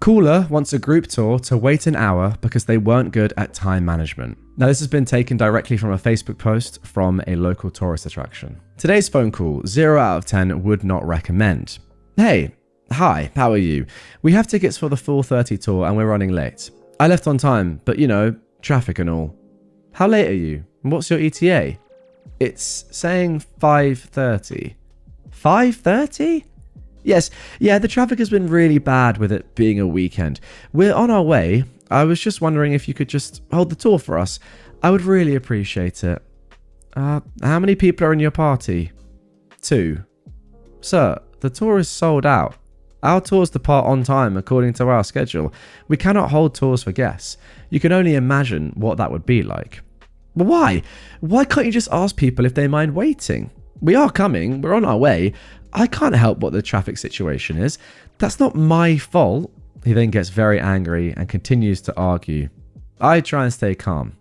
Caller wants a group tour to wait an hour because they weren't good at time management. Now, this has been taken directly from a Facebook post from a local tourist attraction. Today's phone call, 0 out of 10 would not recommend. Hey, hi, how are you? We have tickets for the 4:30 tour and we're running late. I left on time, but you know, traffic and all. How late are you? What's your ETA? It's saying 5:30. 5:30? Yes, yeah, the traffic has been really bad with it being a weekend. We're on our way. I was just wondering if you could just hold the tour for us. I would really appreciate it. How many people are in your party? 2. Sir, the tour is sold out. Our tours depart on time according to our schedule. We cannot hold tours for guests. You can only imagine what that would be like. But why? Why can't you just ask people if they mind waiting? We are coming. We're on our way. I can't help what the traffic situation is. That's not my fault. He then gets very angry and continues to argue. I try and stay calm.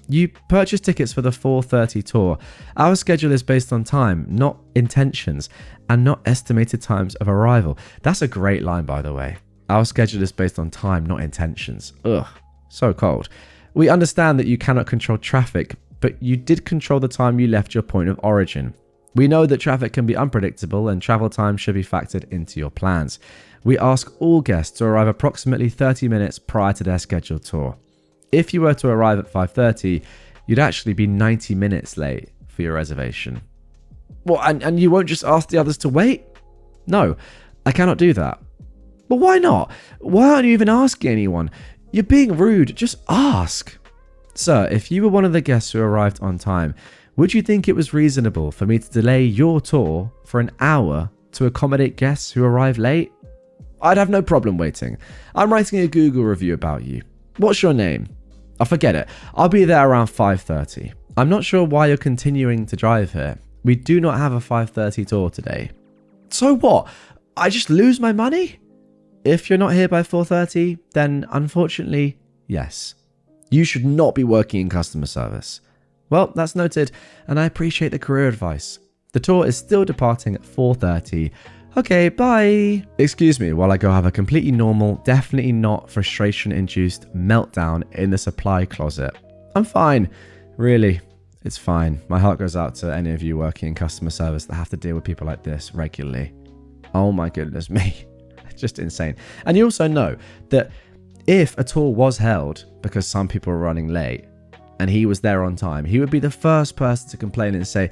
You purchased tickets for the 4:30 tour. Our schedule is based on time, not intentions, and not estimated times of arrival. That's a great line, by the way. Our schedule is based on time, not intentions. Ugh, so cold. We understand that you cannot control traffic, but you did control the time you left your point of origin. We know that traffic can be unpredictable and travel time should be factored into your plans. We ask all guests to arrive approximately 30 minutes prior to their scheduled tour. If you were to arrive at 5:30, you'd actually be 90 minutes late for your reservation. What, and you won't just ask the others to wait? No, I cannot do that. But why not? Why aren't you even asking anyone? You're being rude, just ask. Sir, if you were one of the guests who arrived on time, would you think it was reasonable for me to delay your tour for an hour to accommodate guests who arrive late? I'd have no problem waiting. I'm writing a Google review about you. What's your name? I'll forget it. I'll be there around 5:30. I'm not sure why you're continuing to drive here. We do not have a 5:30 tour today. So what? I just lose my money? If you're not here by 4:30, then unfortunately, yes. You should not be working in customer service. Well, that's noted, and I appreciate the career advice. The tour is still departing at 4:30. Okay, bye. Excuse me while I go have a completely normal, definitely not frustration-induced meltdown in the supply closet. I'm fine. Really, it's fine. My heart goes out to any of you working in customer service that have to deal with people like this regularly. Oh my goodness me. It's just insane. And you also know that if a tour was held because some people were running late, and he was there on time, he would be the first person to complain and say,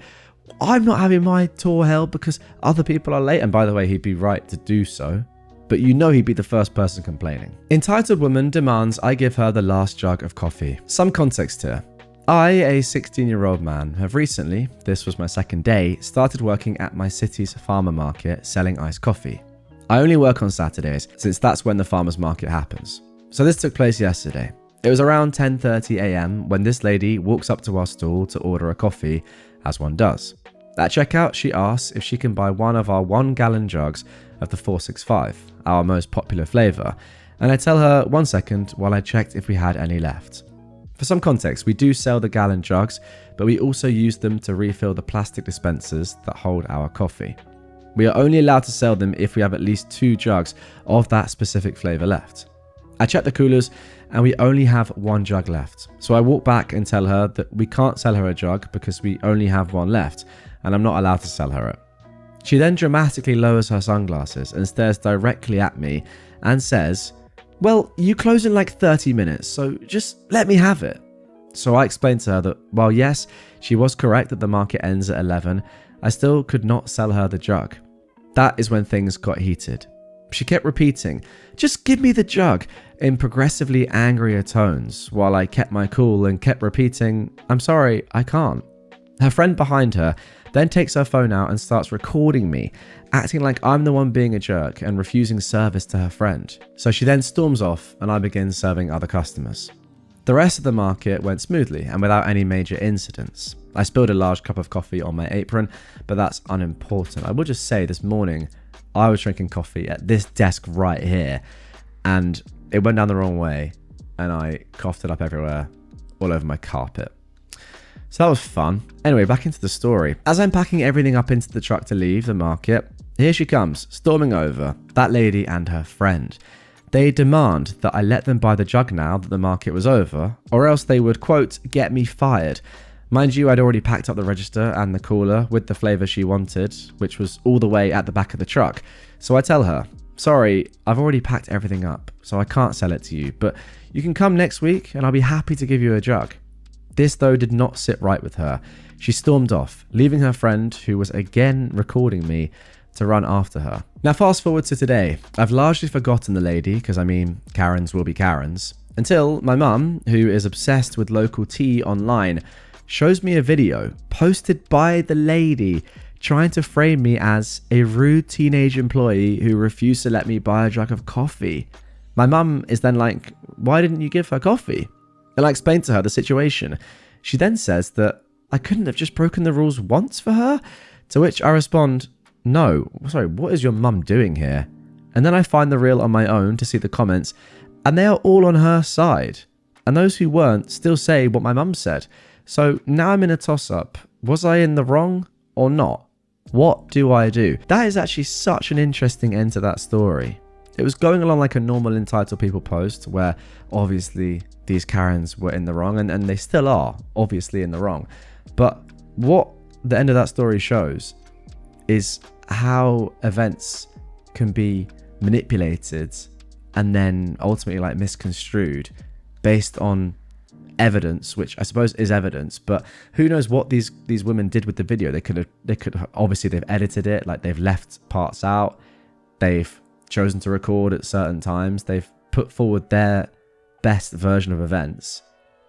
I'm not having my tour held because other people are late. And by the way, he'd be right to do so. But you know he'd be the first person complaining. Entitled woman demands I give her the last jug of coffee. Some context here. I, a 16-year-old man, have recently, this was my second day, started working at my city's farmer market selling iced coffee. I only work on Saturdays since that's when the farmer's market happens. So this took place yesterday. It was around 10:30 a.m. when this lady walks up to our stall to order a coffee, as one does. At checkout, she asks if she can buy one of our 1-gallon jugs of the 465, our most popular flavour, and I tell her 1 second while I checked if we had any left. For some context, we do sell the gallon jugs, but we also use them to refill the plastic dispensers that hold our coffee. We are only allowed to sell them if we have at least 2 jugs of that specific flavour left. I check the coolers and we only have 1 jug left. So I walk back and tell her that we can't sell her a jug because we only have 1 left and I'm not allowed to sell her it. She then dramatically lowers her sunglasses and stares directly at me and says, well, you close in like 30 minutes, so just let me have it. So I explained to her that while yes, she was correct that the market ends at 11, I still could not sell her the jug. That is when things got heated. She kept repeating, just give me the jug, in progressively angrier tones, while I kept my cool and kept repeating, I'm sorry, I can't. Her friend behind her then takes her phone out and starts recording me, acting like I'm the one being a jerk and refusing service to her friend. So she then storms off and I begin serving other customers. The rest of the market went smoothly and without any major incidents. I spilled a large cup of coffee on my apron, but that's unimportant. I will just say this morning, I was drinking coffee at this desk right here and it went down the wrong way and I coughed it up everywhere, all over my carpet. So that was fun. Anyway, back into the story. As I'm packing everything up into the truck to leave the market, here she comes, storming over, that lady and her friend. They demand that I let them buy the jug now that the market was over, or else they would, quote, get me fired. Mind you, I'd already packed up the register and the cooler with the flavour she wanted, which was all the way at the back of the truck. So I tell her, sorry, I've already packed everything up, so I can't sell it to you, but you can come next week and I'll be happy to give you a jug. This, though, did not sit right with her. She stormed off, leaving her friend, who was again recording me, to run after her. Now fast forward to today. I've largely forgotten the lady, because I mean, Karens will be Karens, until my mum, who is obsessed with local tea online, shows me a video posted by the lady trying to frame me as a rude teenage employee who refused to let me buy a jug of coffee. My mum is then like, why didn't you give her coffee? And I explained to her the situation. She then says that I couldn't have just broken the rules once for her, to which I respond, no, sorry, what is your mum doing here? And then I find the reel on my own to see the comments, and they are all on her side. And those who weren't still say what my mum said. So now I'm in a toss-up. Was I in the wrong or not? What do I do? That is actually such an interesting end to that story. It was going along like a normal Entitled People post where obviously these Karens were in the wrong, and they still are obviously in the wrong. But what the end of that story shows is how events can be manipulated and then ultimately like misconstrued based on evidence, which I suppose is evidence, but who knows what these women did with the video. They could obviously they've edited it, like they've left parts out, they've chosen to record at certain times, they've put forward their best version of events.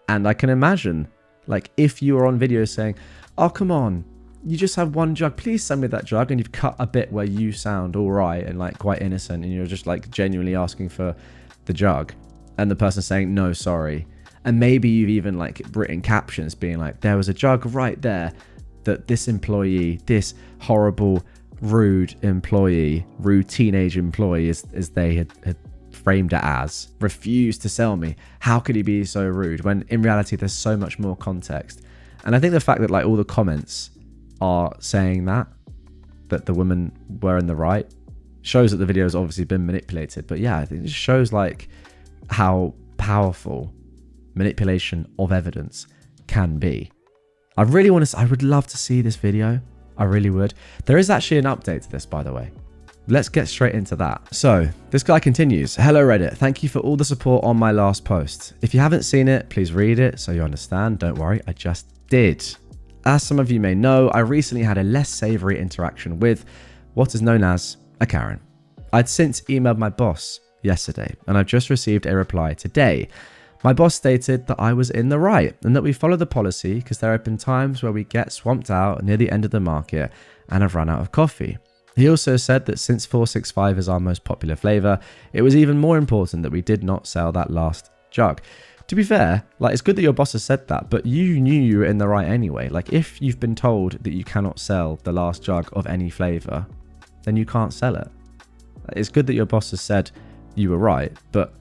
And I can imagine, like, if you were on video saying, oh come on, you just have one jug, please send me that jug, and you've cut a bit where you sound all right and like quite innocent and you're just like genuinely asking for the jug, and the person saying no sorry, and maybe you've even like written captions being like, there was a jug right there that this employee, this horrible rude teenage employee, as they had framed it as, refused to sell me. How could he be so rude, when in reality there's so much more context? And I think the fact that like all the comments are saying that the women were in the right shows that the video has obviously been manipulated. But yeah, I think it just shows like how powerful manipulation of evidence can be. I would love to see this video. I really would. There is actually an update to this, by the way. Let's get straight into that. So this guy continues. Hello Reddit, thank you for all the support on my last post. If you haven't seen it, please read it so you understand. Don't worry, I just did. As some of you may know, I recently had a less savory interaction with what is known as a Karen. I'd since emailed my boss yesterday, and I've just received a reply today. My boss stated that I was in the right and that we follow the policy because there have been times where we get swamped out near the end of the market and have run out of coffee. He also said that since 465 is our most popular flavour, it was even more important that we did not sell that last jug. To be fair, like, it's good that your boss has said that, but you knew you were in the right anyway. Like, if you've been told that you cannot sell the last jug of any flavour, then you can't sell it. It's good that your boss has said you were right, but,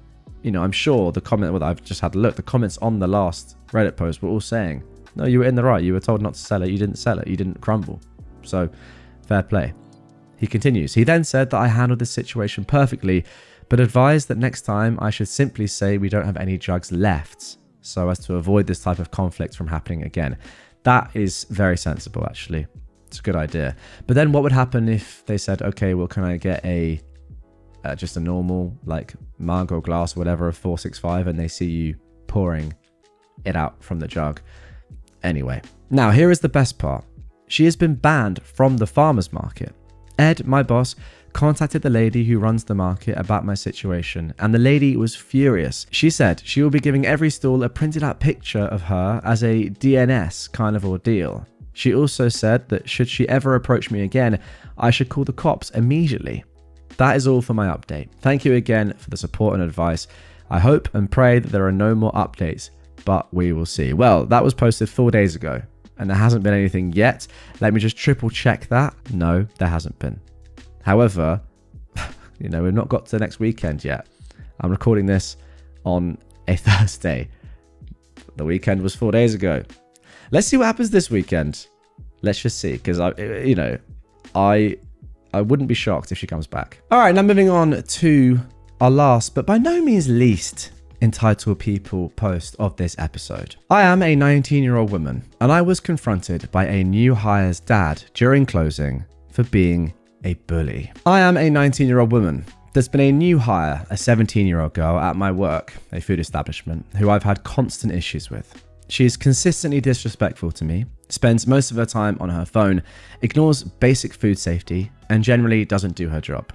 you know, I'm sure the comment, well, I've just had a look, the comments on the last Reddit post were all saying, no, you were in the right, you were told not to sell it, you didn't sell it, you didn't crumble. So, fair play. He continues. He then said that I handled this situation perfectly, but advised that next time I should simply say we don't have any jugs left, so as to avoid this type of conflict from happening again. That is very sensible, actually. It's a good idea. But then what would happen if they said, okay, well, can I get a just a normal like mug or glass or whatever of 465, and they see you pouring it out from the jug? Anyway, now here is the best part. She has been banned from the farmer's market. Ed, my boss, contacted the lady who runs the market about my situation, and the lady was furious. She said she will be giving every stall a printed out picture of her as a DNS kind of ordeal. She also said that should she ever approach me again, I should call the cops immediately. That is all for my update. Thank you again for the support and advice. I hope and pray that there are no more updates, but we will see. Well, that was posted 4 days ago, and there hasn't been anything yet. Let me just triple check that. No, there hasn't been. However, you know, we've not got to next weekend yet. I'm recording this on a Thursday. The weekend was 4 days ago. Let's see what happens this weekend. Let's just see, because I wouldn't be shocked if she comes back. All right, now moving on to our last but by no means least entitled people post of this episode. I am a 19-year-old woman and I was confronted by a new hire's dad during closing for being a bully. I am a 19-year-old woman. There's been a new hire, a 17-year-old girl at my work, a food establishment, who I've had constant issues with. She's consistently disrespectful to me, spends most of her time on her phone, ignores basic food safety, and generally doesn't do her job.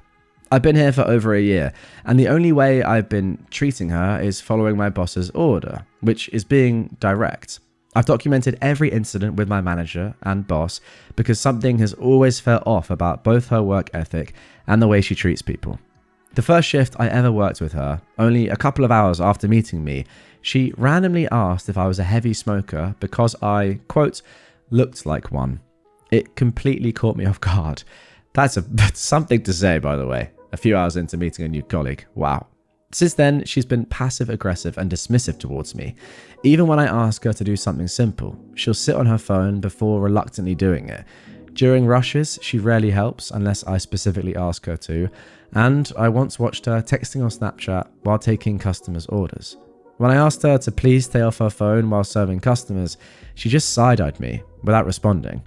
I've been here for over a year, and the only way I've been treating her is following my boss's order, which is being direct. I've documented every incident with my manager and boss because something has always felt off about both her work ethic and the way she treats people. The first shift I ever worked with her, only a couple of hours after meeting me, she randomly asked if I was a heavy smoker because I, quote, looked like one. It completely caught me off guard. That's something to say, by the way, a few hours into meeting a new colleague. Wow. Since then, she's been passive-aggressive and dismissive towards me. Even when I ask her to do something simple, she'll sit on her phone before reluctantly doing it. During rushes, she rarely helps unless I specifically ask her to, and I once watched her texting on Snapchat while taking customers' orders. When I asked her to please stay off her phone while serving customers, she just side-eyed me without responding.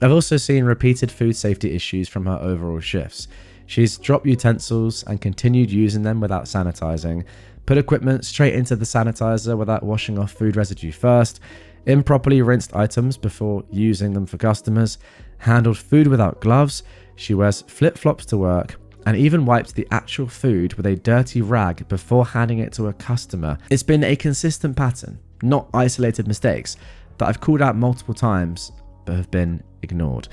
I've also seen repeated food safety issues from her overall shifts. She's dropped utensils and continued using them without sanitizing, put equipment straight into the sanitizer without washing off food residue first, improperly rinsed items before using them for customers, handled food without gloves, she wears flip-flops to work, and even wiped the actual food with a dirty rag before handing it to a customer. It's been a consistent pattern, not isolated mistakes, that I've called out multiple times but have been ignored.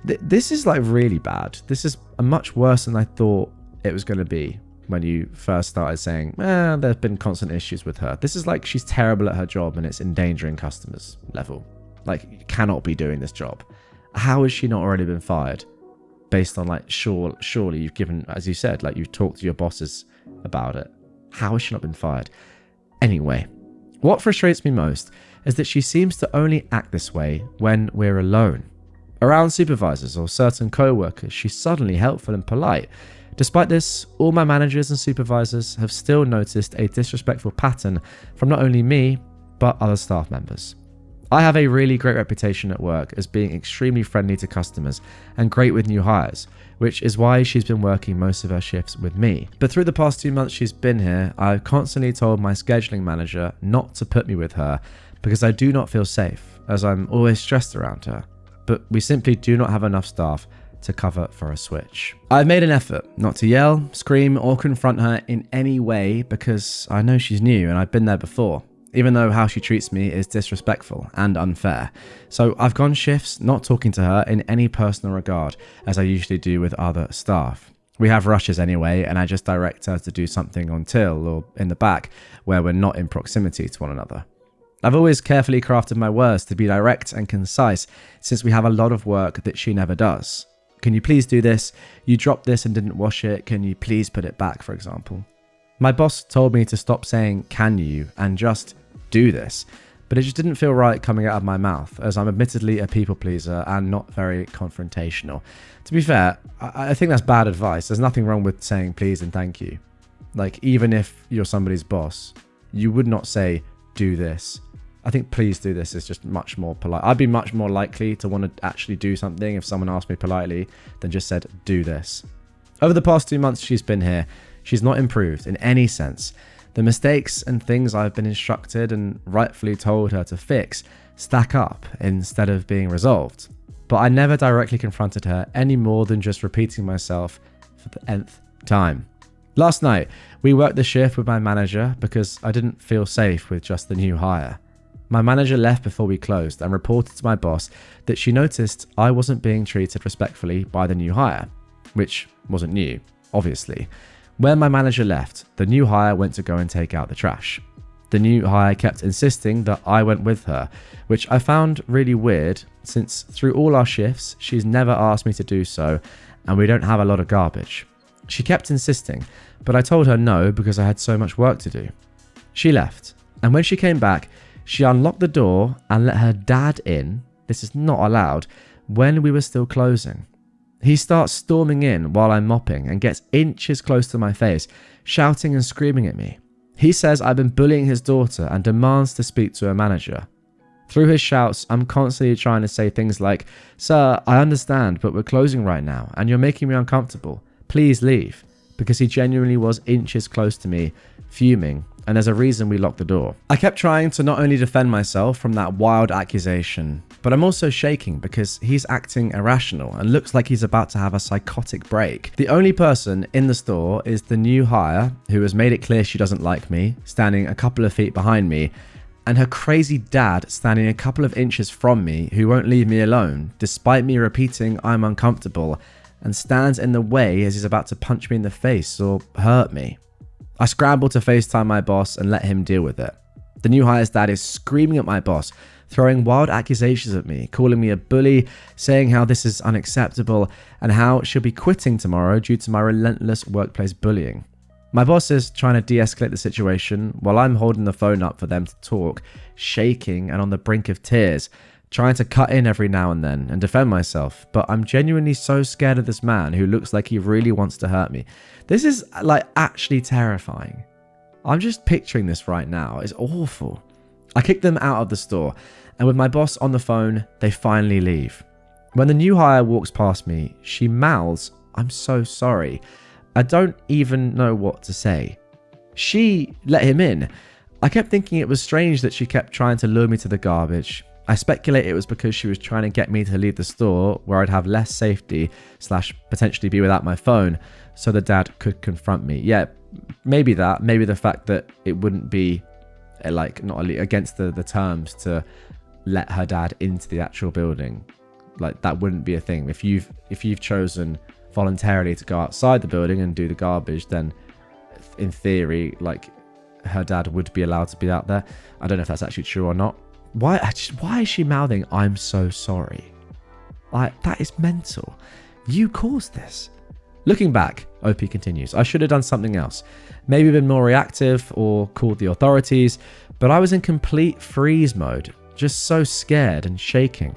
This is like really bad. This is much worse than I thought it was going to be when you first started saying, there have been constant issues with her. This is like she's terrible at her job and it's endangering customers level. Like, you cannot be doing this job. How has she not already been fired? Based on like, surely you've given, as you said, like you've talked to your bosses about it. How has she not been fired? Anyway, what frustrates me most is that she seems to only act this way when we're alone. Around supervisors or certain co-workers, she's suddenly helpful and polite. Despite this, all my managers and supervisors have still noticed a disrespectful pattern from not only me, but other staff members. I have a really great reputation at work as being extremely friendly to customers and great with new hires, which is why she's been working most of her shifts with me. But through the past 2 months she's been here, I've constantly told my scheduling manager not to put me with her because I do not feel safe, as I'm always stressed around her. But we simply do not have enough staff to cover for a switch. I've made an effort not to yell, scream, or confront her in any way because I know she's new and I've been there before, even though how she treats me is disrespectful and unfair. So I've gone shifts not talking to her in any personal regard, as I usually do with other staff. We have rushes anyway, and I just direct her to do something on till or in the back where we're not in proximity to one another. I've always carefully crafted my words to be direct and concise since we have a lot of work that she never does. Can you please do this? You dropped this and didn't wash it. Can you please put it back, for example? My boss told me to stop saying can you and just do this, but it just didn't feel right coming out of my mouth, as I'm admittedly a people pleaser and not very confrontational. To be fair, I think that's bad advice. There's nothing wrong with saying please and thank you. Like, even if you're somebody's boss, you would not say do this. I think please do this is just much more polite. I'd be much more likely to want to actually do something if someone asked me politely than just said do this. Over the past 2 months she's been here, she's not improved in any sense. The mistakes and things I've been instructed and rightfully told her to fix stack up instead of being resolved. But I never directly confronted her any more than just repeating myself for the nth time. Last night, we worked the shift with my manager because I didn't feel safe with just the new hire. My manager left before we closed and reported to my boss that she noticed I wasn't being treated respectfully by the new hire, which wasn't new, obviously. When my manager left, the new hire went to go and take out the trash. The new hire kept insisting that I went with her, which I found really weird since through all our shifts, she's never asked me to do so and we don't have a lot of garbage. She kept insisting, but I told her no because I had so much work to do. She left, and when she came back, she unlocked the door and let her dad in, this is not allowed, when we were still closing. He starts storming in while I'm mopping and gets inches close to my face, shouting and screaming at me. He says I've been bullying his daughter and demands to speak to a manager. Through his shouts, I'm constantly trying to say things like, "Sir, I understand, but we're closing right now and you're making me uncomfortable. Please leave," because he genuinely was inches close to me, fuming, and there's a reason we locked the door. I kept trying to not only defend myself from that wild accusation, but I'm also shaking because he's acting irrational and looks like he's about to have a psychotic break. The only person in the store is the new hire, who has made it clear she doesn't like me, standing a couple of feet behind me, and her crazy dad standing a couple of inches from me, who won't leave me alone, despite me repeating I'm uncomfortable, and stands in the way as he's about to punch me in the face or hurt me. I scramble to FaceTime my boss and let him deal with it. The new hire's dad is screaming at my boss, throwing wild accusations at me, calling me a bully, saying how this is unacceptable, and how she'll be quitting tomorrow due to my relentless workplace bullying. My boss is trying to de-escalate the situation while I'm holding the phone up for them to talk, shaking and on the brink of tears, trying to cut in every now and then and defend myself, but I'm genuinely so scared of this man who looks like he really wants to hurt me. This is like actually terrifying. I'm just picturing this right now. It's awful. I kick them out of the store, and with my boss on the phone, they finally leave. When the new hire walks past me, she mouths, "I'm so sorry." I don't even know what to say. She let him in. I kept thinking it was strange that she kept trying to lure me to the garbage. I speculate it was because she was trying to get me to leave the store where I'd have less safety / potentially be without my phone so the dad could confront me. Yeah, maybe that. Maybe the fact that it wouldn't be not against the terms to let her dad into the actual building. Like that wouldn't be a thing. If you've chosen voluntarily to go outside the building and do the garbage, then in theory, like her dad would be allowed to be out there. I don't know if that's actually true or not. Why is she mouthing, "I'm so sorry"? Like, that is mental. You caused this. Looking back, OP continues, I should have done something else. Maybe been more reactive or called the authorities, but I was in complete freeze mode, just so scared and shaking.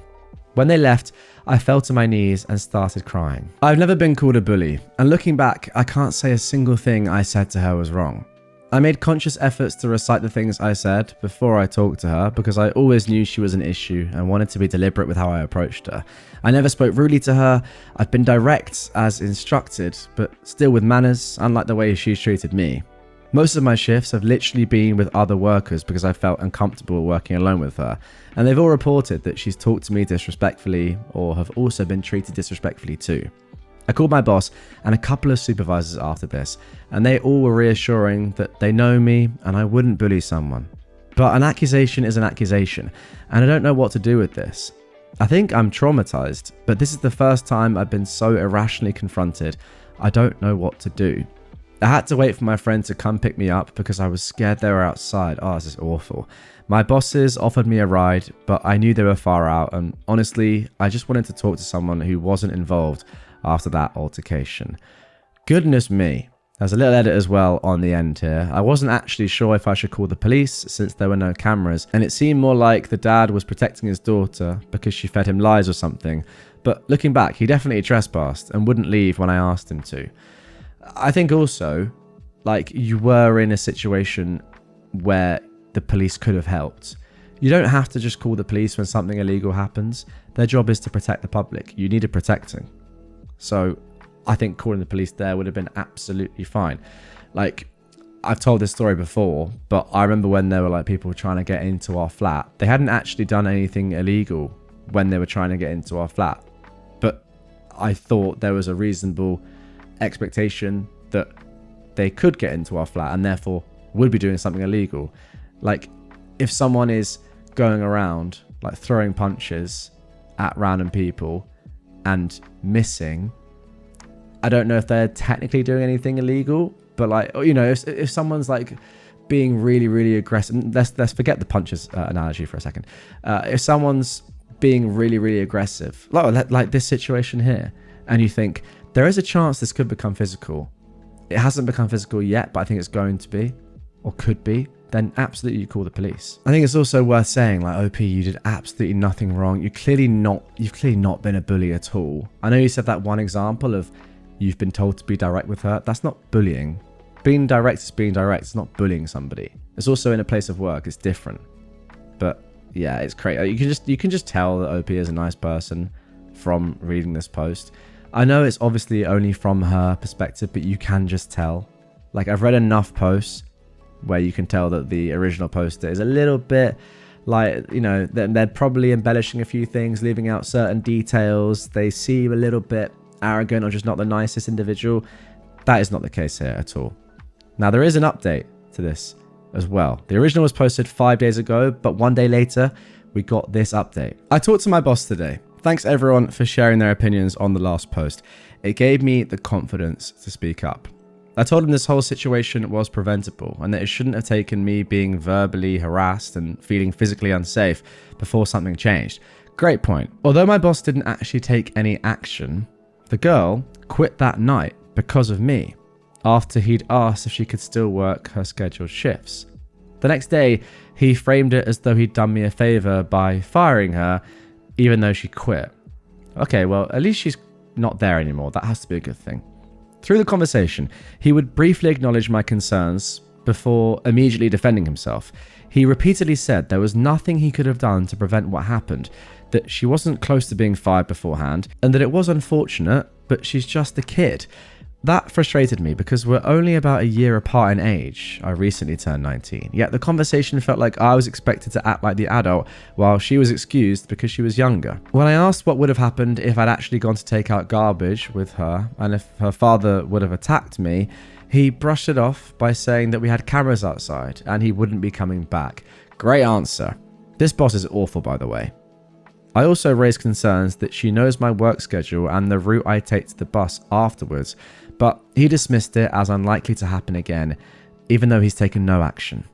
When they left, I fell to my knees and started crying. I've never been called a bully, and looking back, I can't say a single thing I said to her was wrong. I made conscious efforts to recite the things I said before I talked to her because I always knew she was an issue and wanted to be deliberate with how I approached her. I never spoke rudely to her. I've been direct as instructed, but still with manners, unlike the way she's treated me. Most of my shifts have literally been with other workers because I felt uncomfortable working alone with her, and they've all reported that she's talked to me disrespectfully or have also been treated disrespectfully too. I called my boss and a couple of supervisors after this, and they all were reassuring that they know me and I wouldn't bully someone. But an accusation is an accusation, and I don't know what to do with this. I think I'm traumatized, but this is the first time I've been so irrationally confronted. I don't know what to do. I had to wait for my friend to come pick me up because I was scared they were outside. Oh, this is awful. My bosses offered me a ride, but I knew they were far out, and honestly, I just wanted to talk to someone who wasn't involved after that altercation. Goodness me. There's a little edit as well on the end here. I wasn't actually sure if I should call the police since there were no cameras, and it seemed more like the dad was protecting his daughter because she fed him lies or something. But looking back, he definitely trespassed and wouldn't leave when I asked him to. I think also, like, you were in a situation where the police could have helped. You don't have to just call the police when something illegal happens. Their job is to protect the public. You needed protecting. So I think calling the police there would have been absolutely fine. Like, I've told this story before, but I remember when there were like people trying to get into our flat. They hadn't actually done anything illegal when they were trying to get into our flat. But I thought there was a reasonable expectation that they could get into our flat and therefore would be doing something illegal. Like, if someone is going around like throwing punches at random people and missing, I don't know if they're technically doing anything illegal, but like, you know, if someone's like being really, really aggressive, let's forget the punches analogy for a second. If someone's being really, really aggressive, like this situation here, and you think there is a chance this could become physical. It hasn't become physical yet, but I think it's going to be, or could be. then absolutely you call the police. I think it's also worth saying, like, OP, you did absolutely nothing wrong. You've clearly not been a bully at all. I know you said that one example of you've been told to be direct with her. That's not bullying. Being direct is being direct. It's not bullying somebody. It's also in a place of work. It's different. But yeah, it's crazy. You can just tell that OP is a nice person from reading this post. I know it's obviously only from her perspective, but you can just tell. Like, I've read enough posts where you can tell that the original poster is a little bit like, you know, they're probably embellishing a few things, leaving out certain details. They seem a little bit arrogant or just not the nicest individual. That is not the case here at all. Now, there is an update to this as well. The original was posted 5 days ago, but 1 day later, we got this update. I talked to my boss today. Thanks everyone for sharing their opinions on the last post. It gave me the confidence to speak up. I told him this whole situation was preventable and that it shouldn't have taken me being verbally harassed and feeling physically unsafe before something changed. Great point. Although my boss didn't actually take any action, the girl quit that night because of me after he'd asked if she could still work her scheduled shifts. The next day, he framed it as though he'd done me a favor by firing her even though she quit. Okay, well, at least she's not there anymore. That has to be a good thing. Through the conversation, he would briefly acknowledge my concerns before immediately defending himself. He repeatedly said there was nothing he could have done to prevent what happened, that she wasn't close to being fired beforehand, and that it was unfortunate, but she's just a kid. That frustrated me because we're only about a year apart in age. I recently turned 19, yet the conversation felt like I was expected to act like the adult while she was excused because she was younger. When I asked what would have happened if I'd actually gone to take out garbage with her and if her father would have attacked me, he brushed it off by saying that we had cameras outside and he wouldn't be coming back. Great answer. This boss is awful, by the way. I also raised concerns that she knows my work schedule and the route I take to the bus afterwards, but he dismissed it as unlikely to happen again, even though he's taken no action.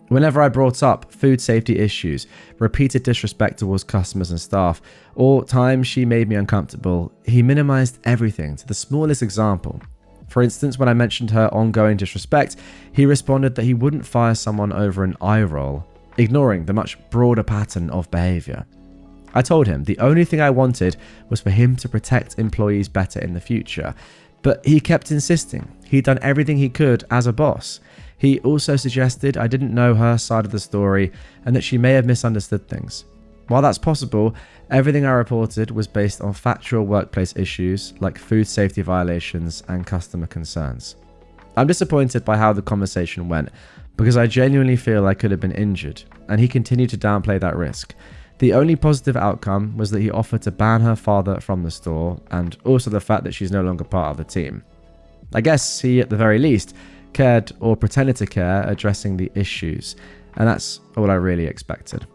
Whenever I brought up food safety issues, repeated disrespect towards customers and staff, or times she made me uncomfortable, he minimized everything to the smallest example. For instance, when I mentioned her ongoing disrespect, he responded that he wouldn't fire someone over an eye roll, ignoring the much broader pattern of behavior. I told him the only thing I wanted was for him to protect employees better in the future, but he kept insisting he'd done everything he could as a boss. He also suggested I didn't know her side of the story and that she may have misunderstood things. While that's possible, everything I reported was based on factual workplace issues like food safety violations and customer concerns. I'm disappointed by how the conversation went because I genuinely feel I could have been injured, and he continued to downplay that risk. The only positive outcome was that he offered to ban her father from the store, and also the fact that she's no longer part of the team. I guess he, at the very least, cared or pretended to care addressing the issues, and that's all I really expected.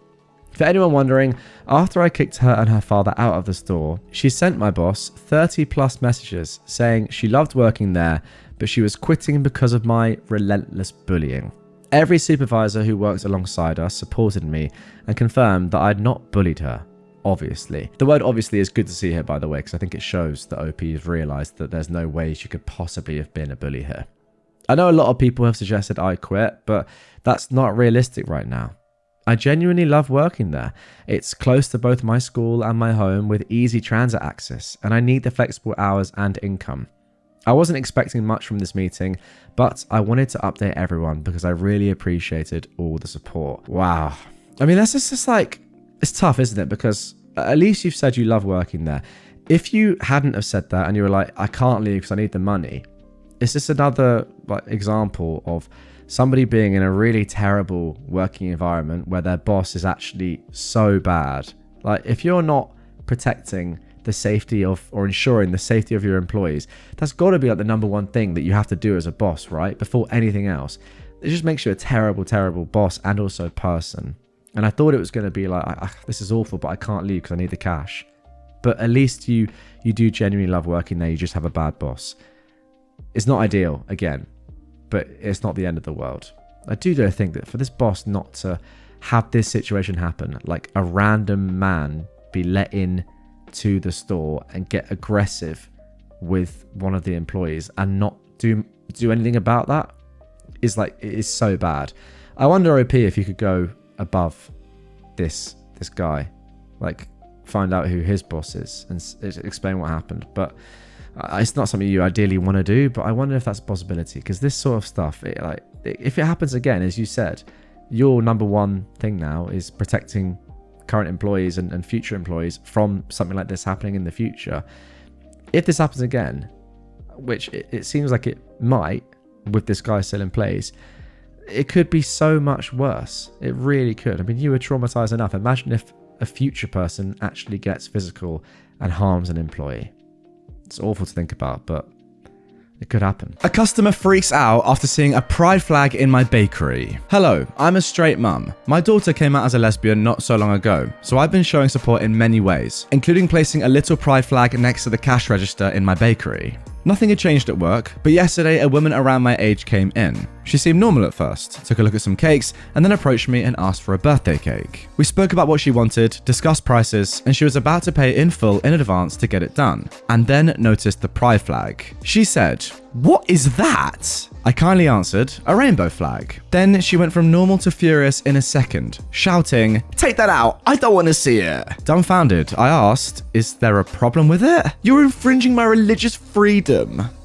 For anyone wondering, after I kicked her and her father out of the store, she sent my boss 30 plus messages saying she loved working there, but she was quitting because of my relentless bullying. Every supervisor who worked alongside us supported me and confirmed that I'd not bullied her, obviously. The word obviously is good to see here, by the way, because I think it shows that OP has realised that there's no way she could possibly have been a bully here. I know a lot of people have suggested I quit, but that's not realistic right now. I genuinely love working there. It's close to both my school and my home with easy transit access, and I need the flexible hours and income. I wasn't expecting much from this meeting, but I wanted to update everyone because I really appreciated all the support. Wow. I mean, that's just like, it's tough, isn't it? Because at least you've said you love working there. If you hadn't have said that and you were like, I can't leave because I need the money, it's just another example of somebody being in a really terrible working environment where their boss is actually so bad. Like, if you're not protecting the safety of, or ensuring the safety of your employees, that's got to be like the number one thing that you have to do as a boss, right? Before anything else. It just makes you a terrible, terrible boss and also person. And I thought it was going to be like, this is awful, but I can't leave because I need the cash. But at least you do genuinely love working there. You just have a bad boss. It's not ideal, again, but it's not the end of the world. I do think that for this boss not to have this situation happen, like a random man be let in to the store and get aggressive with one of the employees and not do anything about that, is like, it is so bad. I wonder, OP, if you could go above this guy, like find out who his boss is and explain what happened. But it's not something you ideally want to do, but I wonder if that's a possibility, because this sort of stuff, if it happens again, as you said, your number one thing now is protecting current employees and future employees from something like this happening in the future. If this happens again, which it seems like it might, with this guy still in place, it could be so much worse. It really could. I mean, you were traumatized enough. Imagine if a future person actually gets physical and harms an employee. It's awful to think about, but it could happen. A customer freaks out after seeing a pride flag in my bakery. Hello, I'm a straight mum. My daughter came out as a lesbian not so long ago, so I've been showing support in many ways, including placing a little pride flag next to the cash register in my bakery. Nothing had changed at work, but yesterday a woman around my age came in. She seemed normal at first, took a look at some cakes, and then approached me and asked for a birthday cake. We spoke about what she wanted, discussed prices, and she was about to pay in full in advance to get it done, and then noticed the pride flag. She said, "What is that?" I kindly answered, "A rainbow flag." Then she went from normal to furious in a second, shouting, "Take that out, I don't want to see it." Dumbfounded, I asked, "Is there a problem with it? You're infringing my religious freedom."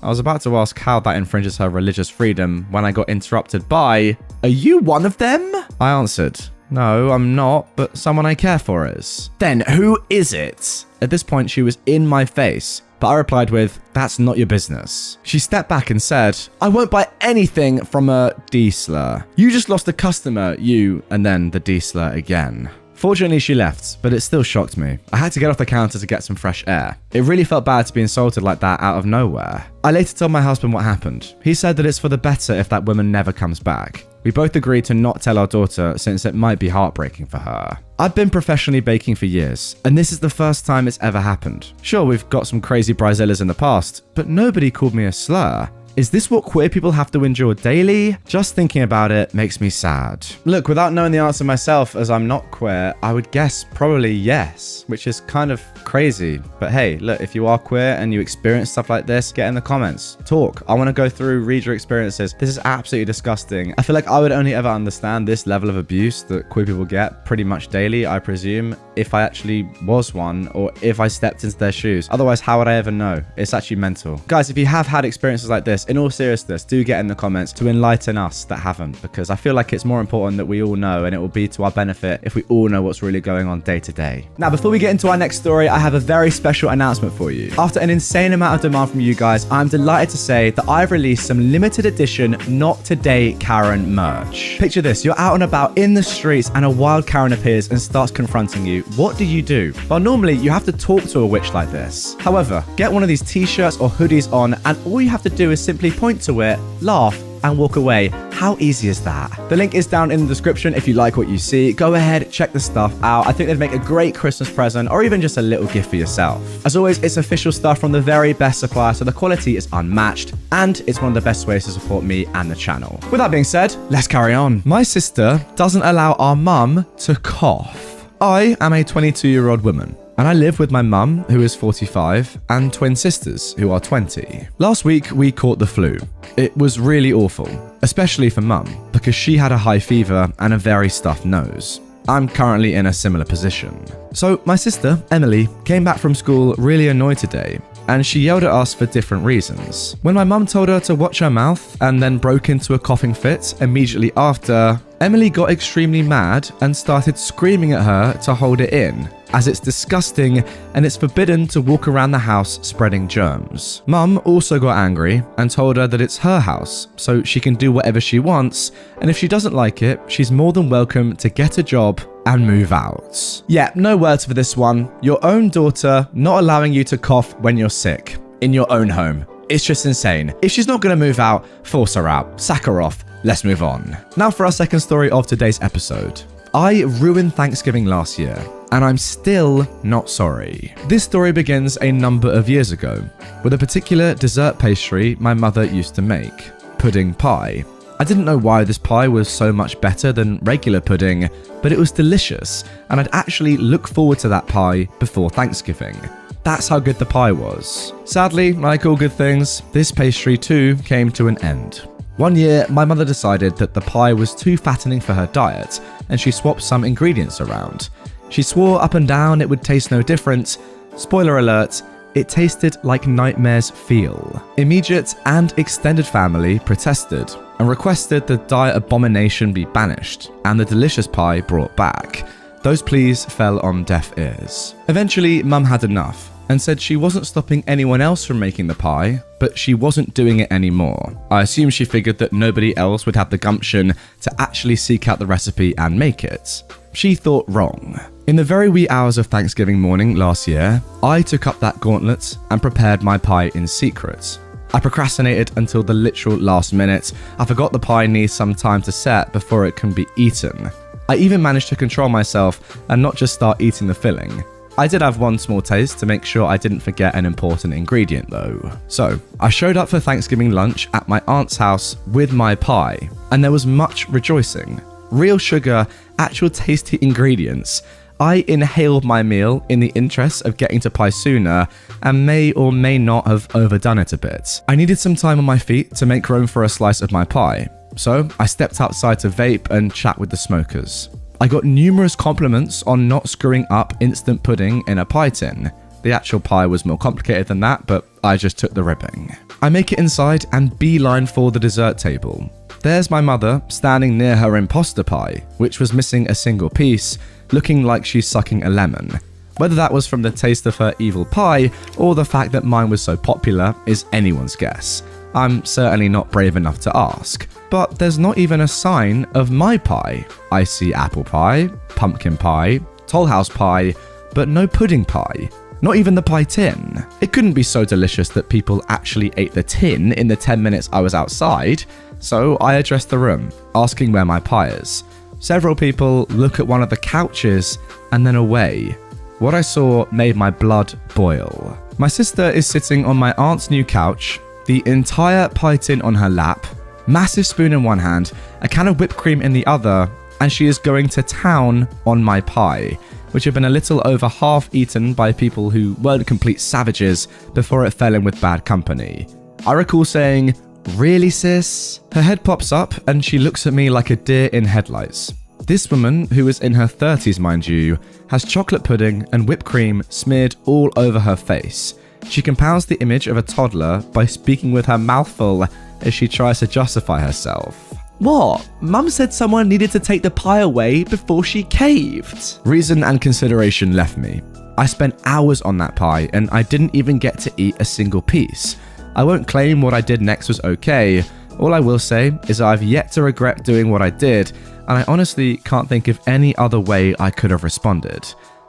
I was about to ask how that infringes her religious freedom when I got interrupted by, "Are you one of them?" I answered, "No, I'm not, but someone I care for is." "Then who is it?" At this point, she was in my face, but I replied with, "That's not your business." She stepped back and said, "I won't buy anything from a D-slur. You just lost a customer, you," and then the D-slur again. Fortunately, she left, but it still shocked me. I had to get off the counter to get some fresh air. It really felt bad to be insulted like that out of nowhere. I later told my husband what happened. He said that it's for the better if that woman never comes back. We both agreed to not tell our daughter since it might be heartbreaking for her. I've been professionally baking for years, and this is the first time it's ever happened. Sure, we've got some crazy bridezillas in the past, but nobody called me a slur. Is this what queer people have to endure daily? Just thinking about it makes me sad. Look, without knowing the answer myself, as I'm not queer, I would guess probably yes, which is kind of crazy. But hey, look, if you are queer and you experience stuff like this, get in the comments. Talk. I want to go through, read your experiences. This is absolutely disgusting. I feel like I would only ever understand this level of abuse that queer people get pretty much daily, I presume, if I actually was one or if I stepped into their shoes. Otherwise, how would I ever know? It's actually mental. Guys, if you have had experiences like this, in all seriousness, do get in the comments to enlighten us that haven't, because I feel like it's more important that we all know, and it will be to our benefit if we all know what's really going on day to day. Now, before we get into our next story, I have a very special announcement for you. After an insane amount of demand from you guys, I'm delighted to say that I've released some limited edition Not Today Karen merch. Picture this, you're out and about in the streets and a wild Karen appears and starts confronting you. What do? Well, normally you have to talk to a witch like this. However, get one of these t-shirts or hoodies on, and all you have to do is simply point to it, laugh, and walk away. How easy is that? The link is down in the description if you like what you see. Go ahead, check the stuff out. I think they'd make a great Christmas present or even just a little gift for yourself. As always, it's official stuff from the very best supplier, so the quality is unmatched, and it's one of the best ways to support me and the channel. With that being said, let's carry on. My sister doesn't allow our mum to cough. I am a 22-year-old woman, and I live with my mum, who is 45, and twin sisters, who are 20. Last week, we caught the flu. It was really awful, especially for mum, because she had a high fever and a very stuffed nose. I'm currently in a similar position. So my sister, Emily, came back from school really annoyed today, and she yelled at us for different reasons. When my mum told her to watch her mouth and then broke into a coughing fit immediately after, Emily got extremely mad and started screaming at her to hold it in, as it's disgusting and it's forbidden to walk around the house spreading germs. Mum also got angry and told her that it's her house, so she can do whatever she wants, and if she doesn't like it, she's more than welcome to get a job and move out. Yeah, no words for this one. Your own daughter not allowing you to cough when you're sick in your own home. It's just insane. If she's not going to move out, force her out, sack her off. Let's move on. Now for our second story of today's episode. I ruined Thanksgiving last year, and I'm still not sorry. This story begins a number of years ago, with a particular dessert pastry my mother used to make, pudding pie. I didn't know why this pie was so much better than regular pudding, but it was delicious, and I'd actually look forward to that pie before Thanksgiving. That's how good the pie was. Sadly, like all good things, this pastry too came to an end. One year, my mother decided that the pie was too fattening for her diet, and she swapped some ingredients around. She swore up and down it would taste no different. Spoiler alert, it tasted like nightmares feel. Immediate and extended family protested and requested the diet abomination be banished and the delicious pie brought back. Those pleas fell on deaf ears. Eventually, Mum had enough and said she wasn't stopping anyone else from making the pie, but she wasn't doing it anymore. I assume she figured that nobody else would have the gumption to actually seek out the recipe and make it. She thought wrong. In the very wee hours of Thanksgiving morning last year, I took up that gauntlet and prepared my pie in secret. I procrastinated until the literal last minute. I forgot the pie needs some time to set before it can be eaten. I even managed to control myself and not just start eating the filling. I did have one small taste to make sure I didn't forget an important ingredient though. So, I showed up for Thanksgiving lunch at my aunt's house with my pie, and there was much rejoicing. Real sugar, actual tasty ingredients. I inhaled my meal in the interest of getting to pie sooner and may or may not have overdone it a bit. I needed some time on my feet to make room for a slice of my pie, so I stepped outside to vape and chat with the smokers. I got numerous compliments on not screwing up instant pudding in a pie tin. The actual pie was more complicated than that, but I just took the ribbing. I make it inside and beeline for the dessert table. There's my mother standing near her imposter pie, which was missing a single piece, looking like she's sucking a lemon. Whether that was from the taste of her evil pie or the fact that mine was so popular is anyone's guess. I'm certainly not brave enough to ask. But there's not even a sign of my pie. I see apple pie, pumpkin pie, Toll House pie, but no pudding pie. Not even the pie tin. It couldn't be so delicious that people actually ate the tin in the 10 minutes I was outside, so I addressed the room, asking where my pie is. Several people look at one of the couches and then away. What I saw made my blood boil. My sister is sitting on my aunt's new couch, the entire pie tin on her lap, massive spoon in one hand, a can of whipped cream in the other, and she is going to town on my pie, which had been a little over half eaten by people who weren't complete savages before it fell in with bad company. I recall saying, "Really, sis?" Her head pops up and she looks at me like a deer in headlights. This woman, who is in her 30s mind you, has chocolate pudding and whipped cream smeared all over her face. She compounds the image of a toddler by speaking with her mouth full as she tries to justify herself. What? Mum said someone needed to take the pie away before she caved. Reason and consideration left me. I spent hours on that pie and I didn't even get to eat a single piece. I won't claim what I did next was okay. All I will say is I've yet to regret doing what I did, and I honestly can't think of any other way I could have responded.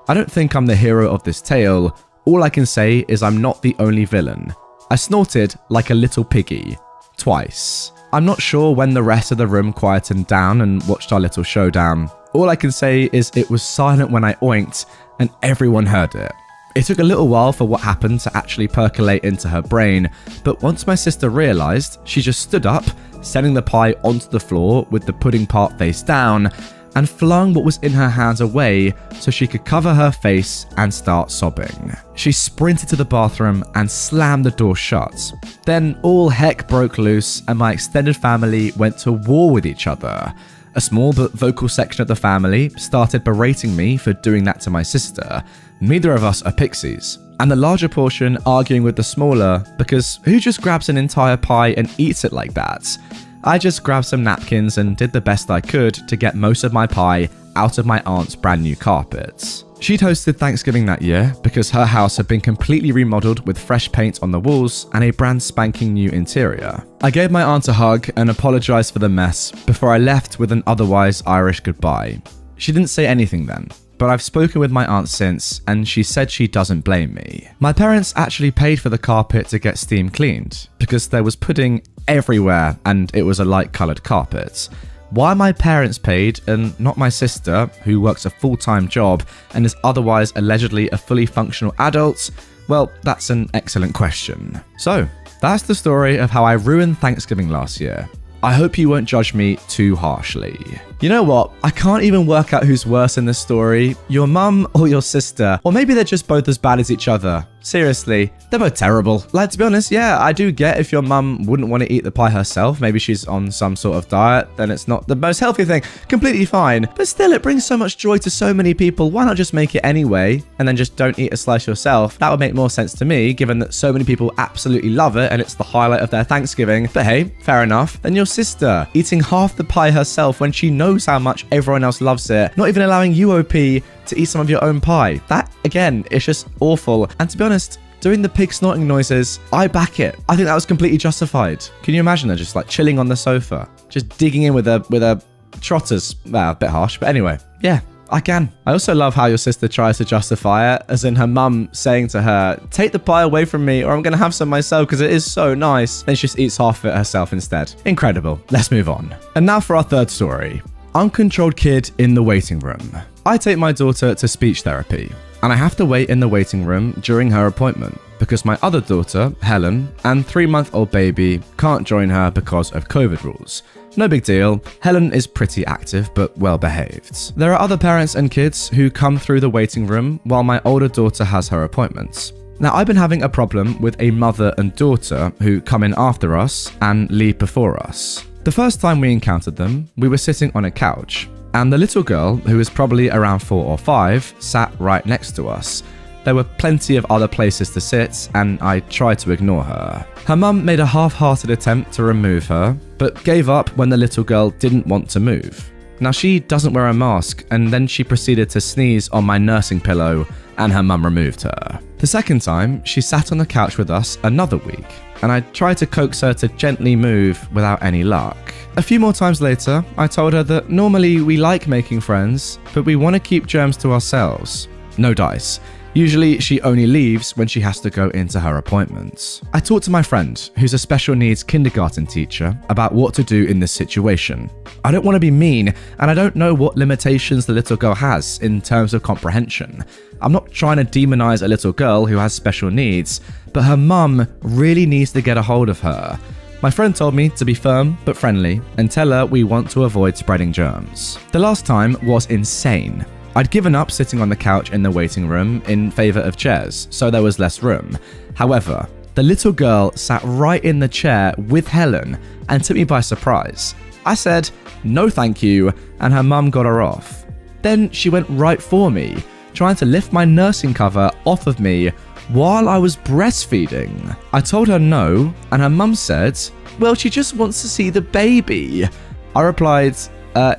I don't think I'm the hero of this tale. All I can say is I'm not the only villain. I snorted like a little piggy. Twice. I'm not sure when the rest of the room quietened down and watched our little showdown. All I can say is it was silent when I oinked, and everyone heard it. It took a little while for what happened to actually percolate into her brain, but once my sister realised, she just stood up, sending the pie onto the floor with the pudding part face down, and flung what was in her hands away so she could cover her face and start sobbing. She sprinted to the bathroom and slammed the door shut. Then all heck broke loose and my extended family went to war with each other. A small but vocal section of the family started berating me for doing that to my sister. Neither of us are pixies. And the larger portion arguing with the smaller because who just grabs an entire pie and eats it like that? I just grabbed some napkins and did the best I could to get most of my pie out of my aunt's brand new carpets. She'd hosted Thanksgiving that year because her house had been completely remodeled with fresh paint on the walls and a brand spanking new interior. I gave my aunt a hug and apologised for the mess before I left with an otherwise Irish goodbye. She didn't say anything then, but I've spoken with my aunt since and she said she doesn't blame me. My parents actually paid for the carpet to get steam cleaned because there was pudding everywhere and it was a light coloured carpet. Why my parents paid and not my sister, who works a full-time job and is otherwise allegedly a fully functional adult, well, that's an excellent question. So, that's the story of how I ruined Thanksgiving last year. I hope you won't judge me too harshly. You know what? I can't even work out who's worse in this story, your mum or your sister, or maybe they're just both as bad as each other. Seriously, they're both terrible. Like, to be honest, yeah, I do get if your mum wouldn't want to eat the pie herself, maybe she's on some sort of diet, then it's not the most healthy thing. Completely fine. But still, it brings so much joy to so many people. Why not just make it anyway and then just don't eat a slice yourself? That would make more sense to me, given that so many people absolutely love it and it's the highlight of their Thanksgiving. But hey, fair enough. Then your sister eating half the pie herself when she knows how much everyone else loves it, not even allowing you, OP, to eat some of your own pie. That, again, is just awful. And to be honest, doing the pig snorting noises, I back it. I think that was completely justified. Can you imagine her just like chilling on the sofa, just digging in with a trotters? Well, a bit harsh, but anyway, yeah, I can. I also love how your sister tries to justify it, as in her mum saying to her, take the pie away from me or I'm going to have some myself because it is so nice. Then she just eats half of it herself instead. Incredible. Let's move on. And now for our third story. Uncontrolled kid in the waiting room. I take my daughter to speech therapy, and I have to wait in the waiting room during her appointment because my other daughter, Helen, and 3-month-old baby can't join her because of COVID rules. No big deal. Helen is pretty active but well behaved. There are other parents and kids who come through the waiting room while my older daughter has her appointments. Now, I've been having a problem with a mother and daughter who come in after us and leave before us. The first time we encountered them, we were sitting on a couch, and the little girl, who is probably around 4 or 5, sat right next to us. There were plenty of other places to sit, and I tried to ignore her. Her mum made a half-hearted attempt to remove her, but gave up when the little girl didn't want to move. Now, she doesn't wear a mask, and then she proceeded to sneeze on my nursing pillow, and her mum removed her. The second time, she sat on the couch with us another week, and I tried to coax her to gently move without any luck. A few more times later, I told her that normally we like making friends, but we want to keep germs to ourselves. No dice. Usually, she only leaves when she has to go into her appointments. I talked to my friend, who's a special needs kindergarten teacher, about what to do in this situation. I don't want to be mean, and I don't know what limitations the little girl has in terms of comprehension. I'm not trying to demonize a little girl who has special needs, but her mum really needs to get a hold of her. My friend told me to be firm but friendly and tell her we want to avoid spreading germs. The last time was insane. I'd given up sitting on the couch in the waiting room in favour of chairs, so there was less room. However, the little girl sat right in the chair with Helen and took me by surprise. I said, no thank you, and her mum got her off. Then she went right for me, trying to lift my nursing cover off of me while I was breastfeeding. I told her no, and her mum said, well, she just wants to see the baby. I replied,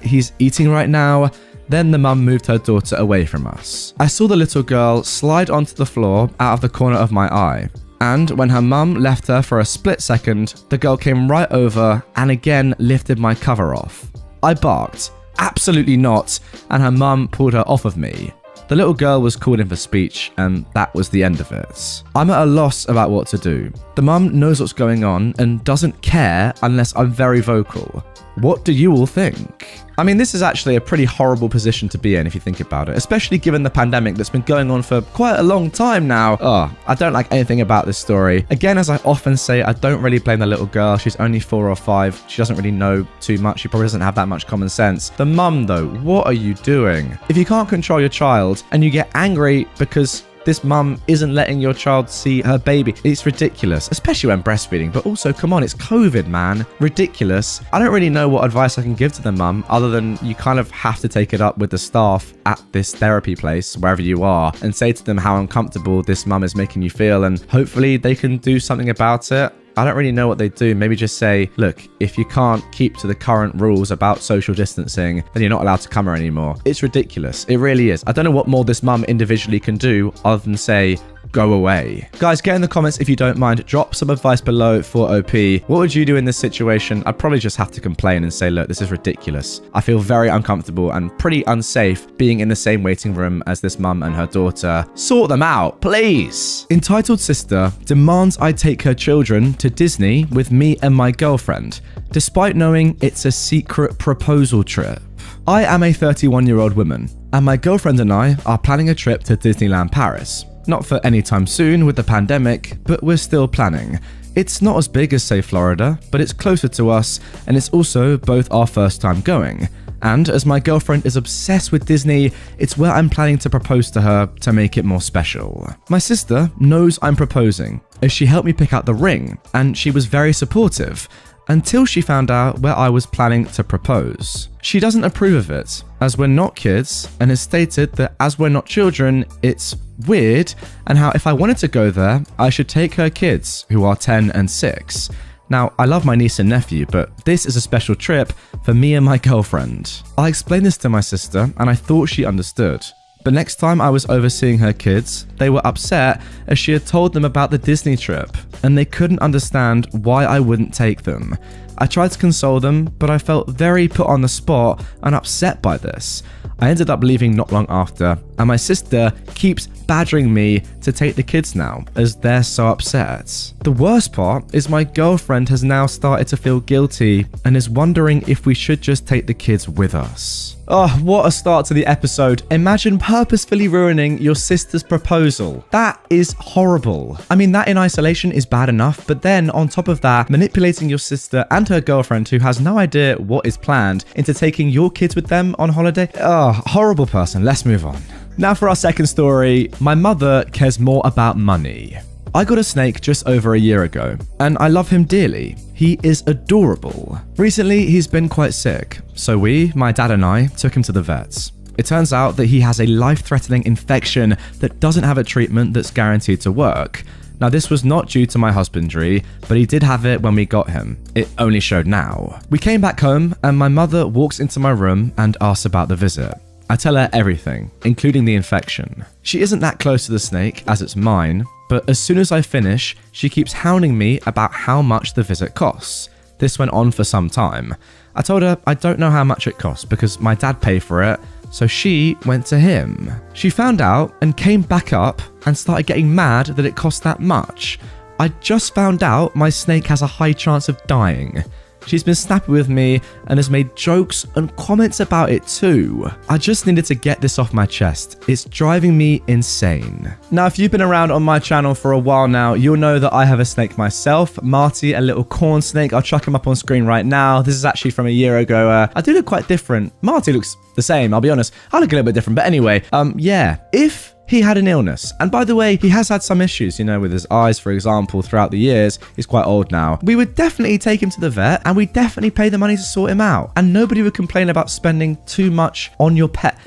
he's eating right now. Then the mum moved her daughter away from us. I saw the little girl slide onto the floor out of the corner of my eye. And when her mum left her for a split second, the girl came right over and again lifted my cover off. I barked, absolutely not, and her mum pulled her off of me. The little girl was called in for speech, and that was the end of it. I'm at a loss about what to do. The mum knows what's going on and doesn't care unless I'm very vocal. What do you all think? I mean, this is actually a pretty horrible position to be in if you think about it, especially given the pandemic that's been going on for quite a long time now. Oh, I don't like anything about this story. Again, as I often say, I don't really blame the little girl. She's only 4 or 5. She doesn't really know too much. She probably doesn't have that much common sense. The mum, though, what are you doing? If you can't control your child and you get angry because this mum isn't letting your child see her baby, it's ridiculous, especially when breastfeeding. But also, come on, it's COVID, man. Ridiculous. I don't really know what advice I can give to the mum other than you kind of have to take it up with the staff at this therapy place, wherever you are, and say to them how uncomfortable this mum is making you feel, and hopefully they can do something about it. I don't really know what they do. Maybe just say, look, if you can't keep to the current rules about social distancing, then you're not allowed to come here anymore. It's ridiculous. It really is. I don't know what more this mum individually can do other than say, go away. Guys, get in the comments if you don't mind. Drop some advice below for OP. What would you do in this situation? I'd probably just have to complain and say, look, this is ridiculous. I feel very uncomfortable and pretty unsafe being in the same waiting room as this mum and her daughter. Sort them out, please. Entitled sister demands I take her children to Disney with me and my girlfriend, despite knowing it's a secret proposal trip. I am a 31-year-old woman, and my girlfriend and I are planning a trip to Disneyland Paris. Not for any time soon with the pandemic, but we're still planning. It's not as big as, say, Florida, but it's closer to us, and it's also both our first time going. And as my girlfriend is obsessed with Disney, it's where I'm planning to propose to her to make it more special. My sister knows I'm proposing, as she helped me pick out the ring, and she was very supportive, until she found out where I was planning to propose. She doesn't approve of it, as we're not kids, and has stated that as we're not children, it's weird, and how if I wanted to go there, I should take her kids, who are 10 and 6. Now, I love my niece and nephew, but this is a special trip for me and my girlfriend. I explained this to my sister, and I thought she understood. But next time I was overseeing her kids, they were upset as she had told them about the Disney trip, and they couldn't understand why I wouldn't take them. I tried to console them, but I felt very put on the spot and upset by this. I ended up leaving not long after, and my sister keeps badgering me to take the kids now, as they're so upset. The worst part is my girlfriend has now started to feel guilty and is wondering if we should just take the kids with us. Oh, what a start to the episode. Imagine purposefully ruining your sister's proposal. That is horrible. I mean, that in isolation is bad enough, but then on top of that, manipulating your sister and her girlfriend, who has no idea what is planned, into taking your kids with them on holiday. Oh, horrible person. Let's move on. Now for our second story. My mother cares more about money. I got a snake just over a year ago, and I love him dearly. He is adorable. Recently, he's been quite sick, so my dad and I, took him to the vets. It turns out that he has a life-threatening infection that doesn't have a treatment that's guaranteed to work. Now, this was not due to my husbandry, but he did have it when we got him. It only showed now. We came back home, and my mother walks into my room and asks about the visit. I tell her everything, including the infection. She isn't that close to the snake, as it's mine, but as soon as I finish, she keeps hounding me about how much the visit costs. This went on for some time. I told her I don't know how much it costs because my dad paid for it, so she went to him. She found out and came back up and started getting mad that it cost that much. I just found out my snake has a high chance of dying. She's been snappy with me and has made jokes and comments about it too. I just needed to get this off my chest. It's driving me insane. Now, if you've been around on my channel for a while now, you'll know that I have a snake myself, Marty, a little corn snake. I'll chuck him up on screen right now. This is actually from a year ago. I do look quite different. Marty looks the same, I'll be honest. I look a little bit different, but anyway, yeah. If he had an illness, and by the way, he has had some issues, with his eyes, for example, throughout the years. He's quite old now. We would definitely take him to the vet, and we'd definitely pay the money to sort him out, and nobody would complain about spending too much on your pet.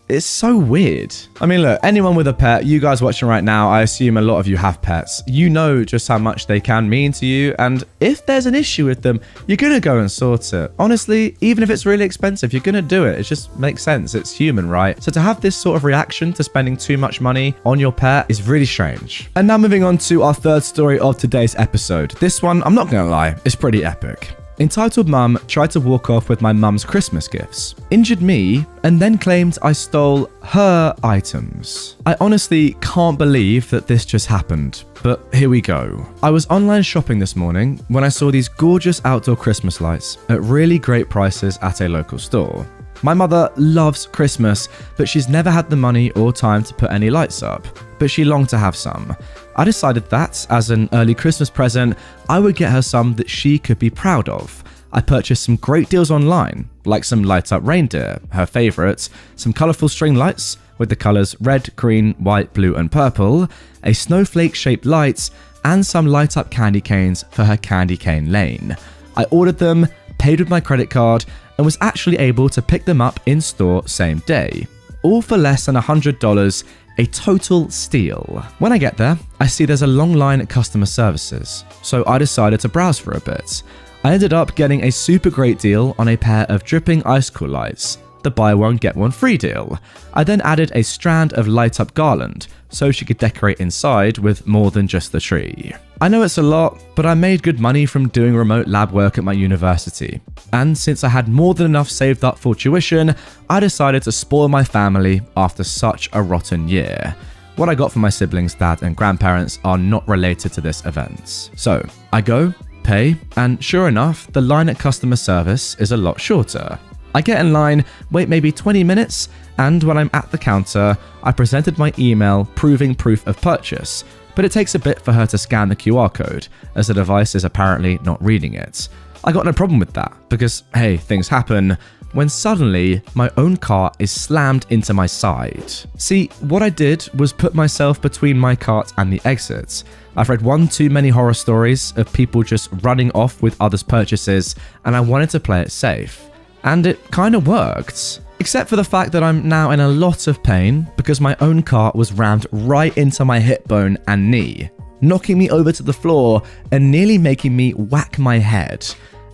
It's so weird. I mean, look, anyone with a pet, you guys watching right now, I assume a lot of you have pets. You know just how much they can mean to you, and if there's an issue with them, you're gonna go and sort it. Honestly, even if it's really expensive, you're gonna do it. It just makes sense. It's human, right? So to have this sort of reaction to spending too much money on your pet is really strange. And now moving on to our third story of today's episode. This one, I'm not gonna lie, it's pretty epic. Entitled Mum tried to walk off with my mum's Christmas gifts, injured me, and then claimed I stole her items. I honestly can't believe that this just happened, but here we go. I was online shopping this morning when I saw these gorgeous outdoor Christmas lights at really great prices at a local store. My mother loves Christmas, but she's never had the money or time to put any lights up, but she longed to have some. I decided that, as an early Christmas present, I would get her some that she could be proud of. I purchased some great deals online, like some light-up reindeer, her favourites, some colourful string lights with the colours red, green, white, blue and purple, a snowflake-shaped light, and some light-up candy canes for her candy cane lane. I ordered them, paid with my credit card, and was actually able to pick them up in store same day. All for less than $100, a total steal. When I get there, I see there's a long line at customer services, so I decided to browse for a bit. I ended up getting a super great deal on a pair of dripping icicle lights, the buy one get one free deal. I then added a strand of light up garland, so she could decorate inside with more than just the tree. I know it's a lot, but I made good money from doing remote lab work at my university. And since I had more than enough saved up for tuition, I decided to spoil my family after such a rotten year. What I got from my siblings, dad and grandparents are not related to this event. So I go, pay, and sure enough, the line at customer service is a lot shorter. I get in line, wait maybe 20 minutes, and when I'm at the counter, I presented my email proving proof of purchase, but it takes a bit for her to scan the QR code, as the device is apparently not reading it. I got no problem with that, because hey, things happen, when suddenly my own cart is slammed into my side. See, what I did was put myself between my cart and the exit. I've read one too many horror stories of people just running off with others' purchases, and I wanted to play it safe. And it kind of worked. Except for the fact that I'm now in a lot of pain because my own cart was rammed right into my hip bone and knee, knocking me over to the floor and nearly making me whack my head.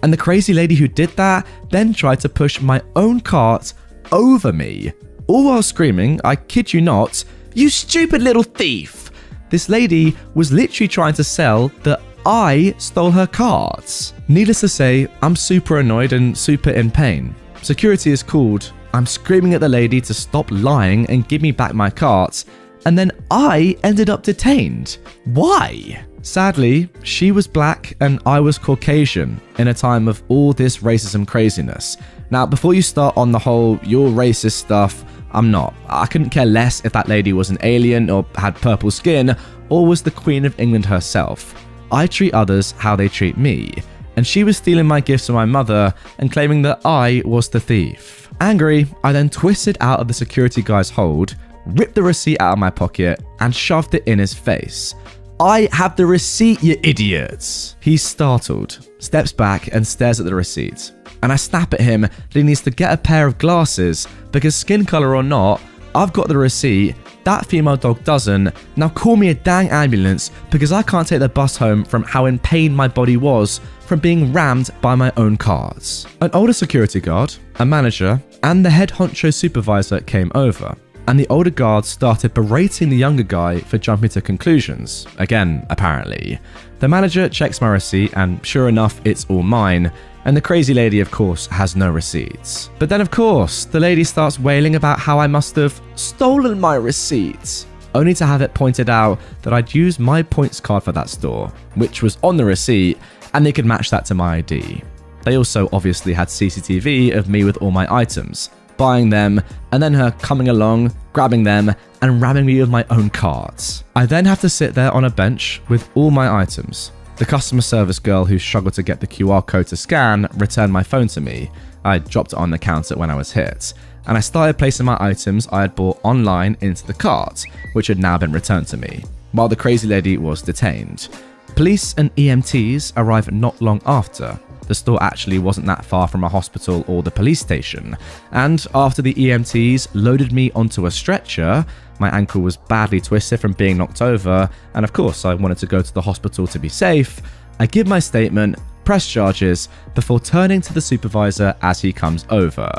And the crazy lady who did that then tried to push my own cart over me, all while screaming, I kid you not, "You stupid little thief!" This lady was literally trying to sell that I stole her cart. Needless to say, I'm super annoyed and super in pain. Security is called. I'm screaming at the lady to stop lying and give me back my cart, and then I ended up detained. Why? Sadly, she was black and I was Caucasian in a time of all this racism craziness. Now, before you start on the whole "you're racist" stuff, I'm not. I couldn't care less if that lady was an alien or had purple skin or was the Queen of England herself. I treat others how they treat me, and she was stealing my gifts from my mother and claiming that I was the thief. Angry, I then twisted out of the security guy's hold, ripped the receipt out of my pocket, and shoved it in his face. "I have the receipt, you idiots!" He's startled, steps back and stares at the receipt. And I snap at him that he needs to get a pair of glasses because skin color or not, I've got the receipt, that female dog doesn't. Now call me a dang ambulance because I can't take the bus home from how in pain my body was from being rammed by my own cars. An older security guard, a manager, and the head honcho supervisor came over. And the older guard started berating the younger guy for jumping to conclusions. Again, apparently. The manager checks my receipt and sure enough, it's all mine. And the crazy lady, of course, has no receipts. But then, of course, the lady starts wailing about how I must have stolen my receipts, only to have it pointed out that I'd used my points card for that store, which was on the receipt, and they could match that to my ID. They also obviously had CCTV of me with all my items, buying them, and then her coming along, grabbing them, and ramming me with my own carts. I then have to sit there on a bench with all my items. The customer service girl who struggled to get the QR code to scan returned my phone to me. I dropped it on the counter when I was hit, and I started placing my items I had bought online into the cart, which had now been returned to me, while the crazy lady was detained. Police and EMTs arrived not long after. The store actually wasn't that far from a hospital or the police station, and after the EMTs loaded me onto a stretcher, my ankle was badly twisted from being knocked over, and of course I wanted to go to the hospital to be safe. I give my statement, press charges, before turning to the supervisor as he comes over.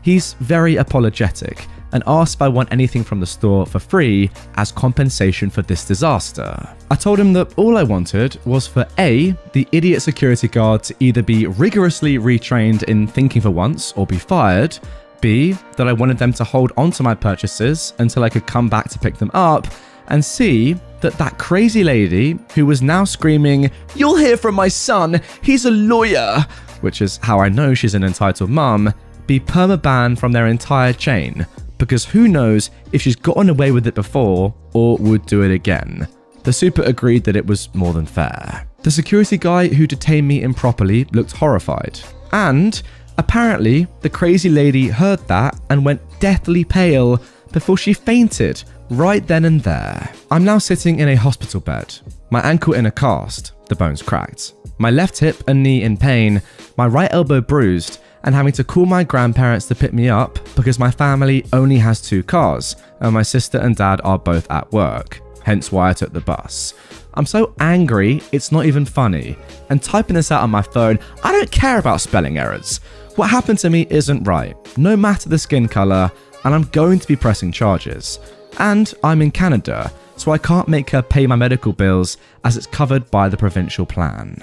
He's very apologetic and asks if I want anything from the store for free as compensation for this disaster. I told him that all I wanted was for A, the idiot security guard to either be rigorously retrained in thinking for once or be fired, B, that I wanted them to hold onto my purchases until I could come back to pick them up, and C, that crazy lady who was now screaming, "You'll hear from my son, he's a lawyer," which is how I know she's an entitled mum, be permabanned from their entire chain, because who knows if she's gotten away with it before or would do it again. The super agreed that it was more than fair. The security guy who detained me improperly looked horrified, and apparently the crazy lady heard that and went deathly pale before she fainted right then and there. I'm now sitting in a hospital bed, my ankle in a cast, the bones cracked, my left hip and knee in pain, my right elbow bruised, and having to call my grandparents to pick me up because my family only has 2 cars and my sister and dad are both at work, hence why I took the bus. I'm so angry, it's not even funny, and typing this out on my phone, I don't care about spelling errors. What happened to me isn't right, no matter the skin color, and I'm going to be pressing charges. And I'm in Canada, so I can't make her pay my medical bills as it's covered by the provincial plan.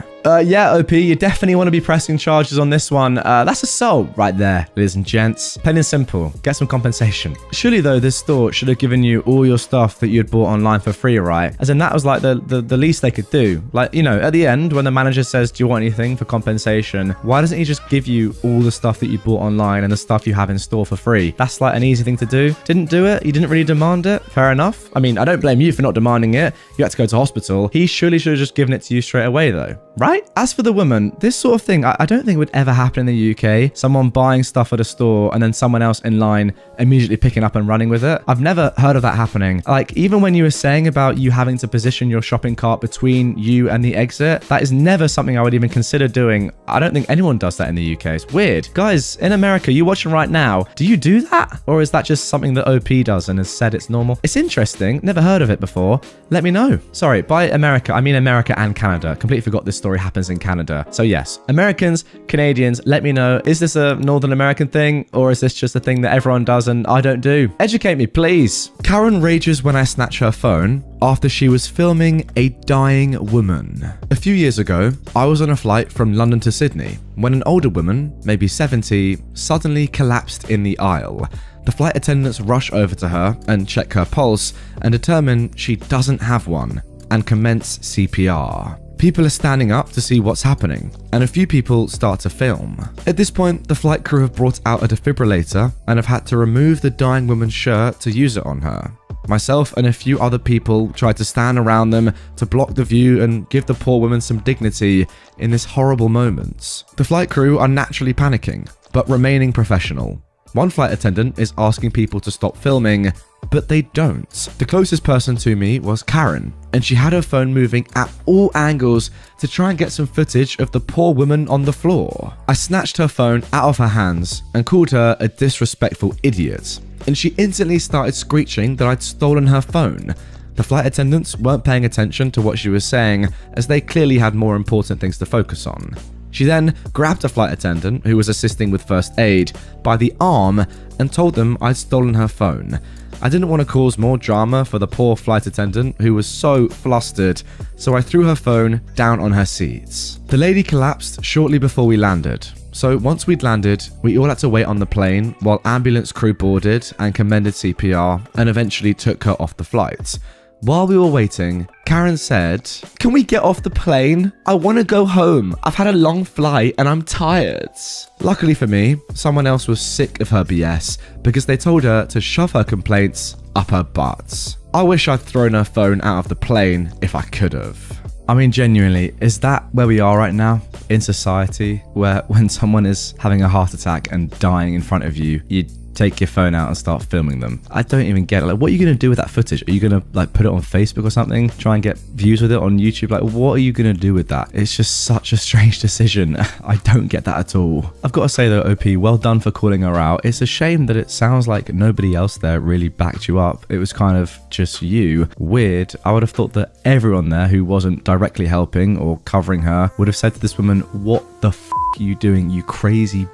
Yeah, OP, you definitely want to be pressing charges on this one. That's assault right there, ladies and gents. Plain and simple, get some compensation. Surely though, this store should have given you all your stuff that you'd bought online for free, right? As in that was like the least they could do. Like, you know, at the end, when the manager says, do you want anything for compensation? Why doesn't he just give you all the stuff that you bought online and the stuff you have in store for free? That's like an easy thing to do. Didn't do it? You didn't really demand it? Fair enough. I mean, I don't blame you for not demanding it. You had to go to hospital. He surely should have just given it to you straight away though. right? As for the woman, this sort of thing, I don't think would ever happen in the UK. Someone buying stuff at a store and then someone else in line immediately picking up and running with it. I've never heard of that happening. Like, even when you were saying about you having to position your shopping cart between you and the exit, that is never something I would even consider doing. I don't think anyone does that in the UK. It's weird. Guys, in America, you watching right now, do you do that? Or is that just something that OP does and has said it's normal? It's interesting. Never heard of it before. Let me know. Sorry, by America, I mean America and Canada. Completely forgot this story happens in Canada. So yes, Americans, Canadians, let me know. Is this a Northern American thing, or is this just a thing that everyone does and I don't do? Educate me, please. Karen rages when I snatch her phone after she was filming a dying woman. A few years ago, I was on a flight from London to Sydney when an older woman, maybe 70, suddenly collapsed in the aisle. The flight attendants rush over to her and check her pulse and determine she doesn't have one and commence CPR. People are standing up to see what's happening, and a few people start to film. At this point, the flight crew have brought out a defibrillator and have had to remove the dying woman's shirt to use it on her. Myself and a few other people tried to stand around them to block the view and give the poor woman some dignity in this horrible moment. The flight crew are naturally panicking, but remaining professional. One flight attendant is asking people to stop filming, but they don't. The closest person to me was Karen, and she had her phone moving at all angles to try and get some footage of the poor woman on the floor. I snatched her phone out of her hands and called her a disrespectful idiot, and she instantly started screeching that I'd stolen her phone. The flight attendants weren't paying attention to what she was saying, as they clearly had more important things to focus on. She then grabbed a flight attendant who was assisting with first aid by the arm and told them I'd stolen her phone. I didn't want to cause more drama for the poor flight attendant who was so flustered, so I threw her phone down on her seats. The lady collapsed shortly before we landed. So once we'd landed, we all had to wait on the plane while ambulance crew boarded and commended CPR and eventually took her off the flight. While we were waiting, Karen said, "Can we get off the plane? I want to go home. I've had a long flight and I'm tired." Luckily for me, someone else was sick of her BS because they told her to shove her complaints up her butt. I wish I'd thrown her phone out of the plane if I could have. I mean, genuinely, is that where we are right now in society, where when someone is having a heart attack and dying in front of you, you take your phone out and start filming them? I don't even get it. Like, what are you going to do with that footage? Are you going to like put it on Facebook or something? Try and get views with it on YouTube? Like, what are you going to do with that? It's just such a strange decision. I don't get that at all. I've got to say though, OP, well done for calling her out. It's a shame that it sounds like nobody else there really backed you up. It was kind of just you. Weird. I would have thought that everyone there who wasn't directly helping or covering her would have said to this woman, "What the f*** are you doing, you crazy b***?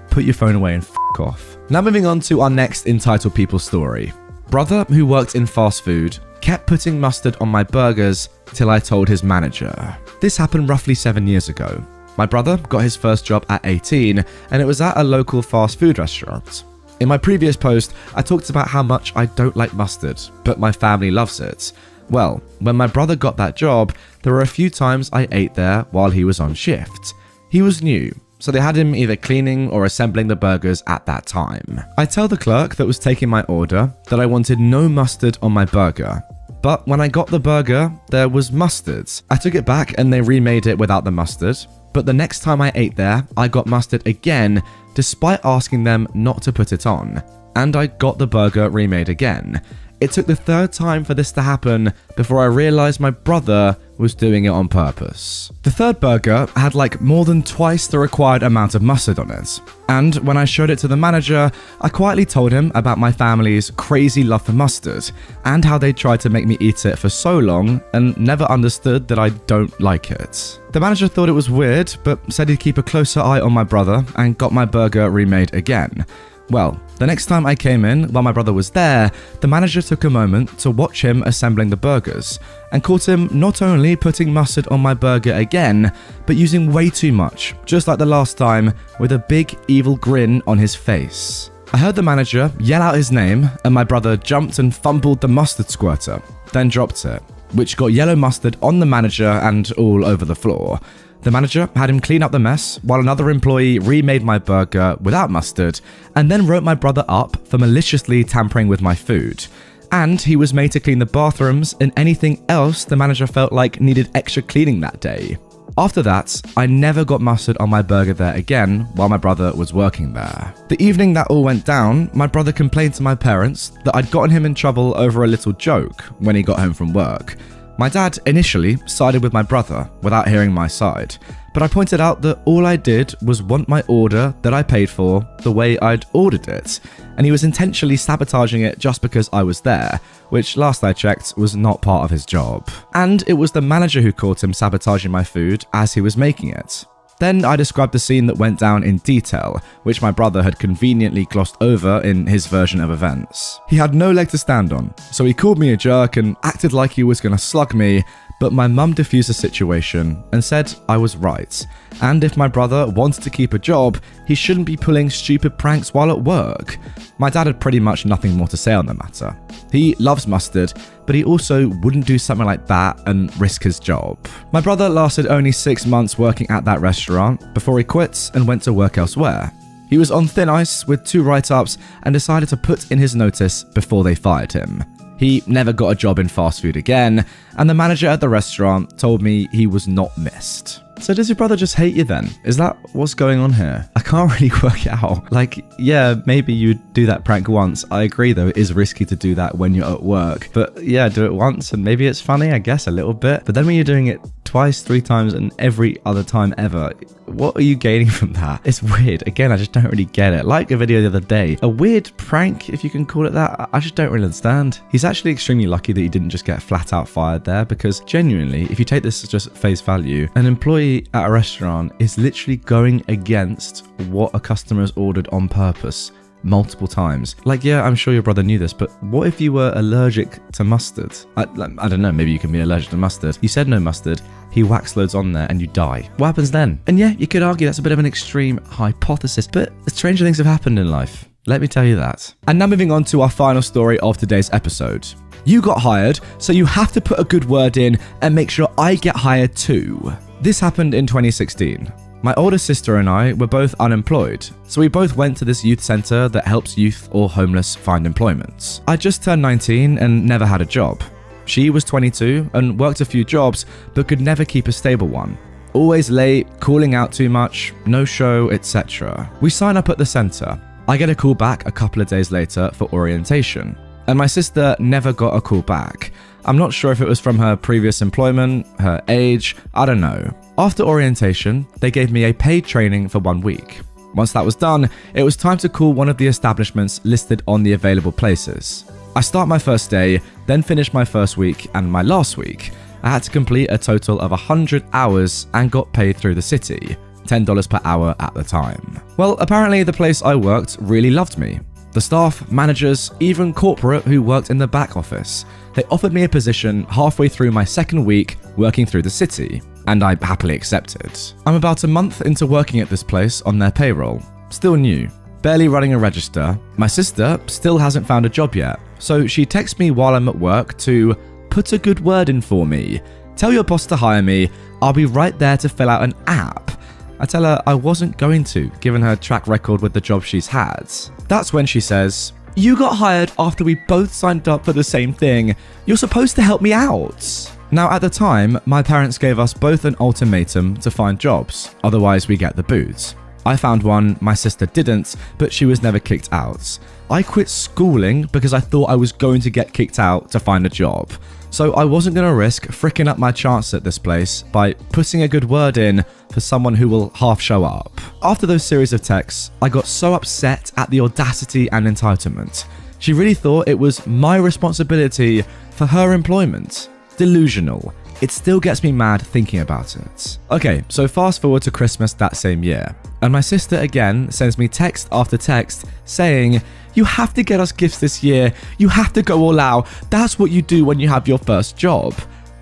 Put your phone away and f*** off." Now moving on to our next Entitled People story. Brother who worked in fast food kept putting mustard on my burgers till I told his manager. This happened roughly 7 years ago. My brother got his first job at 18 and it was at a local fast food restaurant. In my previous post, I talked about how much I don't like mustard, but my family loves it. Well, when my brother got that job, there were a few times I ate there while he was on shift. He was new, so they had him either cleaning or assembling the burgers at that time. I tell the clerk that was taking my order that I wanted no mustard on my burger. But when I got the burger, there was mustard. I took it back and they remade it without the mustard. But the next time I ate there, I got mustard again, despite asking them not to put it on. And I got the burger remade again. It took the third time for this to happen before I realized my brother was doing it on purpose. The third burger had like more than twice the required amount of mustard on it. And when I showed it to the manager, I quietly told him about my family's crazy love for mustard and how they tried to make me eat it for so long and never understood that I don't like it. The manager thought it was weird, but said he'd keep a closer eye on my brother and got my burger remade again. Well, the next time I came in, while my brother was there, the manager took a moment to watch him assembling the burgers and caught him not only putting mustard on my burger again, but using way too much, just like the last time, with a big evil grin on his face. I heard the manager yell out his name and my brother jumped and fumbled the mustard squirter, then dropped it, which got yellow mustard on the manager and all over the floor. The manager had him clean up the mess while another employee remade my burger without mustard and then wrote my brother up for maliciously tampering with my food. And he was made to clean the bathrooms and anything else the manager felt like needed extra cleaning that day. After that, I never got mustard on my burger there again while my brother was working there. The evening that all went down, my brother complained to my parents that I'd gotten him in trouble over a little joke when he got home from work. My dad initially sided with my brother without hearing my side, but I pointed out that all I did was want my order that I paid for the way I'd ordered it, and he was intentionally sabotaging it just because I was there, which last I checked was not part of his job. And it was the manager who caught him sabotaging my food as he was making it. Then I described the scene that went down in detail, which my brother had conveniently glossed over in his version of events. He had no leg to stand on, so he called me a jerk and acted like he was gonna slug me, but my mum diffused the situation and said I was right. And if my brother wanted to keep a job, he shouldn't be pulling stupid pranks while at work. My dad had pretty much nothing more to say on the matter. He loves mustard, but he also wouldn't do something like that and risk his job. My brother lasted only 6 months working at that restaurant before he quit and went to work elsewhere. He was on thin ice with 2 write-ups and decided to put in his notice before they fired him. He never got a job in fast food again, and the manager at the restaurant told me he was not missed. So does your brother just hate you then? Is that what's going on here? I can't really work it out. Like, yeah, maybe you'd do that prank once. I agree though, it is risky to do that when you're at work. But yeah, do it once and maybe it's funny, I guess, a little bit. But then when you're doing it twice, 3 times, and every other time ever, what are you gaining from that? It's weird. Again, I just don't really get it. Like a video the other day, a weird prank, if you can call it that, I just don't really understand. He's actually extremely lucky that he didn't just get flat out fired there, because genuinely, if you take this as just face value, an employee at a restaurant is literally going against what a customer has ordered on purpose multiple times. Like, yeah, I'm sure your brother knew this, but what if you were allergic to mustard? I don't know, maybe you can be allergic to mustard. You said no mustard, he whacks loads on there and you die. What happens then? And yeah, you could argue that's a bit of an extreme hypothesis, but stranger things have happened in life. Let me tell you that. And now moving on to our final story of today's episode. You got hired, so you have to put a good word in and make sure I get hired too. This happened in 2016. My older sister and I were both unemployed, so we both went to this youth centre that helps youth or homeless find employment. I just turned 19 and never had a job. She was 22 and worked a few jobs, but could never keep a stable one. Always late, calling out too much, no show, etc. We sign up at the centre. I get a call back a couple of days later for orientation, and my sister never got a call back. I'm not sure if it was from her previous employment, her age, I don't know. After orientation, they gave me a paid training for 1 week. Once that was done, it was time to call one of the establishments listed on the available places. I start my first day, then finish my first week and my last week. I had to complete a total of 100 hours and got paid through the city, $10 per hour at the time. Well, apparently the place I worked really loved me. The staff, managers, even corporate who worked in the back office. They offered me a position halfway through my second week working through the city, and I happily accepted. I'm about a month into working at this place on their payroll. Still new, barely running a register. My sister still hasn't found a job yet, so she texts me while I'm at work to put a good word in for me. Tell your boss to hire me, I'll be right there to fill out an app. I tell her I wasn't going to, given her track record with the job she's had. That's when she says, "You got hired after we both signed up for the same thing. You're supposed to help me out." Now, at the time, my parents gave us both an ultimatum to find jobs, otherwise we get the boot. I found one, my sister didn't, but she was never kicked out. I quit schooling because I thought I was going to get kicked out to find a job. So I wasn't going to risk fricking up my chance at this place by putting a good word in for someone who will half show up. After those series of texts, I got so upset at the audacity and entitlement. She really thought it was my responsibility for her employment. Delusional. It still gets me mad thinking about it. Okay, so fast forward to Christmas that same year, and my sister again sends me text after text saying, "You have to get us gifts this year. You have to go all out. That's what you do when you have your first job."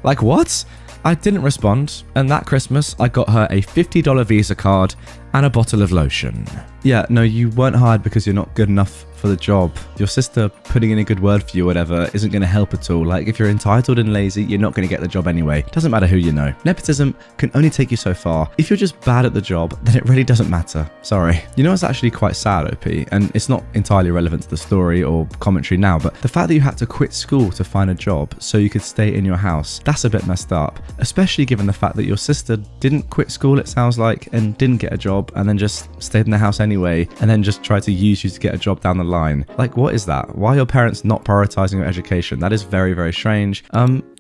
Like, what? I didn't respond, and that Christmas I got her a $50 Visa card and a bottle of lotion. Yeah, no, you weren't hired because you're not good enough for the job. Your sister putting in a good word for you or whatever isn't going to help at all. Like, if you're entitled and lazy, you're not going to get the job anyway. Doesn't matter who you know. Nepotism can only take you so far. If you're just bad at the job, then it really doesn't matter. Sorry. You know what's actually quite sad, OP? And it's not entirely relevant to the story or commentary now, but the fact that you had to quit school to find a job so you could stay in your house, that's a bit messed up. Especially given the fact that your sister didn't quit school, it sounds like, and didn't get a job, and then just stayed in the house anyway, and then just tried to use you to get a job down the line. Like, what is that? Why are your parents not prioritizing your education? That is very, very strange.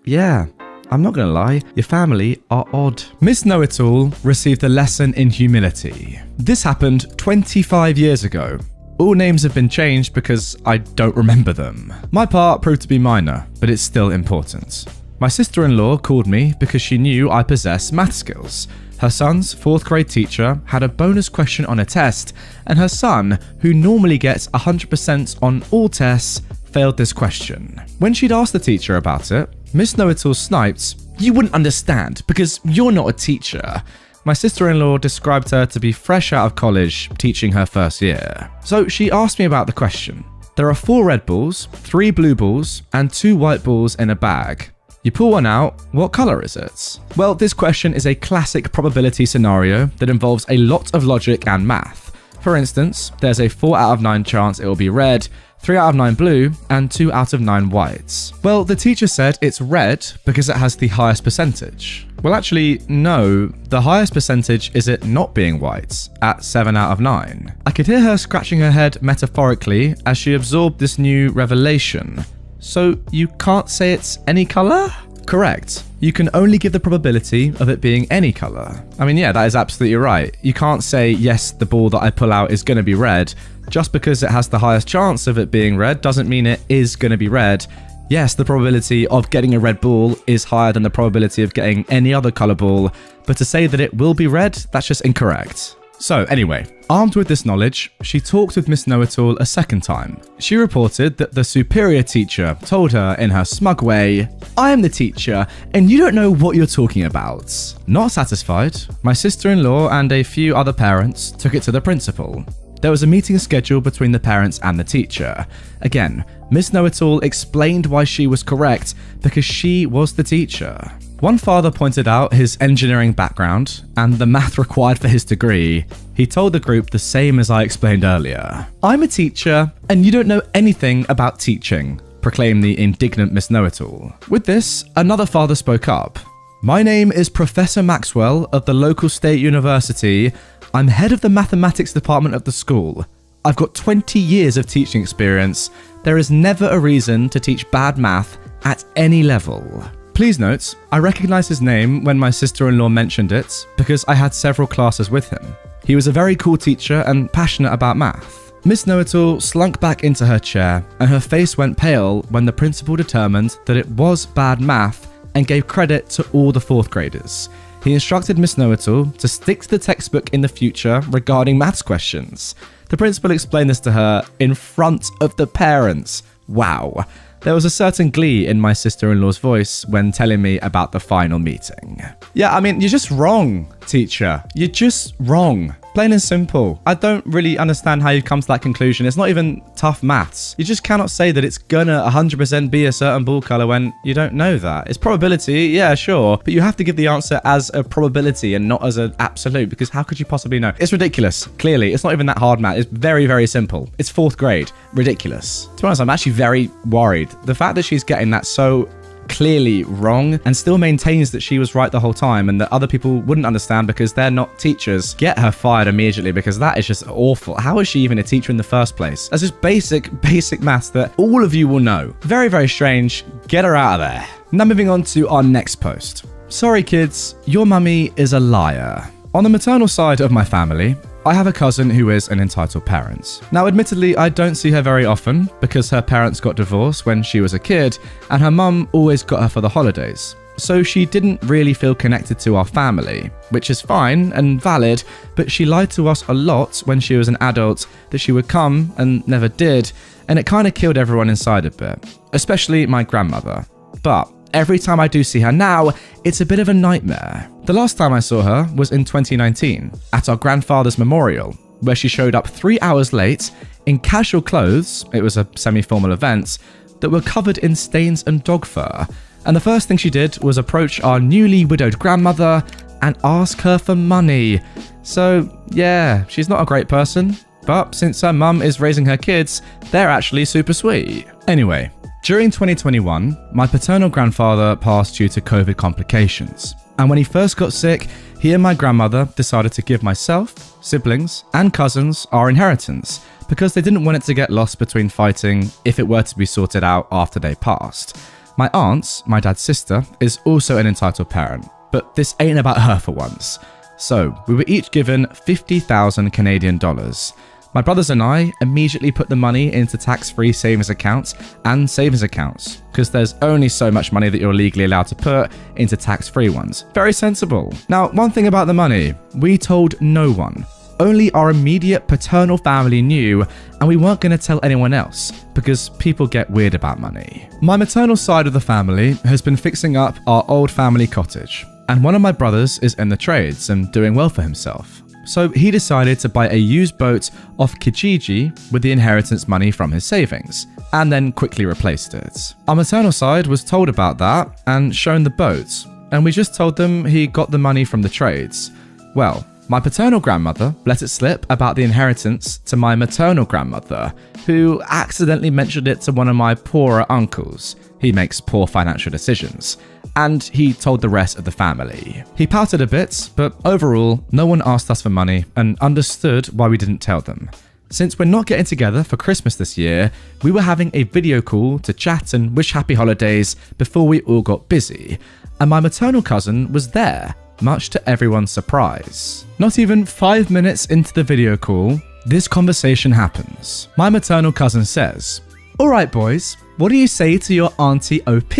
Yeah. I'm not gonna lie, your family are odd. Miss Know-It-All received a lesson in humility. This happened 25 years ago. All names have been changed because I don't remember them. My part proved to be minor, but it's still important. My sister-in-law called me because she knew I possess math skills. Her son's 4th grade teacher had a bonus question on a test, and her son, who normally gets 100% on all tests, failed this question. When she'd asked the teacher about it, Miss Know-It-All sniped, "You wouldn't understand because you're not a teacher." My sister-in-law described her to be fresh out of college, teaching her first year. So she asked me about the question. There are 4 red balls, 3 blue balls, and 2 white balls in a bag. You pull one out, what color is it? Well, this question is a classic probability scenario that involves a lot of logic and math. For instance, there's a 4 out of 9 chance it will be red, 3 out of 9 blue, and 2 out of 9 whites. Well, the teacher said it's red because it has the highest percentage. Well, actually, no. The highest percentage is it not being white, at 7 out of 9. I could hear her scratching her head metaphorically as she absorbed this new revelation. So you can't say it's any color? Correct. You can only give the probability of it being any color. I mean, yeah, that is absolutely right. You can't say, yes, the ball that I pull out is going to be red. Just because it has the highest chance of it being red doesn't mean it is going to be red. Yes, the probability of getting a red ball is higher than the probability of getting any other color ball, but to say that it will be red, that's just incorrect. So anyway, armed with this knowledge, she talked with Miss Know-It-All a second time. She reported that the superior teacher told her in her smug way, "I am the teacher, and you don't know what you're talking about." Not satisfied, my sister-in-law and a few other parents took it to the principal. There was a meeting scheduled between the parents and the teacher. Again, Miss Know-It-All explained why she was correct because she was the teacher. One father pointed out his engineering background and the math required for his degree. He told the group the same as I explained earlier. "I'm a teacher, and you don't know anything about teaching," proclaimed the indignant Miss Know-It-All. With this, another father spoke up. "My name is Professor Maxwell of the local state university. I'm head of the mathematics department of the school. I've got 20 years of teaching experience. There is never a reason to teach bad math at any level." Please note, I recognized his name when my sister-in-law mentioned it because I had several classes with him. He was a very cool teacher and passionate about math. Miss Know-It-All slunk back into her chair and her face went pale when the principal determined that it was bad math and gave credit to all the 4th graders. He instructed Miss Know-It-All to stick to the textbook in the future regarding maths questions. The principal explained this to her in front of the parents. Wow. There was a certain glee in my sister-in-law's voice when telling me about the final meeting. Yeah, I mean, you're just wrong, teacher. You're just wrong. Plain and simple. I don't really understand how you come to that conclusion. It's not even tough maths. You just cannot say that it's gonna 100% be a certain ball color when you don't know that. It's probability, yeah, sure, but you have to give the answer as a probability and not as an absolute, because how could you possibly know? It's ridiculous. Clearly, it's not even that hard math. It's very, very simple. It's 4th grade. Ridiculous. To be honest, I'm actually very worried. The fact that she's getting that so clearly wrong and still maintains that she was right the whole time and that other people wouldn't understand because they're not teachers, get her fired immediately, because that is just awful. How is she even a teacher in the first place? That's just basic maths that all of you will know. Very, very strange. Get her out of there. Now moving on to our next post. "Sorry kids, your mummy is a liar." On the maternal side of my family, I have a cousin who is an entitled parent. Now, admittedly, I don't see her very often because her parents got divorced when she was a kid and her mum always got her for the holidays. So she didn't really feel connected to our family, which is fine and valid, but she lied to us a lot when she was an adult that she would come and never did, and it kind of killed everyone inside a bit, especially my grandmother. But every time I do see her now, it's a bit of a nightmare. The last time I saw her was in 2019, at our grandfather's memorial. where she showed up 3 hours late in casual clothes, it was a semi-formal event, that were covered in stains and dog fur. And the first thing she did was approach our newly widowed grandmother and ask her for money. So yeah, she's not a great person, but since her mum is raising her kids, they're actually super sweet. Anyway, during 2021, my paternal grandfather passed due to COVID complications. And when he first got sick, he and my grandmother decided to give myself, siblings, and cousins our inheritance because they didn't want it to get lost between fighting if it were to be sorted out after they passed. My aunt, my dad's sister, is also an entitled parent, but this ain't about her for once. So we were each given 50,000 Canadian dollars. My brothers and I immediately put the money into tax-free savings accounts and savings accounts, because there's only so much money that you're legally allowed to put into tax-free ones. Very sensible. Now, one thing about the money, we told no one. Only our immediate paternal family knew, and we weren't going to tell anyone else, because people get weird about money. My maternal side of the family has been fixing up our old family cottage, and one of my brothers is in the trades and doing well for himself. So he decided to buy a used boat off Kijiji with the inheritance money from his savings, and then quickly replaced it. Our maternal side was told about that and shown the boat, and we just told them he got the money from the trades. Well, my paternal grandmother let it slip about the inheritance to my maternal grandmother, who accidentally mentioned it to one of my poorer uncles. He makes poor financial decisions. And he told the rest of the family. He pouted a bit, but overall, no one asked us for money and understood why we didn't tell them. Since we're not getting together for Christmas this year, we were having a video call to chat and wish happy holidays before we all got busy. And my maternal cousin was there, much to everyone's surprise. Not even 5 minutes into the video call, this conversation happens. My maternal cousin says, "Alright boys, what do you say to your auntie OP?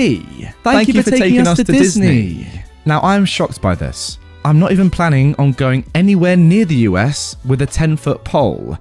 Thank you for taking us to Disney." Now I'm shocked by this. I'm not even planning on going anywhere near the US with a 10-foot pole.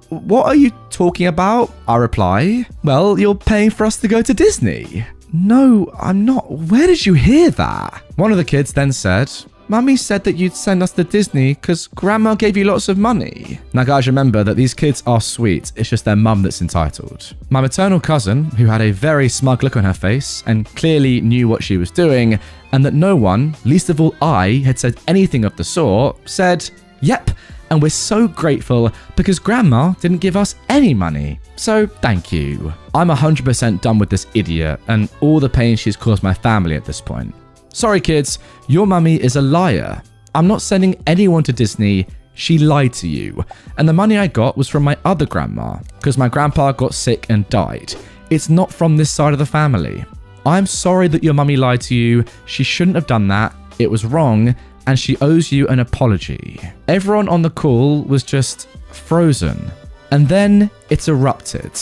What are you talking about? I reply. "Well, you're paying for us to go to Disney." "No, I'm not. Where did you hear that?" One of the kids then said, "Mummy said that you'd send us to Disney because Grandma gave you lots of money." Now guys, remember that these kids are sweet, it's just their mum that's entitled. My maternal cousin, who had a very smug look on her face and clearly knew what she was doing, and that no one, least of all I, had said anything of the sort, said, "Yep, and we're so grateful because Grandma didn't give us any money. So thank you." I'm 100% done with this idiot and all the pain she's caused my family at this point. Sorry kids, your mummy is a liar. I'm not sending anyone to Disney, she lied to you. And the money I got was from my other grandma, because my grandpa got sick and died. It's not from this side of the family. I'm sorry that your mummy lied to you, she shouldn't have done that, it was wrong, and she owes you an apology. Everyone on the call was just frozen. And then it erupted.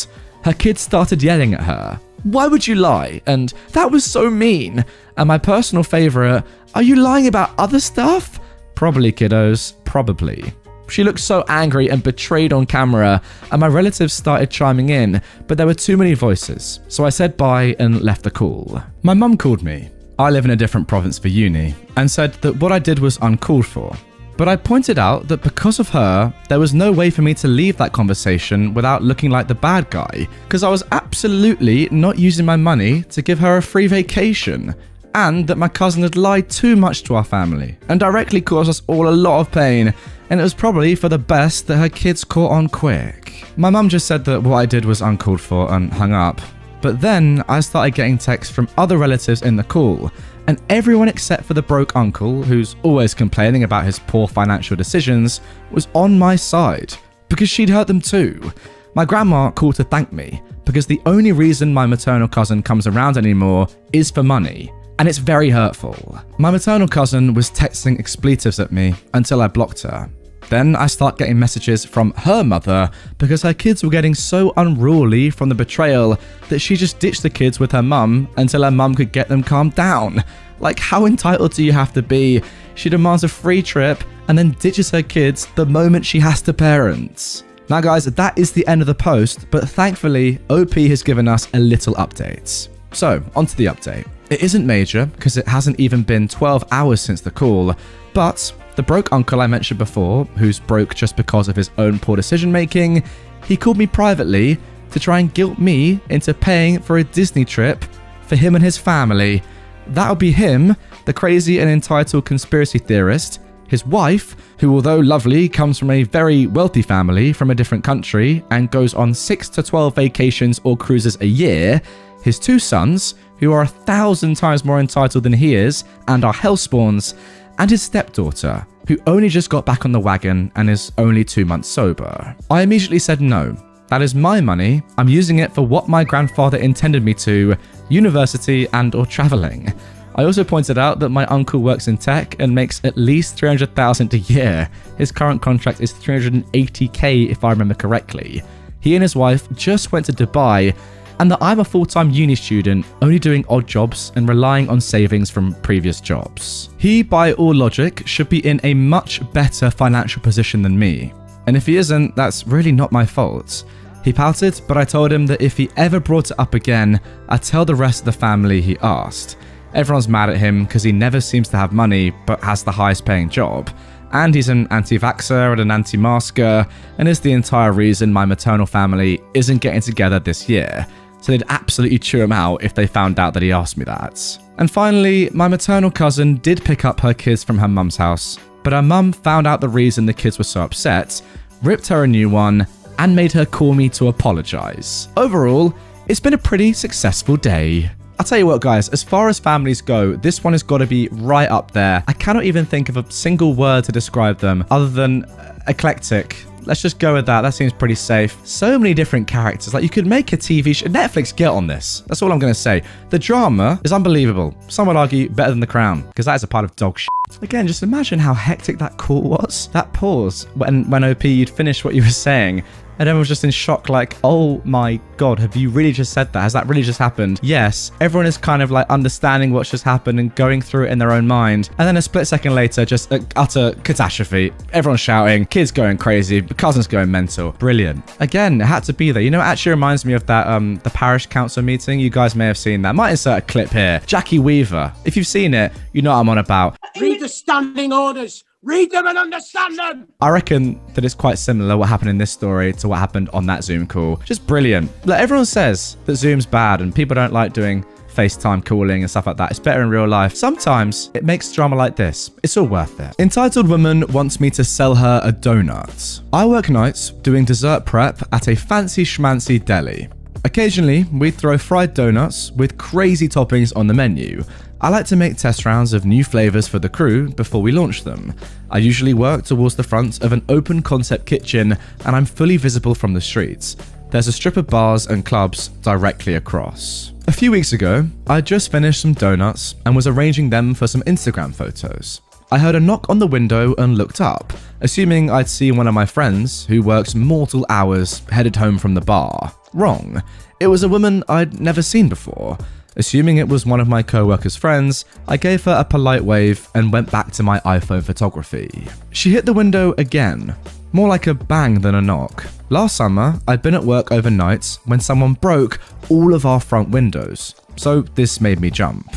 Her kids started yelling at her. "Why would you lie?" And "That was so mean." And my personal favorite, "Are you lying about other stuff?" Probably, kiddos, probably. She looked so angry and betrayed on camera, and my relatives started chiming in, but there were too many voices, so I said bye and left the call. My mum called me. I live in a different province for uni, and said that what I did was uncalled for. But I pointed out that because of her, there was no way for me to leave that conversation without looking like the bad guy, because I was absolutely not using my money to give her a free vacation, and that my cousin had lied too much to our family and directly caused us all a lot of pain, and it was probably for the best that her kids caught on quick. My mum just said that what I did was uncalled for and hung up. But then I started getting texts from other relatives in the call, and everyone except for the broke uncle, who's always complaining about his poor financial decisions, was on my side, because she'd hurt them too. My grandma called to thank me, because the only reason my maternal cousin comes around anymore is for money, and it's very hurtful. My maternal cousin was texting expletives at me until I blocked her. Then I start getting messages from her mother because her kids were getting so unruly from the betrayal that she just ditched the kids with her mum until her mum could get them calmed down. Like, how entitled do you have to be? She demands a free trip and then ditches her kids the moment she has to parent. Now guys, that is the end of the post, but thankfully OP has given us a little update. So, onto the update. It isn't major because it hasn't even been 12 hours since the call, but The broke uncle I mentioned before, who's broke just because of his own poor decision making, he called me privately to try and guilt me into paying for a Disney trip for him and his family. That would be him, the crazy and entitled conspiracy theorist, his wife, who although lovely, comes from a very wealthy family from a different country and goes on 6 to 12 vacations or cruises a year, his 2 sons, who are 1,000 times more entitled than he is and are hellspawns, and his stepdaughter, who only just got back on the wagon and is only 2 months sober. I immediately said no. That is my money. I'm using it for what my grandfather intended me to, university and or traveling. I also pointed out that my uncle works in tech and makes at least $300,000 a year. His current contract is $380K if I remember correctly. He and his wife just went to Dubai, and that I'm a full-time uni student, only doing odd jobs and relying on savings from previous jobs. He, by all logic, should be in a much better financial position than me. And if he isn't, that's really not my fault. He pouted, but I told him that if he ever brought it up again, I'd tell the rest of the family he asked. Everyone's mad at him because he never seems to have money, but has the highest paying job. And he's an anti-vaxxer and an anti-masker, and is the entire reason my maternal family isn't getting together this year. So they'd absolutely chew him out if they found out that he asked me that. And finally, my maternal cousin did pick up her kids from her mum's house, but her mum found out the reason the kids were so upset, ripped her a new one, and made her call me to apologize. Overall, it's been a pretty successful day. I'll tell you what, guys, as far as families go, this one has got to be right up there. I cannot even think of a single word to describe them other than eclectic. Let's just go with that. That seems pretty safe. So many different characters. Like, you could make a TV show. Netflix, get on this. That's all I'm going to say. The drama is unbelievable. Some would argue better than The Crown, because that is a part of dog shit. Again, just imagine how hectic that call was. That pause when OP, you'd finish what you were saying, and everyone was just in shock, like, oh my god, have you really just said that? Has that really just happened? Yes, everyone is kind of like understanding what's just happened and going through it in their own mind. And then a split second later, just utter catastrophe. Everyone's shouting, kids going crazy, cousins going mental. Brilliant. Again, it had to be there. You know, it actually reminds me of that, the parish council meeting. You guys may have seen that. Might insert a clip here. Jackie Weaver. If you've seen it, you know what I'm on about. Read the standing orders. Read them and understand them. I reckon that it's quite similar what happened in this story to what happened on that Zoom call. Just brilliant. Like, everyone says that Zoom's bad and people don't like doing FaceTime calling and stuff like that. It's better in real life. Sometimes it makes drama like this. It's all worth it. Entitled woman wants me to sell her a donut. I work nights doing dessert prep at a fancy schmancy deli. Occasionally, we throw fried donuts with crazy toppings on the menu. I like to make test rounds of new flavors for the crew before we launch them. I usually work towards the front of an open concept kitchen and I'm fully visible from the streets. There's a strip of bars and clubs directly across. A few weeks ago, I just finished some donuts and was arranging them for some Instagram photos. I heard a knock on the window and looked up, assuming I'd see one of my friends who works mortal hours headed home from the bar. Wrong. It was a woman I'd never seen before. Assuming it was one of my co-workers' friends, I gave her a polite wave and went back to my iPhone photography. She hit the window again, more like a bang than a knock. Last summer, I'd been at work overnight when someone broke all of our front windows, so this made me jump.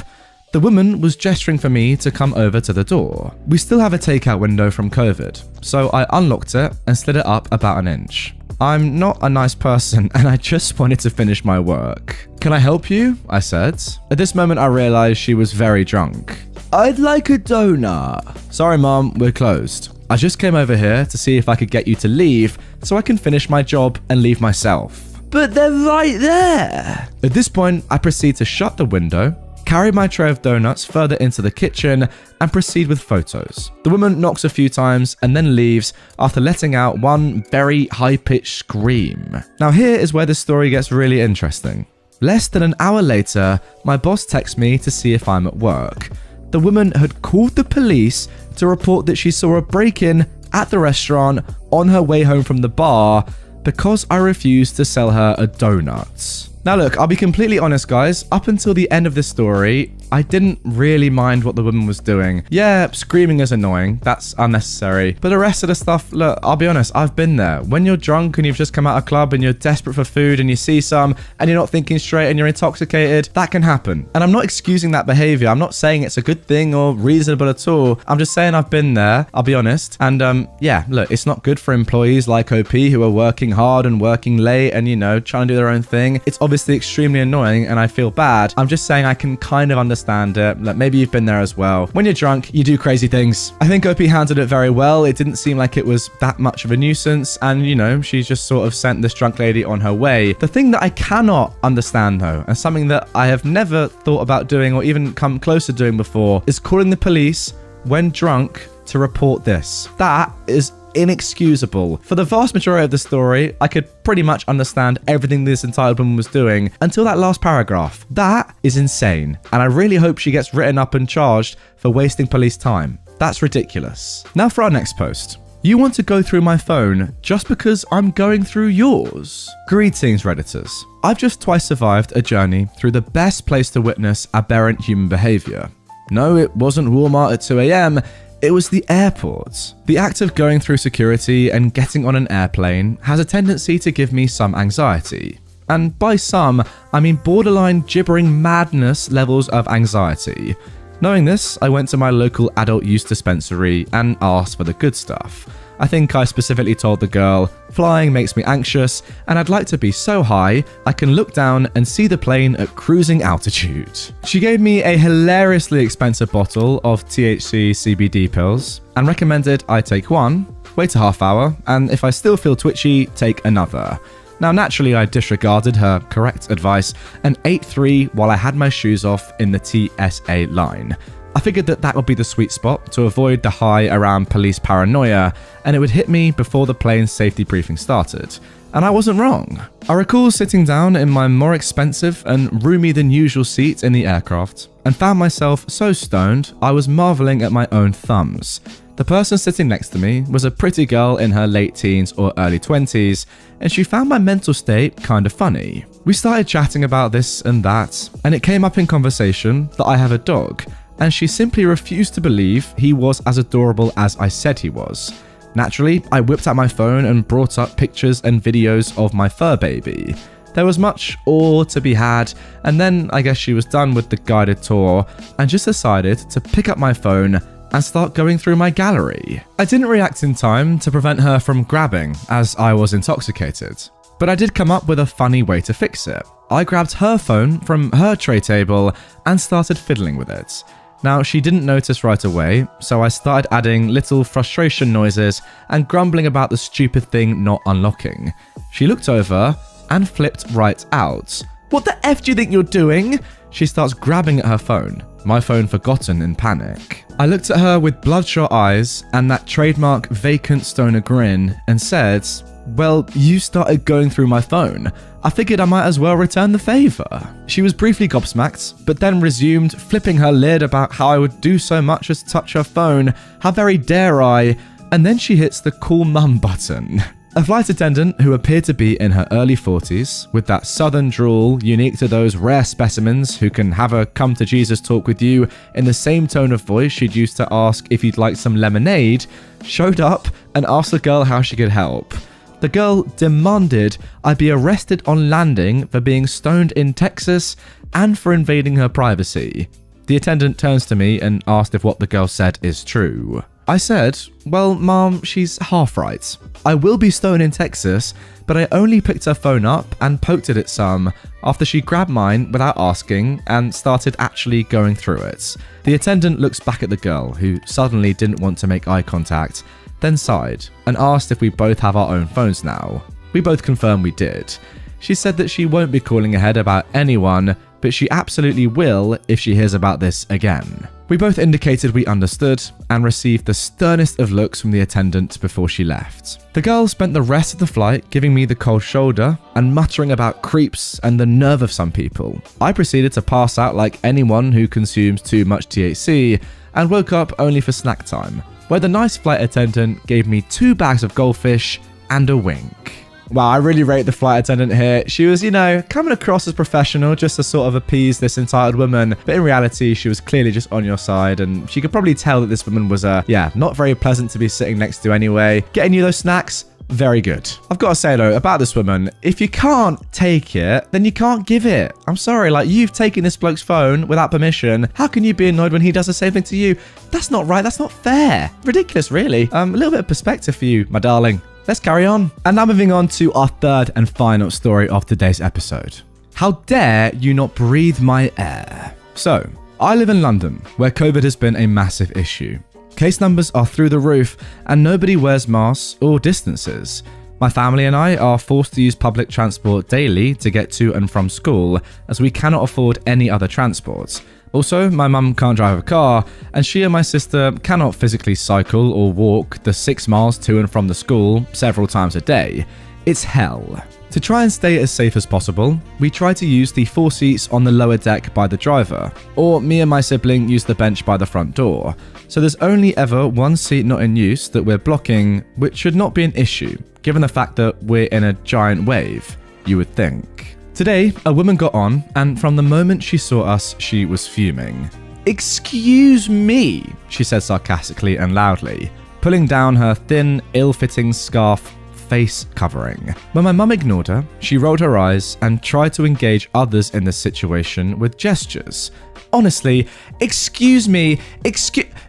The woman was gesturing for me to come over to the door. We still have a takeout window from COVID, so I unlocked it and slid it up about an inch. I'm not a nice person and I just wanted to finish my work. Can I help you? I said. At this moment I realized she was very drunk. I'd like a donut. Sorry mom, we're closed. I just came over here to see if I could get you to leave so I can finish my job and leave myself. But they're right there. At this point I proceed to shut the window, carry my tray of donuts further into the kitchen, and proceed with photos. The woman knocks a few times and then leaves after letting out one very high-pitched scream. Now here is where the story gets really interesting. Less than an hour later, my boss texts me to see if I'm at work. The woman had called the police to report that she saw a break-in at the restaurant on her way home from the bar because I refused to sell her a donut. Now look, I'll be completely honest guys, up until the end of this story, I didn't really mind what the woman was doing. Yeah, screaming is annoying. That's unnecessary. But the rest of the stuff, look, I'll be honest, I've been there. When you're drunk and you've just come out of a club and you're desperate for food and you see some and you're not thinking straight and you're intoxicated, that can happen. And I'm not excusing that behavior. I'm not saying it's a good thing or reasonable at all. I'm just saying I've been there, I'll be honest. And yeah, look, it's not good for employees like OP who are working hard and working late and, you know, trying to do their own thing. It's obviously extremely annoying and I feel bad. I'm just saying I can kind of understand it. Like, maybe you've been there as well. When you're drunk, you do crazy things. I think OP handled it very well. It didn't seem like it was that much of a nuisance. And, you know, she's just sort of sent this drunk lady on her way. The thing that I cannot understand, though, and something that I have never thought about doing or even come close to doing before, is calling the police when drunk to report this. That is inexcusable. For the vast majority of the story, I could pretty much understand everything this entitled woman was doing until that last paragraph. That is insane. And I really hope she gets written up and charged for wasting police time. That's ridiculous. Now for our next post. You want to go through my phone just because I'm going through yours? Greetings, Redditors. I've just twice survived a journey through the best place to witness aberrant human behavior. No, it wasn't Walmart at 2 a.m. It was the airport. The act of going through security and getting on an airplane has a tendency to give me some anxiety. And by some, I mean borderline gibbering madness levels of anxiety. Knowing this, I went to my local adult use dispensary and asked for the good stuff. I think I specifically told the girl, flying makes me anxious and I'd like to be so high I can look down and see the plane at cruising altitude. She gave me a hilariously expensive bottle of THC CBD pills and recommended I take one, wait a half hour, and if I still feel twitchy, take another. Now naturally I disregarded her correct advice and ate 3 while I had my shoes off in the TSA line. I figured that would be the sweet spot to avoid the high around police paranoia, and it would hit me before the plane's safety briefing started. And I wasn't wrong. I recall sitting down in my more expensive and roomy than usual seat in the aircraft, and found myself so stoned I was marveling at my own thumbs. The person sitting next to me was a pretty girl in her late teens or early 20s, and she found my mental state kind of funny. We started chatting about this and that, and it came up in conversation that I have a dog, and she simply refused to believe he was as adorable as I said he was. Naturally, I whipped out my phone and brought up pictures and videos of my fur baby. There was much awe to be had, and then I guess she was done with the guided tour and just decided to pick up my phone and start going through my gallery. I didn't react in time to prevent her from grabbing, as I was intoxicated. But I did come up with a funny way to fix it. I grabbed her phone from her tray table and started fiddling with it. Now, she didn't notice right away, so I started adding little frustration noises and grumbling about the stupid thing not unlocking. She looked over and flipped right out. "What the F do you think you're doing?" She starts grabbing at her phone, my phone forgotten in panic. I looked at her with bloodshot eyes and that trademark vacant stoner grin and said, "Well, you started going through my phone. I figured I might as well return the favor." She was briefly gobsmacked, but then resumed flipping her lid about how I would do so much as touch her phone. How very dare I? And then she hits the cool mum button. A flight attendant who appeared to be in her early 40s, with that southern drawl unique to those rare specimens who can have a come to Jesus talk with you in the same tone of voice she'd used to ask if you'd like some lemonade, showed up and asked the girl how she could help. The girl demanded I be arrested on landing for being stoned in Texas and for invading her privacy. The attendant turns to me and asked if what the girl said is true. I said, "Well, Mom, she's half right. I will be stoned in Texas, but I only picked her phone up and poked at it some after she grabbed mine without asking and started actually going through it." The attendant looks back at the girl, who suddenly didn't want to make eye contact, then sighed and asked if we both have our own phones now. We both confirmed we did. She said that she won't be calling ahead about anyone, but she absolutely will if she hears about this again. We both indicated we understood and received the sternest of looks from the attendant before she left. The girl spent the rest of the flight giving me the cold shoulder and muttering about creeps and the nerve of some people. I proceeded to pass out like anyone who consumes too much THC and woke up only for snack time, where the nice flight attendant gave me 2 bags of goldfish and a wink. Wow, I really rate the flight attendant here. She was, coming across as professional just to sort of appease this entitled woman. But in reality, she was clearly just on your side. And she could probably tell that this woman was, not very pleasant to be sitting next to anyway. Getting you those snacks? Very good. I've got to say though, about this woman, if you can't take it, then you can't give it. I'm sorry, like you've taken this bloke's phone without permission. How can you be annoyed when he does the same thing to you? That's not right. That's not fair. Ridiculous, really. A little bit of perspective for you, my darling. Let's carry on. And now moving on to our third and final story of today's episode. How dare you not breathe my air? So, I live in London, where COVID has been a massive issue. Case numbers are through the roof and nobody wears masks or distances. My family and I are forced to use public transport daily to get to and from school as we cannot afford any other transport. Also, my mum can't drive a car and she and my sister cannot physically cycle or walk the 6 miles to and from the school several times a day. It's hell. To try and stay as safe as possible, we try to use the 4 seats on the lower deck by the driver, or me and my sibling use the bench by the front door. So there's only ever 1 seat not in use that we're blocking, which should not be an issue, given the fact that we're in a giant wave, you would think. Today, a woman got on, and from the moment she saw us, she was fuming. "Excuse me," she said sarcastically and loudly, pulling down her thin, ill-fitting scarf face covering. When my mum ignored her, she rolled her eyes and tried to engage others in the situation with gestures. "Honestly, excuse me,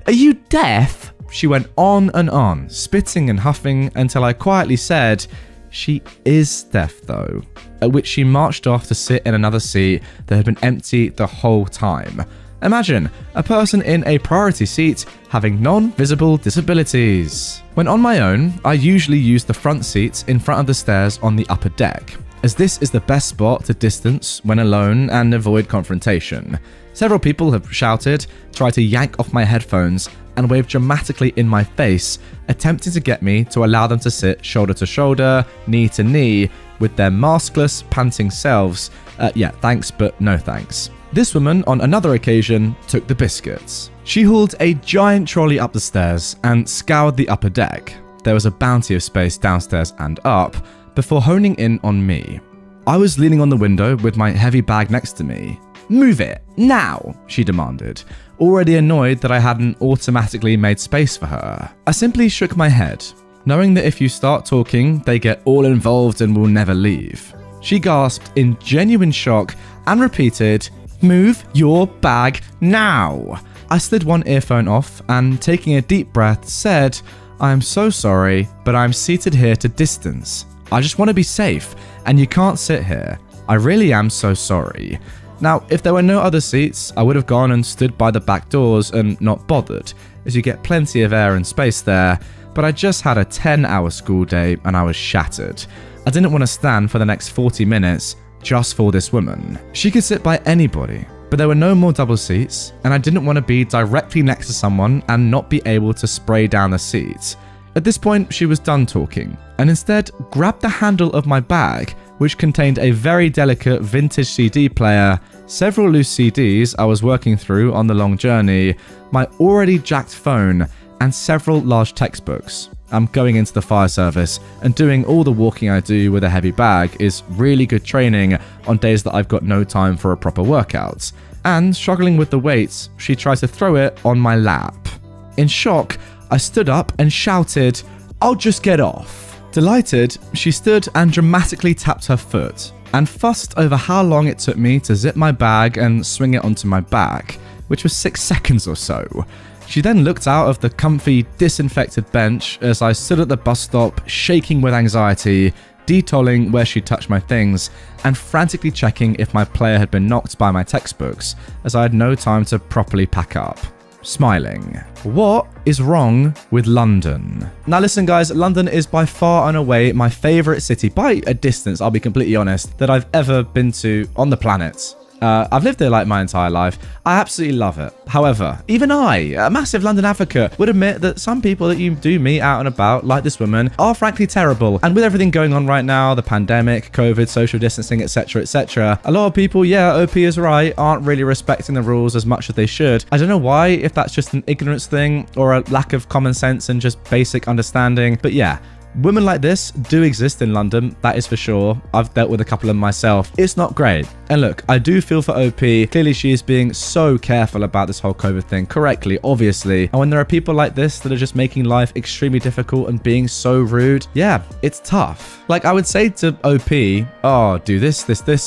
are you deaf?" She went on and on, spitting and huffing until I quietly said, "She is deaf though," at which she marched off to sit in another seat that had been empty the whole time. Imagine a person in a priority seat having non-visible disabilities. When on my own, I usually use the front seats in front of the stairs on the upper deck, as this is the best spot to distance when alone and avoid confrontation. Several people have shouted, tried to yank off my headphones, and waved dramatically in my face, attempting to get me to allow them to sit shoulder to shoulder, knee to knee, with their maskless, panting selves. Thanks, but no thanks. This woman, on another occasion, took the biscuits. She hauled a giant trolley up the stairs and scoured the upper deck. There was a bounty of space downstairs and up, before honing in on me. I was leaning on the window with my heavy bag next to me. "Move it, now," she demanded, already annoyed that I hadn't automatically made space for her. I simply shook my head, knowing that if you start talking, they get all involved and will never leave. She gasped in genuine shock and repeated, "Move your bag now." I slid one earphone off and, taking a deep breath, said, "I am so sorry, but I'm seated here to distance. I just want to be safe, and you can't sit here. I really am so sorry." Now, if there were no other seats, I would have gone and stood by the back doors and not bothered, as you get plenty of air and space there, but I just had a 10-hour school day and I was shattered. I didn't want to stand for the next 40 minutes just for this woman. She could sit by anybody, but there were no more double seats, and I didn't want to be directly next to someone and not be able to spray down the seats. At this point, she was done talking, and instead grabbed the handle of my bag, which contained a very delicate vintage CD player, several loose CDs I was working through on the long journey, my already jacked phone, and several large textbooks. I'm going into the fire service, and doing all the walking I do with a heavy bag is really good training on days that I've got no time for a proper workout. And struggling with the weights, she tries to throw it on my lap. In shock, I stood up and shouted, "I'll just get off." Delighted, she stood and dramatically tapped her foot, and fussed over how long it took me to zip my bag and swing it onto my back, which was 6 seconds or so. She then looked out of the comfy, disinfected bench as I stood at the bus stop, shaking with anxiety, detolling where she touched my things, and frantically checking if my player had been knocked by my textbooks, as I had no time to properly pack up. Smiling. What is wrong with London? Now listen guys, London is by far and away my favourite city, by a distance, I'll be completely honest, that I've ever been to on the planet. I've lived there like my entire life. I absolutely love it. However, even I, a massive London advocate, would admit that some people that you do meet out and about, like this woman, are frankly terrible. And with everything going on right now, the pandemic, COVID, social distancing, etc., a lot of people, yeah, OP is right, aren't really respecting the rules as much as they should. I don't know why, if that's just an ignorance thing or a lack of common sense and just basic understanding, but yeah, Women like this do exist in London, that is for sure. I've dealt with a couple of them myself. It's not great. And look, I do feel for OP. Clearly, she is being so careful about this whole COVID thing, correctly, obviously. And when there are people like this that are just making life extremely difficult and being so rude, yeah, it's tough. Like, I would say to OP, oh, do this,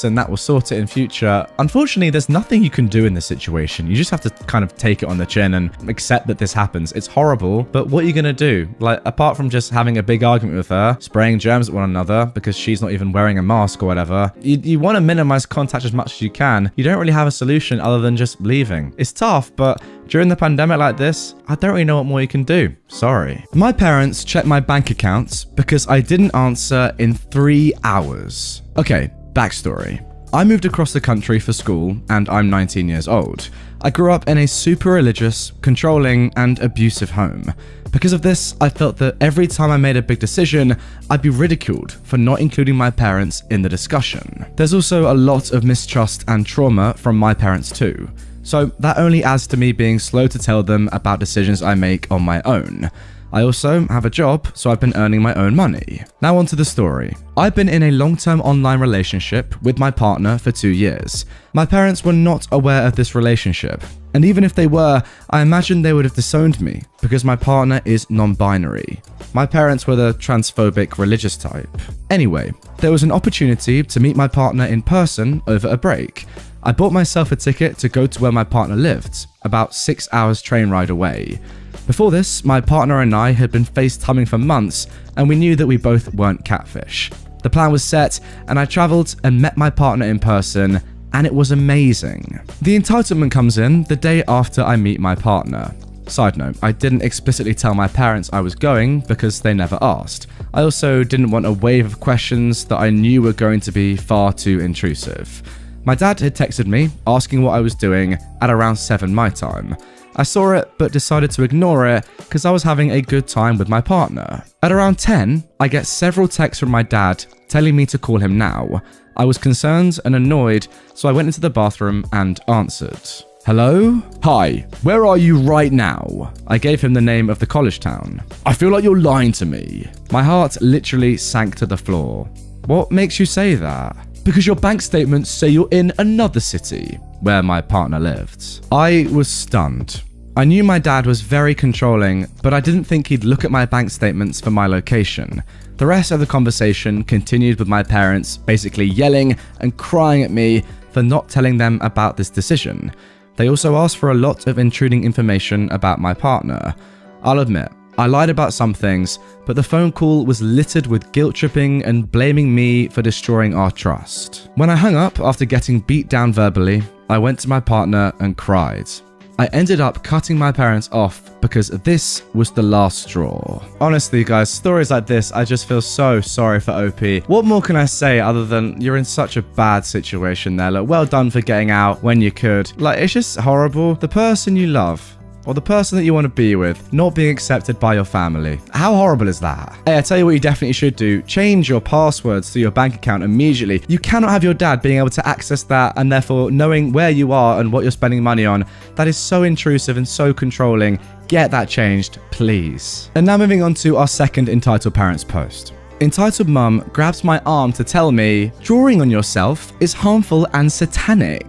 and that will sort it in future. Unfortunately, there's nothing you can do in this situation. You just have to kind of take it on the chin and accept that this happens. It's horrible, but what are you going to do? Like, apart from just having a big argument with her, spraying germs at one another because she's not even wearing a mask or whatever, you want to minimize contact as much as you can. You don't really have a solution other than just leaving. It's tough, but during the pandemic like this, I don't really know what more you can do. Sorry. My parents checked my bank accounts because I didn't answer in 3 hours. Okay, backstory. I moved across the country for school and I'm 19 years old. I grew up in a super religious, controlling, and abusive home. Because of this, I felt that every time I made a big decision, I'd be ridiculed for not including my parents in the discussion. There's also a lot of mistrust and trauma from my parents too. So that only adds to me being slow to tell them about decisions I make on my own. I also have a job, so I've been earning my own money. Now on to the story. I've been in a long-term online relationship with my partner for 2 years. My parents were not aware of this relationship. And even if they were, I imagine they would have disowned me because my partner is non-binary. My parents were the transphobic religious type. Anyway, there was an opportunity to meet my partner in person over a break. I bought myself a ticket to go to where my partner lived, about 6 hours train ride away. Before this, my partner and I had been FaceTiming for months, and we knew that we both weren't catfish. The plan was set, and I travelled and met my partner in person, and it was amazing. The entitlement comes in the day after I meet my partner. Side note, I didn't explicitly tell my parents I was going because they never asked. I also didn't want a wave of questions that I knew were going to be far too intrusive. My dad had texted me asking what I was doing at around 7 my time. I saw it but decided to ignore it because I was having a good time with my partner. At around 10, I get several texts from my dad telling me to call him now. I was concerned and annoyed, so I went into the bathroom and answered. Hello? Hi, where are you right now? I gave him the name of the college town. I feel like you're lying to me. My heart literally sank to the floor. What makes you say that? Because your bank statements say you're in another city where my partner lived. I was stunned. I knew my dad was very controlling, but I didn't think he'd look at my bank statements for my location. The rest of the conversation continued with my parents basically yelling and crying at me for not telling them about this decision. They also asked for a lot of intruding information about my partner. I'll admit, I lied about some things, but the phone call was littered with guilt tripping and blaming me for destroying our trust. When I hung up after getting beat down verbally, I went to my partner and cried. I ended up cutting my parents off because this was the last straw. Honestly, guys, stories like this, I just feel so sorry for OP. What more can I say other than you're in such a bad situation there? Like, well done for getting out when you could. Like, it's just horrible. The person you love, or the person that you want to be with, not being accepted by your family. How horrible is that? Hey, I tell you what you definitely should do. Change your passwords to your bank account immediately. You cannot have your dad being able to access that and therefore knowing where you are and what you're spending money on. That is so intrusive and so controlling. Get that changed, please. And now moving on to our second Entitled Parents post. Entitled Mum grabs my arm to tell me, drawing on yourself is harmful and satanic.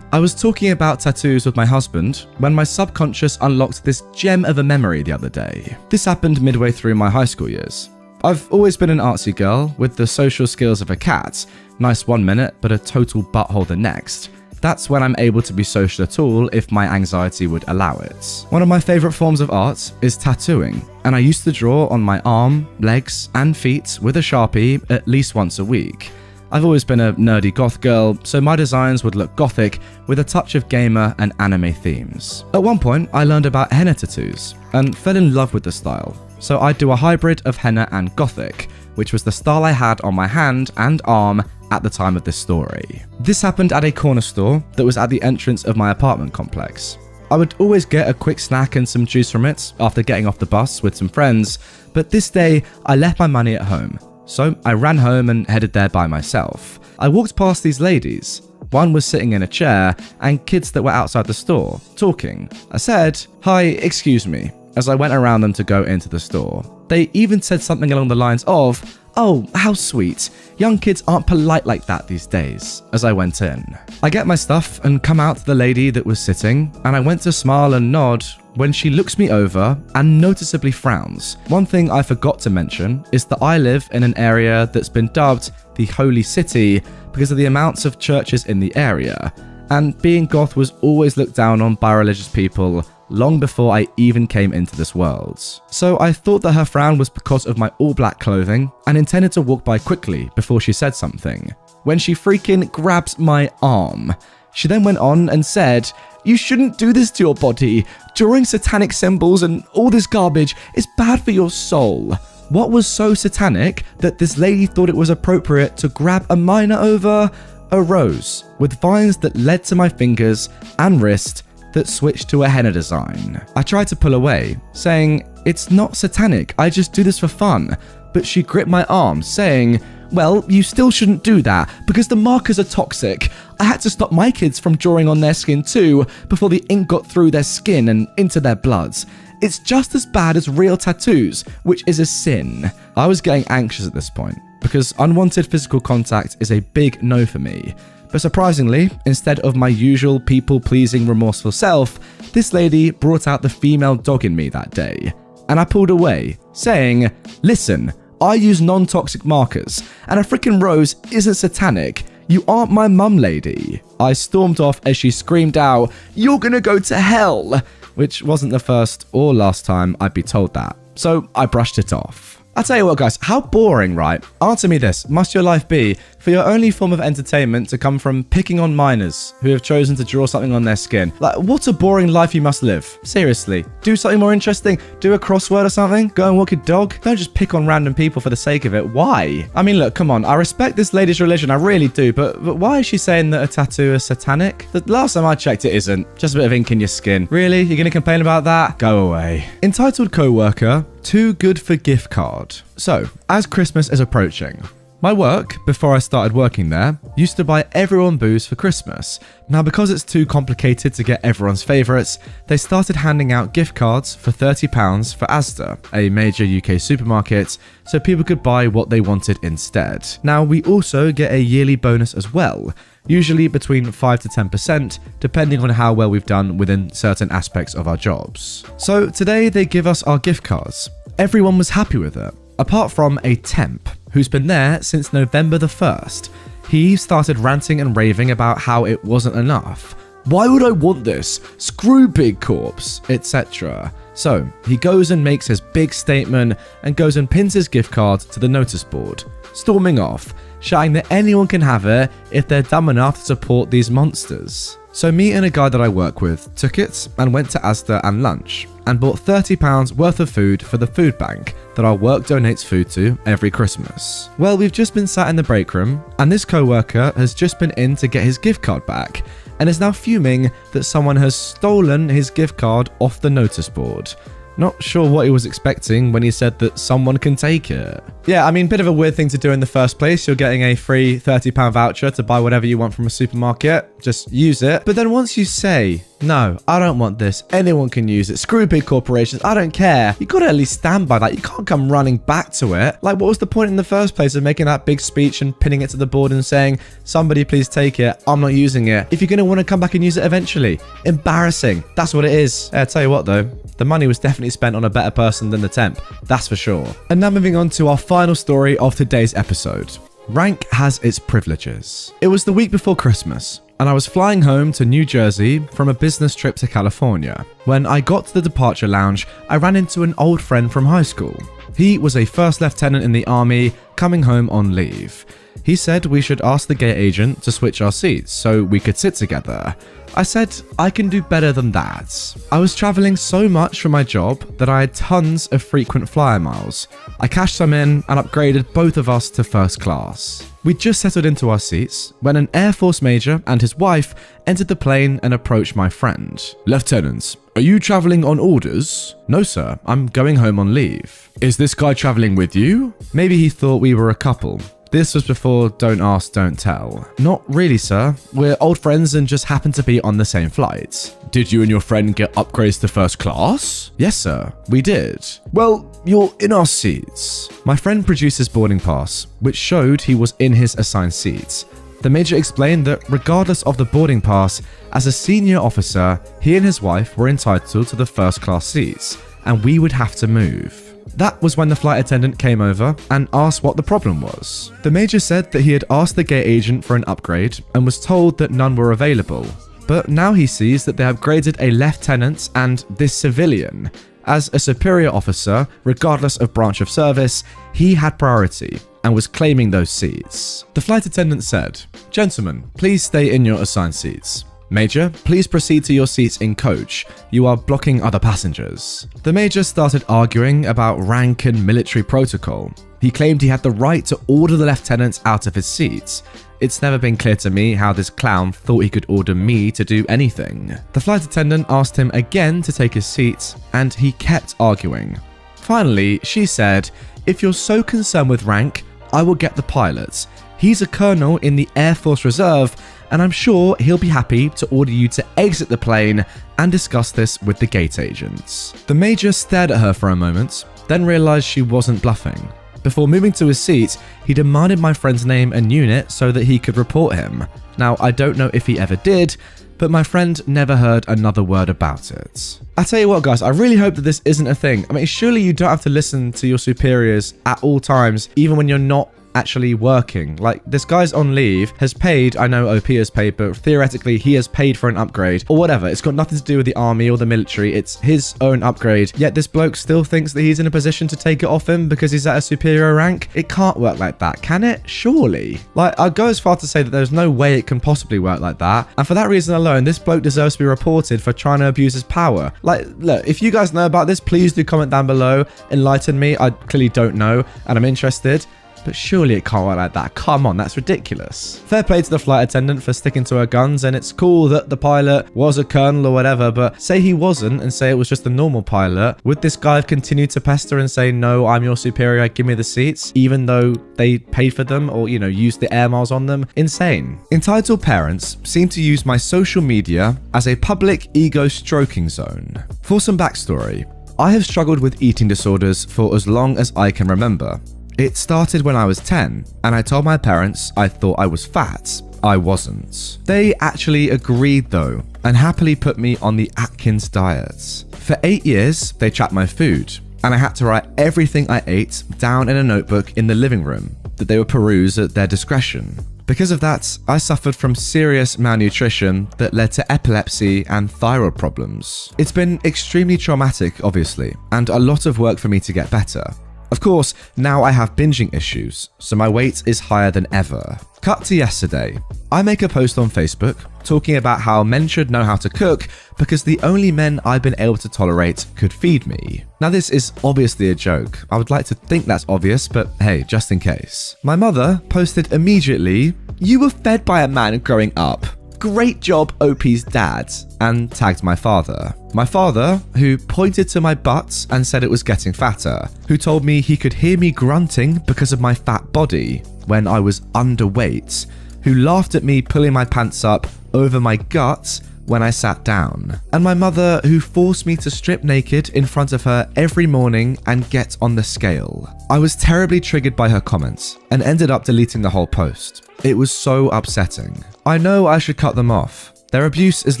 I was talking about tattoos with my husband when my subconscious unlocked this gem of a memory the other day. This happened midway through my high school years. I've always been an artsy girl with the social skills of a cat. Nice 1 minute, but a total butthole the next. That's when I'm able to be social at all if my anxiety would allow it. One of my favourite forms of art is tattooing, and I used to draw on my arm, legs, and feet with a Sharpie at least once a week. I've always been a nerdy goth girl, so my designs would look gothic with a touch of gamer and anime themes. At one point, I learned about henna tattoos and fell in love with the style, so I'd do a hybrid of henna and gothic, which was the style I had on my hand and arm at the time of this story. This happened at a corner store that was at the entrance of my apartment complex. I would always get a quick snack and some juice from it after getting off the bus with some friends, but this day I left my money at home. So I ran home and headed there by myself. I walked past these ladies. One was sitting in a chair and kids that were outside the store, talking. I said, "Hi, excuse me, as I went around them to go into the store. They even said something along the lines of, "Oh, how sweet. Young kids aren't polite like that these days," as I went in. I get my stuff and come out to the lady that was sitting, and I went to smile and nod when she looks me over and noticeably frowns. One thing I forgot to mention is that I live in an area that's been dubbed the Holy City because of the amounts of churches in the area, and being goth was always looked down on by religious people long before I even came into this world. So I thought that her frown was because of my all-black clothing and intended to walk by quickly before she said something, when she freaking grabs my arm. She then went on and said, "You shouldn't do this to your body. Drawing satanic symbols and all this garbage is bad for your soul." What was so satanic that this lady thought it was appropriate to grab a minor over a rose with vines that led to my fingers and wrist that switched to a henna design? I tried to pull away, saying, "It's not satanic, I just do this for fun." But she gripped my arm, saying, "Well, you still shouldn't do that because the markers are toxic. I had to stop my kids from drawing on their skin too before the ink got through their skin and into their bloods. It's just as bad as real tattoos, which is a sin." I was getting anxious at this point because unwanted physical contact is a big no for me. But surprisingly, instead of my usual people-pleasing remorseful self, this lady brought out the female dog in me that day. And I pulled away, saying, "Listen, I use non-toxic markers, and a freaking rose isn't satanic. You aren't my mum, lady." I stormed off as she screamed out, "You're gonna go to hell," which wasn't the first or last time I'd be told that. So I brushed it off. I tell you what, guys, how boring, right? Answer me this. Must your life be for your only form of entertainment to come from picking on minors who have chosen to draw something on their skin? Like, what a boring life you must live. Seriously. Do something more interesting. Do a crossword or something. Go and walk your dog. Don't just pick on random people for the sake of it. Why? I mean, look, come on. I respect this lady's religion. I really do. But why is she saying that a tattoo is satanic? The last time I checked, it isn't. Just a bit of ink in your skin. Really? You're going to complain about that? Go away. Entitled coworker, too good for gift card. So, as Christmas is approaching, my work, before I started working there, used to buy everyone booze for Christmas. Now, because it's too complicated to get everyone's favourites, they started handing out gift cards for £30 for ASDA, a major UK supermarket, so people could buy what they wanted instead. Now, we also get a yearly bonus as well, usually between 5 to 10%, depending on how well we've done within certain aspects of our jobs. So today they give us our gift cards. Everyone was happy with it, apart from a temp who's been there since November the 1st. He started ranting and raving about how it wasn't enough. "Why would I want this? Screw Big Corps," etc. So he goes and makes his big statement and goes and pins his gift card to the notice board, storming off, shouting that anyone can have it if they're dumb enough to support these monsters. So me and a guy that I work with took it and went to Asda and lunch and bought £30 worth of food for the food bank that our work donates food to every Christmas. Well, we've just been sat in the break room and this co-worker has just been in to get his gift card back and is now fuming that someone has stolen his gift card off the notice board. Not sure what he was expecting when he said that someone can take it. Yeah, I mean, bit of a weird thing to do in the first place. You're getting a free £30 voucher to buy whatever you want from a supermarket. Just use it. But then once you say, "No, I don't want this. Anyone can use it. Screw big corporations. I don't care." You gotta at least stand by that. You can't come running back to it. Like, what was the point in the first place of making that big speech and pinning it to the board and saying, "Somebody please take it. I'm not using it," if you're gonna want to come back and use it eventually? Embarrassing. That's what it is. I tell you what though, the money was definitely spent on a better person than the temp. That's for sure. And now moving on to our final story of today's episode. Rank has its privileges. It was the week before Christmas, and I was flying home to New Jersey from a business trip to California. When I got to the departure lounge, I ran into an old friend from high school. He was a first lieutenant in the army coming home on leave. He said we should ask the gate agent to switch our seats so we could sit together. I said I can do better than that. I was traveling so much for my job that I had tons of frequent flyer miles. I cashed some in and upgraded both of us to first class. We'd just settled into our seats when an Air Force major and his wife entered the plane and approached my friend. "Lieutenant, are you traveling on orders?" "No, sir. I'm going home on leave." "Is this guy traveling with you?" Maybe he thought we were a couple, This was before don't ask, don't tell. Not really, sir. We're old friends and just happen to be on the same flight. Did you and your friend get upgrades to first class? Yes, sir, we did. Well, you're in our seats. My friend produced his boarding pass, which showed he was in his assigned seats. The major explained that regardless of the boarding pass, as a senior officer, he and his wife were entitled to the first class seats, and we would have to move. That was when the flight attendant came over and asked what the problem was. The major said that he had asked the gate agent for an upgrade and was told that none were available. But now he sees that they upgraded a lieutenant and this civilian. As a superior officer, regardless of branch of service, he had priority and was claiming those seats. The flight attendant said, "Gentlemen, please stay in your assigned seats. Major, please proceed to your seats in coach. You are blocking other passengers." The major started arguing about rank and military protocol. He claimed he had the right to order the lieutenant out of his seats. It's never been clear to me how this clown thought he could order me to do anything. The flight attendant asked him again to take his seat, and he kept arguing. Finally, she said, "If you're so concerned with rank, I will get the pilot. He's a colonel in the Air Force Reserve, and I'm sure he'll be happy to order you to exit the plane and discuss this with the gate agents." The major stared at her for a moment, then realized she wasn't bluffing. Before moving to his seat, he demanded my friend's name and unit so that he could report him. Now, I don't know if he ever did, but my friend never heard another word about it. I tell you what, guys, I really hope that this isn't a thing. I mean, surely you don't have to listen to your superiors at all times, even when you're not actually working. Like, this guy's on leave, has paid, I know OP has paid, but theoretically he has paid for an upgrade or whatever. It's got nothing to do with the army or the military. It's his own upgrade. Yet this bloke still thinks that he's in a position to take it off him because he's at a superior rank. It can't work like that, can it? Surely. Like, I'd go as far to say that there's no way it can possibly work like that. And for that reason alone, this bloke deserves to be reported for trying to abuse his power. Like, look, if you guys know about this, please do comment down below. Enlighten me. I clearly don't know and I'm interested. But surely it can't work like that. Come on, that's ridiculous. Fair play to the flight attendant for sticking to her guns, and it's cool that the pilot was a colonel or whatever, but say he wasn't and say it was just a normal pilot, would this guy have continued to pester and say, "No, I'm your superior, give me the seats," even though they paid for them or, you know, used the air miles on them? Insane. Entitled parents seem to use my social media as a public ego stroking zone. For some backstory, I have struggled with eating disorders for as long as I can remember. It started when I was 10, and I told my parents I thought I was fat. I wasn't. They actually agreed though, and happily put me on the Atkins diet. For 8 years, they tracked my food, and I had to write everything I ate down in a notebook in the living room that they would peruse at their discretion. Because of that, I suffered from serious malnutrition that led to epilepsy and thyroid problems. It's been extremely traumatic, obviously, and a lot of work for me to get better. Of course, now I have binging issues, so my weight is higher than ever. Cut to yesterday. I make a post on Facebook talking about how men should know how to cook because the only men I've been able to tolerate could feed me. Now this is obviously a joke. I would like to think that's obvious, but hey, just in case. My mother posted immediately, "You were fed by a man growing up. Great job, OP's dad," and tagged my father. My father, who pointed to my butt and said it was getting fatter, who told me he could hear me grunting because of my fat body when I was underweight, who laughed at me pulling my pants up over my gut when I sat down, and my mother, who forced me to strip naked in front of her every morning and get on the scale. I was terribly triggered by her comments and ended up deleting the whole post. It was so upsetting. I know I should cut them off. Their abuse is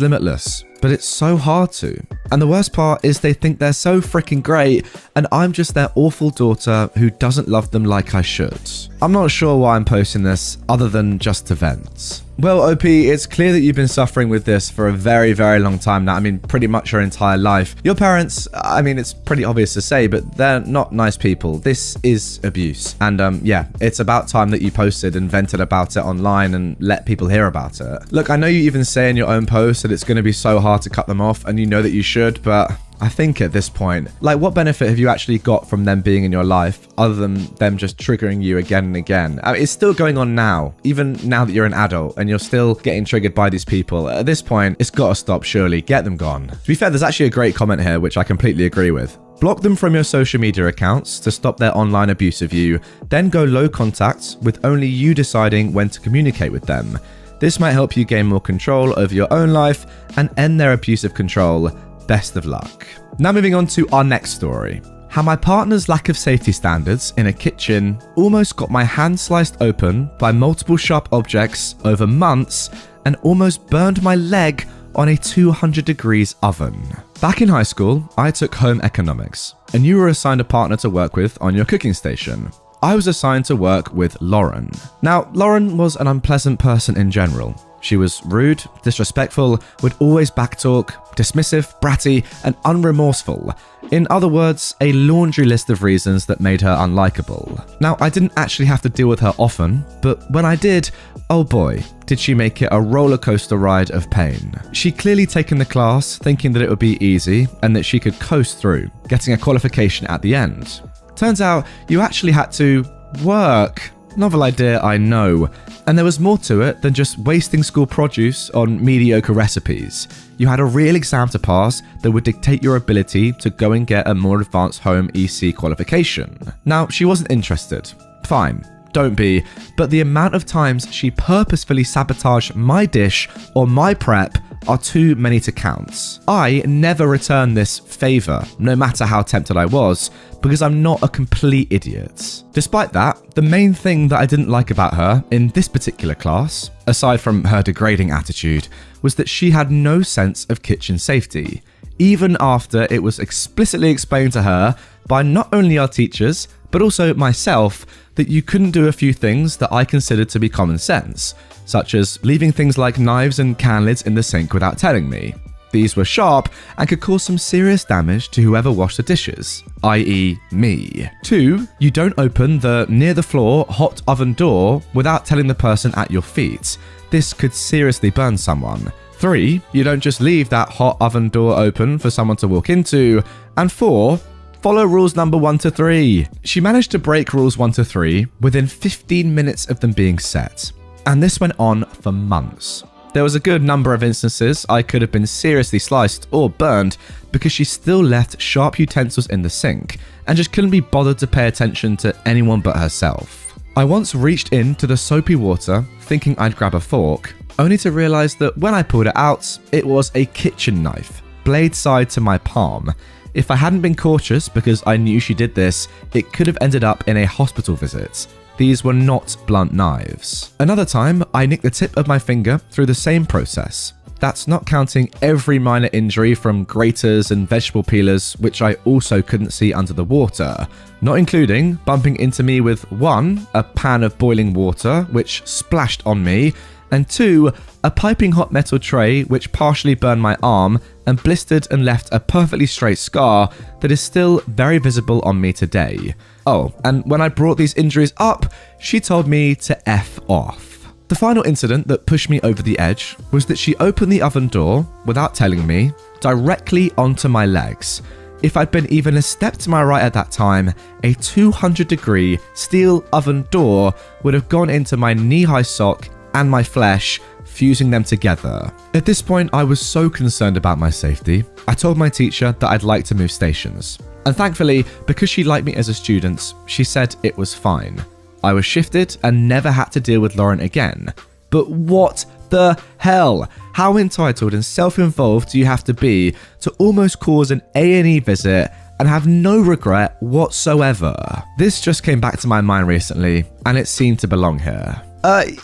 limitless, but it's so hard to. And the worst part is they think they're so freaking great, and I'm just their awful daughter who doesn't love them like I should. I'm not sure why I'm posting this other than just to vent. Well, OP, it's clear that you've been suffering with this for a very, very long time now. I mean, pretty much your entire life. Your parents, I mean, it's pretty obvious to say, but they're not nice people. This is abuse. And yeah, it's about time that you posted and vented about it online and let people hear about it. Look, I know you even say in your own post that it's going to be so hard to cut them off, and you know that you should, but I think at this point, like, what benefit have you actually got from them being in your life other than them just triggering you again and again? I mean, it's still going on now, even now that you're an adult and you're still getting triggered by these people. At this point, it's got to stop, surely. Get them gone. To be fair, there's actually a great comment here, which I completely agree with. Block them from your social media accounts to stop their online abuse of you, then go low contact with only you deciding when to communicate with them. This might help you gain more control over your own life and end their abusive control. Best of luck. Now moving on to our next story. How my partner's lack of safety standards in a kitchen almost got my hand sliced open by multiple sharp objects over months and almost burned my leg on a 200 degrees oven. Back in high school, I took home economics, and you were assigned a partner to work with on your cooking station. I was assigned to work with Lauren. Now, Lauren was an unpleasant person in general. She was rude, disrespectful, would always backtalk, dismissive, bratty, and unremorseful. In other words, a laundry list of reasons that made her unlikable. Now, I didn't actually have to deal with her often, but when I did, oh boy, did she make it a roller coaster ride of pain. She'd clearly taken the class thinking that it would be easy and that she could coast through, getting a qualification at the end. Turns out, you actually had to work. Novel idea, I know. And there was more to it than just wasting school produce on mediocre recipes. You had a real exam to pass that would dictate your ability to go and get a more advanced home EC qualification. Now, she wasn't interested. Fine, don't be, but the amount of times she purposefully sabotaged my dish or my prep are too many to count. I never returned this favor, no matter how tempted I was, because I'm not a complete idiot. Despite that, the main thing that I didn't like about her in this particular class, aside from her degrading attitude, was that she had no sense of kitchen safety, even after it was explicitly explained to her by not only our teachers, but also myself, that you couldn't do a few things that I considered to be common sense, such as leaving things like knives and can lids in the sink without telling me. These were sharp and could cause some serious damage to whoever washed the dishes, i.e. me. 2, you don't open the near the floor hot oven door without telling the person at your feet. This could seriously burn someone. 3, you don't just leave that hot oven door open for someone to walk into. And 4, follow rules number 1 to 3. She managed to break rules 1 to 3 within 15 minutes of them being set. And this went on for months. There was a good number of instances I could have been seriously sliced or burned because she still left sharp utensils in the sink and just couldn't be bothered to pay attention to anyone but herself. I once reached into the soapy water thinking I'd grab a fork, only to realize that when I pulled it out, it was a kitchen knife, blade side to my palm. If I hadn't been cautious because I knew she did this, it could have ended up in a hospital visit. These were not blunt knives. Another time, I nicked the tip of my finger through the same process. That's not counting every minor injury from graters and vegetable peelers, which I also couldn't see under the water, not including bumping into me with 1, a pan of boiling water, which splashed on me, and 2, a piping hot metal tray which partially burned my arm and blistered and left a perfectly straight scar that is still very visible on me today. Oh, and when I brought these injuries up, she told me to F off. The final incident that pushed me over the edge was that she opened the oven door, without telling me, directly onto my legs. If I'd been even a step to my right at that time, a 200-degree steel oven door would have gone into my knee-high sock and my flesh, fusing them together. At this point, I was so concerned about my safety, I told my teacher that I'd like to move stations. And thankfully, because she liked me as a student, she said it was fine. I was shifted and never had to deal with Lauren again. But what the hell? How entitled and self-involved do you have to be to almost cause an A&E visit and have no regret whatsoever? This just came back to my mind recently, and it seemed to belong here.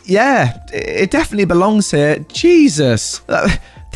Yeah, it definitely belongs here. Jesus.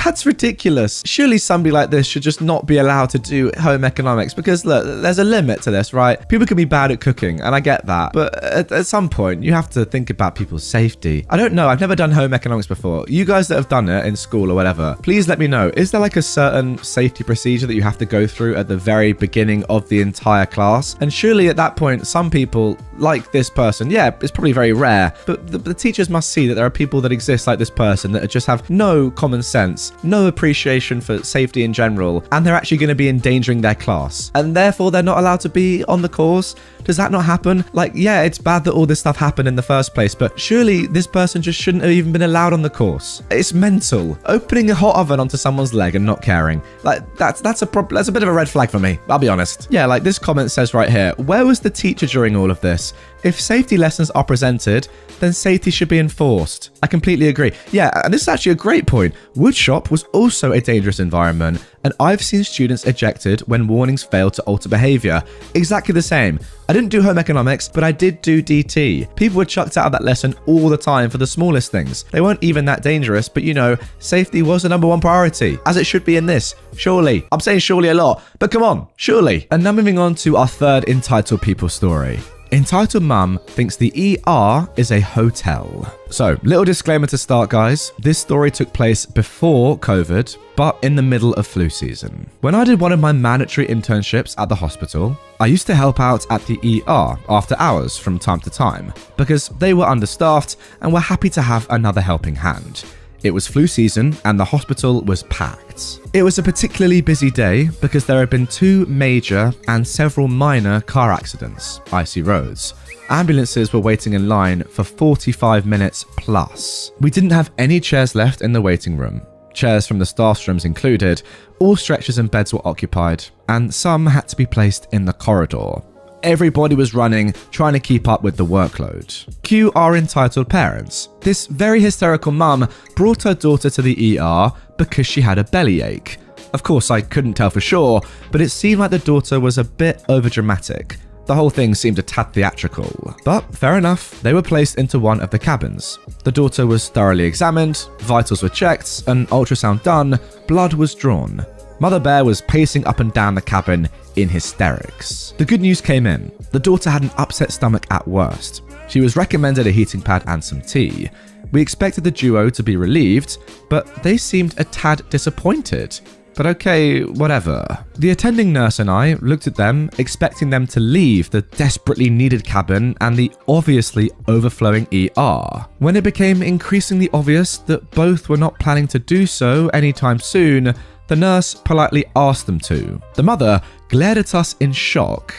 That's ridiculous. Surely somebody like this should just not be allowed to do home economics, because look, there's a limit to this, right? People can be bad at cooking, and I get that. But at some point, you have to think about people's safety. I don't know. I've never done home economics before. You guys that have done it in school or whatever, please let me know. Is there like a certain safety procedure that you have to go through at the very beginning of the entire class? And surely at that point, some people, like this person, yeah, it's probably very rare, but the teachers must see that there are people that exist like this person that just have no common sense class, no appreciation for safety in general, and they're actually going to be endangering their class, and therefore they're not allowed to be on the course? Does that not happen? Like, yeah, it's bad that all this stuff happened in the first place, but surely this person just shouldn't have even been allowed on the course. It's mental. Opening a hot oven onto someone's leg and not caring. Like, that's a bit of a red flag for me, I'll be honest. Yeah, like this comment says right here, where was the teacher during all of this? If safety lessons are presented, then safety should be enforced. I completely agree. Yeah, and this is actually a great point. Woodshop was also a dangerous environment, and I've seen students ejected when warnings failed to alter behavior. Exactly the same. I didn't do home economics, but I did do DT. People were chucked out of that lesson all the time for the smallest things. They weren't even that dangerous, but you know, safety was the number one priority, as it should be in this. Surely. I'm saying surely a lot, but come on, surely. And now moving on to our third entitled people story. Entitled Mum thinks the ER is a hotel. So, little disclaimer to start, guys. This story took place before COVID, but in the middle of flu season. When I did one of my mandatory internships at the hospital, I used to help out at the ER after hours from time to time, because they were understaffed and were happy to have another helping hand. It was flu season and the hospital was packed. It was a particularly busy day because there had been 2 major and several minor car accidents, icy roads. Ambulances were waiting in line for 45 minutes plus. We didn't have any chairs left in the waiting room. Chairs from the staff's rooms included, all stretchers and beds were occupied, and some had to be placed in the corridor. Everybody was running, trying to keep up with the workload. Cue our entitled parents. This very hysterical mum brought her daughter to the ER because she had a bellyache. Of course, I couldn't tell for sure, but it seemed like the daughter was a bit overdramatic. The whole thing seemed a tad theatrical. But fair enough, they were placed into one of the cabins. The daughter was thoroughly examined, vitals were checked, an ultrasound done, blood was drawn. Mother Bear was pacing up and down the cabin in hysterics. The good news came in. The daughter had an upset stomach at worst. She was recommended a heating pad and some tea. We expected the duo to be relieved, but they seemed a tad disappointed. But okay, whatever. The attending nurse and I looked at them, expecting them to leave the desperately needed cabin and the obviously overflowing ER. When it became increasingly obvious that both were not planning to do so anytime soon, the nurse politely asked them to. The mother glared at us in shock.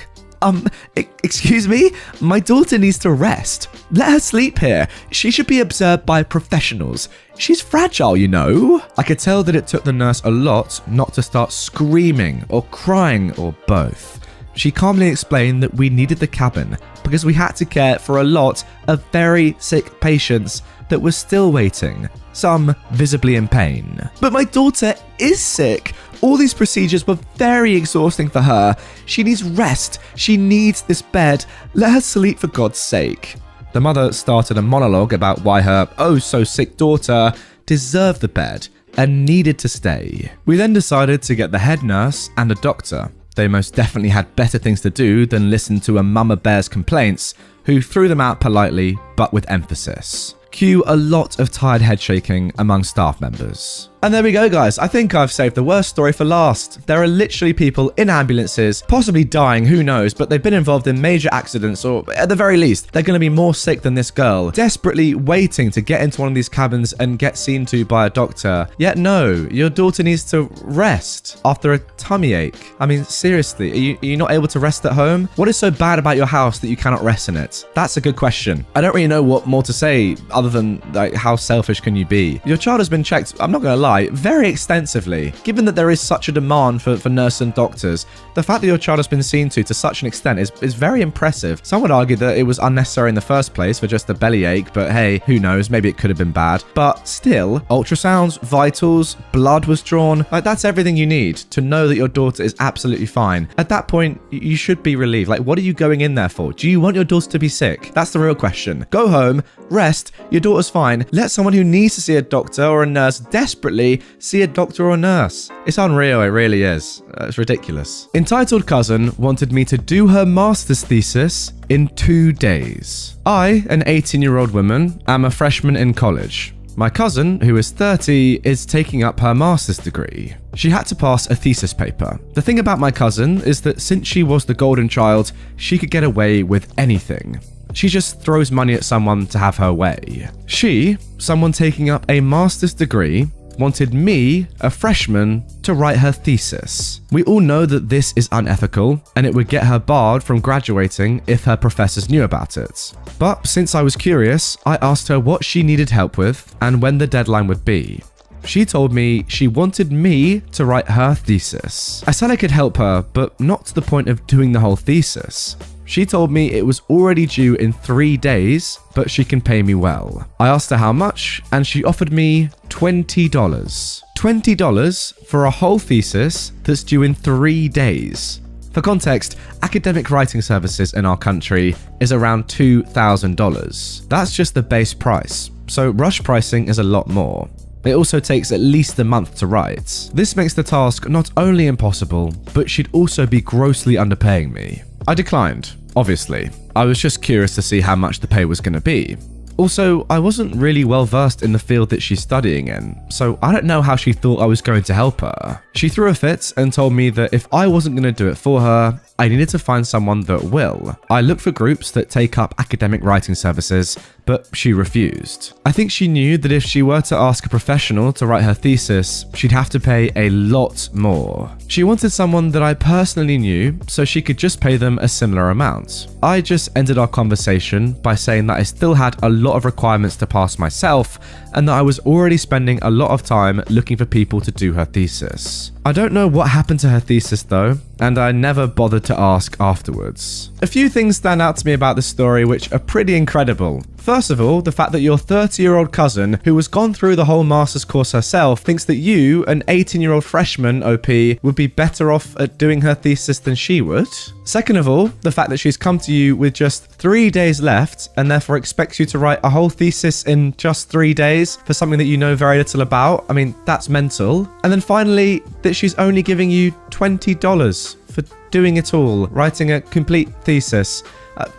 Excuse me? My daughter needs to rest. Let her sleep here. She should be observed by professionals. She's fragile, you know. I could tell that it took the nurse a lot not to start screaming or crying or both. She calmly explained that we needed the cabin because we had to care for a lot of very sick patients that were still waiting, some visibly in pain. But my daughter is sick. All these procedures were very exhausting for her. She needs rest. She needs this bed. Let her sleep for God's sake. The mother started a monologue about why her oh-so-sick daughter deserved the bed and needed to stay. We then decided to get the head nurse and a doctor. They most definitely had better things to do than listen to a mama bear's complaints, who threw them out politely but with emphasis. Cue a lot of tired head shaking among staff members. And there we go, guys. I think I've saved the worst story for last. There are literally people in ambulances, possibly dying, who knows, but they've been involved in major accidents, or at the very least, they're going to be more sick than this girl, desperately waiting to get into one of these cabins and get seen to by a doctor. Yet no, your daughter needs to rest after a tummy ache. I mean, seriously, are you not able to rest at home? What is so bad about your house that you cannot rest in it? That's a good question. I don't really know what more to say other than, like, how selfish can you be? Your child has been checked, I'm not going to lie, very extensively. Given that there is such a demand for nurses and doctors, the fact that your child has been seen to such an extent is very impressive. Some would argue that it was unnecessary in the first place for just a bellyache, but hey, who knows, maybe it could have been bad. But still, ultrasounds, vitals, blood was drawn, like that's everything you need to know that your daughter is absolutely fine. At that point, you should be relieved. Like, what are you going in there for? Do you want your daughter to be sick? That's the real question. Go home, rest, your daughter's fine. Let someone who needs to see a doctor or a nurse desperately see a doctor or nurse. It's unreal, it really is. It's ridiculous. Entitled Cousin wanted me to do her master's thesis in 2 days. I, an 18-year-old woman, am a freshman in college. My cousin, who is 30, is taking up her master's degree. She had to pass a thesis paper. The thing about my cousin is that since she was the golden child, she could get away with anything. She just throws money at someone to have her way. She, someone taking up a master's degree, wanted me, a freshman, to write her thesis. We all know that this is unethical, and it would get her barred from graduating if her professors knew about it. But since I was curious, I asked her what she needed help with and when the deadline would be. She told me she wanted me to write her thesis. I said I could help her, but not to the point of doing the whole thesis. She told me it was already due in 3 days, but she can pay me well. I asked her how much, and she offered me $20. $20 for a whole thesis that's due in 3 days. For context, academic writing services in our country is around $2,000. That's just the base price, so rush pricing is a lot more. It also takes at least a month to write. This makes the task not only impossible, but she'd also be grossly underpaying me. I declined, obviously. I was just curious to see how much the pay was going to be. Also, I wasn't really well versed in the field that she's studying in, so I don't know how she thought I was going to help her. She threw a fit and told me that if I wasn't going to do it for her, I needed to find someone that will. I looked for groups that take up academic writing services, but she refused. I think she knew that if she were to ask a professional to write her thesis, she'd have to pay a lot more. She wanted someone that I personally knew, so she could just pay them a similar amount. I just ended our conversation by saying that I still had a lot of requirements to pass myself, and that I was already spending a lot of time looking for people to do her thesis. I don't know what happened to her thesis though, and I never bothered to ask afterwards. A few things stand out to me about this story which are pretty incredible. First of all, the fact that your 30-year-old cousin, who has gone through the whole master's course herself, thinks that you, an 18-year-old freshman OP, would be better off at doing her thesis than she would. Second of all, the fact that she's come to you with just 3 days left and therefore expects you to write a whole thesis in just 3 days for something that you know very little about. I mean, that's mental. And then finally, that she's only giving you $20 for doing it all, writing a complete thesis.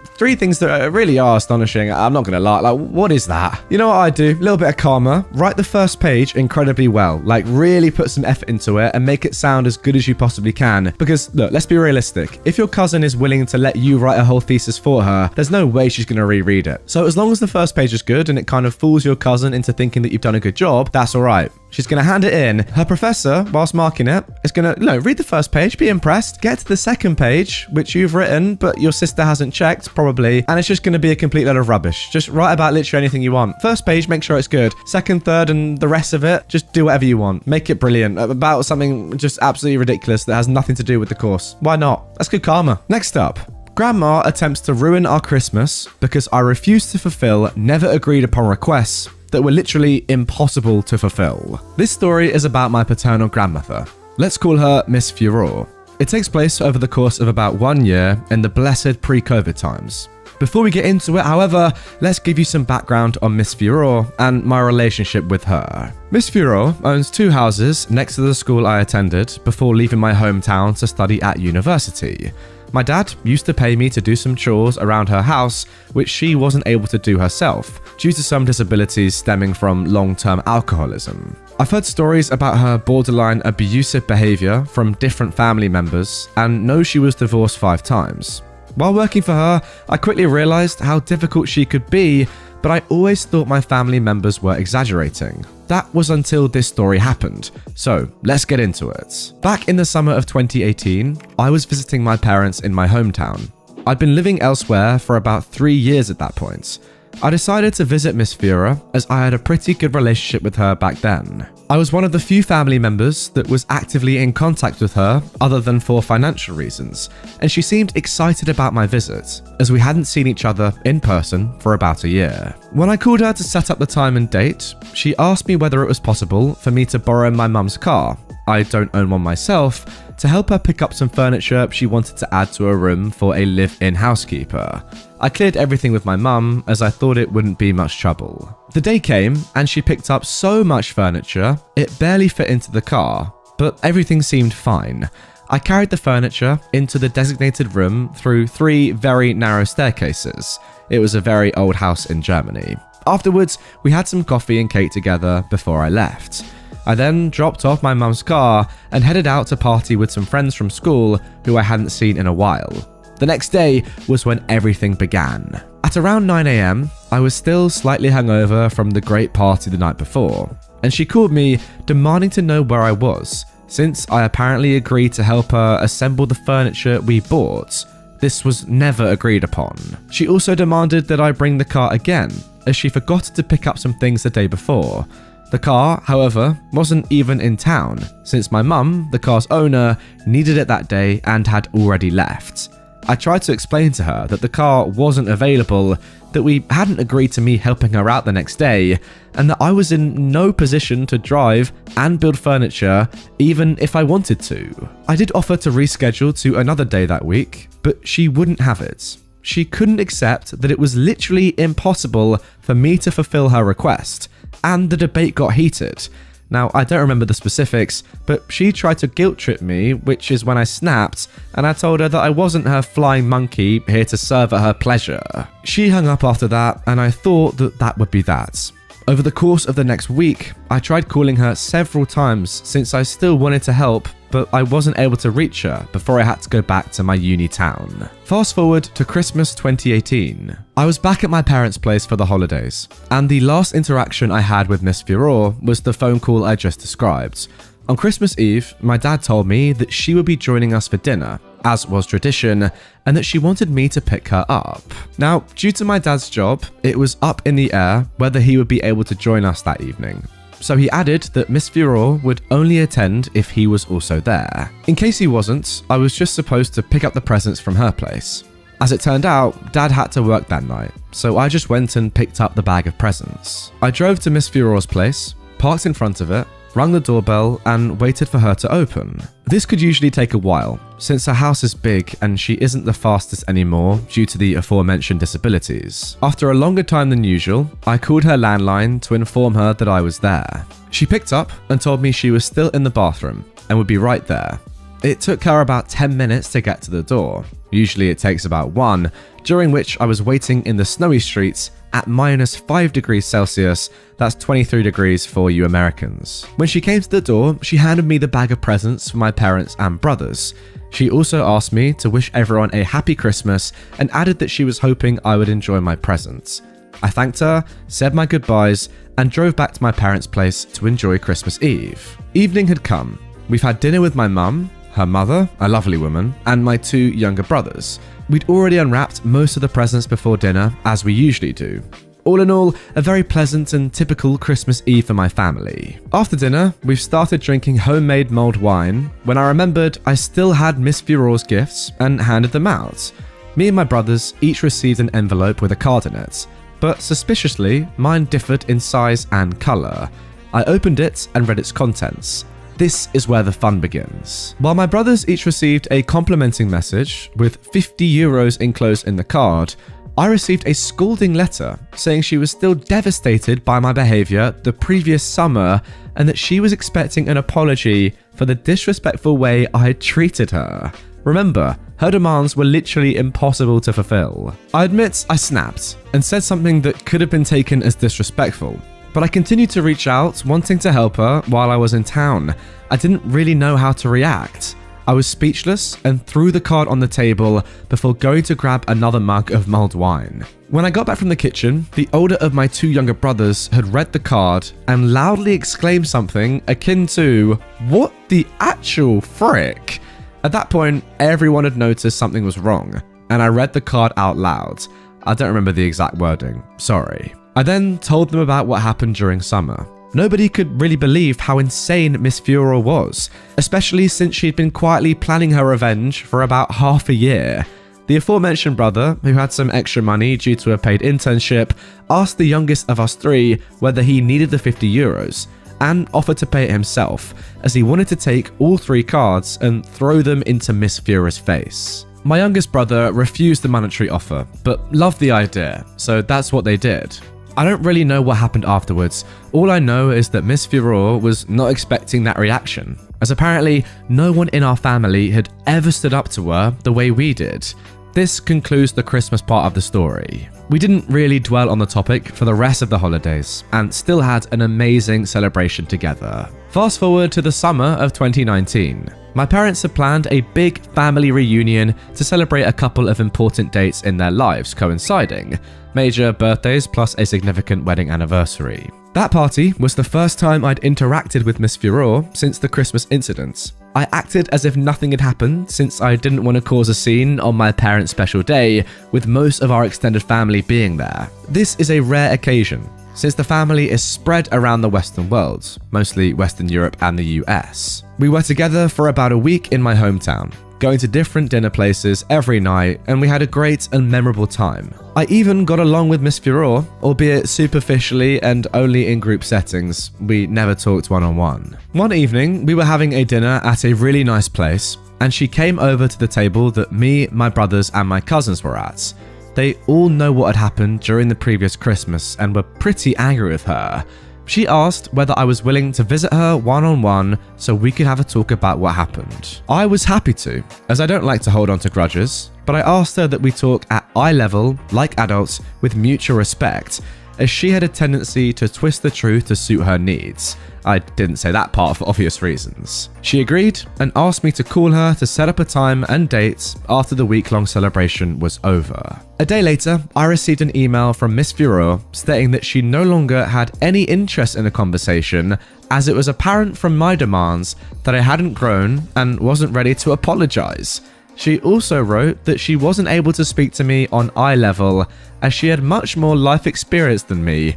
3 things that really are astonishing. I'm not going to lie. Like, what is that? You know what I do? A little bit of karma. Write the first page incredibly well. Like, really put some effort into it and make it sound as good as you possibly can. Because, look, let's be realistic. If your cousin is willing to let you write a whole thesis for her, there's no way she's going to reread it. So as long as the first page is good and it kind of fools your cousin into thinking that you've done a good job, that's all right. She's going to hand it in. Her professor, whilst marking it, is going to, read the first page, be impressed, get to the second page, which you've written, but your sister hasn't checked, probably, and it's just going to be a complete load of rubbish. Just write about literally anything you want. First page, make sure it's good. Second, third, and the rest of it, just do whatever you want. Make it brilliant. About something just absolutely ridiculous that has nothing to do with the course. Why not? That's good karma. Next up. Grandma attempts to ruin our Christmas because I refuse to fulfill never agreed upon requests that were literally impossible to fulfill. This story is about my paternal grandmother. Let's call her Miss Furore. It takes place over the course of about 1 year in the blessed pre-COVID times. Before we get into it, however, let's give you some background on Miss Furore and my relationship with her. Miss Furore owns 2 houses next to the school I attended before leaving my hometown to study at university. My dad used to pay me to do some chores around her house, which she wasn't able to do herself, due to some disabilities stemming from long-term alcoholism. I've heard stories about her borderline abusive behavior from different family members, and know she was divorced 5 times. While working for her, I quickly realized how difficult she could be, but I always thought my family members were exaggerating. That was until this story happened, so let's get into it. Back in the summer of 2018, I was visiting my parents in my hometown. I'd been living elsewhere for about 3 years at that point. I decided to visit Miss Furore as I had a pretty good relationship with her back then. I was one of the few family members that was actively in contact with her other than for financial reasons, and she seemed excited about my visit, as we hadn't seen each other in person for about a year. When I called her to set up the time and date, she asked me whether it was possible for me to borrow my mum's car, I don't own one myself, to help her pick up some furniture she wanted to add to a room for a live-in housekeeper. I cleared everything with my mum as I thought it wouldn't be much trouble. The day came and she picked up so much furniture, it barely fit into the car, but everything seemed fine. I carried the furniture into the designated room through 3 very narrow staircases. It was a very old house in Germany. Afterwards, we had some coffee and cake together before I left. I then dropped off my mum's car and headed out to party with some friends from school who I hadn't seen in a while. The next day was when everything began. At around 9 AM, I was still slightly hungover from the great party the night before. and she called me demanding to know where I was, since I apparently agreed to help her assemble the furniture we bought. This was never agreed upon. She also demanded that I bring the car again, as she forgot to pick up some things the day before. The car, however, wasn't even in town, since my mum, the car's owner, needed it that day and had already left. I tried to explain to her that the car wasn't available, that we hadn't agreed to me helping her out the next day, and that I was in no position to drive and build furniture even if I wanted to. I did offer to reschedule to another day that week, but she wouldn't have it. She couldn't accept that it was literally impossible for me to fulfill her request, and the debate got heated. Now, I don't remember the specifics, but she tried to guilt trip me, which is when I snapped, and I told her that I wasn't her flying monkey here to serve at her pleasure. She hung up after that, and I thought that that would be that. Over the course of the next week, I tried calling her several times since I still wanted to help, but I wasn't able to reach her before I had to go back to my uni town. Fast forward to Christmas 2018. I was back at my parents' place for the holidays, and the last interaction I had with Miss Furore was the phone call I just described. On Christmas Eve, my dad told me that she would be joining us for dinner, as was tradition, and that she wanted me to pick her up. Now, due to my dad's job, it was up in the air whether he would be able to join us that evening. So he added that Miss Furore would only attend if he was also there. In case he wasn't, I was just supposed to pick up the presents from her place. As it turned out, Dad had to work that night, so I just went and picked up the bag of presents. I drove to Miss Furore's place, parked in front of it, rang the doorbell, and waited for her to open. This could usually take a while, since her house is big and she isn't the fastest anymore due to the aforementioned disabilities. After a longer time than usual, I called her landline to inform her that I was there. She picked up and told me she was still in the bathroom and would be right there. It took her about 10 minutes to get to the door. Usually it takes about 1, during which I was waiting in the snowy streets at -5 degrees Celsius, that's 23 degrees for you Americans. When she came to the door, she handed me the bag of presents for my parents and brothers. She also asked me to wish everyone a happy Christmas and added that she was hoping I would enjoy my presents. I thanked her, said my goodbyes, and drove back to my parents' place to enjoy Christmas Eve. Evening had come. We've had dinner with my mum, her mother, a lovely woman, and my 2 younger brothers. We'd already unwrapped most of the presents before dinner, as we usually do. All in all, a very pleasant and typical Christmas Eve for my family. After dinner, we've started drinking homemade mulled wine, when I remembered I still had Miss Furore's gifts and handed them out. Me and my brothers each received an envelope with a card in it, but suspiciously, mine differed in size and colour. I opened it and read its contents. This is where the fun begins. While my brothers each received a complimenting message with €50 enclosed in the card, I received a scolding letter saying she was still devastated by my behaviour the previous summer and that she was expecting an apology for the disrespectful way I had treated her. Remember, her demands were literally impossible to fulfill. I admit I snapped and said something that could have been taken as disrespectful, but I continued to reach out, wanting to help her while I was in town. I didn't really know how to react. I was speechless and threw the card on the table before going to grab another mug of mulled wine. When I got back from the kitchen, the older of my 2 younger brothers had read the card and loudly exclaimed something akin to, "What the actual frick?" At that point, everyone had noticed something was wrong, and I read the card out loud. I don't remember the exact wording, sorry. I then told them about what happened during summer. Nobody could really believe how insane Miss Furore was, especially since she'd been quietly planning her revenge for about half a year. The aforementioned brother, who had some extra money due to a paid internship, asked the youngest of us 3 whether he needed the €50 and offered to pay it himself, as he wanted to take all 3 cards and throw them into Miss Furore's face. My youngest brother refused the monetary offer, but loved the idea, so that's what they did. I don't really know what happened afterwards. All I know is that Miss Furore was not expecting that reaction, as apparently no one in our family had ever stood up to her the way we did. This concludes the Christmas part of the story. We didn't really dwell on the topic for the rest of the holidays, and still had an amazing celebration together. Fast forward to the summer of 2019. My parents had planned a big family reunion to celebrate a couple of important dates in their lives coinciding, major birthdays plus a significant wedding anniversary. That party was the first time I'd interacted with Miss Furore since the Christmas incident. I acted as if nothing had happened since I didn't want to cause a scene on my parents' special day, with most of our extended family being there. This is a rare occasion, since the family is spread around the Western world, mostly Western Europe and the US. We were together for about a week in my hometown, going to different dinner places every night, and we had a great and memorable time. I even got along with Miss Furore, albeit superficially and only in group settings. We never talked one-on-one. One evening, we were having a dinner at a really nice place, and she came over to the table that me, my brothers, and my cousins were at. They all know what had happened during the previous Christmas and were pretty angry with her. She asked whether I was willing to visit her one-on-one so we could have a talk about what happened. I was happy to, as I don't like to hold on to grudges, but I asked her that we talk at eye level, like adults, with mutual respect, as she had a tendency to twist the truth to suit her needs. I didn't say that part for obvious reasons. She agreed and asked me to call her to set up a time and date after the week-long celebration was over. A day later, I received an email from Miss Furore stating that she no longer had any interest in a conversation, as it was apparent from my demands that I hadn't grown and wasn't ready to apologize. She also wrote that she wasn't able to speak to me on eye level as she had much more life experience than me.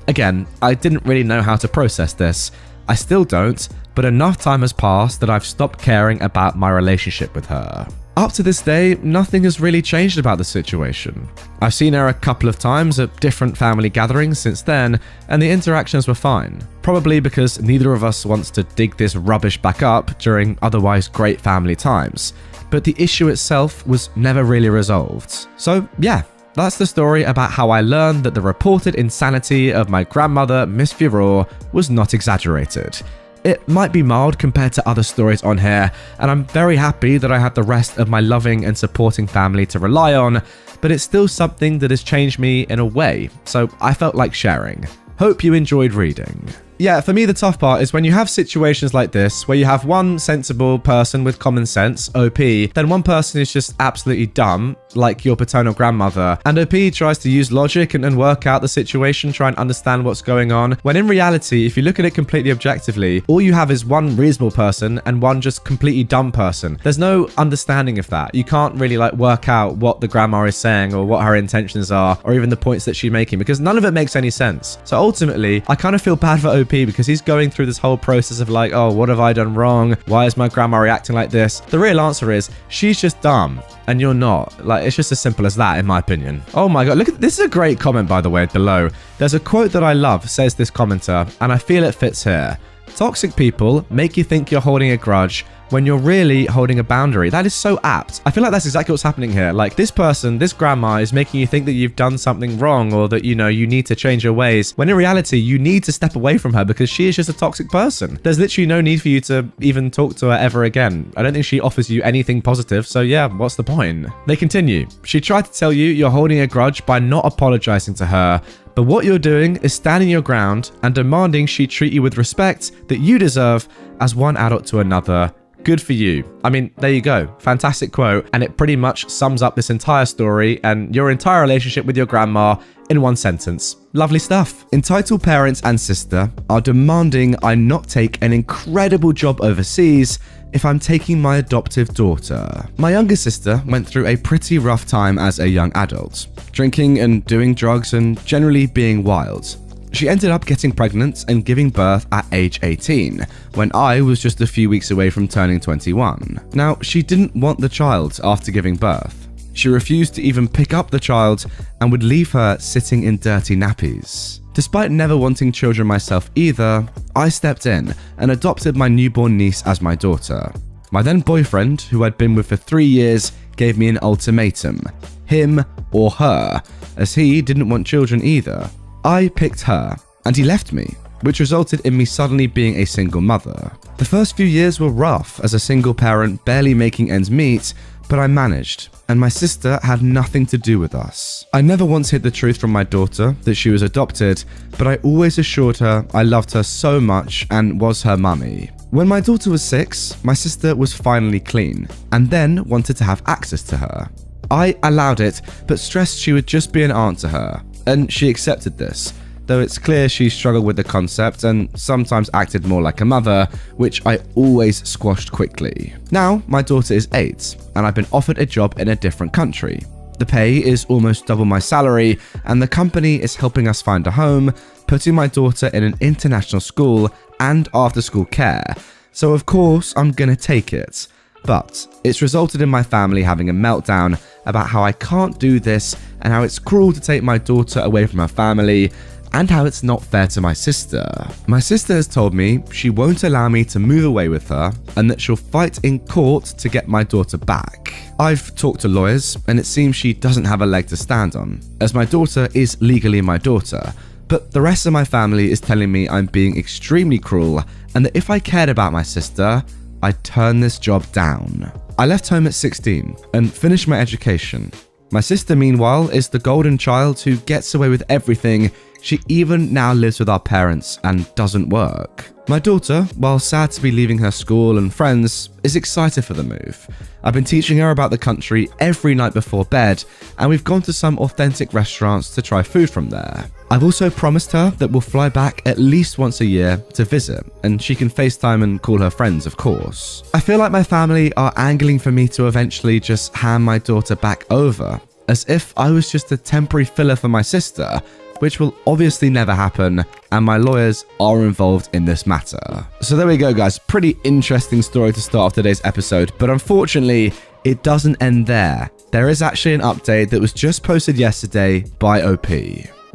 Again, I didn't really know how to process this. I still don't, but enough time has passed that I've stopped caring about my relationship with her. Up to this day, nothing has really changed about the situation. I've seen her a couple of times at different family gatherings since then, and the interactions were fine. Probably because neither of us wants to dig this rubbish back up during otherwise great family times. But the issue itself was never really resolved. So yeah, that's the story about how I learned that the reported insanity of my grandmother, Miss Furore, was not exaggerated. It might be mild compared to other stories on here, and I'm very happy that I had the rest of my loving and supporting family to rely on, but it's still something that has changed me in a way, so I felt like sharing. Hope you enjoyed reading. Yeah, for me the tough part is when you have situations like this where you have one sensible person with common sense, OP, then one person is just absolutely dumb, like your paternal grandmother, and OP tries to use logic and work out the situation, try and understand what's going on, when in reality, if you look at it completely objectively, all you have is one reasonable person and one just completely dumb person. There's no understanding of that. You can't really work out what the grandma is saying or what her intentions are or even the points that she's making because none of it makes any sense. So ultimately, I kind of feel bad for OP because he's going through this whole process of oh, what have I done wrong? Why is my grandma reacting like this? The real answer is she's just dumb and you're not. It's just as simple as that in my opinion. Oh my god, look at this. Is a great comment by the way below. There's a quote that I love, says this commenter, and I feel it fits here. Toxic people make you think you're holding a grudge when you're really holding a boundary. That is so apt. I feel like that's exactly what's happening here. This person, this grandma is making you think that you've done something wrong or that, you need to change your ways, when in reality, you need to step away from her because she is just a toxic person. There's literally no need for you to even talk to her ever again. I don't think she offers you anything positive, so yeah, what's the point? They continue. She tried to tell you you're holding a grudge by not apologizing to her, but what you're doing is standing your ground and demanding she treat you with respect that you deserve as one adult to another. Good for you. I mean, there you go. Fantastic quote. And it pretty much sums up this entire story and your entire relationship with your grandma in one sentence. Lovely stuff. Entitled parents and sister are demanding I not take an incredible job overseas if I'm taking my adoptive daughter. My younger sister went through a pretty rough time as a young adult, drinking and doing drugs and generally being wild. She ended up getting pregnant and giving birth at age 18, when I was just a few weeks away from turning 21. Now, she didn't want the child after giving birth. She refused to even pick up the child and would leave her sitting in dirty nappies. Despite never wanting children myself either, I stepped in and adopted my newborn niece as my daughter. My then boyfriend, who I'd been with for 3 years, gave me an ultimatum: him or her, as he didn't want children either. I picked her, and he left me, which resulted in me suddenly being a single mother. The first few years were rough as a single parent barely making ends meet, but I managed, and my sister had nothing to do with us. I never once hid the truth from my daughter that she was adopted, but I always assured her I loved her so much and was her mummy. When my daughter was 6, my sister was finally clean and then wanted to have access to her. I allowed it, but stressed she would just be an aunt to her, and she accepted this, though it's clear she struggled with the concept and sometimes acted more like a mother, which I always squashed quickly. Now, my daughter is 8, and I've been offered a job in a different country. The pay is almost double my salary, and the company is helping us find a home, putting my daughter in an international school and after-school care, so of course I'm gonna take it. But it's resulted in my family having a meltdown about how I can't do this and how it's cruel to take my daughter away from her family and how it's not fair to my sister. My sister has told me she won't allow me to move away with her and that she'll fight in court to get my daughter back. I've talked to lawyers and it seems she doesn't have a leg to stand on, as my daughter is legally my daughter, but the rest of my family is telling me I'm being extremely cruel and that if I cared about my sister, I'd turn this job down. I left home at 16 and finished my education. My sister, meanwhile, is the golden child who gets away with everything. She even now lives with our parents and doesn't work. My daughter, while sad to be leaving her school and friends, is excited for the move. I've been teaching her about the country every night before bed, and we've gone to some authentic restaurants to try food from there. I've also promised her that we'll fly back at least once a year to visit, and she can FaceTime and call her friends, of course. I feel like my family are angling for me to eventually just hand my daughter back over, as if I was just a temporary filler for my sister, which will obviously never happen, and my lawyers are involved in this matter. So there we go, guys. Pretty interesting story to start off today's episode, but unfortunately, it doesn't end there. There is actually an update that was just posted yesterday by OP.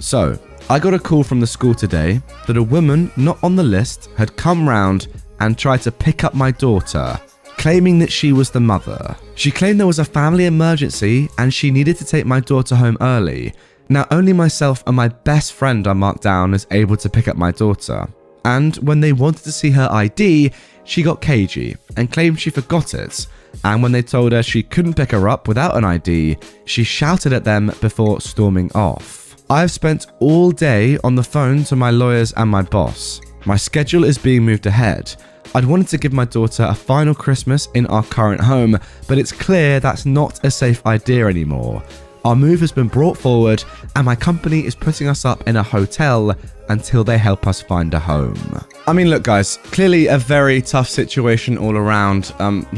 So, I got a call from the school today that a woman not on the list had come round and tried to pick up my daughter, claiming that she was the mother. She claimed there was a family emergency and she needed to take my daughter home early. Now, only myself and my best friend are marked down as able to pick up my daughter. And when they wanted to see her ID, she got cagey and claimed she forgot it. And when they told her she couldn't pick her up without an ID, she shouted at them before storming off. I've spent all day on the phone to my lawyers and my boss. My schedule is being moved ahead. I'd wanted to give my daughter a final Christmas in our current home, but it's clear that's not a safe idea anymore. Our move has been brought forward and my company is putting us up in a hotel until they help us find a home. I mean, look guys, clearly a very tough situation all around.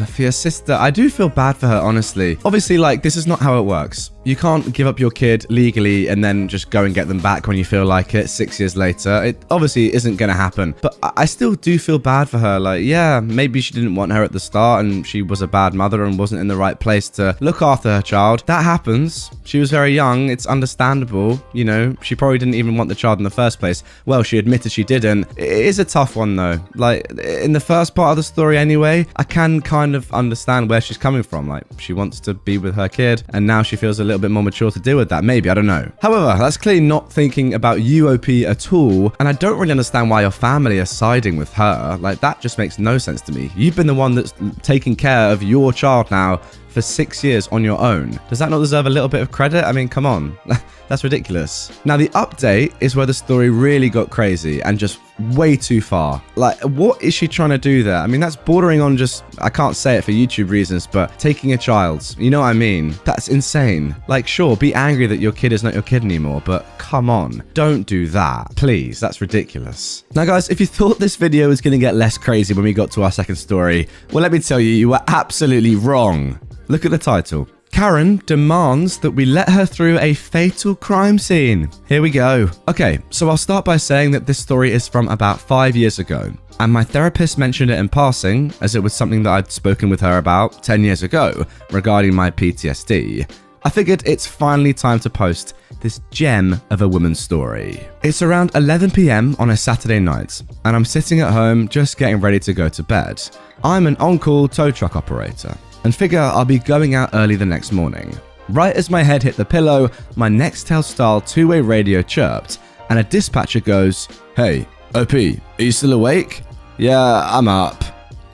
For your sister, I do feel bad for her, honestly. Obviously, like, this is not how it works. You can't give up your kid legally and then just go and get them back when you feel like it 6 years later. It obviously isn't going to happen, but I still do feel bad for her. Like, yeah, maybe she didn't want her at the start and she was a bad mother and wasn't in the right place to look after her child. That happens. She was very young. It's understandable. You know, she probably didn't even want the child in the first place. Well, she admitted she didn't. It is a tough one though. Like, in the first part of the story anyway, I can kind of understand where she's coming from. Like, she wants to be with her kid and now she feels a little bit more mature to deal with that. Maybe, I don't know. However, that's clearly not thinking about UOP at all, and I don't really understand why your family are siding with her. Like, that just makes no sense to me. You've been the one that's taking care of your child now for 6 years on your own. Does that not deserve a little bit of credit? I mean, come on. That's ridiculous. Now, the update is where the story really got crazy and just way too far. Like, what is she trying to do there? I mean, that's bordering on just, I can't say it for YouTube reasons, but taking a child. You know what I mean? That's insane. Like, sure, be angry that your kid is not your kid anymore, but come on, don't do that. Please, that's ridiculous. Now, guys, if you thought this video was going to get less crazy when we got to our second story, well, let me tell you, you were absolutely wrong. Look at the title. Karen demands that we let her through a fatal crime scene. Here we go. Okay, so I'll start by saying that this story is from about 5 years ago, and my therapist mentioned it in passing as it was something that I'd spoken with her about 10 years ago regarding my PTSD. I figured it's finally time to post this gem of a woman's story. It's around 11 PM on a Saturday night, and I'm sitting at home just getting ready to go to bed. I'm an on-call tow truck operator, and figure I'll be going out early the next morning. Right as my head hit the pillow, my Nextel-style two-way radio chirped, and a dispatcher goes, "Hey, OP, are you still awake?" "Yeah, I'm up."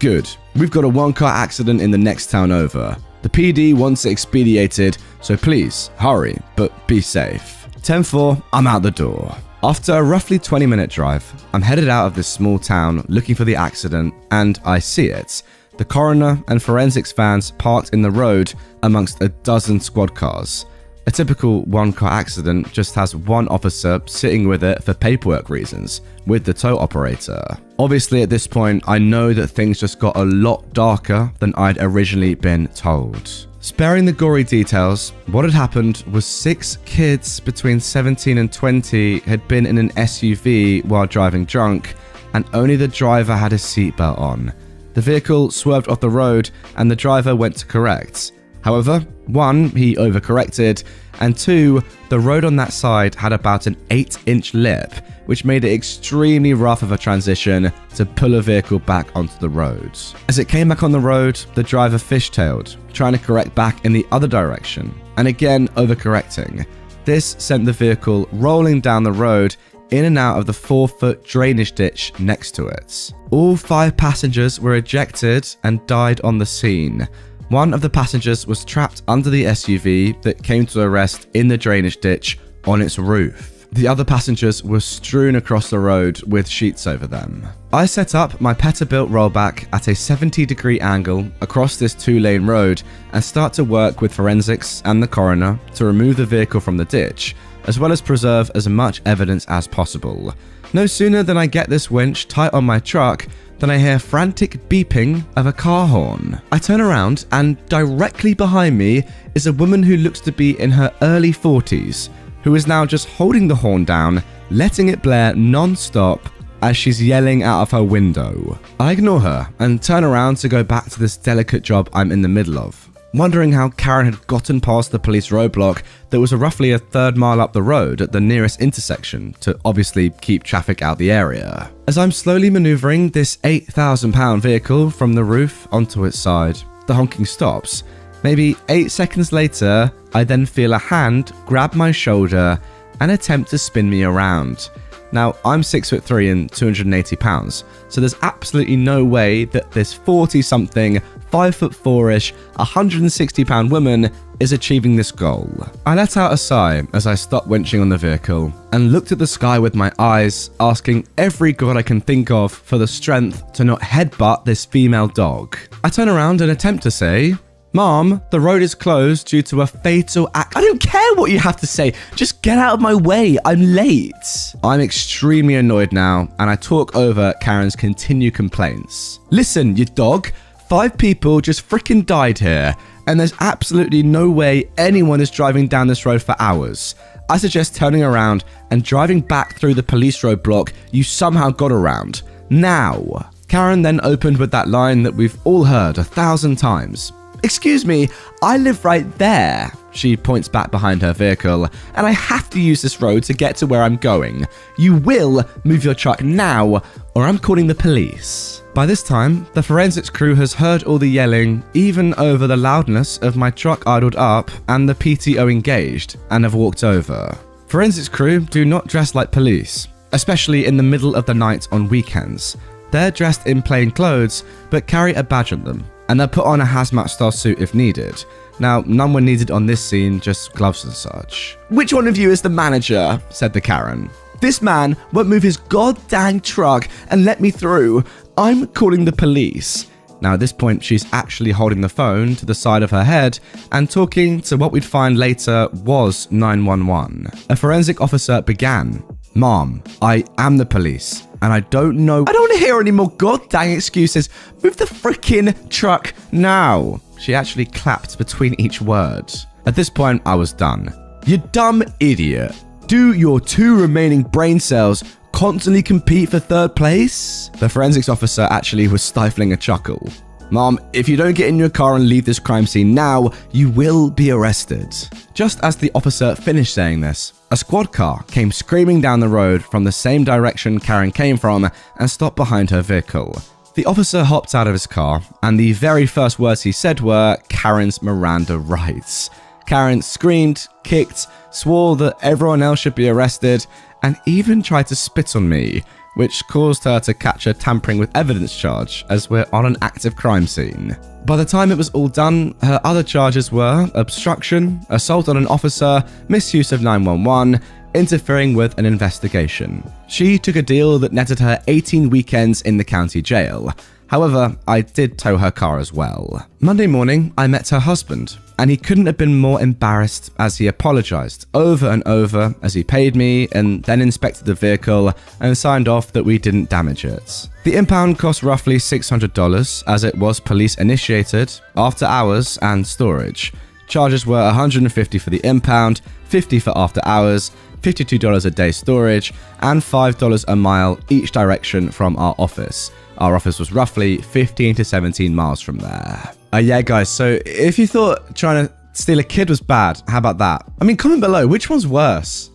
"Good. We've got a one-car accident in the next town over. The PD wants it expedited, so please, hurry, but be safe." 10-4, I'm out the door. After a roughly 20-minute drive, I'm headed out of this small town looking for the accident, and I see it. The coroner and forensics vans parked in the road amongst a dozen squad cars. A typical one-car accident just has one officer sitting with it for paperwork reasons, with the tow operator. Obviously, at this point, I know that things just got a lot darker than I'd originally been told. Sparing the gory details, what had happened was 6 kids between 17 and 20 had been in an SUV while driving drunk, and only the driver had his seatbelt on. The vehicle swerved off the road and the driver went to correct. However, 1, he overcorrected, and 2, the road on that side had about an 8-inch lip, which made it extremely rough of a transition to pull a vehicle back onto the road. As it came back on the road, the driver fishtailed, trying to correct back in the other direction, and again overcorrecting. This sent the vehicle rolling down the road in and out of the 4-foot drainage ditch next to it. All 5 passengers were ejected and died on the scene. One of the passengers was trapped under the SUV that came to a rest in the drainage ditch on its roof. The other passengers were strewn across the road with sheets over them. I set up my Peterbilt rollback at a 70-degree angle across this 2-lane road and start to work with forensics and the coroner to remove the vehicle from the ditch, as well as preserve as much evidence as possible. No sooner than I get this winch tight on my truck than I hear frantic beeping of a car horn. I turn around and directly behind me is a woman who looks to be in her early 40s, who is now just holding the horn down, letting it blare non-stop as she's yelling out of her window. I ignore her and turn around to go back to this delicate job I'm in the middle of, wondering how Karen had gotten past the police roadblock that was roughly a 1/3 mile up the road at the nearest intersection to obviously keep traffic out the area. As I'm slowly maneuvering this £8,000 vehicle from the roof onto its side, the honking stops. Maybe 8 seconds later, I then feel a hand grab my shoulder and attempt to spin me around. Now, I'm 6'3" and 280 pounds, so there's absolutely no way that this 40-something, 5'4"-ish, 160-pound woman is achieving this goal. I let out a sigh as I stopped winching on the vehicle and looked at the sky with my eyes, asking every god I can think of for the strength to not headbutt this female dog. I turn around and attempt to say, "Mom, the road is closed due to a fatal I don't care what you have to say. Just get out of my way. I'm late." I'm extremely annoyed now, and I talk over Karen's continued complaints. "Listen, you dog. 5 people just freaking died here, and there's absolutely no way anyone is driving down this road for hours. I suggest turning around and driving back through the police roadblock you somehow got around. Now." Karen then opened with that line that we've all heard 1,000 times. "Excuse me, I live right there." She points back behind her vehicle, "and I have to use this road to get to where I'm going. You will move your truck now, or I'm calling the police." By this time, the forensics crew has heard all the yelling, even over the loudness of my truck idled up and the PTO engaged, and have walked over. Forensics crew do not dress like police, especially in the middle of the night on weekends. They're dressed in plain clothes, but carry a badge on them, and they'll put on a hazmat style suit if needed. Now, none were needed on this scene, just gloves and such. "Which one of you is the manager?" said the Karen. "This man won't move his goddamn truck and let me through. I'm calling the police." Now, at this point, she's actually holding the phone to the side of her head and talking to what we'd find later was 911. A forensic officer began, "Mom, I am the police, and I don't know. I don't want to hear any more goddamn excuses. Move the freaking truck now." She actually clapped between each word. At this point, I was done. "You dumb idiot. Do your 2 remaining brain cells constantly compete for 3rd place?" The forensics officer actually was stifling a chuckle. "Mom, if you don't get in your car and leave this crime scene now, you will be arrested." Just as the officer finished saying this, a squad car came screaming down the road from the same direction Karen came from and stopped behind her vehicle. The officer hopped out of his car, and the very first words he said were Karen's Miranda rights. Karen screamed, kicked, swore that everyone else should be arrested, and even tried to spit on me, which caused her to catch a tampering with evidence charge as we're on an active crime scene. By the time it was all done, her other charges were obstruction, assault on an officer, misuse of 911, interfering with an investigation. She took a deal that netted her 18 weekends in the county jail. However, I did tow her car as well. Monday morning, I met her husband, and he couldn't have been more embarrassed as he apologized over and over as he paid me and then inspected the vehicle and signed off that we didn't damage it. The impound cost roughly $600 as it was police initiated, after hours and storage. Charges were $150 for the impound, $50 for after hours, $52 a day storage, and $5 a mile each direction from our office. Our office was roughly 15 to 17 miles from there. Yeah, guys, so if you thought trying to steal a kid was bad, how about that? I mean, comment below, which one's worse?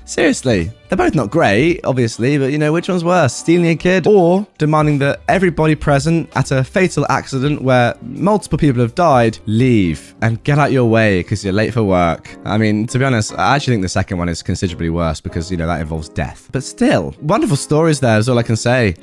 Seriously, they're both not great, obviously, but which one's worse? Stealing a kid or demanding that everybody present at a fatal accident where multiple people have died leave and get out your way because you're late for work? I mean, to be honest, I actually think the second one is considerably worse because, that involves death. But still, wonderful stories there is all I can say.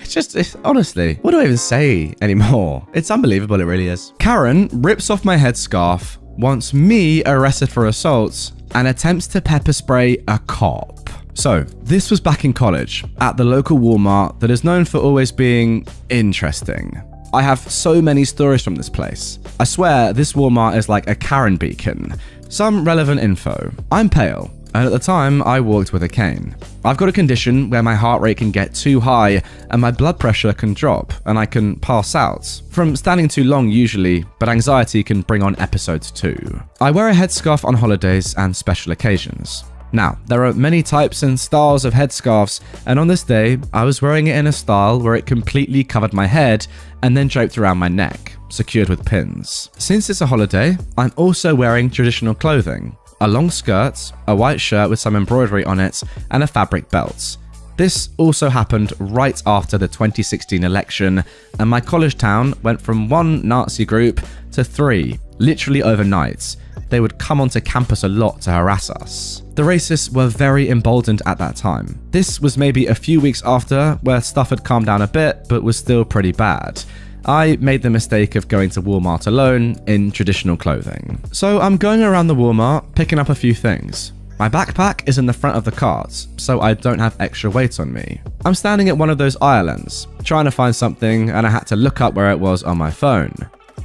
Honestly, what do I even say anymore? It's unbelievable, it really is. Karen rips off my headscarf, wants me arrested for assaults, and attempts to pepper spray a cop. So, this was back in college, at the local Walmart that is known for always being interesting. I have so many stories from this place. I swear, this Walmart is like a Karen beacon. Some relevant info. I'm pale, and at the time, I walked with a cane. I've got a condition where my heart rate can get too high and my blood pressure can drop and I can pass out. From standing too long usually, but anxiety can bring on episodes too. I wear a headscarf on holidays and special occasions. Now, there are many types and styles of headscarves, and on this day, I was wearing it in a style where it completely covered my head and then draped around my neck, secured with pins. Since it's a holiday, I'm also wearing traditional clothing. A long skirt, a white shirt with some embroidery on it, and a fabric belt. This also happened right after the 2016 election, and my college town went from one Nazi group to 3, literally overnight. They would come onto campus a lot to harass us. The racists were very emboldened at that time. This was maybe a few weeks after, where stuff had calmed down a bit, but was still pretty bad. I made the mistake of going to Walmart alone in traditional clothing. So I'm going around the Walmart, picking up a few things. My backpack is in the front of the cart, so I don't have extra weight on me. I'm standing at one of those islands, trying to find something, and I had to look up where it was on my phone.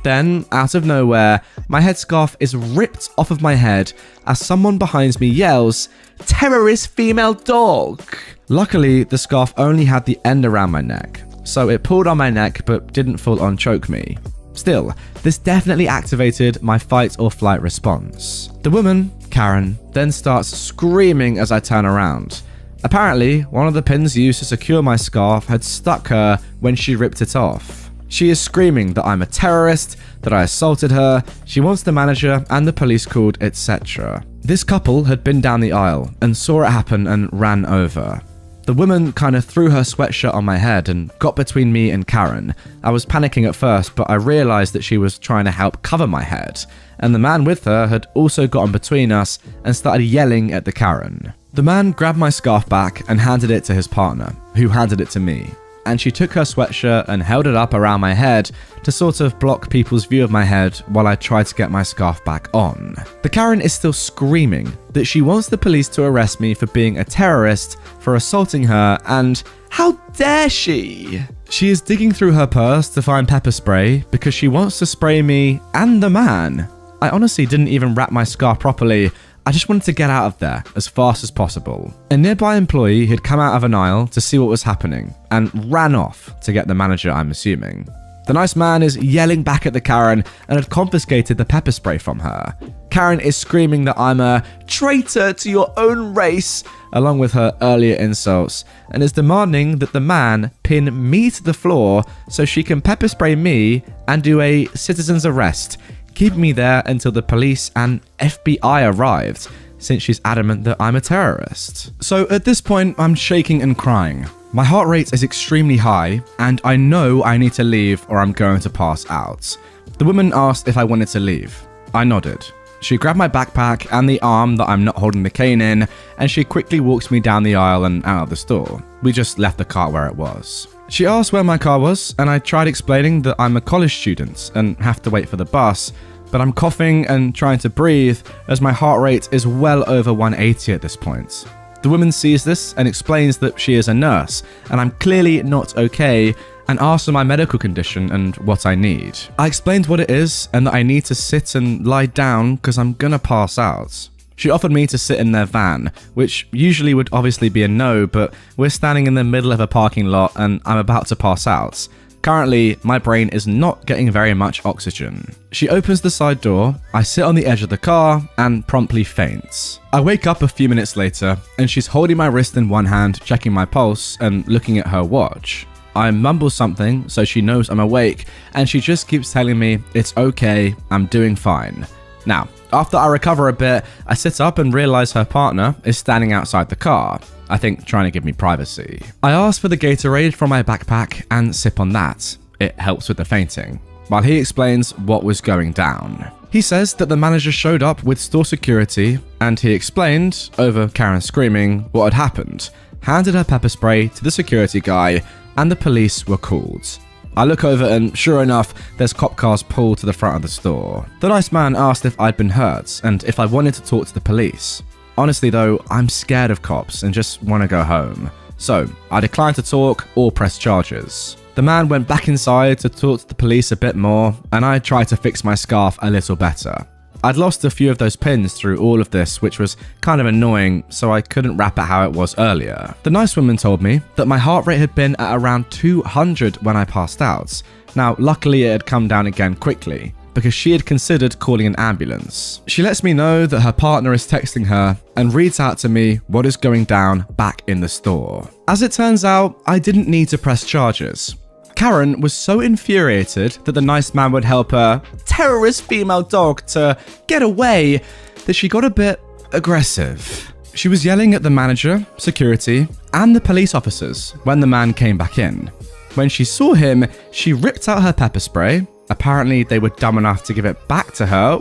Then, out of nowhere, my headscarf is ripped off of my head as someone behind me yells, "Terrorist female dog!" Luckily, the scarf only had the end around my neck, so it pulled on my neck but didn't full on choke me. Still, this definitely activated my fight or flight response. The woman, Karen, then starts screaming as I turn around. Apparently, one of the pins used to secure my scarf had stuck her when she ripped it off. She is screaming that I'm a terrorist, that I assaulted her, she wants the manager and the police called, etc. This couple had been down the aisle and saw it happen and ran over. The woman kind of threw her sweatshirt on my head and got between me and Karen. I was panicking at first, but I realized that she was trying to help cover my head, and the man with her had also gotten between us and started yelling at the Karen. The man grabbed my scarf back and handed it to his partner, who handed it to me. And she took her sweatshirt and held it up around my head to sort of block people's view of my head while I tried to get my scarf back on. The Karen is still screaming that she wants the police to arrest me for being a terrorist, for assaulting her, and how dare she? She is digging through her purse to find pepper spray because she wants to spray me and the man. I honestly didn't even wrap my scarf properly. I just wanted to get out of there as fast as possible. A nearby employee had come out of an aisle to see what was happening and ran off to get the manager, I'm assuming. The nice man is yelling back at the Karen and had confiscated the pepper spray from her. Karen is screaming that I'm a traitor to your own race, along with her earlier insults, and is demanding that the man pin me to the floor so she can pepper spray me and do a citizen's arrest, keep me there until the police and FBI arrived, since she's adamant that I'm a terrorist. So at this point, I'm shaking and crying. My heart rate is extremely high, and I know I need to leave or I'm going to pass out. The woman asked if I wanted to leave. I nodded. She grabbed my backpack and the arm that I'm not holding the cane in, and she quickly walks me down the aisle and out of the store. we just left the car where it was. She asked where my car was, and I tried explaining that I'm a college student and have to wait for the bus, but I'm coughing and trying to breathe as my heart rate is well over 180 at this point. The woman sees this and explains that she is a nurse, and I'm clearly not okay, and asks for my medical condition and what I need. I explained what it is and that I need to sit and lie down because I'm gonna pass out. She offered me to sit in their van, which usually would obviously be a no, but we're standing in the middle of a parking lot and I'm about to pass out. Currently, my brain is not getting very much oxygen. She opens the side door, I sit on the edge of the car, and promptly faints. I wake up a few minutes later, and she's holding my wrist in one hand, checking my pulse, and looking at her watch. I mumble something, so she knows I'm awake, and she just keeps telling me, it's okay, I'm doing fine. Now, after I recover a bit, I sit up and realize her partner is standing outside the car, I think trying to give me privacy. I ask for the Gatorade from my backpack and sip on that. It helps with the fainting, while he explains what was going down. He says that the manager showed up with store security, and he explained, over Karen screaming, what had happened, handed her pepper spray to the security guy, and the police were called. I look over and sure enough, there's cop cars pulled to the front of the store. The nice man asked if I'd been hurt and if I wanted to talk to the police. Honestly though, I'm scared of cops and just want to go home. So I declined to talk or press charges. The man went back inside to talk to the police a bit more, and I tried to fix my scarf a little better. I'd lost a few of those pins through all of this, which was kind of annoying, so I couldn't wrap it how it was earlier. The nice woman told me that my heart rate had been at around 200 when I passed out. Now, luckily it had come down again quickly, because she had considered calling an ambulance. She lets me know that her partner is texting her and reads out to me what is going down back in the store. As it turns out, I didn't need to press charges. Karen was so infuriated that the nice man would help her terrorist female dog to get away that she got a bit aggressive. She was yelling at the manager, security, and the police officers when the man came back in. When she saw him, she ripped out her pepper spray. Apparently, they were dumb enough to give it back to her,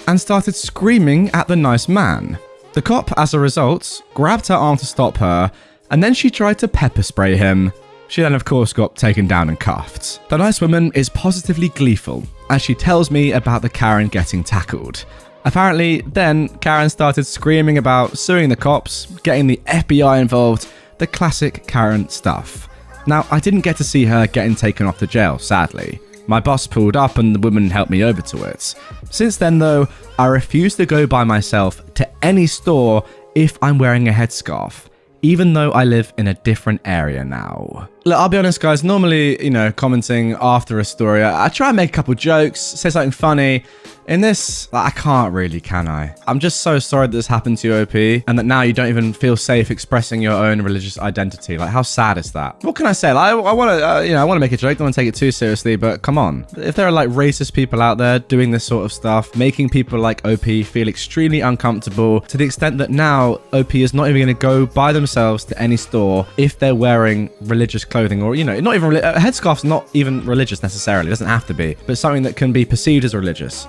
and started screaming at the nice man. The cop, as a result, grabbed her arm to stop her, and then she tried to pepper spray him. She then, of course, got taken down and cuffed. The nice woman is positively gleeful as she tells me about the Karen getting tackled. Apparently, then Karen started screaming about suing the cops, getting the FBI involved, the classic Karen stuff. Now, I didn't get to see her getting taken off to jail, sadly. My boss pulled up and the woman helped me over to it. Since then, though, I refuse to go by myself to any store if I'm wearing a headscarf, even though I live in a different area now. Look, I'll be honest, guys, normally, commenting after a story, I try and make a couple jokes, say something funny. In this, I can't really, can I? I'm just so sorry that this happened to you, OP, and that now you don't even feel safe expressing your own religious identity. Like, how sad is that? What can I say? Like, I want to, I want to make a joke. Don't want to take it too seriously, but come on. If there are like racist people out there doing this sort of stuff, making people like OP feel extremely uncomfortable to the extent that now OP is not even going to go by themselves to any store if they're wearing religious clothing, or not even a headscarf's not even religious necessarily. It doesn't have to be, but something that can be perceived as religious.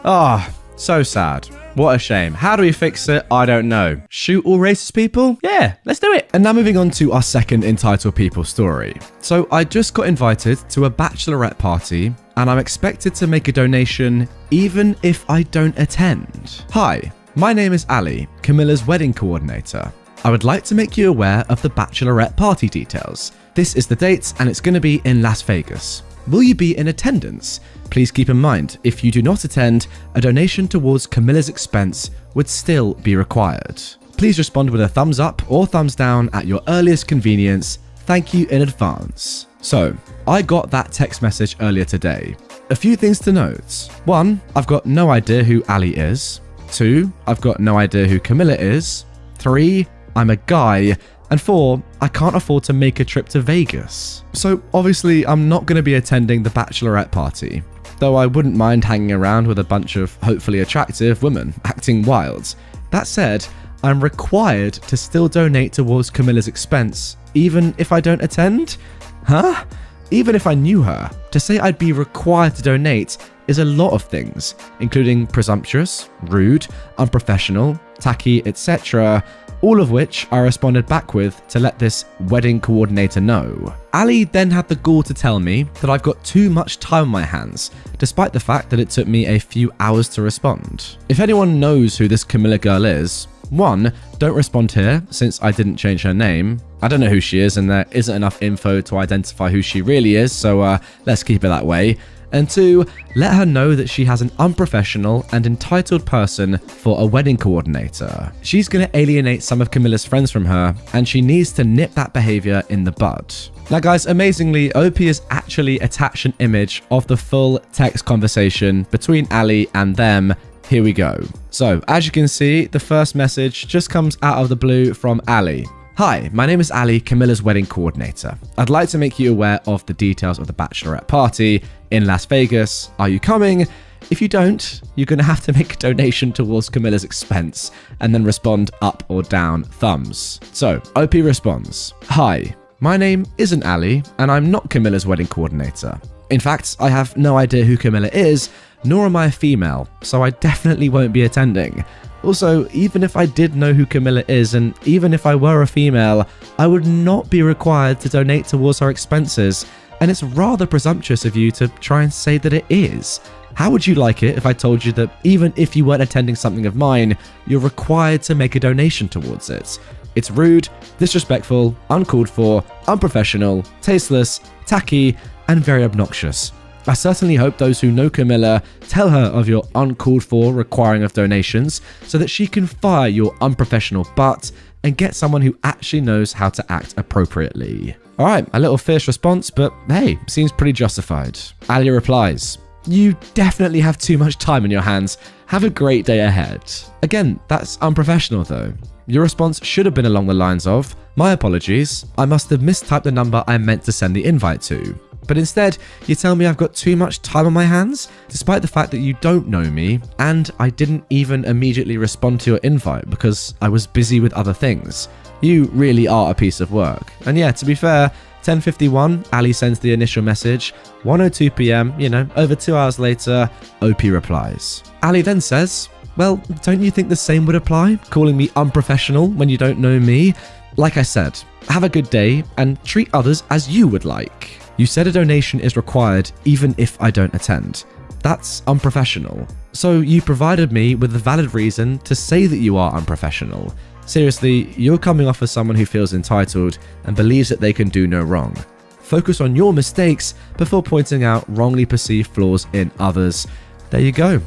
So sad. What a shame. How do we fix it? I don't know. Shoot all racist people? Yeah, let's do it. And now moving on to our second Entitled People story. So I just got invited to a bachelorette party and I'm expected to make a donation even if I don't attend. Hi, my name is Ali, Camilla's wedding coordinator. I would like to make you aware of the bachelorette party details. This is the date and it's going to be in Las Vegas. Will you be in attendance? Please keep in mind, if you do not attend, a donation towards Camilla's expense would still be required. Please respond with a thumbs up or thumbs down at your earliest convenience. Thank you in advance. So, I got that text message earlier today. A few things to note. 1, I've got no idea who Ali is. 2, I've got no idea who Camilla is. 3, I'm a guy. And 4, I can't afford to make a trip to Vegas. So obviously I'm not going to be attending the bachelorette party, though I wouldn't mind hanging around with a bunch of hopefully attractive women acting wild. That said, I'm required to still donate towards Camilla's expense, even if I don't attend? Huh? Even if I knew her, to say I'd be required to donate is a lot of things, including presumptuous, rude, unprofessional, tacky, etc. all of which I responded back with to let this wedding coordinator know. Ali then had the gall to tell me that I've got too much time on my hands, despite the fact that it took me a few hours to respond. If anyone knows who this Camilla girl is, 1, don't respond here since I didn't change her name. I don't know who she is and there isn't enough info to identify who she really is, so let's keep it that way. And 2, let her know that she has an unprofessional and entitled person for a wedding coordinator. She's going to alienate some of Camilla's friends from her, and she needs to nip that behavior in the bud. Now guys, amazingly, OP has actually attached an image of the full text conversation between Ali and them. Here we go. So, as you can see, the first message just comes out of the blue from Ali. Hi, my name is Ali, Camilla's wedding coordinator. I'd like to make you aware of the details of the bachelorette party in Las Vegas. Are you coming? If you don't, you're going to have to make a donation towards Camilla's expense and then respond up or down thumbs. So, OP responds, Hi, my name isn't Ali and I'm not Camilla's wedding coordinator. In fact, I have no idea who Camilla is, nor am I a female, so I definitely won't be attending. Also, even if I did know who Camilla is, and even if I were a female, I would not be required to donate towards her expenses, and it's rather presumptuous of you to try and say that it is. How would you like it if I told you that even if you weren't attending something of mine, you're required to make a donation towards it? It's rude, disrespectful, uncalled for, unprofessional, tasteless, tacky, and very obnoxious. I certainly hope those who know Camilla tell her of your uncalled for requiring of donations so that she can fire your unprofessional butt and get someone who actually knows how to act appropriately. Alright, a little fierce response, but hey, seems pretty justified. Ali replies, You definitely have too much time on your hands. Have a great day ahead. Again, that's unprofessional though. Your response should have been along the lines of, My apologies, I must have mistyped the number I meant to send the invite to. But instead, you tell me I've got too much time on my hands, despite the fact that you don't know me, and I didn't even immediately respond to your invite because I was busy with other things. You really are a piece of work. And yeah, to be fair, 10:51, Ali sends the initial message. 1:02 PM, over 2 hours later, OP replies. Ali then says, Well, don't you think the same would apply? Calling me unprofessional when you don't know me? Like I said, have a good day and treat others as you would like. You said a donation is required even if I don't attend. That's unprofessional. So you provided me with a valid reason to say that you are unprofessional. Seriously, you're coming off as someone who feels entitled and believes that they can do no wrong. Focus on your mistakes before pointing out wrongly perceived flaws in others. There you go.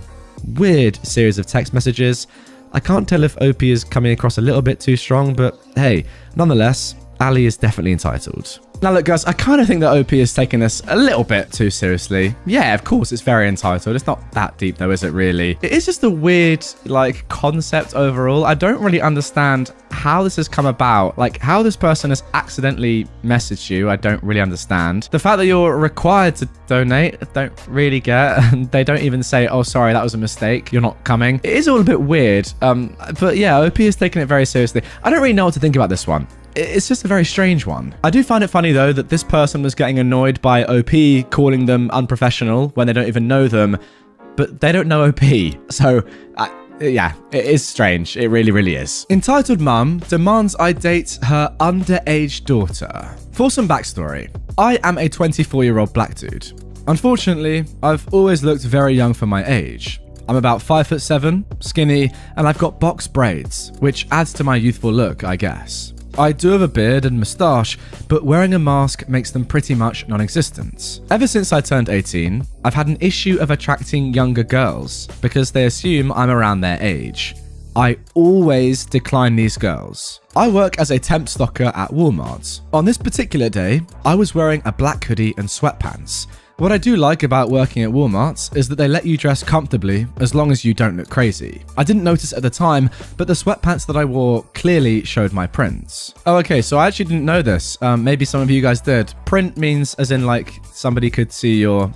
Weird series of text messages. I can't tell if OP is coming across a little bit too strong, but hey, nonetheless, Ali is definitely entitled. Now look guys, I kind of think that OP is taking this a little bit too seriously. Yeah, of course, it's very entitled. It's not that deep though, is it really? It is just a weird, concept overall. I don't really understand how this has come about. How this person has accidentally messaged you, I don't really understand. The fact that you're required to donate, I don't really get. They don't even say, oh, sorry, that was a mistake. You're not coming. It is all a bit weird. But yeah, OP is taking it very seriously. I don't really know what to think about this one. It's just a very strange one. I do find it funny though that this person was getting annoyed by OP calling them unprofessional when they don't even know them, but they don't know OP. So yeah, it is strange. It really, really is. Entitled mum demands I date her underage daughter. For some backstory, I am a 24-year-old black dude. Unfortunately, I've always looked very young for my age. I'm about 5'7", skinny, and I've got box braids, which adds to my youthful look, I guess. I do have a beard and moustache, but wearing a mask makes them pretty much non-existent. Ever since I turned 18, I've had an issue of attracting younger girls because they assume I'm around their age. I always decline these girls. I work as a temp stocker at Walmart. On this particular day, I was wearing a black hoodie and sweatpants. What I do like about working at Walmart is that they let you dress comfortably as long as you don't look crazy. I didn't notice at the time, but the sweatpants that I wore clearly showed my prints. Oh, okay, so I actually didn't know this. Maybe some of you guys did. Print means as in somebody could see your,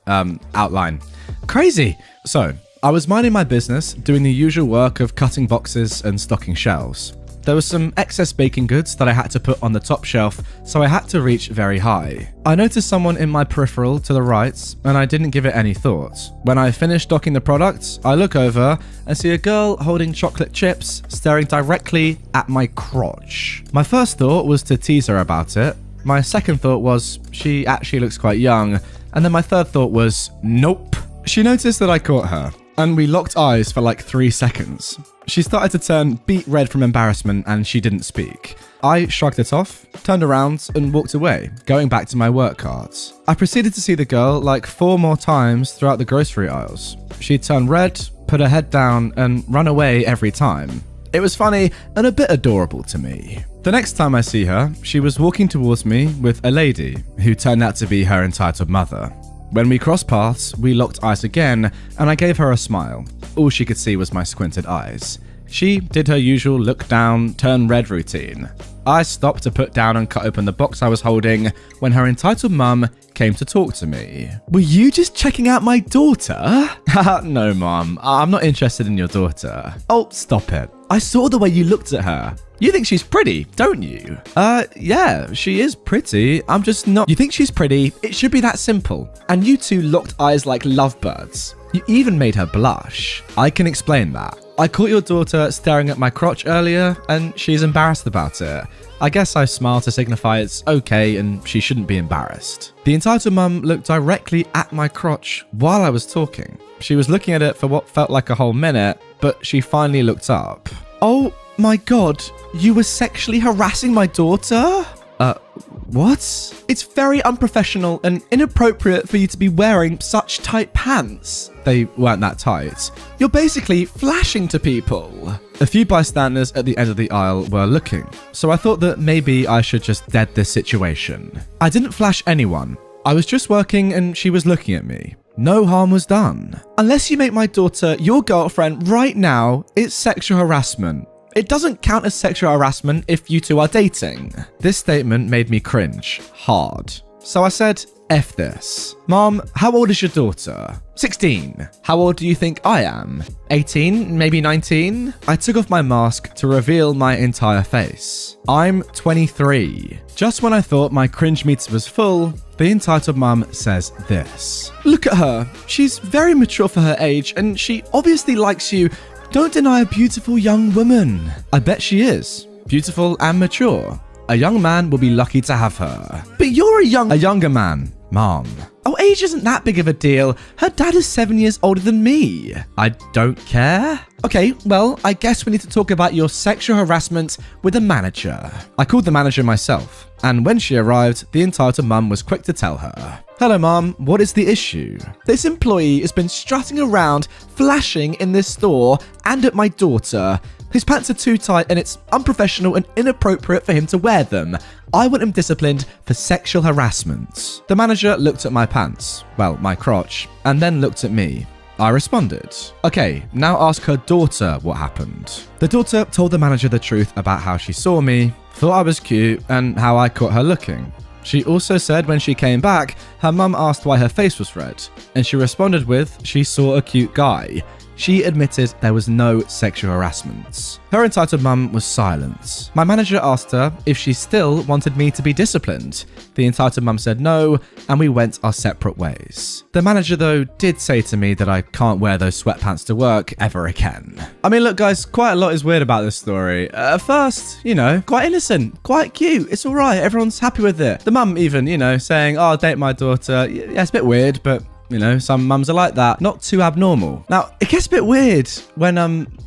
outline. Crazy. So, I was minding my business, doing the usual work of cutting boxes and stocking shelves. There was some excess baking goods that I had to put on the top shelf, so I had to reach very high. I noticed someone in my peripheral to the right, and I didn't give it any thought. When I finished docking the product, I look over and see a girl holding chocolate chips staring directly at my crotch. My first thought was to tease her about it. My second thought was she actually looks quite young, and then my third thought was nope. She noticed that I caught her, and we locked eyes for like 3 seconds. She started to turn beet red from embarrassment and she didn't speak. I shrugged it off, turned around and walked away, going back to my work cards. I proceeded to see the girl like 4 more times throughout the grocery aisles. She'd turn red, put her head down and run away every time. It was funny and a bit adorable to me. The next time I see her, she was walking towards me with a lady who turned out to be her entitled mother. When we crossed paths, we locked eyes again, and I gave her a smile. All she could see was my squinted eyes. She did her usual look down, turn red routine. I stopped to put down and cut open the box I was holding when her entitled mum came to talk to me. Were you just checking out my daughter? No, mum. I'm not interested in your daughter. Oh, stop it. I saw the way you looked at her. You think she's pretty, don't you? Yeah, she is pretty. I'm just not. You think she's pretty? It should be that simple. And you two locked eyes like lovebirds. You even made her blush. I can explain that. I caught your daughter staring at my crotch earlier, and she's embarrassed about it. I guess I smiled to signify it's okay and she shouldn't be embarrassed. The entitled mum looked directly at my crotch while I was talking. She was looking at it for what felt like a whole minute, but she finally looked up. Oh my god, you were sexually harassing my daughter? What? It's very unprofessional and inappropriate for you to be wearing such tight pants. They weren't that tight. You're basically flashing to people. A few bystanders at the end of the aisle were looking, so I thought that maybe I should just dead this situation. I didn't flash anyone. I was just working and she was looking at me. No harm was done. Unless you make my daughter your girlfriend right now, it's sexual harassment. It doesn't count as sexual harassment if you two are dating. This statement made me cringe hard. So I said, F this. Mom, how old is your daughter? 16. How old do you think I am? 18, maybe 19? I took off my mask to reveal my entire face. I'm 23. Just when I thought my cringe meter was full, the entitled mum says this. Look at her. She's very mature for her age and she obviously likes you. Don't deny a beautiful young woman. I bet she is. Beautiful and mature. A young man will be lucky to have her. But you're a younger man, Mom. Oh, age isn't that big of a deal. Her dad is 7 years older than me. I don't care. Okay, well, I guess we need to talk about your sexual harassment with the manager. I called the manager myself, and when she arrived, the entitled mum was quick to tell her. Hello, Mom. What is the issue? This employee has been strutting around, flashing in this store and at my daughter. His pants are too tight and it's unprofessional and inappropriate for him to wear them. I want him disciplined for sexual harassment. The manager looked at my pants, well, my crotch, and then looked at me. I responded. Okay, now ask her daughter what happened. The daughter told the manager the truth about how she saw me, thought I was cute, and how I caught her looking. She also said when she came back, her mum asked why her face was red, and she responded with she saw a cute guy. She admitted there was no sexual harassment. Her entitled mum was silent. My manager asked her if she still wanted me to be disciplined. The entitled mum said no, and we went our separate ways. The manager, though, did say to me that I can't wear those sweatpants to work ever again. I mean, look, guys, quite a lot is weird about this story. At first, quite innocent, quite cute. It's all right. Everyone's happy with it. The mum even, saying, oh, I'll date my daughter. Yeah, it's a bit weird, but some mums are like that. Not too abnormal. Now, it gets a bit weird when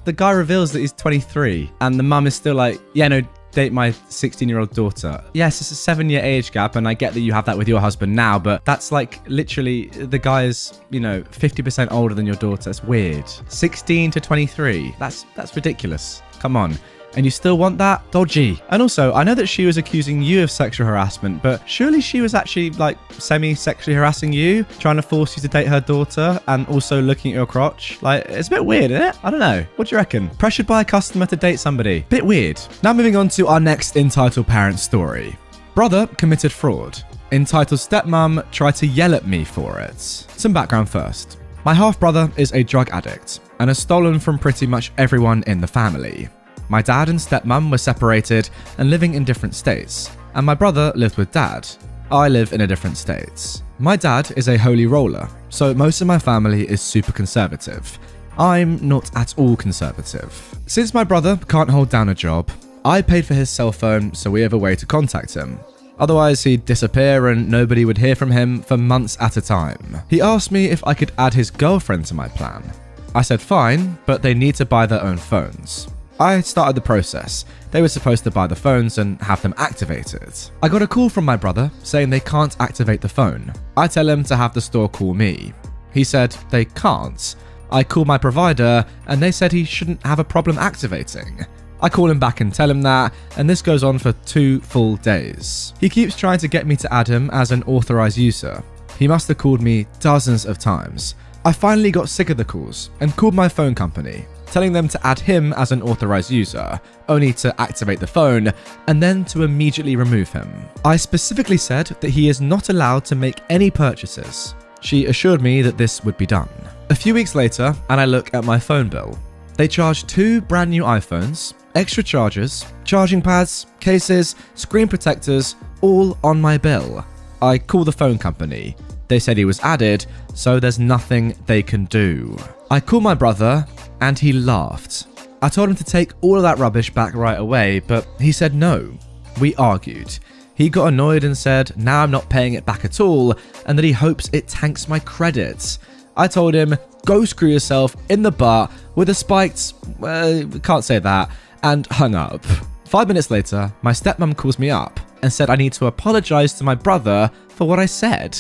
the guy reveals that he's 23 and the mum is still like, yeah, no, date my 16-year-old daughter. Yes, it's a 7-year age gap, and I get that you have that with your husband now, but that's like literally the guy is, 50% older than your daughter. It's weird. 16 to 23. That's ridiculous. Come on. And you still want that? Dodgy. And also, I know that she was accusing you of sexual harassment, but surely she was actually like semi-sexually harassing you, trying to force you to date her daughter and also looking at your crotch. Like, it's a bit weird, isn't it? I don't know. What do you reckon? Pressured by a customer to date somebody. Bit weird. Now moving on to our next entitled parent story. Brother committed fraud. Entitled stepmom tried to yell at me for it. Some background first. My half-brother is a drug addict and has stolen from pretty much everyone in the family. My dad and stepmom were separated and living in different states, and my brother lived with dad. I live in a different state. My dad is a holy roller, so most of my family is super conservative. I'm not at all conservative. Since my brother can't hold down a job, I paid for his cell phone so we have a way to contact him. Otherwise, he'd disappear and nobody would hear from him for months at a time. He asked me if I could add his girlfriend to my plan. I said fine, but they need to buy their own phones. I started the process. They were supposed to buy the phones and have them activated. I got a call from my brother saying they can't activate the phone. I tell him to have the store call me. He said they can't. I call my provider and they said he shouldn't have a problem activating. I call him back and tell him that, and this goes on for 2 full days. He keeps trying to get me to add him as an authorized user. He must have called me dozens of times. I finally got sick of the calls and called my phone company, telling them to add him as an authorized user, only to activate the phone, and then to immediately remove him. I specifically said that he is not allowed to make any purchases. She assured me that this would be done. A few weeks later, and I look at my phone bill. They charged 2 brand new iPhones, extra chargers, charging pads, cases, screen protectors, all on my bill. I call the phone company. They said he was added, so there's nothing they can do. I call my brother, and he laughed. I told him to take all of that rubbish back right away, but he said no. We argued. He got annoyed and said now I'm not paying it back at all, and that he hopes it tanks my credit. I told him, go screw yourself in the butt with a spiked, can't say that, and hung up. 5 minutes later, my stepmom calls me up and said I need to apologize to my brother for what I said.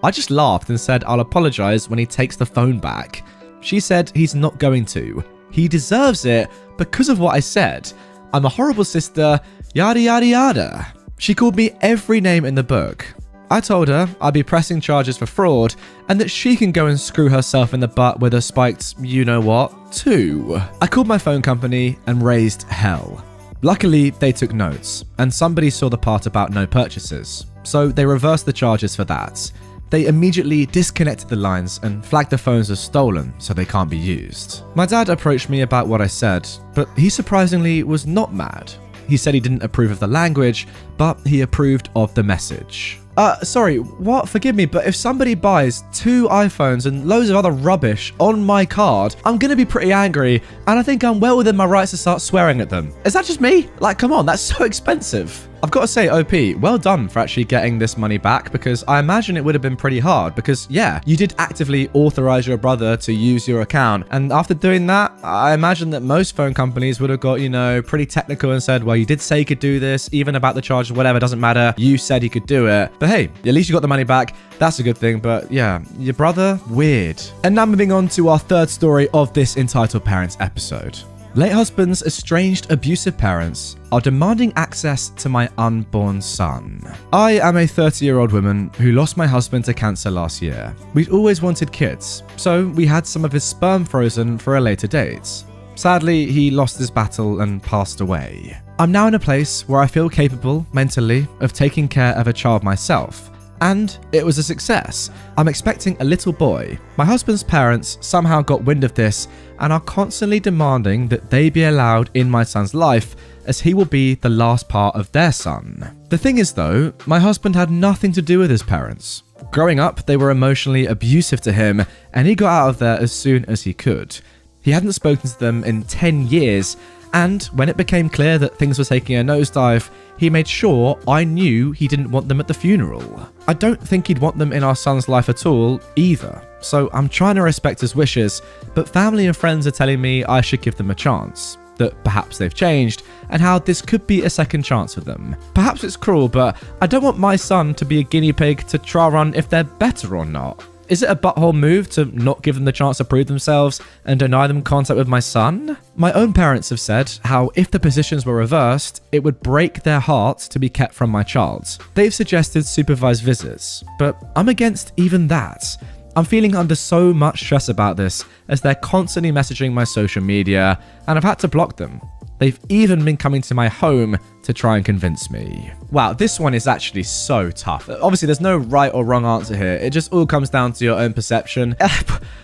I just laughed and said I'll apologize when he takes the phone back. She said he's not going to. He deserves it because of what I said. I'm a horrible sister, yada yada yada. She called me every name in the book. I told her I'd be pressing charges for fraud and that she can go and screw herself in the butt with a spiked you-know-what too. I called my phone company and raised hell. Luckily, they took notes, and somebody saw the part about no purchases, so they reversed the charges for that. They immediately disconnected the lines and flagged the phones as stolen so they can't be used. My dad approached me about what I said, but he surprisingly was not mad. He said he didn't approve of the language, but he approved of the message. Sorry, what? Forgive me, but if somebody buys 2 iPhones and loads of other rubbish on my card, I'm gonna be pretty angry, and I think I'm well within my rights to start swearing at them. Is that just me? Like, come on, that's so expensive. I've got to say, OP, well done for actually getting this money back, because I imagine it would have been pretty hard because, yeah, you did actively authorize your brother to use your account. And after doing that, I imagine that most phone companies would have got, pretty technical and said, well, you did say you could do this, even about the charges, whatever, doesn't matter. You said he could do it. But hey, at least you got the money back. That's a good thing. But yeah, your brother, weird. And now moving on to our 3rd story of this Entitled Parents episode. Late husband's estranged abusive parents are demanding access to my unborn son. I am a 30-year-old woman who lost my husband to cancer last year. We'd always wanted kids, so we had some of his sperm frozen for a later date. Sadly, he lost his battle and passed away. I'm now in a place where I feel capable, mentally, of taking care of a child myself. And it was a success. I'm expecting a little boy. My husband's parents somehow got wind of this and are constantly demanding that they be allowed in my son's life, as he will be the last part of their son. The thing is though, my husband had nothing to do with his parents. Growing up, they were emotionally abusive to him, and he got out of there as soon as he could. He hadn't spoken to them in 10 years, and when it became clear that things were taking a nosedive, he made sure I knew he didn't want them at the funeral. I don't think he'd want them in our son's life at all, either. So I'm trying to respect his wishes, but family and friends are telling me I should give them a chance. That perhaps they've changed, and how this could be a second chance for them. Perhaps it's cruel, but I don't want my son to be a guinea pig to try on if they're better or not. Is it a butthole move to not give them the chance to prove themselves and deny them contact with my son? My own parents have said how if the positions were reversed, it would break their hearts to be kept from my child. They've suggested supervised visits, but I'm against even that. I'm feeling under so much stress about this, as they're constantly messaging my social media, and I've had to block them. They've even been coming to my home to try and convince me. Wow, this one is actually so tough. Obviously, there's no right or wrong answer here. It just all comes down to your own perception.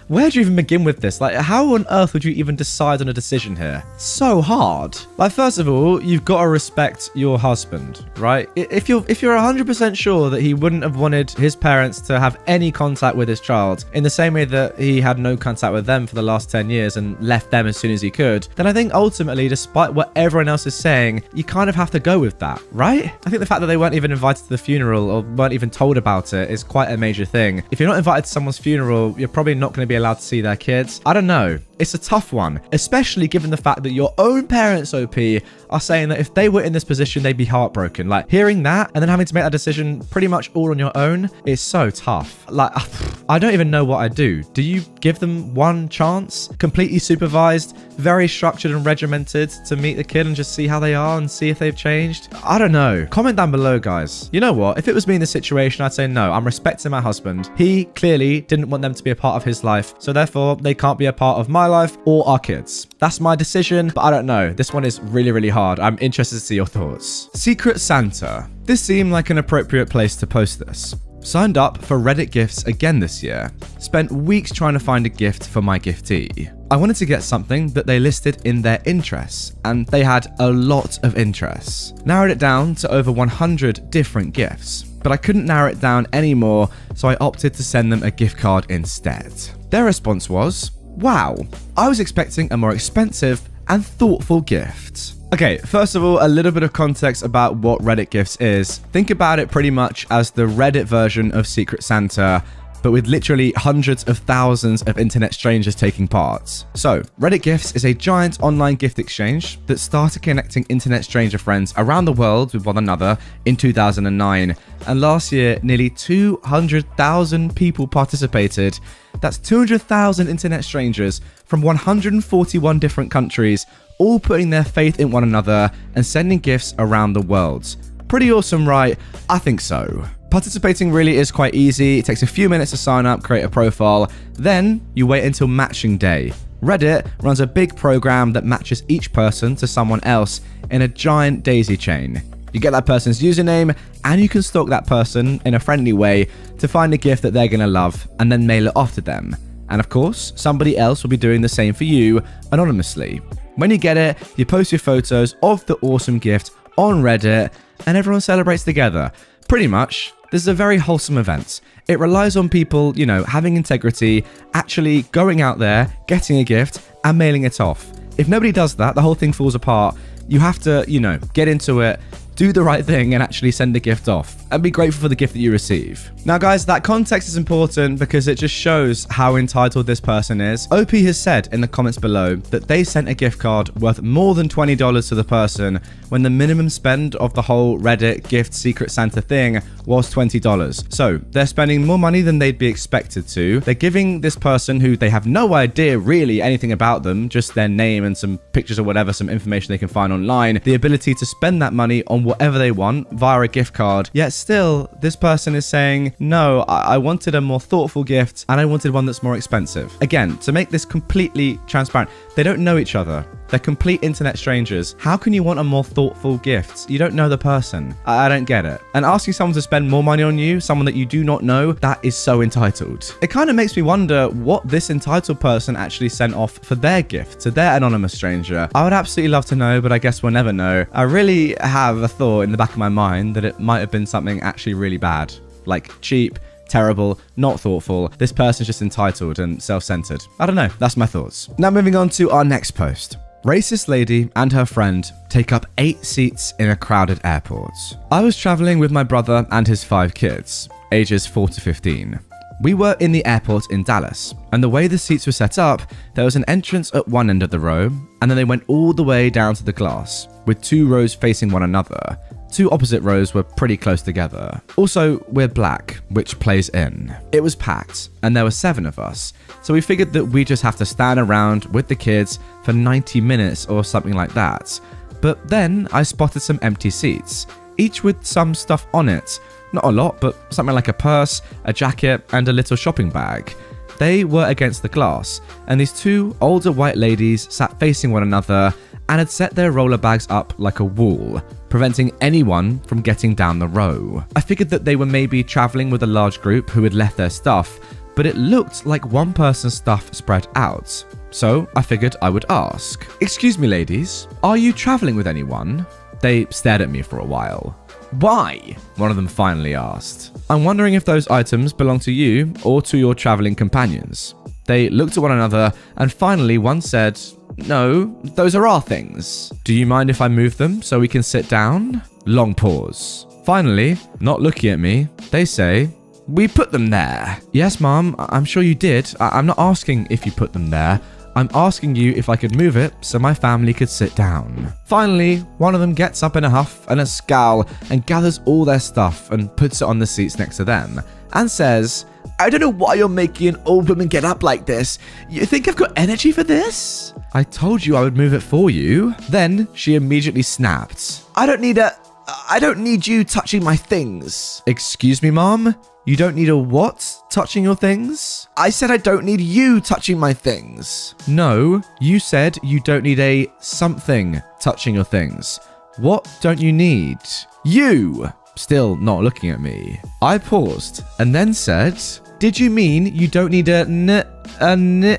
Where do you even begin with this? Like, how on earth would you even decide on a decision here? So hard. Like, first of all, you've got to respect your husband, right? If you're 100% sure that he wouldn't have wanted his parents to have any contact with his child in the same way that he had no contact with them for the last 10 years and left them as soon as he could, then I think ultimately, despite what everyone else is saying, you kind of have to go with that, right? I think the fact that they weren't even invited to the funeral or weren't even told about it is quite a major thing. If you're not invited to someone's funeral, you're probably not going to be allowed to see their kids. I don't know. It's a tough one, especially given the fact that your own parents, OP, are saying that if they were in this position, they'd be heartbroken. Like, hearing that and then having to make that decision pretty much all on your own is so tough. Like, I don't even know what I'd do. Do you give them one chance? Completely supervised, very structured and regimented to meet the kid and just see how they are and see if they've changed? I don't know. Comment down below, guys. You know what? If it was me in this situation, I'd say no. I'm respecting my husband. He clearly didn't want them to be a part of his life, so therefore they can't be a part of my life or our kids. That's my decision, but I don't know. This one is really, really hard. I'm interested to see your thoughts. Secret Santa. This seemed like an appropriate place to post this. Signed up for Reddit gifts again this year. Spent weeks trying to find a gift for my giftee. I wanted to get something that they listed in their interests, and they had a lot of interests. Narrowed it down to over 100 different gifts, but I couldn't narrow it down anymore, so I opted to send them a gift card instead. Their response was, "Wow, I was expecting a more expensive and thoughtful gift." Okay, first of all, a little bit of context about what Reddit gifts is. Think about it pretty much as the Reddit version of Secret Santa, but with literally hundreds of thousands of internet strangers taking part. So, Reddit Gifts is a giant online gift exchange that started connecting internet stranger friends around the world with one another in 2009. And last year, nearly 200,000 people participated. That's 200,000 internet strangers from 141 different countries, all putting their faith in one another and sending gifts around the world. Pretty awesome, right? I think so. Participating really is quite easy. It takes a few minutes to sign up, create a profile, then you wait until matching day. Reddit runs a big program that matches each person to someone else in a giant daisy chain. You get that person's username, and you can stalk that person in a friendly way to find a gift that they're going to love and then mail it off to them. And of course, somebody else will be doing the same for you anonymously. When you get it, you post your photos of the awesome gift on Reddit, and everyone celebrates together. Pretty much, this is a very wholesome event. It relies on people, having integrity, actually going out there, getting a gift, and mailing it off. If nobody does that, the whole thing falls apart. You have to, get into it, do the right thing, and actually send the gift off, and be grateful for the gift that you receive. Now, guys, that context is important because it just shows how entitled this person is. OP has said in the comments below that they sent a gift card worth more than $20 to the person when the minimum spend of the whole Reddit gift Secret Santa thing was $20. So they're spending more money than they'd be expected to. They're giving this person, who they have no idea really anything about them, just their name and some pictures or whatever, some information they can find online, the ability to spend that money on whatever they want via a gift card. Yet still, this person is saying, no, I wanted a more thoughtful gift and I wanted one that's more expensive. Again, to make this completely transparent, they don't know each other. They're complete internet strangers. How can you want a more thoughtful gift? You don't know the person. I don't get it. And asking someone to spend more money on you, someone that you do not know, that is so entitled. It kind of makes me wonder what this entitled person actually sent off for their gift to their anonymous stranger. I would absolutely love to know, but I guess we'll never know. I really have a thought in the back of my mind that it might have been something actually really bad, like cheap, terrible, not thoughtful. This person's just entitled and self-centered. I don't know. That's my thoughts. Now moving on to our next post. Racist lady and her friend take up 8 seats in a crowded airport. I was traveling with my brother and his 5 kids, ages 4 to 15. We were in the airport in Dallas, and the way the seats were set up, there was an entrance at one end of the row, and then they went all the way down to the glass, with 2 rows facing one another. 2 opposite rows were pretty close together. Also, we're black, which plays in. It was packed, and there were 7 of us, so we figured that we just have to stand around with the kids for 90 minutes or something like that. But then I spotted some empty seats, each with some stuff on it. Not a lot, but something like a purse, a jacket, and a little shopping bag. They were against the glass, and these 2 older white ladies sat facing one another and had set their roller bags up like a wall, preventing anyone from getting down the row. I figured that they were maybe traveling with a large group who had left their stuff, but it looked like one person's stuff spread out. So I figured I would ask, "Excuse me, ladies, are you traveling with anyone?" They stared at me for a while. "Why?" one of them finally asked. "I'm wondering if those items belong to you or to your traveling companions." They looked at one another, and finally one said, "No, those are our things. Do you mind if I move them so we can sit down?" Long pause. Finally, not looking at me, they say, "We put them there." "Yes, Mom, I'm sure you did. I'm not asking if you put them there. I'm asking you if I could move it so my family could sit down." Finally, one of them gets up in a huff and a scowl and gathers all their stuff and puts it on the seats next to them and says, "I don't know why you're making an old woman get up like this. You think I've got energy for this?" "I told you I would move it for you." Then she immediately snapped, I don't need you touching my things." "Excuse me, Mom? You don't need a what touching your things?" "I said I don't need you touching my things." "No, you said you don't need a something touching your things. What don't you need?" "You." Still not looking at me. I paused and then said, "Did you mean you don't need a n?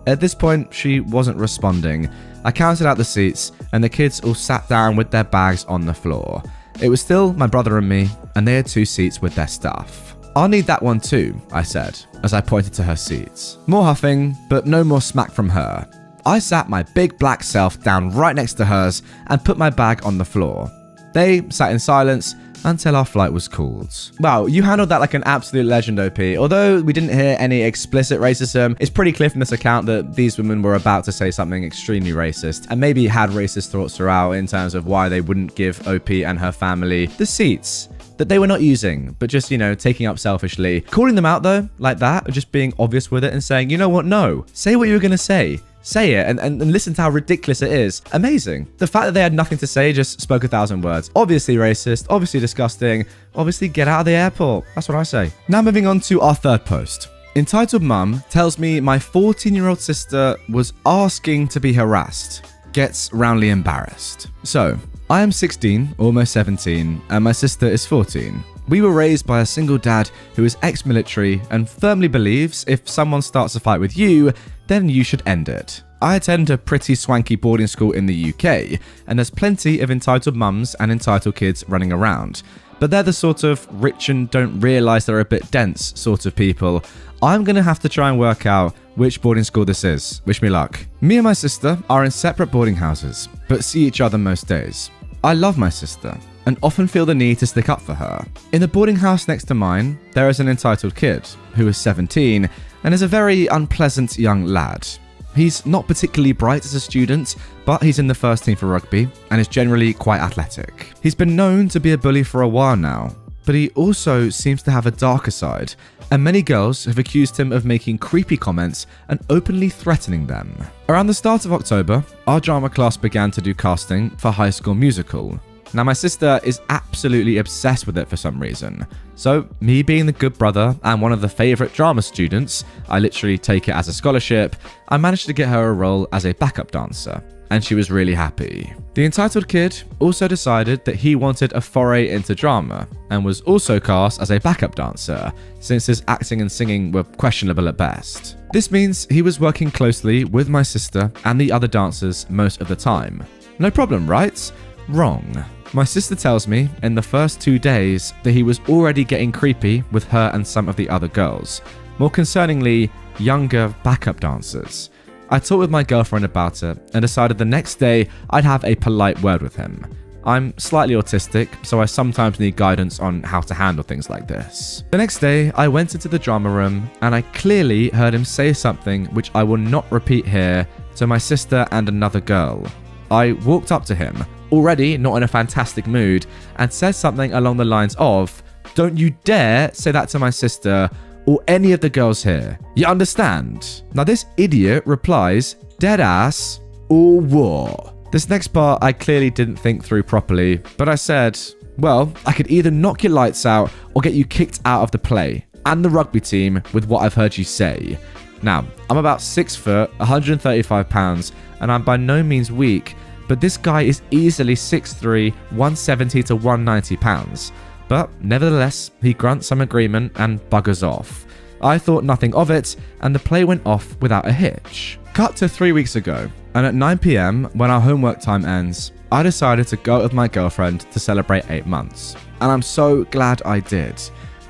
At this point, she wasn't responding. I counted out the seats and the kids all sat down with their bags on the floor. It was still my brother and me, and they had 2 seats with their stuff. "I'll need that one too," I said, as I pointed to her seats. More huffing, but no more smack from her. I sat my big black self down right next to hers and put my bag on the floor. They sat in silence until our flight was called. Wow, you handled that like an absolute legend, OP. Although we didn't hear any explicit racism, it's pretty clear from this account that these women were about to say something extremely racist and maybe had racist thoughts throughout in terms of why they wouldn't give OP and her family the seats that they were not using, but just, taking up selfishly. Calling them out though, like that, or just being obvious with it and saying, "You know what, no, say what you were gonna say. Say it and listen to how ridiculous it is." Amazing. The fact that they had nothing to say just spoke 1,000 words. Obviously racist, obviously disgusting, obviously get out of the airport. That's what I say. Now moving on to our third post. Entitled Mum tells me my 14-year-old sister was asking to be harassed. Gets roundly embarrassed. So, I am 16, almost 17, and my sister is 14. We were raised by a single dad who is ex-military and firmly believes if someone starts a fight with you, then you should end it. I attend a pretty swanky boarding school in the UK, and there's plenty of entitled mums and entitled kids running around. But they're the sort of rich and don't realise they're a bit dense sort of people. I'm going to have to try and work out which boarding school this is. Wish me luck. Me and my sister are in separate boarding houses, but see each other most days. I love my sister and often feel the need to stick up for her. In the boarding house next to mine, there is an entitled kid who is 17 and is a very unpleasant young lad. He's not particularly bright as a student, but he's in the first team for rugby and is generally quite athletic. He's been known to be a bully for a while now, but he also seems to have a darker side, and many girls have accused him of making creepy comments and openly threatening them. Around the start of October, our drama class began to do casting for High School Musical. Now my sister is absolutely obsessed with it for some reason. So me being the good brother and one of the favourite drama students, I literally take it as a scholarship, I managed to get her a role as a backup dancer. And she was really happy. The entitled kid also decided that he wanted a foray into drama and was also cast as a backup dancer, since his acting and singing were questionable at best. This means he was working closely with my sister and the other dancers most of the time. No problem, right? Wrong. My sister tells me in the first 2 days that he was already getting creepy with her and some of the other girls. More concerningly, younger backup dancers. I talked with my girlfriend about it and decided the next day I'd have a polite word with him. I'm slightly autistic, so I sometimes need guidance on how to handle things like this. The next day, I went into the drama room and I clearly heard him say something which I will not repeat here to my sister and another girl. I walked up to him, already not in a fantastic mood, and said something along the lines of, "Don't you dare say that to my sister or any of the girls here. You understand?" Now this idiot replies, "Deadass or what?" This next part I clearly didn't think through properly, but I said, "Well, I could either knock your lights out or get you kicked out of the play and the rugby team with what I've heard you say." Now, I'm about 6 foot, 135 pounds, and I'm by no means weak, but this guy is easily 6'3", 170 to 190 pounds. But nevertheless, he grunts some agreement and buggers off. I thought nothing of it, and the play went off without a hitch. Cut to 3 weeks ago, and at 9 PM, when our homework time ends, I decided to go out with my girlfriend to celebrate 8 months. And I'm so glad I did.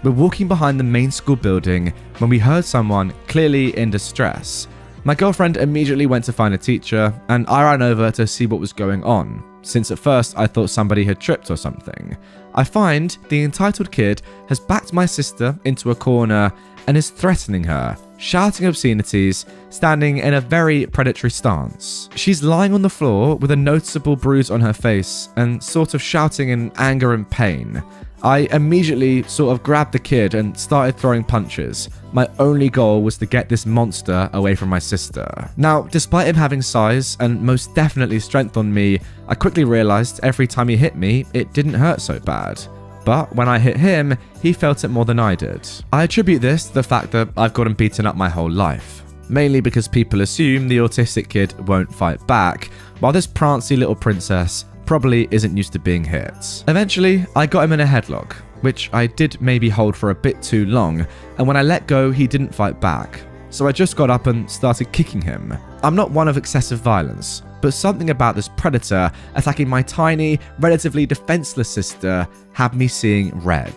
We're walking behind the main school building when we heard someone clearly in distress. My girlfriend immediately went to find a teacher, and I ran over to see what was going on, since at first I thought somebody had tripped or something. I find the entitled kid has backed my sister into a corner and is threatening her, shouting obscenities, standing in a very predatory stance. She's lying on the floor with a noticeable bruise on her face and sort of shouting in anger and pain. I immediately sort of grabbed the kid and started throwing punches. My only goal was to get this monster away from my sister. Now, despite him having size and most definitely strength on me, I quickly realized every time he hit me, it didn't hurt so bad. But when I hit him, he felt it more than I did. I attribute this to the fact that I've gotten beaten up my whole life. Mainly because people assume the autistic kid won't fight back, while this prancy little princess probably isn't used to being hit. Eventually, I got him in a headlock, which I did maybe hold for a bit too long, and when I let go, he didn't fight back. So I just got up and started kicking him. I'm not one of excessive violence, but something about this predator attacking my tiny, relatively defenseless sister had me seeing red.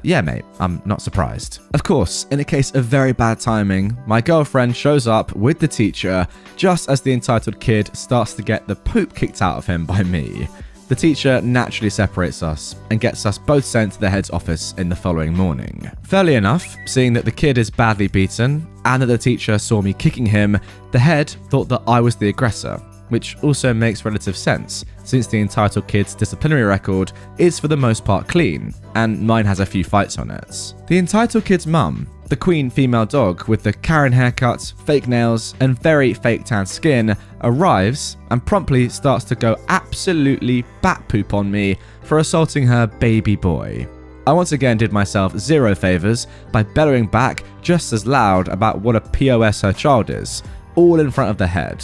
Yeah, mate, I'm not surprised. Of course, in a case of very bad timing, my girlfriend shows up with the teacher just as the entitled kid starts to get the poop kicked out of him by me. The teacher naturally separates us and gets us both sent to the head's office in the following morning. Fairly enough, seeing that the kid is badly beaten and that the teacher saw me kicking him, the head thought that I was the aggressor, which also makes relative sense, since the entitled kid's disciplinary record is for the most part clean, and mine has a few fights on it. The entitled kid's mum, the queen female dog with the Karen haircut, fake nails, and very fake tan skin, arrives and promptly starts to go absolutely bat poop on me for assaulting her baby boy. I once again did myself zero favors by bellowing back just as loud about what a POS her child is, all in front of the head.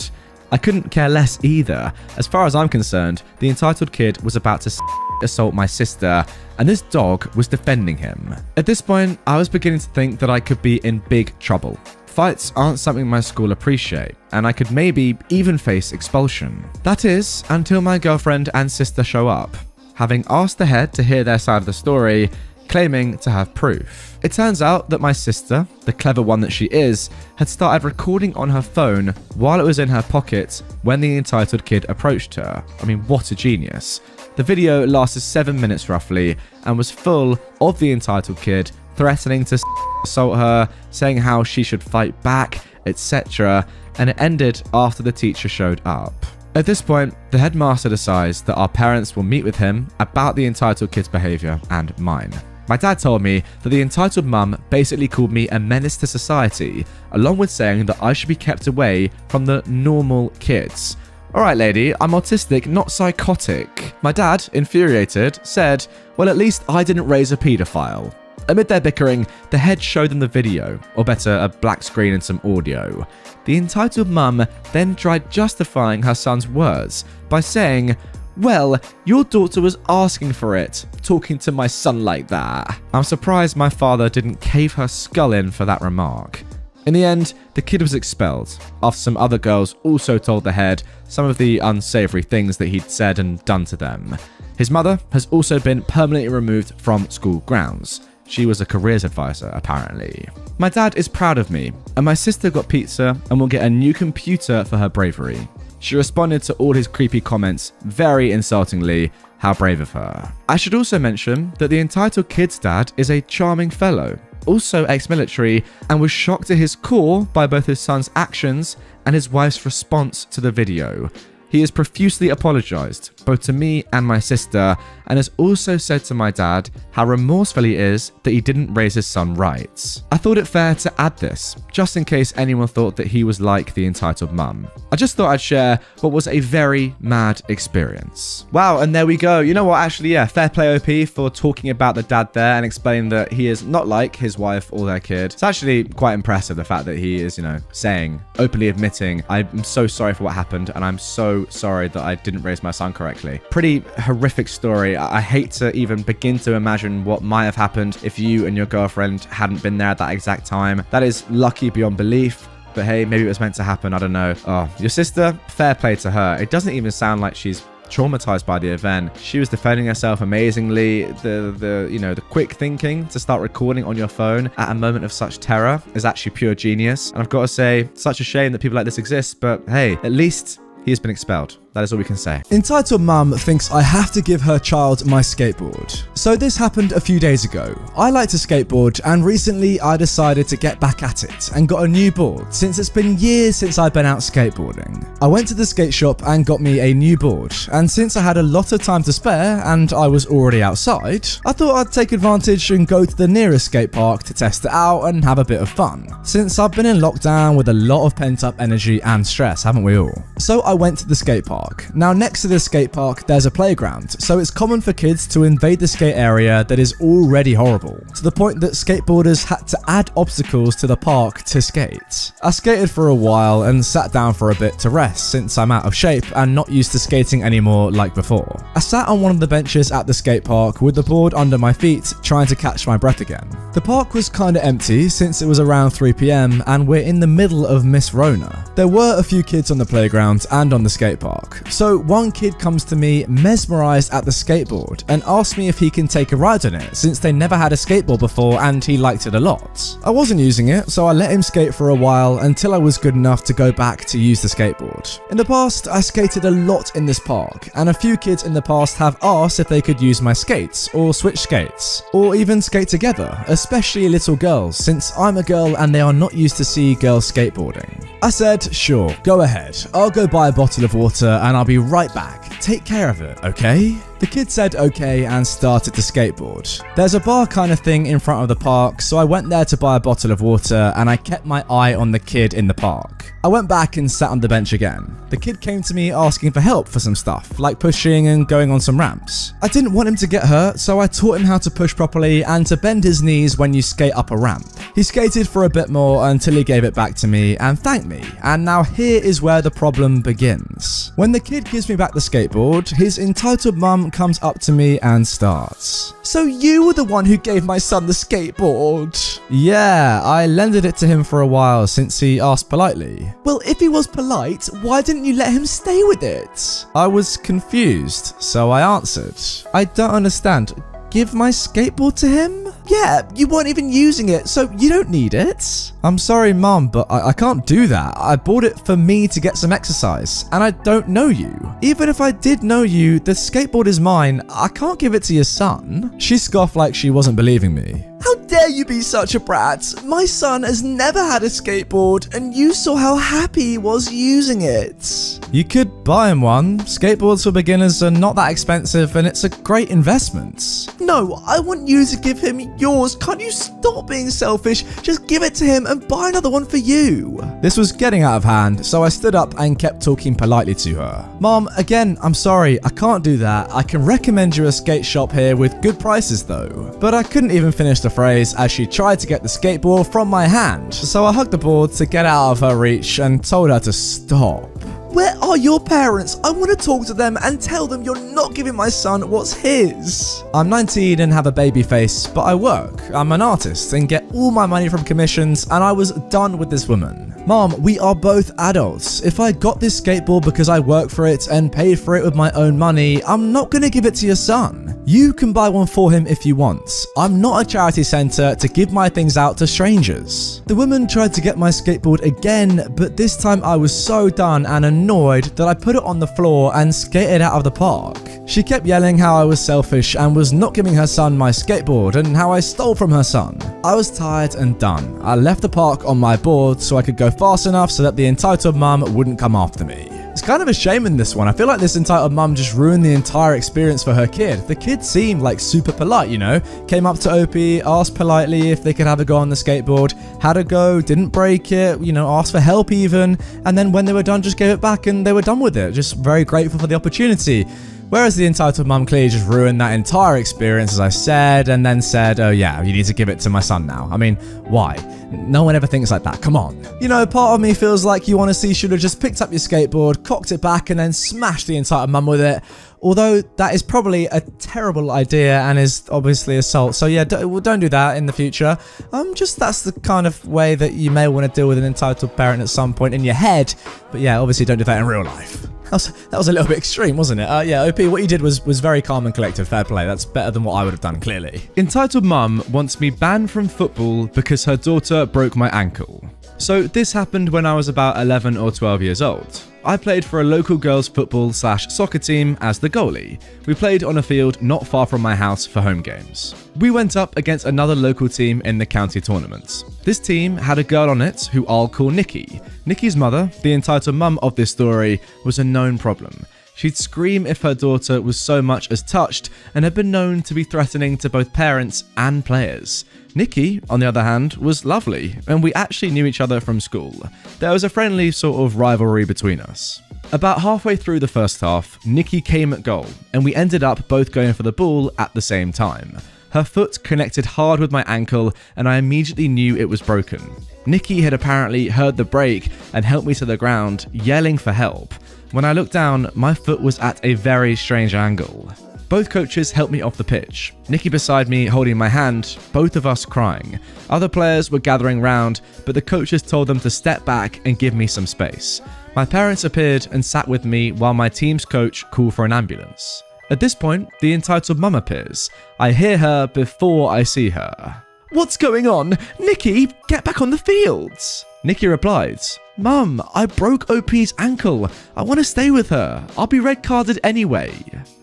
I couldn't care less either. As far as I'm concerned, the entitled kid was about to assault my sister, and this dog was defending him. At this point, I was beginning to think that I could be in big trouble. Fights aren't something my school appreciate, and I could maybe even face expulsion. That is, until my girlfriend and sister show up, having asked the head to hear their side of the story, claiming to have proof. It turns out that my sister, the clever one that she is, had started recording on her phone while it was in her pocket when the entitled kid approached her. I mean, what a genius. The video lasted 7 minutes roughly and was full of the entitled kid threatening to assault her, saying how she should fight back, etc., and it ended after the teacher showed up. At this point, the headmaster decides that our parents will meet with him about the entitled kid's behaviour and mine. My dad told me that the entitled mum basically called me a menace to society, along with saying that I should be kept away from the normal kids. Alright lady, I'm autistic, not psychotic. My dad, infuriated, said, well at least I didn't raise a paedophile. Amid their bickering, the head showed them the video, or better, a black screen and some audio. The entitled mum then tried justifying her son's words by saying, well, your daughter was asking for it, talking to my son like that. I'm surprised my father didn't cave her skull in for that remark. In the end, the kid was expelled, after some other girls also told the head some of the unsavory things that he'd said and done to them. His mother has also been permanently removed from school grounds. She was a careers advisor, apparently. My dad is proud of me, and my sister got pizza and will get a new computer for her bravery. She responded to all his creepy comments very insultingly. How brave of her. I should also mention that the entitled kid's dad is a charming fellow, also ex-military, and was shocked to his core by both his son's actions and his wife's response to the video. He has profusely apologized both to me and my sister, and has also said to my dad how remorseful he is that he didn't raise his son right. I thought it fair to add this, just in case anyone thought that he was like the entitled mum. I just thought I'd share what was a very mad experience. Wow, and there we go. You know what, actually, yeah, fair play OP for talking about the dad there and explaining that he is not like his wife or their kid. It's actually quite impressive, the fact that he is, saying, openly admitting, I'm so sorry for what happened, and I'm so sorry that I didn't raise my son correctly. Pretty horrific story. I hate to even begin to imagine what might have happened if you and your girlfriend hadn't been there at that exact time. That is lucky beyond belief. But hey, maybe it was meant to happen. I don't know. Oh, your sister, fair play to her. It doesn't even sound like she's traumatized by the event. She was defending herself amazingly. The quick thinking to start recording on your phone at a moment of such terror is actually pure genius. And I've got to say, such a shame that people like this exist, but hey, at least he has been expelled. That is all we can say. Entitled mum thinks I have to give her child my skateboard. So this happened a few days ago. I like to skateboard, and recently I decided to get back at it and got a new board since it's been years since I've been out skateboarding. I went to the skate shop and got me a new board, and since I had a lot of time to spare and I was already outside, I thought I'd take advantage and go to the nearest skate park to test it out and have a bit of fun. Since I've been in lockdown with a lot of pent up energy and stress, haven't we all? So I went to the skate park. Now next to the skate park there's a playground, so it's common for kids to invade the skate area that is already horrible, to the point that skateboarders had to add obstacles to the park to skate. I skated for a while and sat down for a bit to rest since I'm out of shape and not used to skating anymore like before. I sat on one of the benches at the skate park with the board under my feet trying to catch my breath again. The park was kinda empty since it was around 3 PM and we're in the middle of Miss Rona. There were a few kids on the playground and on the skate park. So one kid comes to me mesmerized at the skateboard and asks me if he can take a ride on it since they never had a skateboard before and he liked it a lot. I wasn't using it, so I let him skate for a while until I was good enough to go back to use the skateboard. In the past, I skated a lot in this park, and a few kids in the past have asked if they could use my skates or switch skates or even skate together, especially little girls since I'm a girl and they are not used to see girls skateboarding. I said, sure, go ahead. I'll go buy a bottle of water and I'll be right back. Take care of it, okay? The kid said okay and started to skateboard. There's a bar kind of thing in front of the park, so I went there to buy a bottle of water and I kept my eye on the kid in the park. I went back and sat on the bench again. The kid came to me asking for help for some stuff, like pushing and going on some ramps. I didn't want him to get hurt, so I taught him how to push properly and to bend his knees when you skate up a ramp. He skated for a bit more until he gave it back to me and thanked me, and now here is where the problem begins. When the kid gives me back the skateboard, his entitled mum comes up to me and starts. So you were the one who gave my son the skateboard? Yeah, I lended it to him for a while since he asked politely. Well, if he was polite, why didn't you let him stay with it? I was confused, so I answered. I don't understand. Give my skateboard to him? Yeah, you weren't even using it, so you don't need it. I'm sorry, Mum, but I can't do that. I bought it for me to get some exercise, and I don't know you. Even if I did know you, the skateboard is mine. I can't give it to your son. She scoffed like she wasn't believing me. How dare you be such a brat? My son has never had a skateboard, and you saw how happy he was using it. You could buy him one. Skateboards for beginners are not that expensive, and it's a great investment. No, I want you to give him yours. Can't you stop being selfish? Just give it to him and buy another one for you. This was getting out of hand, so I stood up and kept talking politely to her. Mom, again, I'm sorry, I can't do that. I can recommend you a skate shop here with good prices though. But I couldn't even finish the phrase as she tried to get the skateboard from my hand, so I hugged the board to get out of her reach and told her to stop. Where are your parents? I want to talk to them and tell them you're not giving my son what's his. I'm 19 and have a baby face, but I work. I'm an artist and get all my money from commissions, and I was done with this woman. Mom, we are both adults. If I got this skateboard because I worked for it and paid for it with my own money, I'm not going to give it to your son. You can buy one for him if you want. I'm not a charity centre to give my things out to strangers. The woman tried to get my skateboard again, but this time I was so done and annoyed that I put it on the floor and skated out of the park. She kept yelling how I was selfish and was not giving her son my skateboard and how I stole from her son. I was tired and done. I left the park on my board so I could go fast enough so that the entitled mum wouldn't come after me. kind of a shame in this one. I feel like this entitled mum just ruined the entire experience for her kid. The kid seemed like super polite, you know? Came up to Opie, asked politely if they could have a go on the skateboard, had a go, didn't break it, you know, asked for help even, and then when they were done, just gave it back and they were done with it. Just very grateful for the opportunity. Whereas the entitled mum clearly just ruined that entire experience, as I said, and then said, oh yeah, you need to give it to my son now. I mean, why? No one ever thinks like that, come on. You know, part of me feels like you want to see should have just picked up your skateboard, cocked it back, and then smashed the entitled mum with it. Although that is probably a terrible idea and is obviously assault. So yeah, don't do that in the future. That's the kind of way that you may want to deal with an entitled parent at some point in your head. But yeah, obviously don't do that in real life. That was a little bit extreme, wasn't it? Yeah, OP, what you did was very calm and collected. Fair play. That's better than what I would have done, clearly. Entitled mum wants me banned from football because her daughter broke my ankle. So this happened when I was about 11 or 12 years old. I played for a local girls' football/soccer team as the goalie. We played on a field not far from my house for home games. We went up against another local team in the county tournament. This team had a girl on it who I'll call Nikki. Nikki's mother, the entitled mum of this story, was a known problem. She'd scream if her daughter was so much as touched and had been known to be threatening to both parents and players. Nikki, on the other hand, was lovely, and we actually knew each other from school. There was a friendly sort of rivalry between us. About halfway through the first half, Nikki came at goal, and we ended up both going for the ball at the same time. Her foot connected hard with my ankle, and I immediately knew it was broken. Nikki had apparently heard the break and helped me to the ground, yelling for help. When I looked down, my foot was at a very strange angle. Both coaches helped me off the pitch. Nikki beside me holding my hand, both of us crying. Other players were gathering round, but the coaches told them to step back and give me some space. My parents appeared and sat with me while my team's coach called for an ambulance. At this point, the entitled mum appears. I hear her before I see her. "What's going on? Nikki, get back on the fields!" Nikki replied, "Mum, I broke OP's ankle. I want to stay with her. I'll be red carded anyway."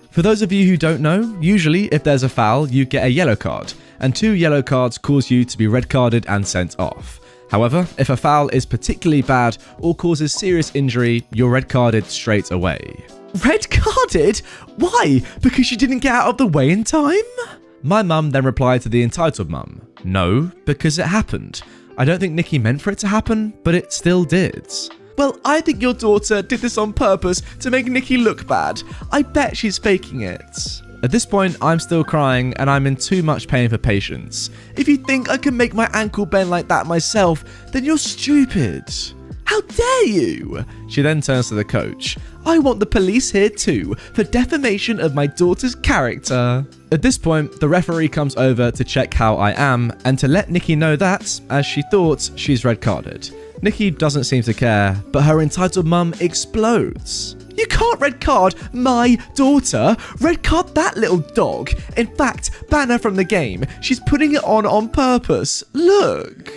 For those of you who don't know, usually if there's a foul, you get a yellow card, and 2 yellow cards cause you to be red carded and sent off. However, if a foul is particularly bad or causes serious injury, you're red carded straight away. Red carded? Why? Because you didn't get out of the way in time? My mum then replied to the entitled mum, "No, because it happened. I don't think Nikki meant for it to happen, but it still did." "Well, I think your daughter did this on purpose to make Nikki look bad. I bet she's faking it." At this point, I'm still crying and I'm in too much pain for patience. "If you think I can make my ankle bend like that myself, then you're stupid. How dare you?" She then turns to the coach. "I want the police here too, for defamation of my daughter's character." At this point, the referee comes over to check how I am and to let Nikki know that, as she thought, she's red carded. Nikki doesn't seem to care, but her entitled mum explodes. "You can't red card my daughter. Red card that little dog. In fact, ban her from the game. She's putting it on purpose. Look."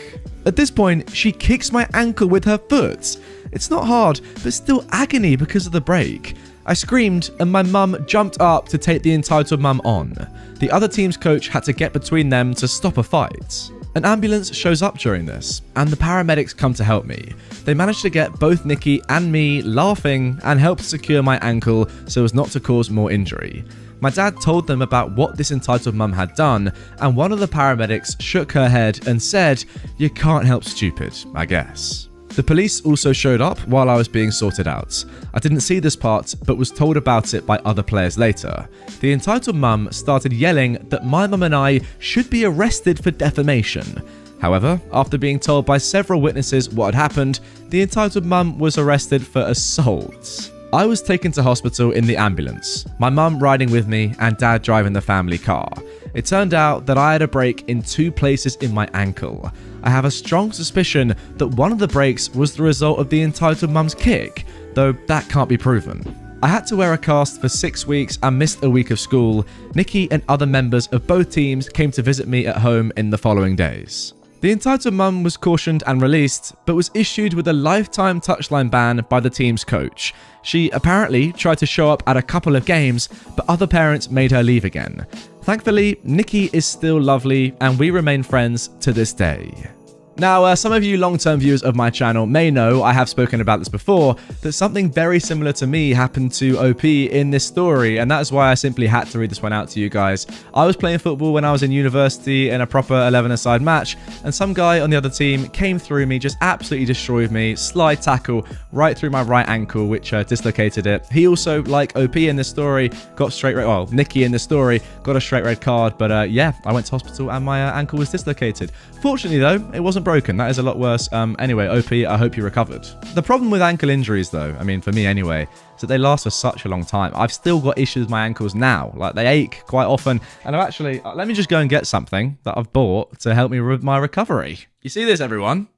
At this point, she kicks my ankle with her foot. It's not hard, but still agony because of the break. I screamed and my mum jumped up to take the entitled mum on. The other team's coach had to get between them to stop a fight. An ambulance shows up during this, and the paramedics come to help me. They managed to get both Nikki and me laughing and helped secure my ankle so as not to cause more injury. My dad told them about what this entitled mum had done, and one of the paramedics shook her head and said, "You can't help stupid, I guess." The police also showed up while I was being sorted out. I didn't see this part, but was told about it by other players later. The entitled mum started yelling that my mum and I should be arrested for defamation. However, after being told by several witnesses what had happened, the entitled mum was arrested for assault. I was taken to hospital in the ambulance, my mum riding with me and dad driving the family car. It turned out that I had a break in 2 places in my ankle. I have a strong suspicion that one of the breaks was the result of the entitled mum's kick, though that can't be proven. I had to wear a cast for 6 weeks and missed a week of school. Nikki and other members of both teams came to visit me at home in the following days. The entitled mum was cautioned and released, but was issued with a lifetime touchline ban by the team's coach. She apparently tried to show up at a couple of games, but other parents made her leave again. Thankfully, Nikki is still lovely and we remain friends to this day. Now, some of you long-term viewers of my channel may know, I have spoken about this before, that something very similar to me happened to OP in this story, and that is why I simply had to read this one out to you guys. I was playing football when I was in university in a proper 11-a-side match, and some guy on the other team came through me, just absolutely destroyed me, slide tackle right through my right ankle, which dislocated it. He also, like OP in this story, got straight red, well, Nikki in this story, got a straight red card, but yeah, I went to hospital and my ankle was dislocated. Fortunately though, it wasn't broken. That is a lot worse. Anyway, OP, I hope you recovered. The problem with ankle injuries though, I mean for me anyway, is that they last for such a long time. I've still got issues with my ankles now. Like they ache quite often. And I've actually, let me just go and get something that I've bought to help me with my recovery. You see this, everyone?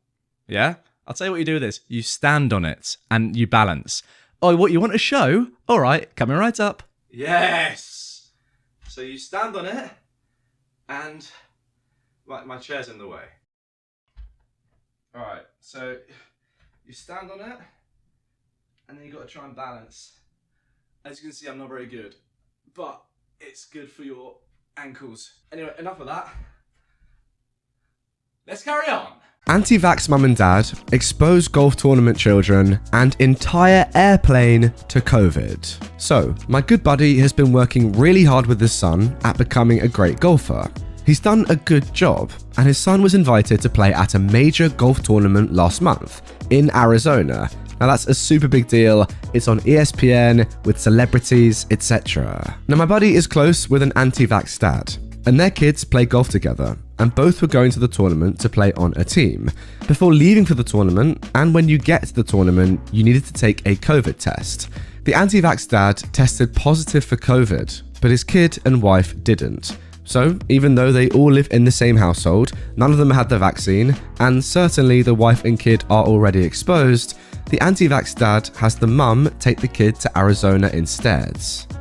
Yeah? I'll tell you what you do with this. You stand on it and you balance. Oh, what, you want a show? All right, coming right up. Yes. So you stand on it and, right, my chair's in the way. Alright, so you stand on it, and then you've got to try and balance. As you can see, I'm not very good, but it's good for your ankles. Anyway, enough of that. Let's carry on. Anti-vax mum and dad, exposed golf tournament children, and entire airplane to COVID. So, my good buddy has been working really hard with his son at becoming a great golfer. He's done a good job, and his son was invited to play at a major golf tournament last month in Arizona. Now that's a super big deal. It's on ESPN with celebrities, etc. Now my buddy is close with an anti-vax dad, and their kids play golf together, and both were going to the tournament to play on a team. Before leaving for the tournament, and when you get to the tournament, you needed to take a COVID test. The anti-vax dad tested positive for COVID, but his kid and wife didn't. So, even though they all live in the same household, none of them had the vaccine, and certainly the wife and kid are already exposed, the anti-vax dad has the mum take the kid to Arizona instead.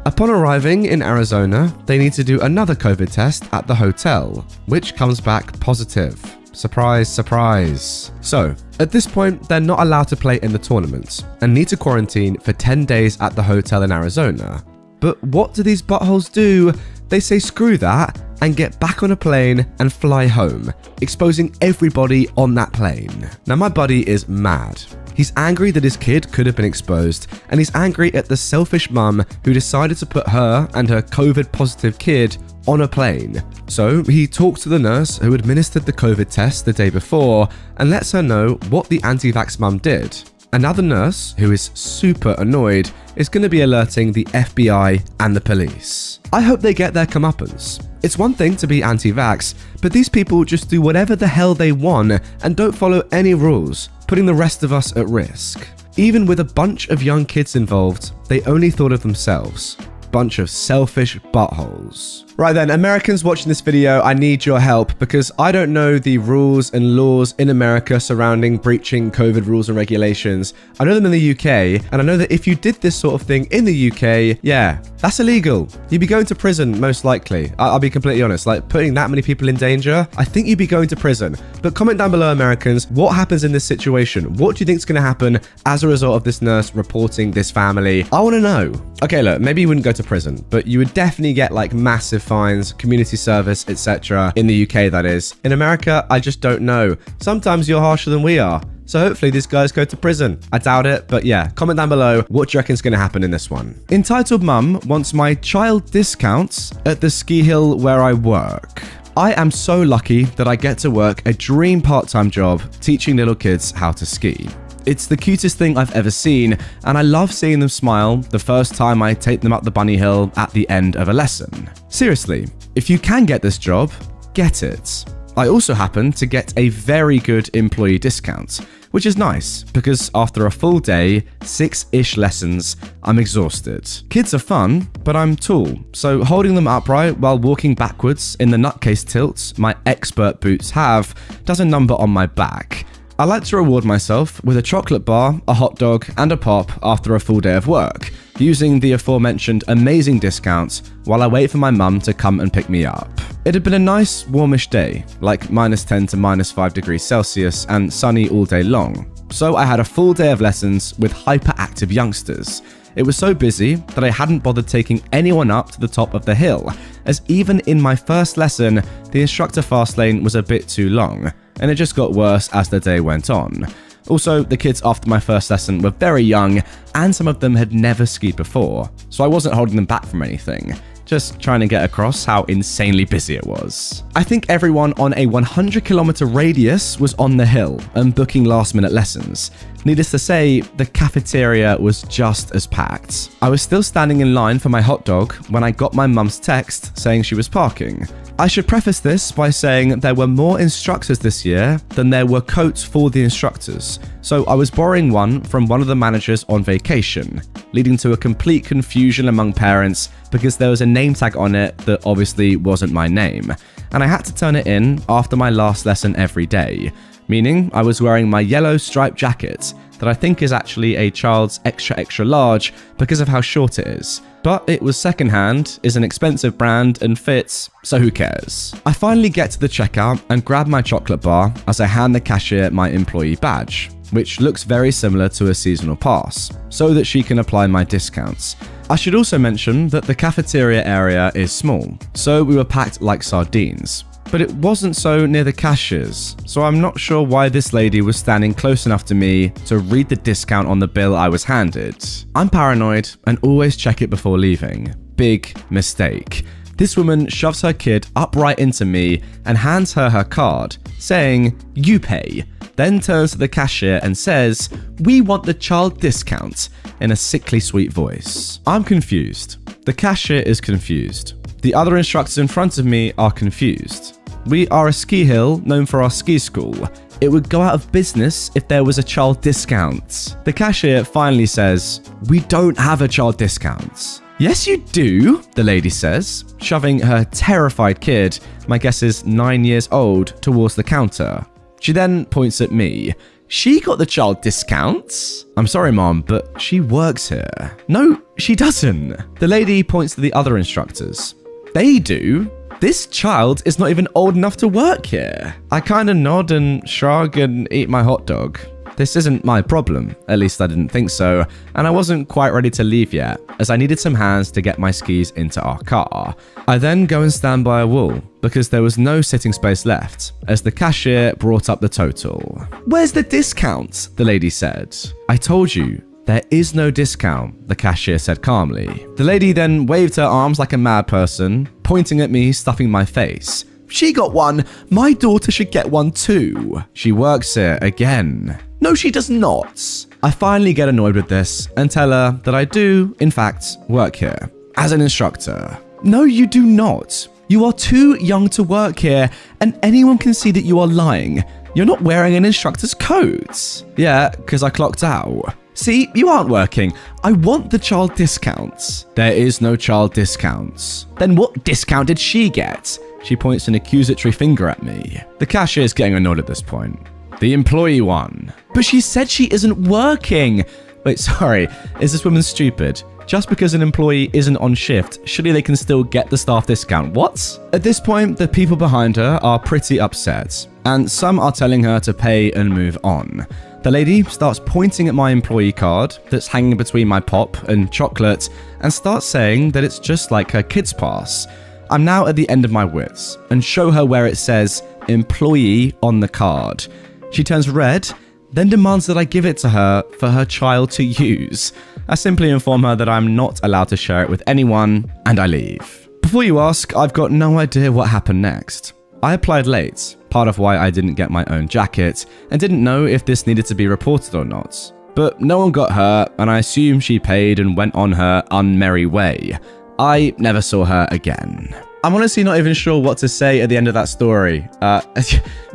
Upon arriving in Arizona, they need to do another COVID test at the hotel, which comes back positive. Surprise, surprise. So, at this point, they're not allowed to play in the tournament, and need to quarantine for 10 days at the hotel in Arizona. But what do these buttholes do? They say screw that and get back on a plane and fly home, exposing everybody on that plane. Now my buddy is mad. He's angry that his kid could have been exposed, and he's angry at the selfish mum who decided to put her and her COVID positive kid on a plane. So he talks to the nurse who administered the COVID test the day before and lets her know what the anti-vax mum did. Another nurse, who is super annoyed, is going to be alerting the FBI and the police. I hope they get their comeuppance. It's one thing to be anti-vax, but these people just do whatever the hell they want and don't follow any rules, putting the rest of us at risk. Even with a bunch of young kids involved, they only thought of themselves. Bunch of selfish buttholes. Right then, Americans watching this video, I need your help because I don't know the rules and laws in America surrounding breaching COVID rules and regulations. I know them in the UK, and I know that if you did this sort of thing in the UK, yeah, that's illegal. You'd be going to prison, most likely. I'll be completely honest, like putting that many people in danger, I think you'd be going to prison. But comment down below, Americans, what happens in this situation? What do you think is going to happen as a result of this nurse reporting this family? I want to know. Okay, look, maybe you wouldn't go to prison, but you would definitely get like massive fines, community service, etc. in the UK, that is. In America, I just don't know. Sometimes you're harsher than we are. So hopefully these guys go to prison. I doubt it, but yeah, comment down below what do you reckon is going to happen in this one. Entitled Mum wants my child discounts at the ski hill where I work. I am so lucky that I get to work a dream part-time job teaching little kids how to ski. It's the cutest thing I've ever seen, and I love seeing them smile the first time I take them up the bunny hill at the end of a lesson. Seriously, if you can get this job, get it. I also happen to get a very good employee discount, which is nice because after a full day, 6-ish lessons, I'm exhausted. Kids are fun, but I'm tall, so holding them upright while walking backwards in the nutcase tilts my expert boots have does a number on my back. I like to reward myself with a chocolate bar, a hot dog, and a pop after a full day of work, using the aforementioned amazing discounts while I wait for my mum to come and pick me up. It had been a nice, warmish day, like -10 to -5 degrees Celsius and sunny all day long. So I had a full day of lessons with hyperactive youngsters. It was so busy that I hadn't bothered taking anyone up to the top of the hill, as even in my first lesson, the instructor fast lane was a bit too long. and it just got worse as the day went on. Also, the kids after my first lesson were very young, and some of them had never skied before, so I wasn't holding them back from anything. Just trying to get across how insanely busy it was. I think everyone on a 100-kilometer radius was on the hill and booking last-minute lessons. Needless to say, the cafeteria was just as packed. I was still standing in line for my hot dog when I got my mum's text saying she was parking. I should preface this by saying there were more instructors this year than there were coats for the instructors, so I was borrowing one from one of the managers on vacation, leading to a complete confusion among parents because there was a name tag on it that obviously wasn't my name, and I had to turn it in after my last lesson every day, meaning I was wearing my yellow striped jacket that I think is actually a child's extra large because of how short it is. But it was secondhand, is an expensive brand, and fits, so who cares? I finally get to the checkout and grab my chocolate bar as I hand the cashier my employee badge, which looks very similar to a seasonal pass, so that she can apply my discounts. I should also mention that the cafeteria area is small, so we were packed like sardines. But it wasn't so near the cashiers, so I'm not sure why this lady was standing close enough to me to read the discount on the bill I was handed. I'm paranoid and always check it before leaving. Big mistake. This woman shoves her kid upright into me and hands her her card, saying, "You pay," then turns to the cashier and says, "We want the child discount," in a sickly sweet voice. I'm confused. The cashier is confused. The other instructors in front of me are confused. We are a ski hill known for our ski school. It would go out of business if there was a child discount. The cashier finally says, "We don't have a child discount." "Yes, you do," the lady says, shoving her terrified kid, my guess is 9 years old, towards the counter. She then points at me. "She got the child discounts." "I'm sorry, Mom, but she works here." "No, she doesn't." The lady points to the other instructors. "They do. This child is not even old enough to work here." I kind of nod and shrug and eat my hot dog. This isn't my problem, at least I didn't think so, and I wasn't quite ready to leave yet, as I needed some hands to get my skis into our car. I then go and stand by a wall, because there was no sitting space left, as the cashier brought up the total. "Where's the discount?" the lady said. "I told you. There is no discount," the cashier said calmly. The lady then waved her arms like a mad person, pointing at me, stuffing my face. "She got one. My daughter should get one too. She works here again." "No, she does not." I finally get annoyed with this and tell her that I do, in fact, work here as an instructor. "No, you do not. You are too young to work here, and anyone can see that you are lying. You're not wearing an instructor's coat." "Yeah, because I clocked out." "See, you aren't working. I want the child discounts." "There is no child discounts." "Then what discount did she get?" She points an accusatory finger at me. The cashier is getting annoyed at this point. "The employee one." "But she said she isn't working." Wait, sorry, is this woman stupid? Just because an employee isn't on shift, surely they can still get the staff discount. What? At this point, the people behind her are pretty upset, and some are telling her to pay and move on. The lady starts pointing at my employee card that's hanging between my pop and chocolate and starts saying that it's just like her kid's pass. I'm now at the end of my wits and show her where it says employee on the card. She turns red, then demands that I give it to her for her child to use. I simply inform her that I'm not allowed to share it with anyone, and I leave. Before you ask, I've got no idea what happened next. I applied late, part of why I didn't get my own jacket, and didn't know if this needed to be reported or not. But no one got hurt, and I assume she paid and went on her unmerry way. I never saw her again. I'm honestly not even sure what to say at the end of that story.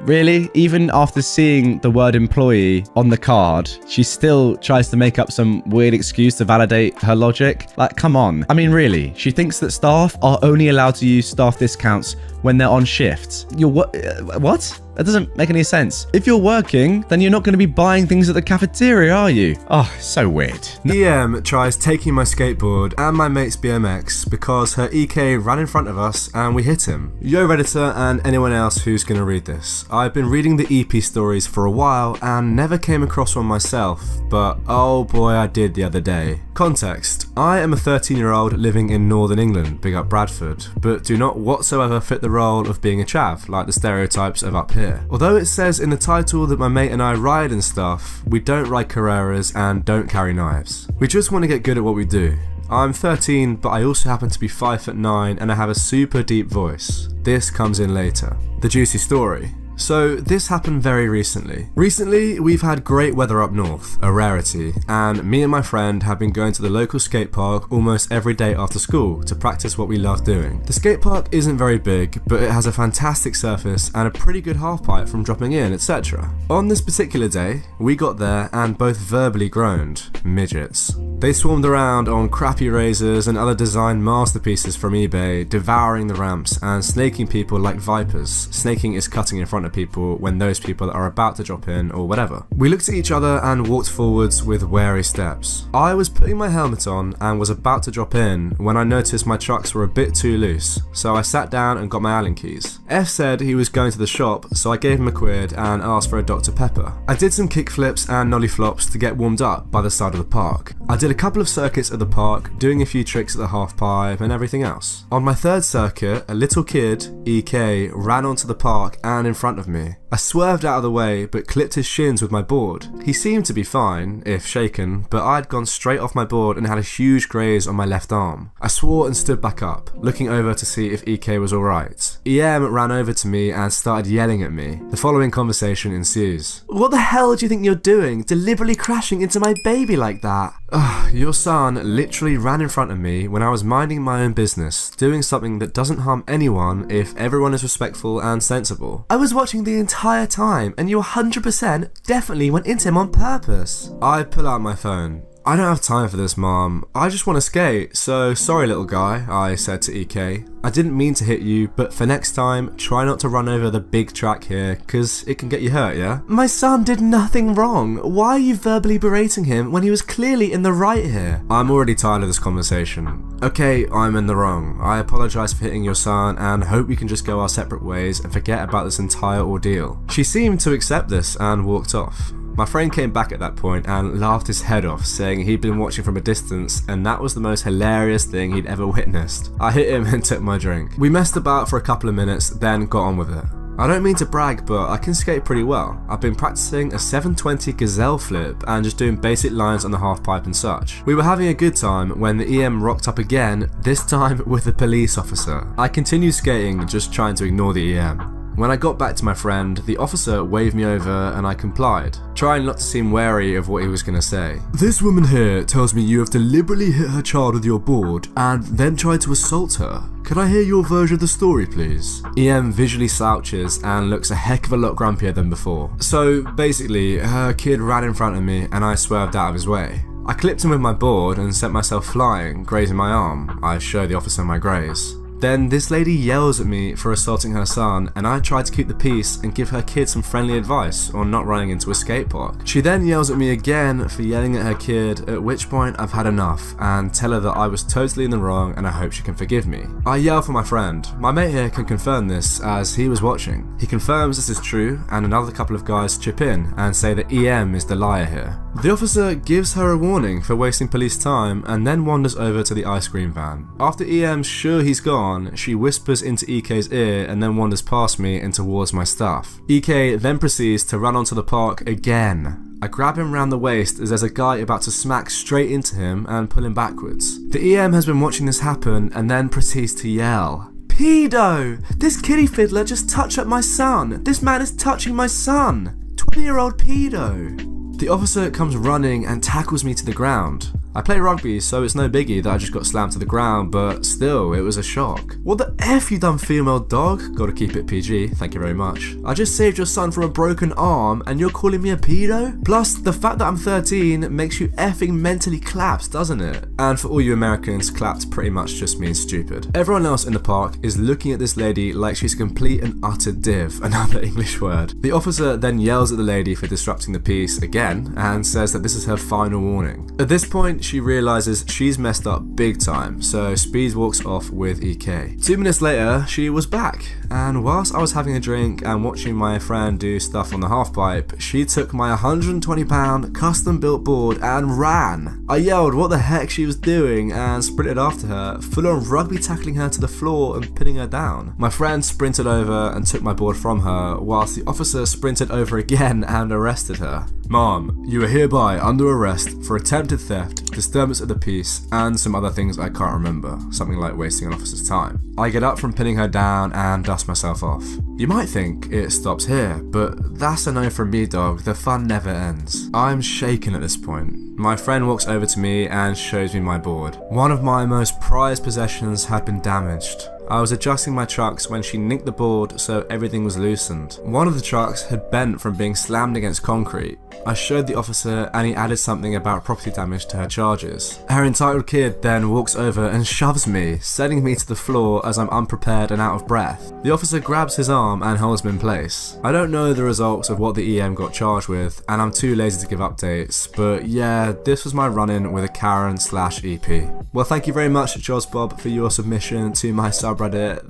Really? Even after seeing the word employee on the card, she still tries to make up some weird excuse to validate her logic? Like, come on. I mean, really, she thinks that staff are only allowed to use staff discounts when they're on shift. What? That doesn't make any sense. If you're working, then you're not going to be buying things at the cafeteria, are you? Oh, so weird. EM tries taking my skateboard and my mate's BMX because her EK ran in front of us and we hit him. Yo Redditor and anyone else who's going to read this. I've been reading the EP stories for a while and never came across one myself, but oh boy I did the other day. Context: I am a 13-year-old living in Northern England, big up Bradford, but do not whatsoever fit the the role of being a chav, like the stereotypes of up here. Although it says in the title that my mate and I ride and stuff, we don't ride Carreras and don't carry knives. We just want to get good at what we do. I'm 13, but I also happen to be 5'9" and I have a super deep voice. This comes in later. The juicy story. So this happened very recently. Recently, we've had great weather up north, a rarity, and me and my friend have been going to the local skate park almost every day after school to practice what we love doing. The skate park isn't very big, but it has a fantastic surface and a pretty good half pipe from dropping in, etc. On this particular day, we got there and both verbally groaned. Midgets. They swarmed around on crappy razors and other design masterpieces from eBay, devouring the ramps and snaking people like vipers. Snaking is cutting in front of people when those people are about to drop in or whatever. We looked at each other and walked forwards with wary steps. I was putting my helmet on and was about to drop in when I noticed my chucks were a bit too loose, so I sat down and got my Allen keys. F said he was going to the shop, so I gave him a quid and asked for a Dr. Pepper. I did some kick flips and nollie flops to get warmed up by the side of the park. I did a couple of circuits at the park, doing a few tricks at the half pipe and everything else. On my third circuit, a little kid, EK, ran onto the park and in front of me. I swerved out of the way but clipped his shins with my board. He seemed to be fine, if shaken, but I'd gone straight off my board and had a huge graze on my left arm. I swore and stood back up, looking over to see if EK was alright. EM ran over to me and started yelling at me. The following conversation ensues. "What the hell do you think you're doing? Deliberately crashing into my baby like that?" Your son literally ran in front of me when I was minding my own business, doing something that doesn't harm anyone if everyone is respectful and sensible. I was watching the entire time and you 100% definitely went into him on purpose. I pull out my phone. "I don't have time for this, Mom. I just want to skate, so sorry little guy," I said to EK. "I didn't mean to hit you, but for next time, try not to run over the big track here, cause it can get you hurt, yeah?" "My son did nothing wrong. Why are you verbally berating him when he was clearly in the right here?" I'm already tired of this conversation. "Okay, I'm in the wrong. I apologize for hitting your son and hope we can just go our separate ways and forget about this entire ordeal." She seemed to accept this and walked off. My friend came back at that point and laughed his head off, saying he'd been watching from a distance and that was the most hilarious thing he'd ever witnessed. I hit him and took my drink. We messed about for a couple of minutes, then got on with it. I don't mean to brag, but I can skate pretty well. I've been practicing a 720 gazelle flip and just doing basic lines on the half pipe and such. We were having a good time when the EM rocked up again, this time with a police officer. I continued skating, just trying to ignore the EM. When I got back to my friend, the officer waved me over and I complied, trying not to seem wary of what he was going to say. "This woman here tells me you have deliberately hit her child with your board and then tried to assault her. Could I hear your version of the story, please?" EM visually slouches and looks a heck of a lot grumpier than before. So basically, her kid ran in front of me and I swerved out of his way. I clipped him with my board and sent myself flying, grazing my arm. I show the officer my graze. Then this lady yells at me for assaulting her son and I try to keep the peace and give her kid some friendly advice on not running into a skate park. She then yells at me again for yelling at her kid, at which point I've had enough and tell her that I was totally in the wrong and I hope she can forgive me. I yell for my friend. My mate here can confirm this as he was watching. He confirms this is true and another couple of guys chip in and say that EM is the liar here. The officer gives her a warning for wasting police time and then wanders over to the ice cream van. After EM's sure he's gone, she whispers into EK's ear and then wanders past me and towards my stuff. EK then proceeds to run onto the park again. I grab him round the waist as there's a guy about to smack straight into him and pull him backwards. The EM has been watching this happen and then proceeds to yell, "Pedo! This kiddie fiddler just touched up my son! This man is touching my son! 20-year-old pedo!" The officer comes running and tackles me to the ground. I play rugby, so it's no biggie that I just got slammed to the ground, but still, it was a shock. "What the F you done, female dog?" Gotta keep it PG, thank you very much. "I just saved your son from a broken arm, and you're calling me a pedo? Plus, the fact that I'm 13 makes you effing mentally collapsed, doesn't it?" And for all you Americans, clapped pretty much just means stupid. Everyone else in the park is looking at this lady like she's a complete and utter div, another English word. The officer then yells at the lady for disrupting the peace again, and says that this is her final warning. At this point, she realizes she's messed up big time, so speed walks off with EK. 2 minutes later, she was back. and whilst I was having a drink and watching my friend do stuff on the halfpipe, she took my £120 custom built board and ran. I yelled what the heck she was doing and sprinted after her, full on rugby tackling her to the floor and pinning her down. My friend sprinted over and took my board from her, whilst the officer sprinted over again and arrested her. Mom, you are hereby under arrest for attempted theft, disturbance of the peace, and some other things I can't remember, something like wasting an officer's time. I get up from pinning her down and dust myself off. You might think it stops here, but that's a no from me, dog. The fun never ends. I'm shaken at this point. My friend walks over to me and shows me my board. One of my most prized possessions had been damaged. I was adjusting my trucks when she nicked the board so everything was loosened. One of the trucks had bent from being slammed against concrete. I showed the officer and he added something about property damage to her charges. Her entitled kid then walks over and shoves me, sending me to the floor as I'm unprepared and out of breath. The officer grabs his arm and holds me in place. I don't know the results of what the EM got charged with and I'm too lazy to give updates, but yeah, this was my run-in with a Karen/EP. Well, thank you very much, Josbob, for your submission to my subreddit.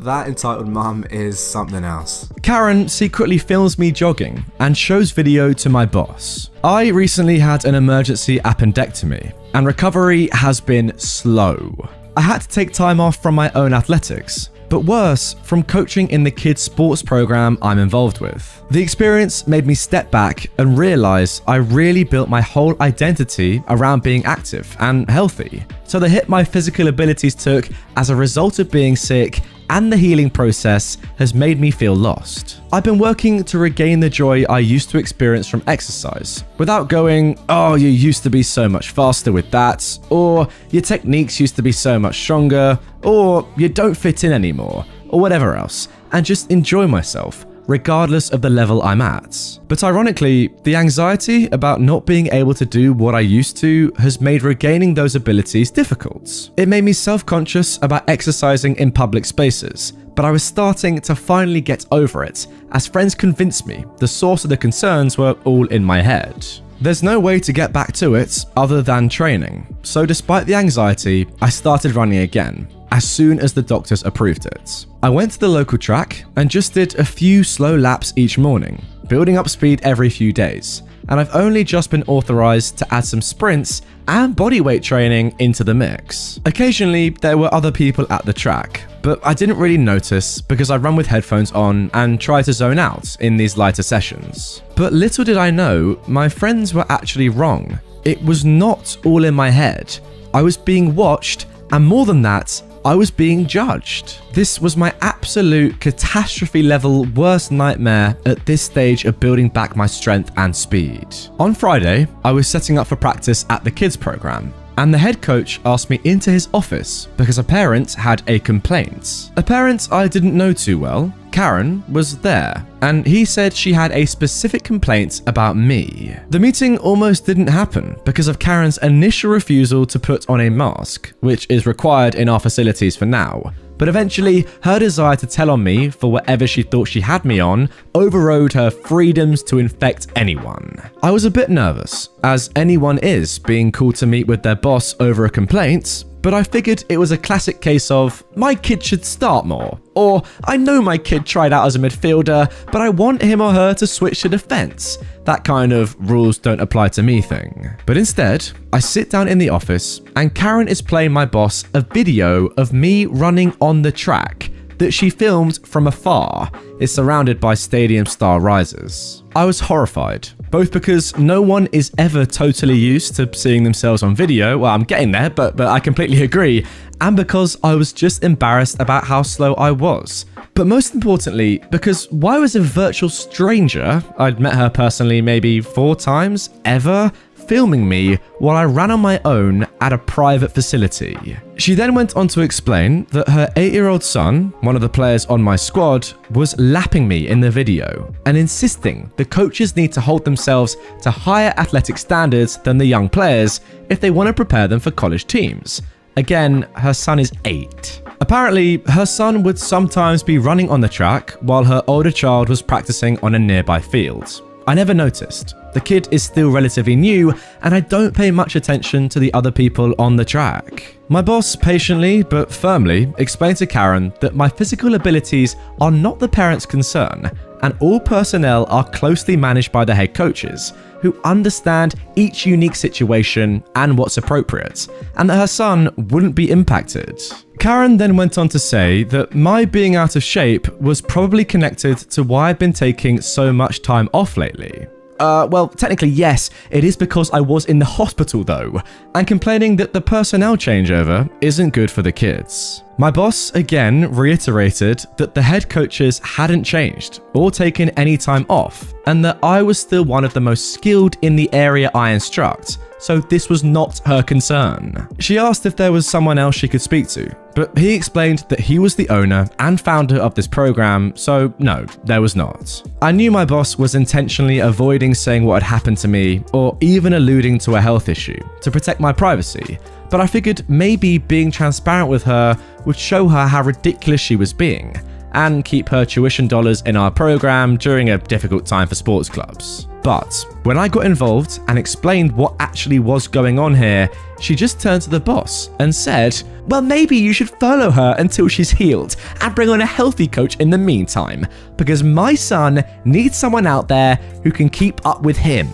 That entitled mum is something else. Karen secretly films me jogging and shows video to my boss. I recently had an emergency appendectomy and recovery has been slow. I had to take time off from my own athletics, but worse, from coaching in the kids' sports program I'm involved with. The experience made me step back and realize I really built my whole identity around being active and healthy. So the hit my physical abilities took as a result of being sick and the healing process has made me feel lost. I've been working to regain the joy I used to experience from exercise, without going, oh, you used to be so much faster with that, or your techniques used to be so much stronger, or you don't fit in anymore, or whatever else, and just enjoy myself, regardless of the level I'm at. But ironically, the anxiety about not being able to do what I used to has made regaining those abilities difficult. It made me self-conscious about exercising in public spaces, but I was starting to finally get over it, as friends convinced me the source of the concerns were all in my head. There's no way to get back to it other than training, so despite the anxiety, I started running again, as soon as the doctors approved it. I went to the local track and just did a few slow laps each morning, building up speed every few days, and I've only just been authorized to add some sprints and bodyweight training into the mix. Occasionally, there were other people at the track, but I didn't really notice because I run with headphones on and try to zone out in these lighter sessions. But little did I know, my friends were actually wrong. It was not all in my head. I was being watched, and more than that, I was being judged. This was my absolute catastrophe level worst nightmare at this stage of building back my strength and speed. On Friday, I was setting up for practice at the kids program, and the head coach asked me into his office because a parent had a complaint. A parent I didn't know too well. Karen was there, and he said she had a specific complaint about me. The meeting almost didn't happen because of Karen's initial refusal to put on a mask, which is required in our facilities for now. But eventually, her desire to tell on me for whatever she thought she had me on overrode her freedoms to infect anyone. I was a bit nervous, as anyone is being called to meet with their boss over a complaint, but I figured it was a classic case of, my kid should start more, or I know my kid tried out as a midfielder, but I want him or her to switch to defense. That kind of rules don't apply to me thing. But instead, I sit down in the office and Karen is playing my boss a video of me running on the track that she filmed from afar. Is surrounded by stadium-style risers. I was horrified, both because no one is ever totally used to seeing themselves on video. Well, I'm getting there, but I completely agree. And because I was just embarrassed about how slow I was. But most importantly, because why was a virtual stranger, I'd met her personally maybe 4 times ever, filming me while I ran on my own at a private facility. She then went on to explain that her 8-year-old son, one of the players on my squad, was lapping me in the video and insisting the coaches need to hold themselves to higher athletic standards than the young players if they want to prepare them for college teams. Again, her son is 8. Apparently, her son would sometimes be running on the track while her older child was practicing on a nearby field. I never noticed. The kid is still relatively new, and I don't pay much attention to the other people on the track. My boss patiently but firmly explained to Karen that my physical abilities are not the parents' concern, and all personnel are closely managed by the head coaches, who understand each unique situation and what's appropriate, and that her son wouldn't be impacted. Karen then went on to say that my being out of shape was probably connected to why I've been taking so much time off lately. Well, technically yes, it is because I was in the hospital though, and complaining that the personnel changeover isn't good for the kids. My boss again reiterated that the head coaches hadn't changed or taken any time off, and that I was still one of the most skilled in the area I instruct, so this was not her concern. She asked if there was someone else she could speak to, but he explained that he was the owner and founder of this program, so no, there was not. I knew my boss was intentionally avoiding saying what had happened to me or even alluding to a health issue to protect my privacy, but I figured maybe being transparent with her would show her how ridiculous she was being and keep her tuition dollars in our program during a difficult time for sports clubs. But when I got involved and explained what actually was going on here, she just turned to the boss and said, well, maybe you should follow her until she's healed and bring on a healthy coach in the meantime, because my son needs someone out there who can keep up with him.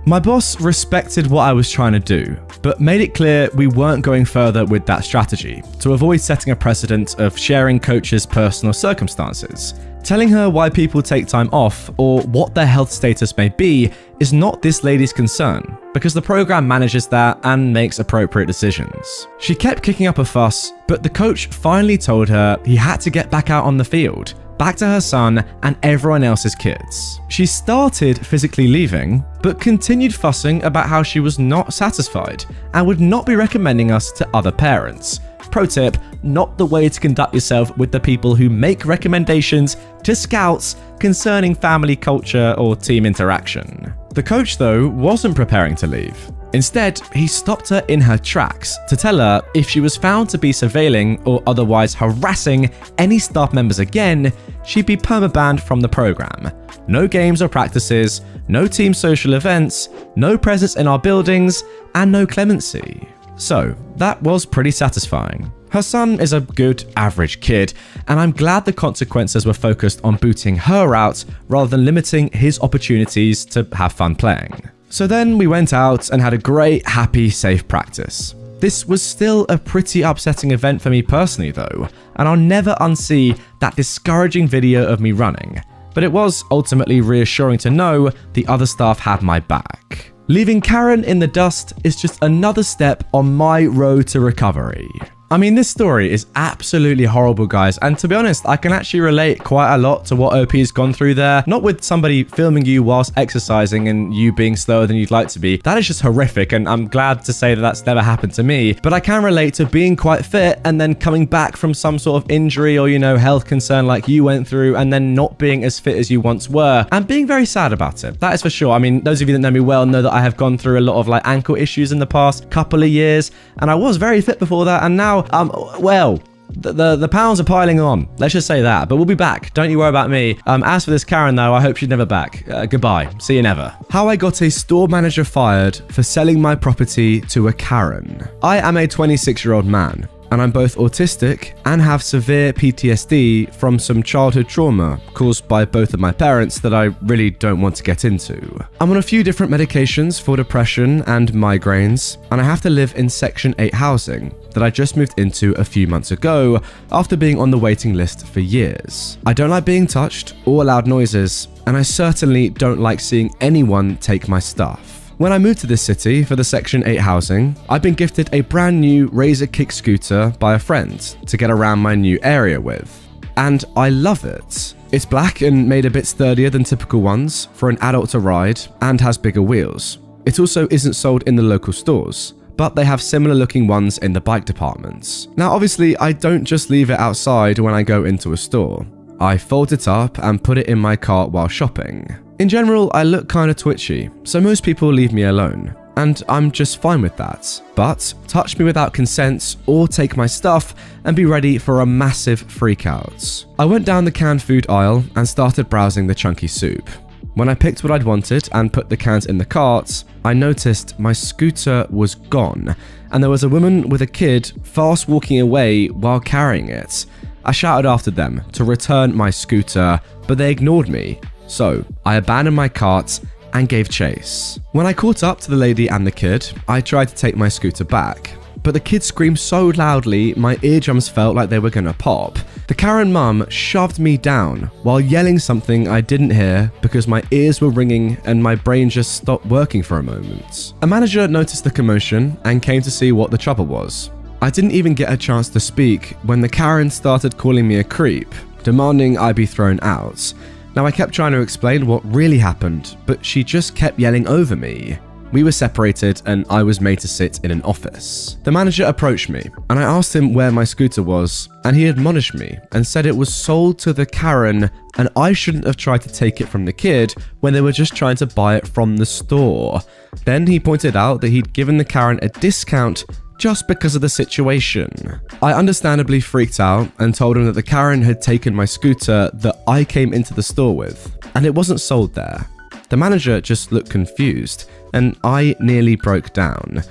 My boss respected what I was trying to do, but made it clear we weren't going further with that strategy to avoid setting a precedent of sharing coaches' personal circumstances. Telling her why people take time off or what their health status may be is not this lady's concern, because the program manages that and makes appropriate decisions. She kept kicking up a fuss, but the coach finally told her he had to get back out on the field, back to her son and everyone else's kids. She started physically leaving, but continued fussing about how she was not satisfied and would not be recommending us to other parents. Pro tip, not the way to conduct yourself with the people who make recommendations to scouts concerning family culture or team interaction. The coach, though, wasn't preparing to leave. Instead, he stopped her in her tracks to tell her if she was found to be surveilling or otherwise harassing any staff members again, she'd be permabanned from the program. No games or practices, no team social events, no presence in our buildings, and no clemency. So, that was pretty satisfying. Her son is a good, average kid, and I'm glad the consequences were focused on booting her out rather than limiting his opportunities to have fun playing. So then we went out and had a great, happy, safe practice. This was still a pretty upsetting event for me personally though, and I'll never unsee that discouraging video of me running, but it was ultimately reassuring to know the other staff had my back. Leaving Karen in the dust is just another step on my road to recovery. I mean, this story is absolutely horrible, guys, and to be honest, I can actually relate quite a lot to what OP has gone through there. Not with somebody filming you whilst exercising and you being slower than you'd like to be. That is just horrific, and I'm glad to say that that's never happened to me, but I can relate to being quite fit and then coming back from some sort of injury or, health concern like you went through and then not being as fit as you once were and being very sad about it. That is for sure. I mean, those of you that know me well know that I have gone through a lot of ankle issues in the past couple of years, and I was very fit before that, and now the pounds are piling on. Let's just say that. But we'll be back. Don't you worry about me. As for this Karen, though, I hope she's never back. Goodbye. See you never. How I got a store manager fired for selling my property to a Karen. I am a 26-year-old man, and I'm both autistic and have severe PTSD from some childhood trauma caused by both of my parents that I really don't want to get into. I'm on a few different medications for depression and migraines, and I have to live in Section 8 housing that I just moved into a few months ago after being on the waiting list for years. I don't like being touched or loud noises, and I certainly don't like seeing anyone take my stuff. When I moved to this city for the Section 8 housing, I've been gifted a brand new Razor kick scooter by a friend to get around my new area with. And I love it. It's black and made a bit sturdier than typical ones for an adult to ride and has bigger wheels. It also isn't sold in the local stores, but they have similar looking ones in the bike departments. Now obviously I don't just leave it outside when I go into a store. I fold it up and put it in my cart while shopping. In general, I look kinda twitchy, so most people leave me alone, and I'm just fine with that. But touch me without consent or take my stuff and be ready for a massive freak out. I went down the canned food aisle and started browsing the chunky soup. When I picked what I'd wanted and put the cans in the cart, I noticed my scooter was gone, and there was a woman with a kid fast walking away while carrying it. I shouted after them to return my scooter, but they ignored me. So I abandoned my cart and gave chase. When I caught up to the lady and the kid, I tried to take my scooter back, but the kid screamed so loudly my eardrums felt like they were gonna pop. The Karen mum shoved me down while yelling something I didn't hear because my ears were ringing and my brain just stopped working for a moment. A manager noticed the commotion and came to see what the trouble was. I didn't even get a chance to speak when the Karen started calling me a creep, demanding I be thrown out. Now I kept trying to explain what really happened, but she just kept yelling over me. We were separated and I was made to sit in an office. The manager approached me and I asked him where my scooter was, and he admonished me and said it was sold to the Karen and I shouldn't have tried to take it from the kid when they were just trying to buy it from the store. Then he pointed out that he'd given the Karen a discount just because of the situation. I understandably freaked out and told him that the Karen had taken my scooter that I came into the store with, and it wasn't sold there. The manager just looked confused, and I nearly broke down.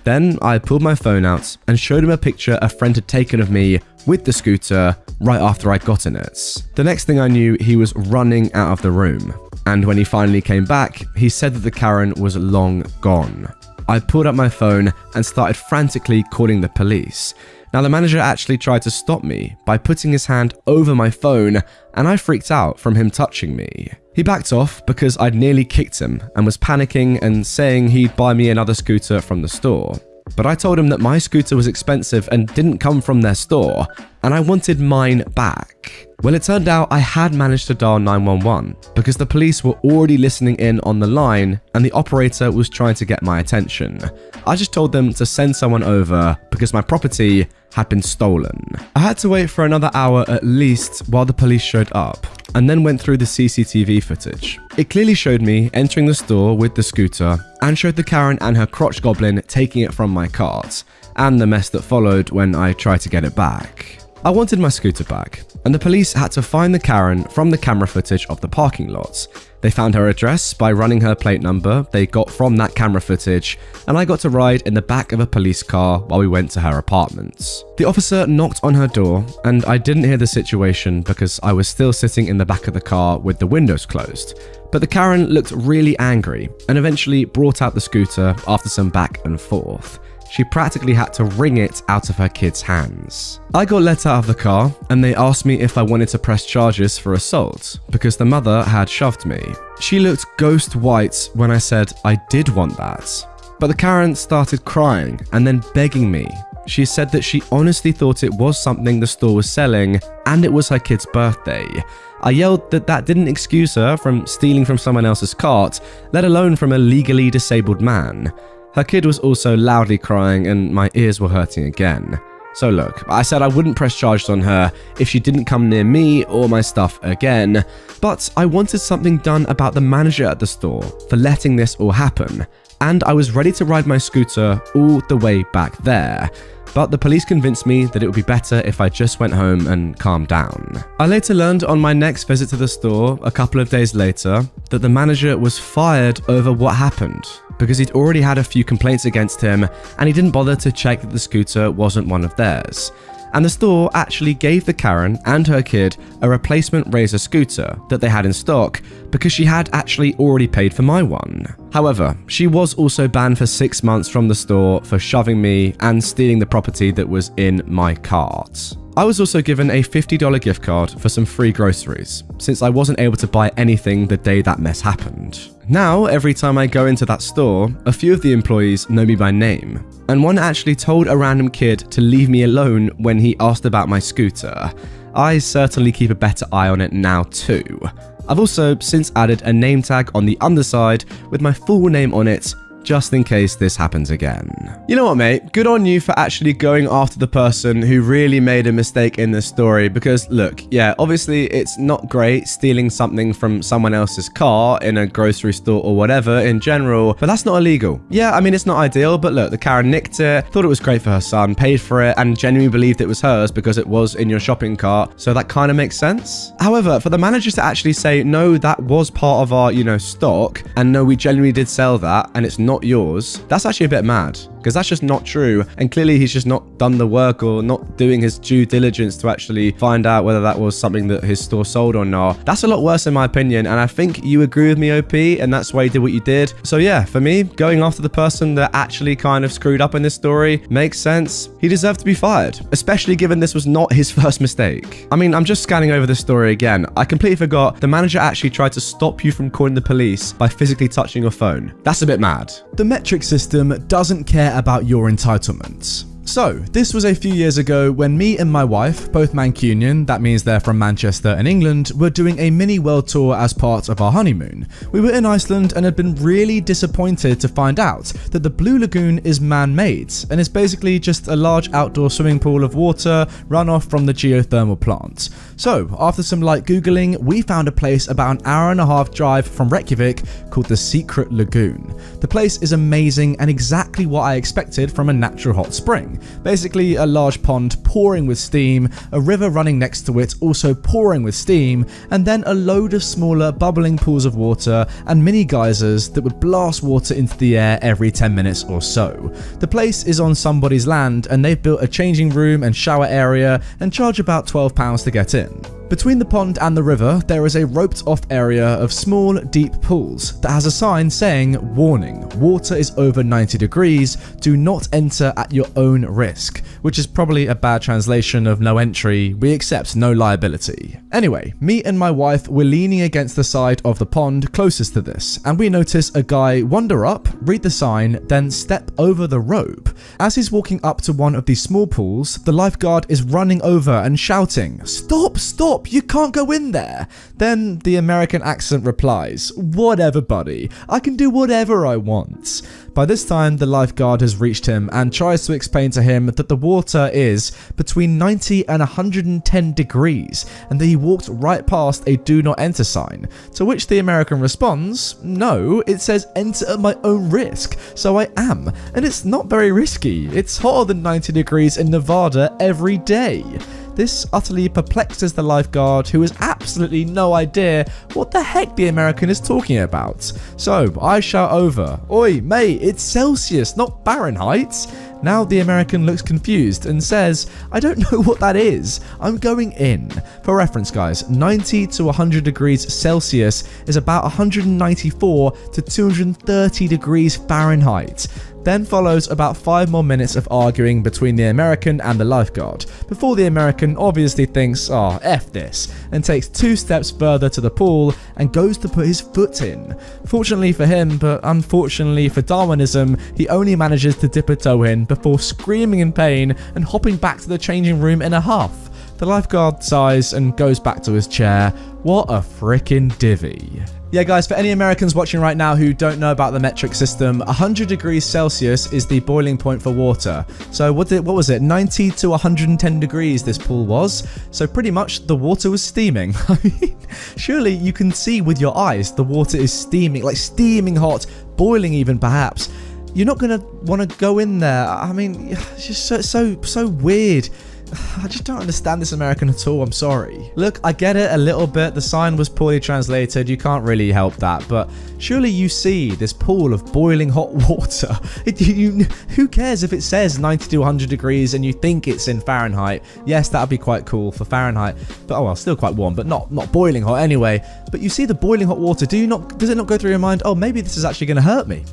Then I pulled my phone out and showed him a picture a friend had taken of me with the scooter right after I'd gotten it. The next thing I knew, he was running out of the room, and when he finally came back, he said that the Karen was long gone. I pulled up my phone and started frantically calling the police. Now the manager actually tried to stop me by putting his hand over my phone, and I freaked out from him touching me. He backed off because I'd nearly kicked him and was panicking and saying he'd buy me another scooter from the store. But I told him that my scooter was expensive and didn't come from their store, and I wanted mine back. Well, it turned out I had managed to dial 911 because the police were already listening in on the line and the operator was trying to get my attention. I just told them to send someone over because my property had been stolen. I had to wait for another hour at least while the police showed up, and then went through the CCTV footage. It clearly showed me entering the store with the scooter and showed the Karen and her crotch goblin taking it from my cart, and the mess that followed when I tried to get it back. I wanted my scooter back, and the police had to find the Karen from the camera footage of the parking lot. They found her address by running her plate number they got from that camera footage, and I got to ride in the back of a police car while we went to her apartment. The officer knocked on her door, and I didn't hear the situation because I was still sitting in the back of the car with the windows closed. But the Karen looked really angry and eventually brought out the scooter after some back and forth. She practically had to wring it out of her kid's hands. I got let out of the car and they asked me if I wanted to press charges for assault because the mother had shoved me. She looked ghost white when I said I did want that. But the Karen started crying and then begging me. She said that she honestly thought it was something the store was selling and it was her kid's birthday. I yelled that that didn't excuse her from stealing from someone else's cart, let alone from a legally disabled man. Her kid was also loudly crying and my ears were hurting again. So look, I said I wouldn't press charges on her if she didn't come near me or my stuff again, but I wanted something done about the manager at the store for letting this all happen, and I was ready to ride my scooter all the way back there. But the police convinced me that it would be better if I just went home and calmed down. I later learned on my next visit to the store, a couple of days later, that the manager was fired over what happened because he'd already had a few complaints against him and he didn't bother to check that the scooter wasn't one of theirs. And the store actually gave the Karen and her kid a replacement Razor scooter that they had in stock because she had actually already paid for my one. However, she was also banned for 6 months from the store for shoving me and stealing the property that was in my cart. I was also given a $50 gift card for some free groceries, since I wasn't able to buy anything the day that mess happened. Now, every time I go into that store, a few of the employees know me by name, and one actually told a random kid to leave me alone when he asked about my scooter. I certainly keep a better eye on it now too. I've also since added a name tag on the underside with my full name on it, just in case this happens again. You know what, mate? Good on you for actually going after the person who really made a mistake in this story, because look, yeah, obviously it's not great stealing something from someone else's car in a grocery store or whatever in general, but that's not illegal. Yeah, I mean, it's not ideal, but look, the Karen nicked it, thought it was great for her son, paid for it, and genuinely believed it was hers because it was in your shopping cart, so that kind of makes sense. However, for the managers to actually say, no, that was part of our, stock, and no, we genuinely did sell that, and it's not yours, that's actually a bit mad, because that's just not true, and clearly he's just not done the work or not doing his due diligence to actually find out whether that was something that his store sold or not. That's a lot worse in my opinion, and I think you agree with me, OP, and that's why you did what you did. So yeah, for me, going after the person that actually kind of screwed up in this story makes sense. He deserved to be fired, especially given this was not his first mistake. I mean, I'm just scanning over this story again. I completely forgot the manager actually tried to stop you from calling the police by physically touching your phone. That's a bit mad. The metric system doesn't care about your entitlements. So, this was a few years ago when me and my wife, both Mancunian, that means they're from Manchester in England, were doing a mini world tour as part of our honeymoon. We were in Iceland and had been really disappointed to find out that the Blue Lagoon is man-made and is basically just a large outdoor swimming pool of water run off from the geothermal plant. So, after some light googling, we found a place about an hour-and-a-half drive from Reykjavik called the Secret Lagoon. The place is amazing and exactly what I expected from a natural hot spring. Basically a large pond pouring with steam, a river running next to it also pouring with steam, and then a load of smaller bubbling pools of water and mini geysers that would blast water into the air every 10 minutes or so. The place is on somebody's land and they've built a changing room and shower area and charge about £12 to get in. Between the pond and the river, there is a roped off area of small, deep pools that has a sign saying, "Warning, water is over 90 degrees, do not enter at your own risk," which is probably a bad translation of no entry, we accept no liability. Anyway, me and my wife were leaning against the side of the pond closest to this, and we notice a guy wander up, read the sign, then step over the rope. As he's walking up to one of these small pools, the lifeguard is running over and shouting, "Stop, stop! You can't go in there." Then the American accent replies, "Whatever, buddy. I can do whatever I want." By this time, the lifeguard has reached him and tries to explain to him that the water is between 90 and 110 degrees and that he walked right past a do not enter sign. To which the American responds, "No, it says enter at my own risk, so I am. And it's not very risky. It's hotter than 90 degrees in Nevada every day." This utterly perplexes the lifeguard, who has absolutely no idea what the heck the American is talking about. So I shout over, "Oi, mate, it's Celsius, not Fahrenheit." Now the American looks confused and says, "I don't know what that is. I'm going in." For reference, guys, 90 to 100 degrees Celsius is about 194 to 230 degrees Fahrenheit. Then follows about 5 more minutes of arguing between the American and the lifeguard, before the American obviously thinks, "Oh, F this," and takes 2 steps further to the pool and goes to put his foot in. Fortunately for him, but unfortunately for Darwinism, he only manages to dip a toe in before screaming in pain and hopping back to the changing room in a huff. The lifeguard sighs and goes back to his chair. What a frickin' divvy. Yeah, guys, for any Americans watching right now who don't know about the metric system, 100 degrees Celsius is the boiling point for water. So what was it? 90 to 110 degrees this pool was. So pretty much the water was steaming. I mean, surely you can see with your eyes the water is steaming, like steaming hot, boiling even perhaps. You're not going to want to go in there. I mean, it's just so weird. I just don't understand this American at all, I'm sorry. Look, I get it a little bit, the sign was poorly translated, you can't really help that, but surely you see this pool of boiling hot water. Who cares if it says 90 to 100 degrees and you think it's in Fahrenheit? Yes, that would be quite cool for Fahrenheit, but oh well, still quite warm, but not boiling hot anyway. But you see the boiling hot water, does it not go through your mind, oh, maybe this is actually going to hurt me?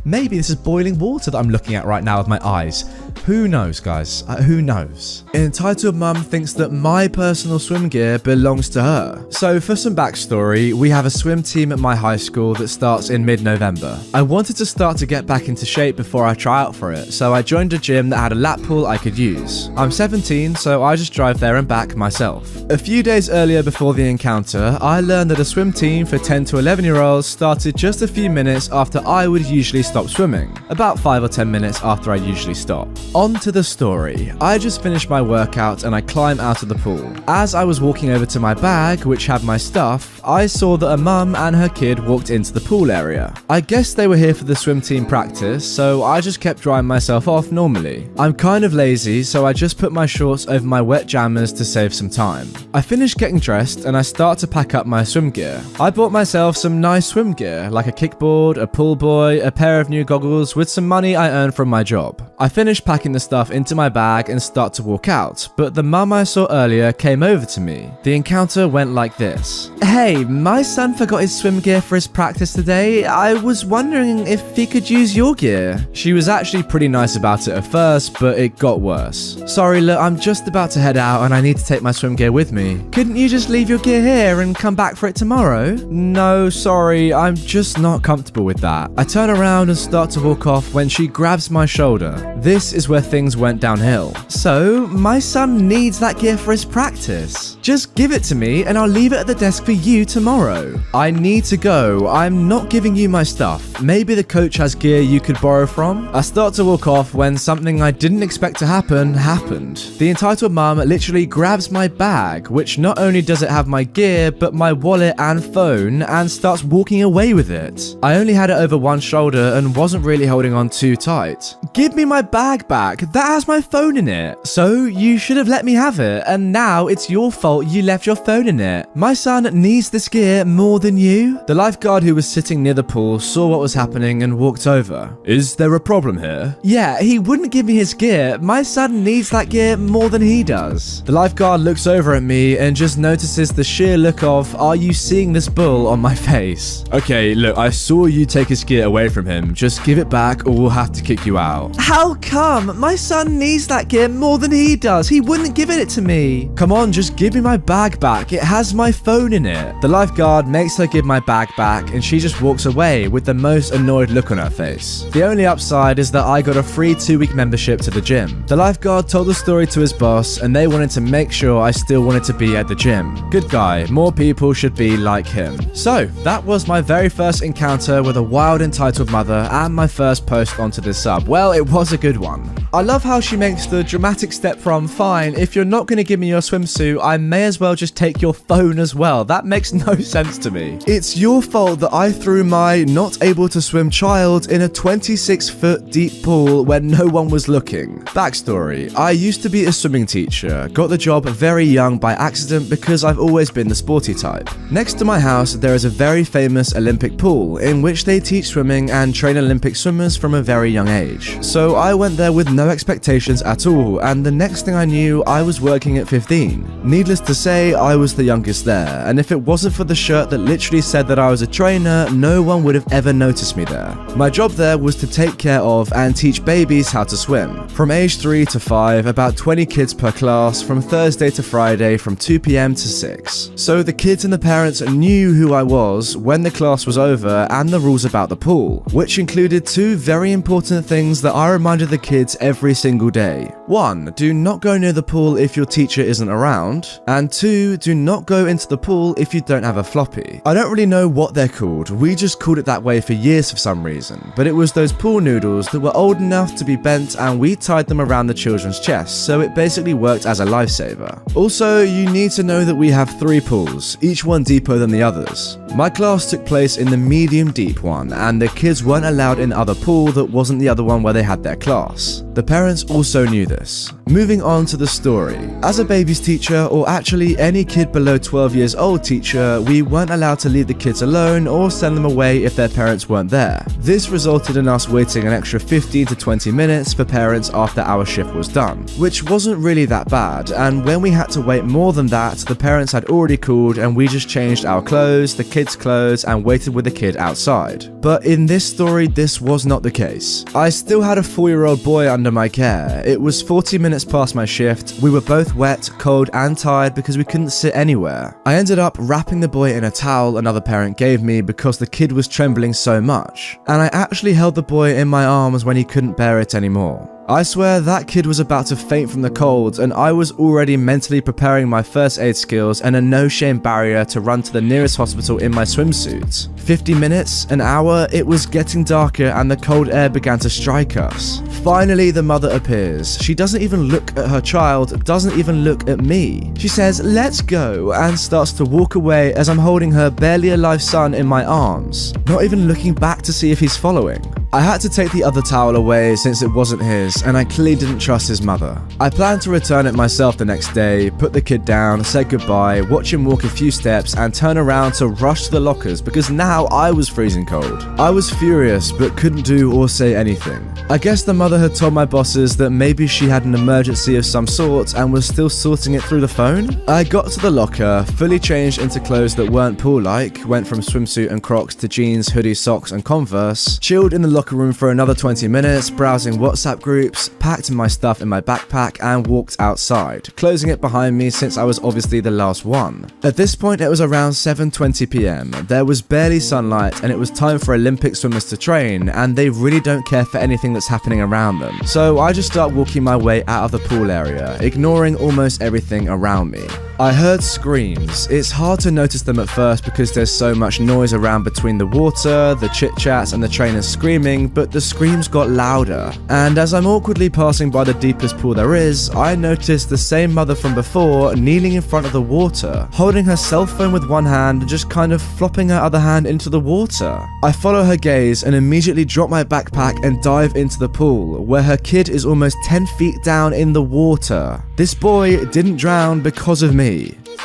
Maybe this is boiling water that I'm looking at right now with my eyes. Who knows, guys? Who knows? Entitled Mum thinks that my personal swim gear belongs to her. So for some backstory, we have a swim team at my high school that starts in mid-November. I wanted to start to get back into shape before I try out for it, so I joined a gym that had a lap pool I could use. I'm 17, so I just drive there and back myself. A few days earlier before the encounter, I learned that a swim team for 10 to 11-year-olds started just a few minutes after I would usually stop swimming, about 5 or 10 minutes after I usually stop. On to the story. I just finished my workout and I climb out of the pool. As I was walking over to my bag, which had my stuff, I saw that a mum and her kid walked into the pool area. I guess they were here for the swim team practice, so I just kept drying myself off normally. I'm kind of lazy, so I just put my shorts over my wet jammers to save some time. I finished getting dressed and I start to pack up my swim gear. I bought myself some nice swim gear, like a kickboard, a pool buoy, a pair of new goggles with some money I earned from my job. I finished packing the stuff into my bag and start to walk out, but the mum I saw earlier came over to me. The encounter went like this. Hey, my son forgot his swim gear for his practice today. I was wondering if he could use your gear. She was actually pretty nice about it at first, but it got worse. Sorry, look, I'm just about to head out and I need to take my swim gear with me. Couldn't you just leave your gear here and come back for it tomorrow? No, sorry, I'm just not comfortable with that. I turn around and start to walk off when she grabs my shoulder. This is where things went downhill. So, my son needs that gear for his practice. Just give it to me and I'll leave it at the desk for you tomorrow. I need to go. I'm not giving you my stuff. Maybe the coach has gear you could borrow from. I start to walk off when something I didn't expect to happen happened. The entitled mum literally grabs my bag, which not only does it have my gear, but my wallet and phone, and starts walking away with it. I only had it over one shoulder and wasn't really holding on too tight. Give me my bag back. That has my phone in it. So you should have let me have it, and now it's your fault you left your phone in it. My son needs this gear more than you. The lifeguard who was sitting near the pool saw what was happening and walked over. Is there a problem here? Yeah, he wouldn't give me his gear. My son needs that gear more than he does. The lifeguard looks over at me and just notices the sheer look of, are you seeing this bull on my face? Okay, look, I saw you take his gear away from him. Just give it back or we'll have to kick you out. How come? My son needs that gear more than he does. He wouldn't give it to me. Come on, just give me my bag back. It has my phone in it. The lifeguard makes her give my bag back and she just walks away with the most annoyed look on her face. The only upside is that I got a free 2-week membership to the gym. The lifeguard told the story to his boss and they wanted to make sure I still wanted to be at the gym. Good guy. More people should be like him. So, that was my very first encounter with a wild entitled mother and my first post onto this sub. Well, it was a good one. I love how she makes the dramatic step from, fine, if you're not going to give me your swimsuit, I may as well just take your phone as well. That makes no sense to me. It's your fault that I threw my not able to swim child in a 26-foot deep pool where no one was looking. Backstory. I used to be a swimming teacher, got the job very young by accident because I've always been the sporty type. Next to my house, there is a very famous Olympic pool in which they teach swimming and train Olympic swimmers from a very young age. So I went there with no expectations at all, and the next thing I knew, I was working at 15. Needless to say, I was the youngest there, and if it wasn't for the shirt that literally said that I was a trainer, no one would have ever noticed me there. My job there was to take care of and teach babies how to swim. From age 3 to 5, about 20 kids per class, from Thursday to Friday, from 2 p.m. to 6. So the kids and the parents knew who I was when the class was over and the rules about the pool, which included 2 very important things that I reminded the kids every single day. 1, do not go near the pool if your teacher isn't around, and 2, do not go into the pool if you don't have a floppy. I don't really know what they're called, we just called it that way for years for some reason, but it was those pool noodles that were old enough to be bent and we tied them around the children's chests, so it basically worked as a lifesaver. Also, you need to know that we have 3 pools, each one deeper than the others. My class took place in the medium deep one, and the kids weren't allowed in the other pool that wasn't the other one where they had their class. The parents also knew this. Moving on to the story. As a baby's teacher, or actually any kid below 12 years old teacher, we weren't allowed to leave the kids alone or send them away if their parents weren't there. This resulted in us waiting an extra 15 to 20 minutes for parents after our shift was done, which wasn't really that bad, and when we had to wait more than that, the parents had already called and we just changed our clothes, the kids' clothes, and waited with the kid outside. But in this story, this was not the case. I still had a 4-year-old boy under under my care. It was 40 minutes past my shift. We were both wet, cold, and tired because we couldn't sit anywhere. I ended up wrapping the boy in a towel another parent gave me because the kid was trembling so much, and I actually held the boy in my arms when he couldn't bear it anymore. I swear that kid was about to faint from the cold, and I was already mentally preparing my first aid skills and a no-shame barrier to run to the nearest hospital in my swimsuit. 50 minutes, an hour, it was getting darker and the cold air began to strike us. Finally, the mother appears. She doesn't even look at her child, doesn't even look at me. She says, "Let's go," and starts to walk away as I'm holding her barely alive son in my arms, not even looking back to see if he's following. I had to take the other towel away since it wasn't his, and I clearly didn't trust his mother. I planned to return it myself the next day, put the kid down, say goodbye, watch him walk a few steps, and turn around to rush to the lockers because now I was freezing cold. I was furious but couldn't do or say anything. I guess the mother had told my bosses that maybe she had an emergency of some sort and was still sorting it through the phone. I got to the locker, fully changed into clothes that weren't pool-like, went from swimsuit and Crocs to jeans, hoodie, socks, and Converse, chilled in the locker room for another 20 minutes, browsing WhatsApp groups, packed my stuff in my backpack, and walked outside, closing it behind me since I was obviously the last one. At this point, it was around 7:20 p.m. There was barely sunlight, and it was time for Olympic swimmers to train, and they really don't care for anything that's happening around them. So I just start walking my way out of the pool area, ignoring almost everything around me. I heard screams. It's hard to notice them at first because there's so much noise around between the water, the chit-chats, and the trainers screaming, but the screams got louder. And as I'm awkwardly passing by the deepest pool there is, I noticed the same mother from before kneeling in front of the water, holding her cell phone with one hand and just kind of flopping her other hand into the water. I follow her gaze and immediately drop my backpack and dive into the pool, where her kid is almost 10 feet down in the water. This boy didn't drown because of me.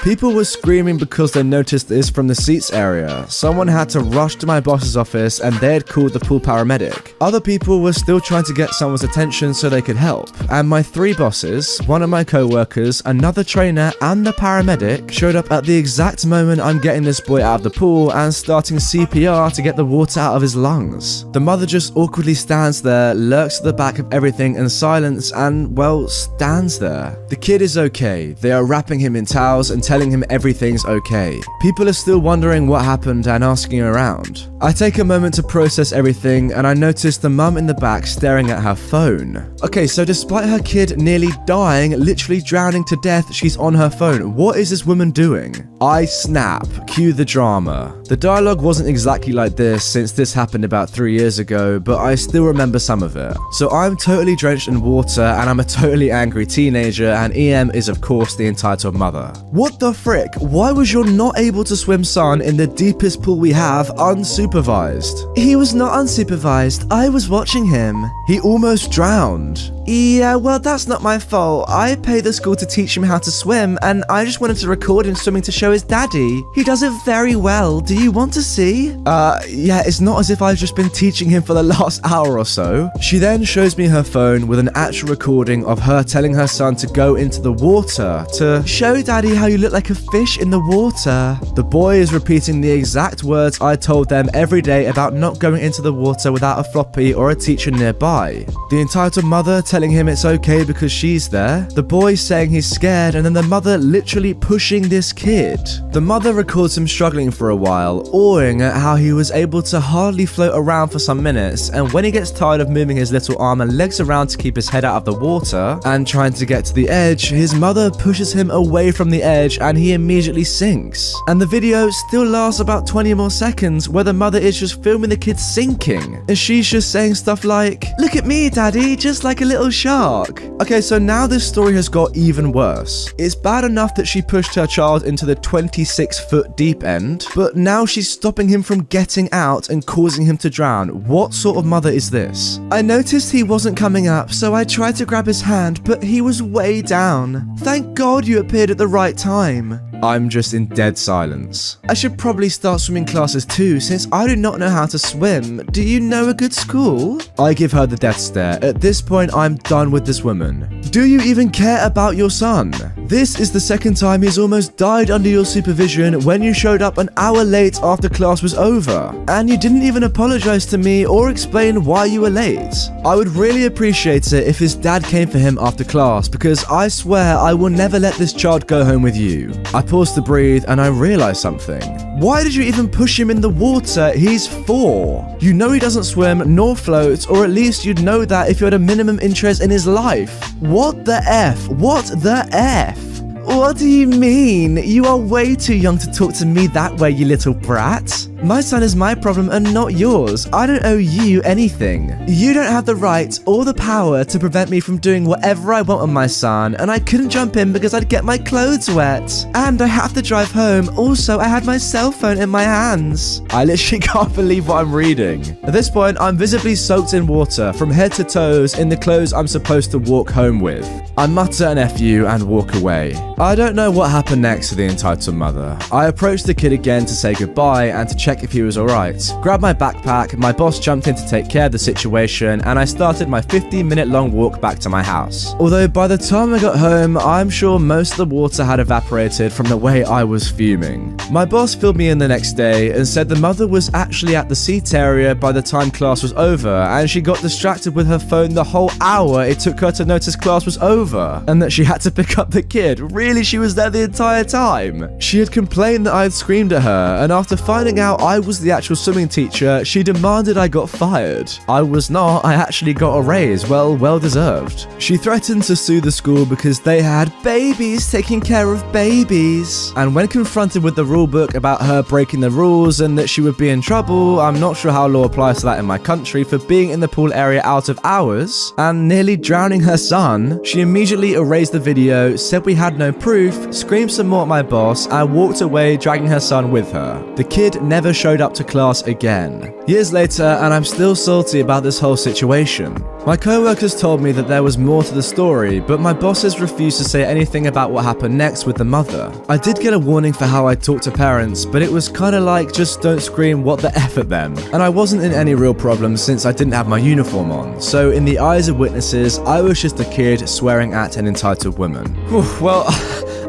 People were screaming because they noticed this from the seats area. Someone had to rush to my boss's office and they had called the pool paramedic. Other people were still trying to get someone's attention so they could help. And my three bosses, one of my co-workers, another trainer, and the paramedic showed up at the exact moment I'm getting this boy out of the pool and starting CPR to get the water out of his lungs. The mother just awkwardly stands there, lurks at the back of everything in silence, and, well, stands there. The kid is okay. They are wrapping him in towels and telling him everything's okay. People are still wondering what happened and asking around. I take a moment to process everything and I notice the mum in the back staring at her phone. Okay, so despite her kid nearly dying, literally drowning to death, she's on her phone. What is this woman doing? I snap. Cue the drama. The dialogue wasn't exactly like this since this happened about 3 years ago, but I still remember some of it. So I'm totally drenched in water and I'm a totally angry teenager, and EM is of course the entitled mother. What the frick? Why was your not able to swim son in the deepest pool we have unsupervised? He was not unsupervised. I was watching him. He almost drowned. Yeah, well, that's not my fault. I pay the school to teach him how to swim, and I just wanted to record him swimming to show his daddy. He does it very well. Do you want to see? Yeah, it's not as if I've just been teaching him for the last hour or so. She then shows me her phone with an actual recording of her telling her son to go into the water to show daddy how you look like a fish in the water. The boy is repeating the exact words I told them every day about not going into the water without a floppy or a teacher nearby. The entitled mother telling him it's okay because she's there, the boy saying he's scared, and then the mother literally pushing this kid. The mother records him struggling for a while, awing at how he was able to hardly float around for some minutes, and when he gets tired of moving his little arm and legs around to keep his head out of the water and trying to get to the edge, his mother pushes him away from the edge and he immediately sinks. And the video still lasts about 20 more seconds where the mother is just filming the kid sinking, and she's just saying stuff like, "Look at me, daddy, just like a little shark." Okay, so now this story has got even worse. It's bad enough that she pushed her child into the 26-foot deep end, but now she's stopping him from getting out and causing him to drown. What sort of mother is this? I noticed he wasn't coming up, so I tried to grab his hand, but he was way down. Thank God you appeared at the right time. I'm just in dead silence. I should probably start swimming classes too, since I do not know how to swim. Do you know a good school? I give her the death stare. At this point, I'm done with this woman. Do you even care about your son? This is the second time he's almost died under your supervision when you showed up an hour late after class was over. And you didn't even apologize to me or explain why you were late. I would really appreciate it if his dad came for him after class, because I swear I will never let this child go home with you. I paused to breathe and I realized something. Why did you even push him in the water? He's 4. You know he doesn't swim nor float, or at least you'd know that if you had a minimum interest in his life. What the F? What the F? What do you mean? You are way too young to talk to me that way, you little brat. My son is my problem and not yours. I don't owe you anything. You don't have the right or the power to prevent me from doing whatever I want with my son, and I couldn't jump in because I'd get my clothes wet. And I have to drive home. Also, I had my cell phone in my hands. I literally can't believe what I'm reading. At this point, I'm visibly soaked in water from head to toes in the clothes I'm supposed to walk home with. I mutter an F you and walk away. I don't know what happened next to the entitled mother. I approached the kid again to say goodbye and to check if he was alright. Grabbed my backpack, my boss jumped in to take care of the situation, and I started my 15-minute long walk back to my house. Although by the time I got home, I'm sure most of the water had evaporated from the way I was fuming. My boss filled me in the next day and said the mother was actually at the seat area by the time class was over, and she got distracted with her phone the whole hour it took her to notice class was over, and that she had to pick up the kid. Really, she was there the entire time. She had complained that I had screamed at her, and after finding out I was the actual swimming teacher, she demanded I got fired. I was not. I actually got a raise. Well deserved. She threatened to sue the school because they had babies taking care of babies. And when confronted with the rule book about her breaking the rules and that she would be in trouble, I'm not sure how law applies to that in my country, for being in the pool area out of hours and nearly drowning her son, she immediately erased the video, said we had no proof, screamed some more at my boss, and walked away dragging her son with her. The kid never showed up to class again. Years later, and I'm still salty about this whole situation. My co-workers told me that there was more to the story, but my bosses refused to say anything about what happened next with the mother. I did get a warning for how I talk to parents, but it was kinda like just don't scream what the F at them. And I wasn't in any real problem since I didn't have my uniform on, so in the eyes of witnesses, I was just a kid swearing at an entitled woman. Whew, well,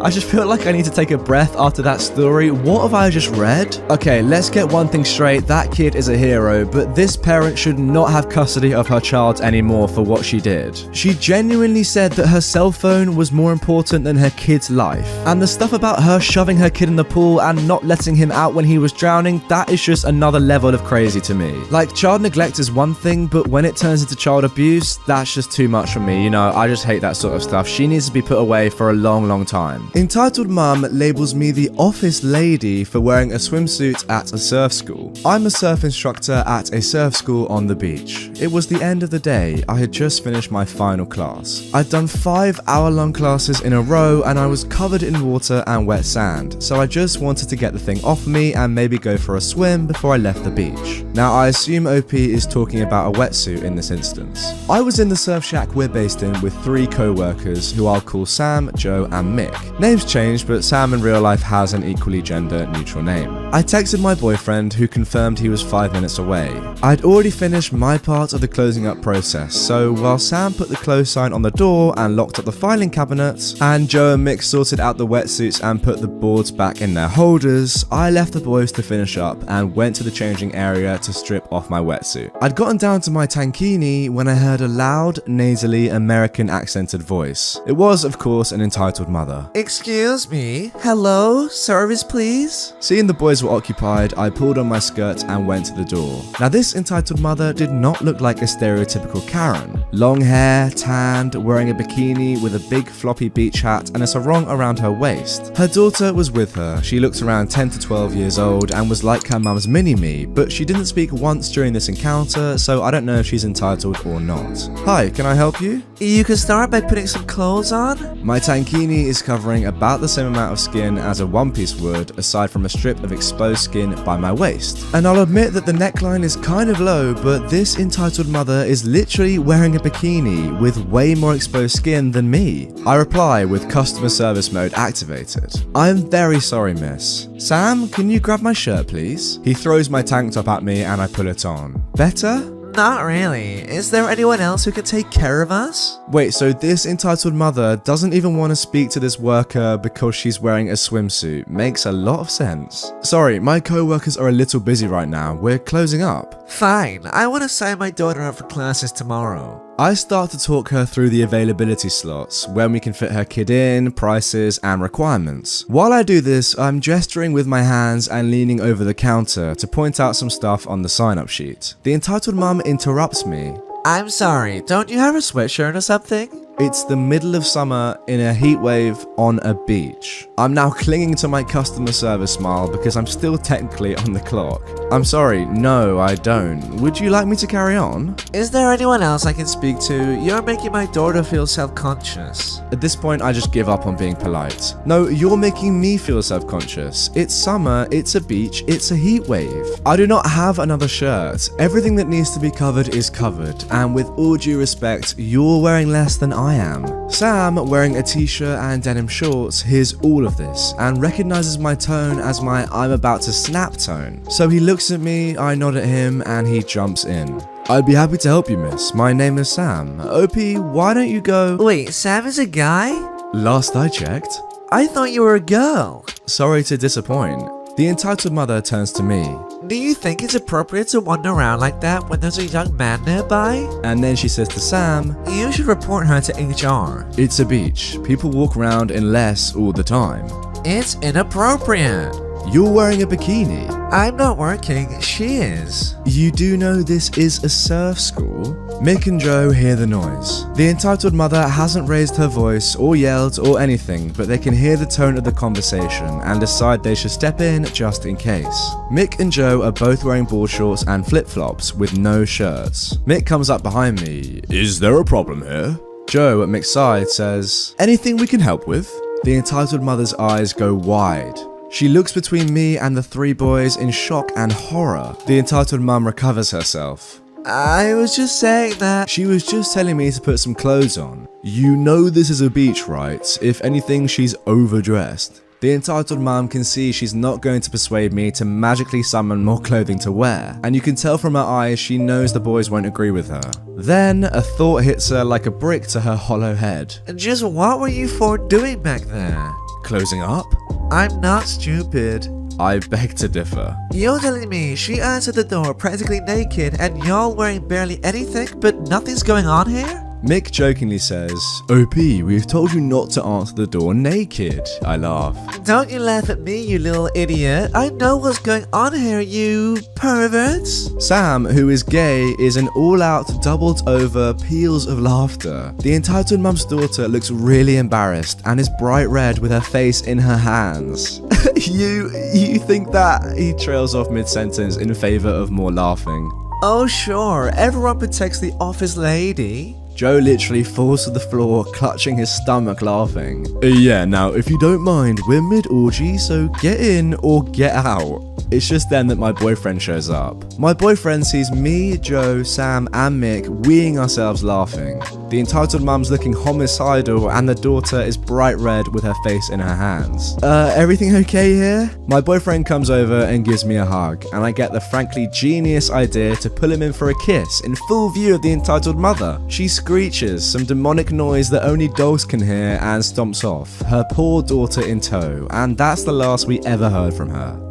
I just feel like I need to take a breath after that story. What have I just read? Okay, let's get one thing straight. That kid is a hero, but this parent should not have custody of her child anymore for what she did. She genuinely said that her cell phone was more important than her kid's life. And the stuff about her shoving her kid in the pool and not letting him out when he was drowning, that is just another level of crazy to me. Like, child neglect is one thing, but when it turns into child abuse, that's just too much for me. You know, I just hate that sort of stuff. She needs to be put away for a long time. Entitled Mum labels me the office lady for wearing a swimsuit at a surf school. I'm a surf instructor at a surf school on the beach. It was the end of the day. I had just finished my final class. I'd done 5-hour-long classes in a row and I was covered in water and wet sand, so I just wanted to get the thing off me and maybe go for a swim before I left the beach. Now, I assume OP is talking about a wetsuit in this instance. I was in the surf shack we're based in with 3 co-workers who I'll call Sam, Joe, and Mick. Names changed, but Sam in real life has an equally gender-neutral name. I texted my boyfriend, who confirmed he was 5 minutes away. I'd already finished my part of the closing up process, so while Sam put the close sign on the door and locked up the filing cabinet, and Joe and Mick sorted out the wetsuits and put the boards back in their holders, I left the boys to finish up and went to the changing area to strip off my wetsuit. I'd gotten down to my tankini when I heard a loud, nasally, American accented voice. It was, of course, an entitled mother. Excuse me? Hello? Service, please? Seeing the boys were occupied, I pulled on my skirt and went to the door. Now, this entitled mother did not look like a stereotypical Karen. Long hair, tanned, wearing a bikini with a big floppy beach hat and a sarong around her waist. Her daughter was with her. She looked around 10 to 12 years old and was like her mum's mini-me, but she didn't speak once during this encounter, so I don't know if she's entitled or not. Hi, can I help you? You can start by putting some clothes on. My tankini is covering about the same amount of skin as a one-piece would, aside from a strip of exposed skin by my waist. And I'll admit that the neckline is kind of low, but this entitled mother is literally wearing a bikini with way more exposed skin than me. I reply with customer service mode activated. I'm very sorry, miss. Sam, can you grab my shirt, please? He throws my tank top at me and I pull it on. Better? Not really. Is there anyone else who can take care of us? Wait, so this entitled mother doesn't even want to speak to this worker because she's wearing a swimsuit. Makes a lot of sense. Sorry, my co-workers are a little busy right now. We're closing up. Fine, I want to sign my daughter up for classes tomorrow. I start to talk her through the availability slots, when we can fit her kid in, prices, and requirements. While I do this, I'm gesturing with my hands and leaning over the counter to point out some stuff on the sign-up sheet. The entitled mum interrupts me. I'm sorry, don't you have a sweatshirt or something? It's the middle of summer in a heat wave on a beach. I'm now clinging to my customer service smile because I'm still technically on the clock. I'm sorry, no, I don't. Would you like me to carry on? Is there anyone else I can speak to? You're making my daughter feel self-conscious. At this point, I just give up on being polite. No, you're making me feel self-conscious. It's summer, it's a beach, it's a heat wave. I do not have another shirt. Everything that needs to be covered is covered, and with all due respect, you're wearing less than I am. Sam, wearing a t-shirt and denim shorts, hears all of this and recognizes my tone as my I'm about to snap tone. So he looks at me, I nod at him, and he jumps in. I'd be happy to help you, miss. My name is Sam. OP, why don't you go? Wait, Sam is a guy? Last I checked. I thought you were a girl. Sorry to disappoint. The entitled mother turns to me. Do you think it's appropriate to wander around like that when there's a young man nearby? And then she says to Sam, You should report her to HR. It's a beach. People walk around in less all the time. It's inappropriate. You're wearing a bikini. I'm not working, she is. You do know this is a surf school? Mick and Joe hear the noise. The entitled mother hasn't raised her voice or yelled or anything, but they can hear the tone of the conversation and decide they should step in just in case. Mick and Joe are both wearing board shorts and flip-flops with no shirts. Mick comes up behind me. Is there a problem here? Joe at Mick's side says, Anything we can help with? The entitled mother's eyes go wide. She looks between me and the three boys in shock and horror. The entitled mum recovers herself. I was just saying that. She was just telling me to put some clothes on. You know this is a beach, right? If anything, she's overdressed. The entitled mum can see she's not going to persuade me to magically summon more clothing to wear, and you can tell from her eyes she knows the boys won't agree with her. Then, a thought hits her like a brick to her hollow head. Just what were you four doing back there? Closing up? I'm not stupid. I beg to differ. You're telling me she answered the door practically naked and y'all wearing barely anything, but nothing's going on here? Mick jokingly says, OP, we've told you not to answer the door naked. I laugh. Don't you laugh at me, you little idiot. I know what's going on here, you perverts. Sam, who is gay, is an all-out, doubled-over peals of laughter. The entitled mum's daughter looks really embarrassed and is bright red with her face in her hands. You think that? He trails off mid-sentence in favor of more laughing. Oh sure, everyone protects the office lady. Joe literally falls to the floor, clutching his stomach laughing. Yeah, now if you don't mind, we're mid-orgy, so get in or get out. It's just then that my boyfriend shows up. My boyfriend sees me, Joe, Sam, and Mick weeing ourselves laughing. The entitled mum's looking homicidal, and the daughter is bright red with her face in her hands. Everything okay here? My boyfriend comes over and gives me a hug, and I get the frankly genius idea to pull him in for a kiss in full view of the entitled mother. She screeches some demonic noise that only dogs can hear and stomps off, her poor daughter in tow, and that's the last we ever heard from her.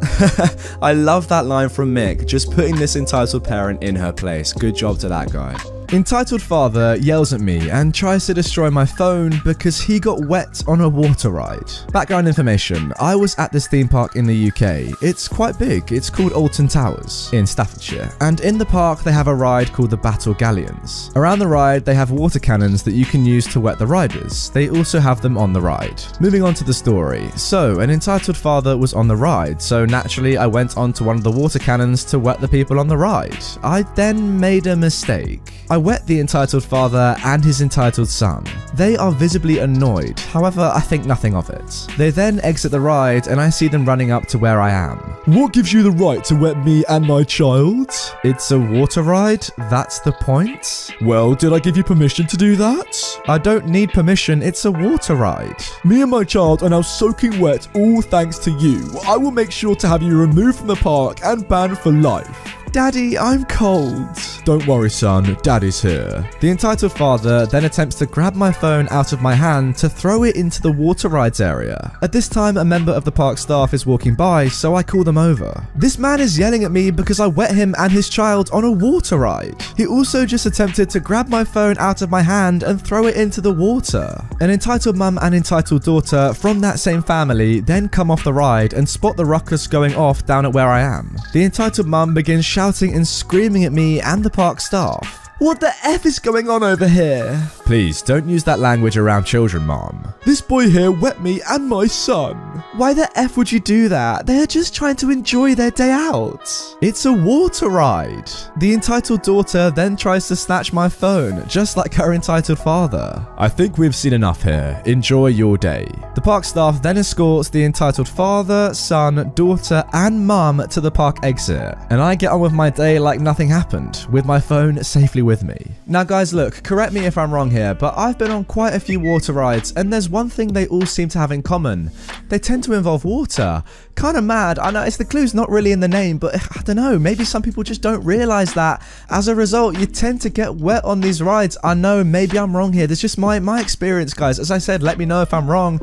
I love that line from Mick, just putting this entitled parent in her place. Good job to that guy. Entitled father yells at me and tries to destroy my phone because he got wet on a water ride. Background information, I was at this theme park in the UK. It's quite big, it's called Alton Towers in Staffordshire. And in the park they have a ride called the Battle Galleons. Around the ride they have water cannons that you can use to wet the riders. They also have them on the ride. Moving on to the story. So, an entitled father was on the ride, so naturally I went onto one of the water cannons to wet the people on the ride. I then made a mistake. I wet the entitled father and his entitled son. They are visibly annoyed, however I think nothing of it. They then exit the ride and I see them running up to where I am. What gives you the right to wet me and my child? It's a water ride, that's the point. Well, did I give you permission to do that? I don't need permission, it's a water ride. Me and my child are now soaking wet, all thanks to you. I will make sure to have you removed from the park and banned for life. Daddy, I'm cold. Don't worry, son. Daddy's here. The entitled father then attempts to grab my phone out of my hand to throw it into the water rides area. At this time, a member of the park staff is walking by, so I call them over. This man is yelling at me because I wet him and his child on a water ride. He also just attempted to grab my phone out of my hand and throw it into the water. An entitled mum and entitled daughter from that same family then come off the ride and spot the ruckus going off down at where I am. The entitled mum begins shouting and screaming at me and the park staff. What the F is going on over here? Please, don't use that language around children, Mom. This boy here wet me and my son. Why the F would you do that? They are just trying to enjoy their day out. It's a water ride. The entitled daughter then tries to snatch my phone, just like her entitled father. I think we've seen enough here. Enjoy your day. The park staff then escorts the entitled father, son, daughter, and mum to the park exit, and I get on with my day like nothing happened, with my phone safely with me. Now guys, look, correct me if I'm wrong here, but I've been on quite a few water rides and there's one thing they all seem to have in common. They tend to involve water. Kind of mad. I know the clue's not really in the name, but I don't know, maybe some people just don't realize that. As a result, you tend to get wet on these rides. I know, maybe I'm wrong here. That's just my experience, guys. As I said, let me know if I'm wrong.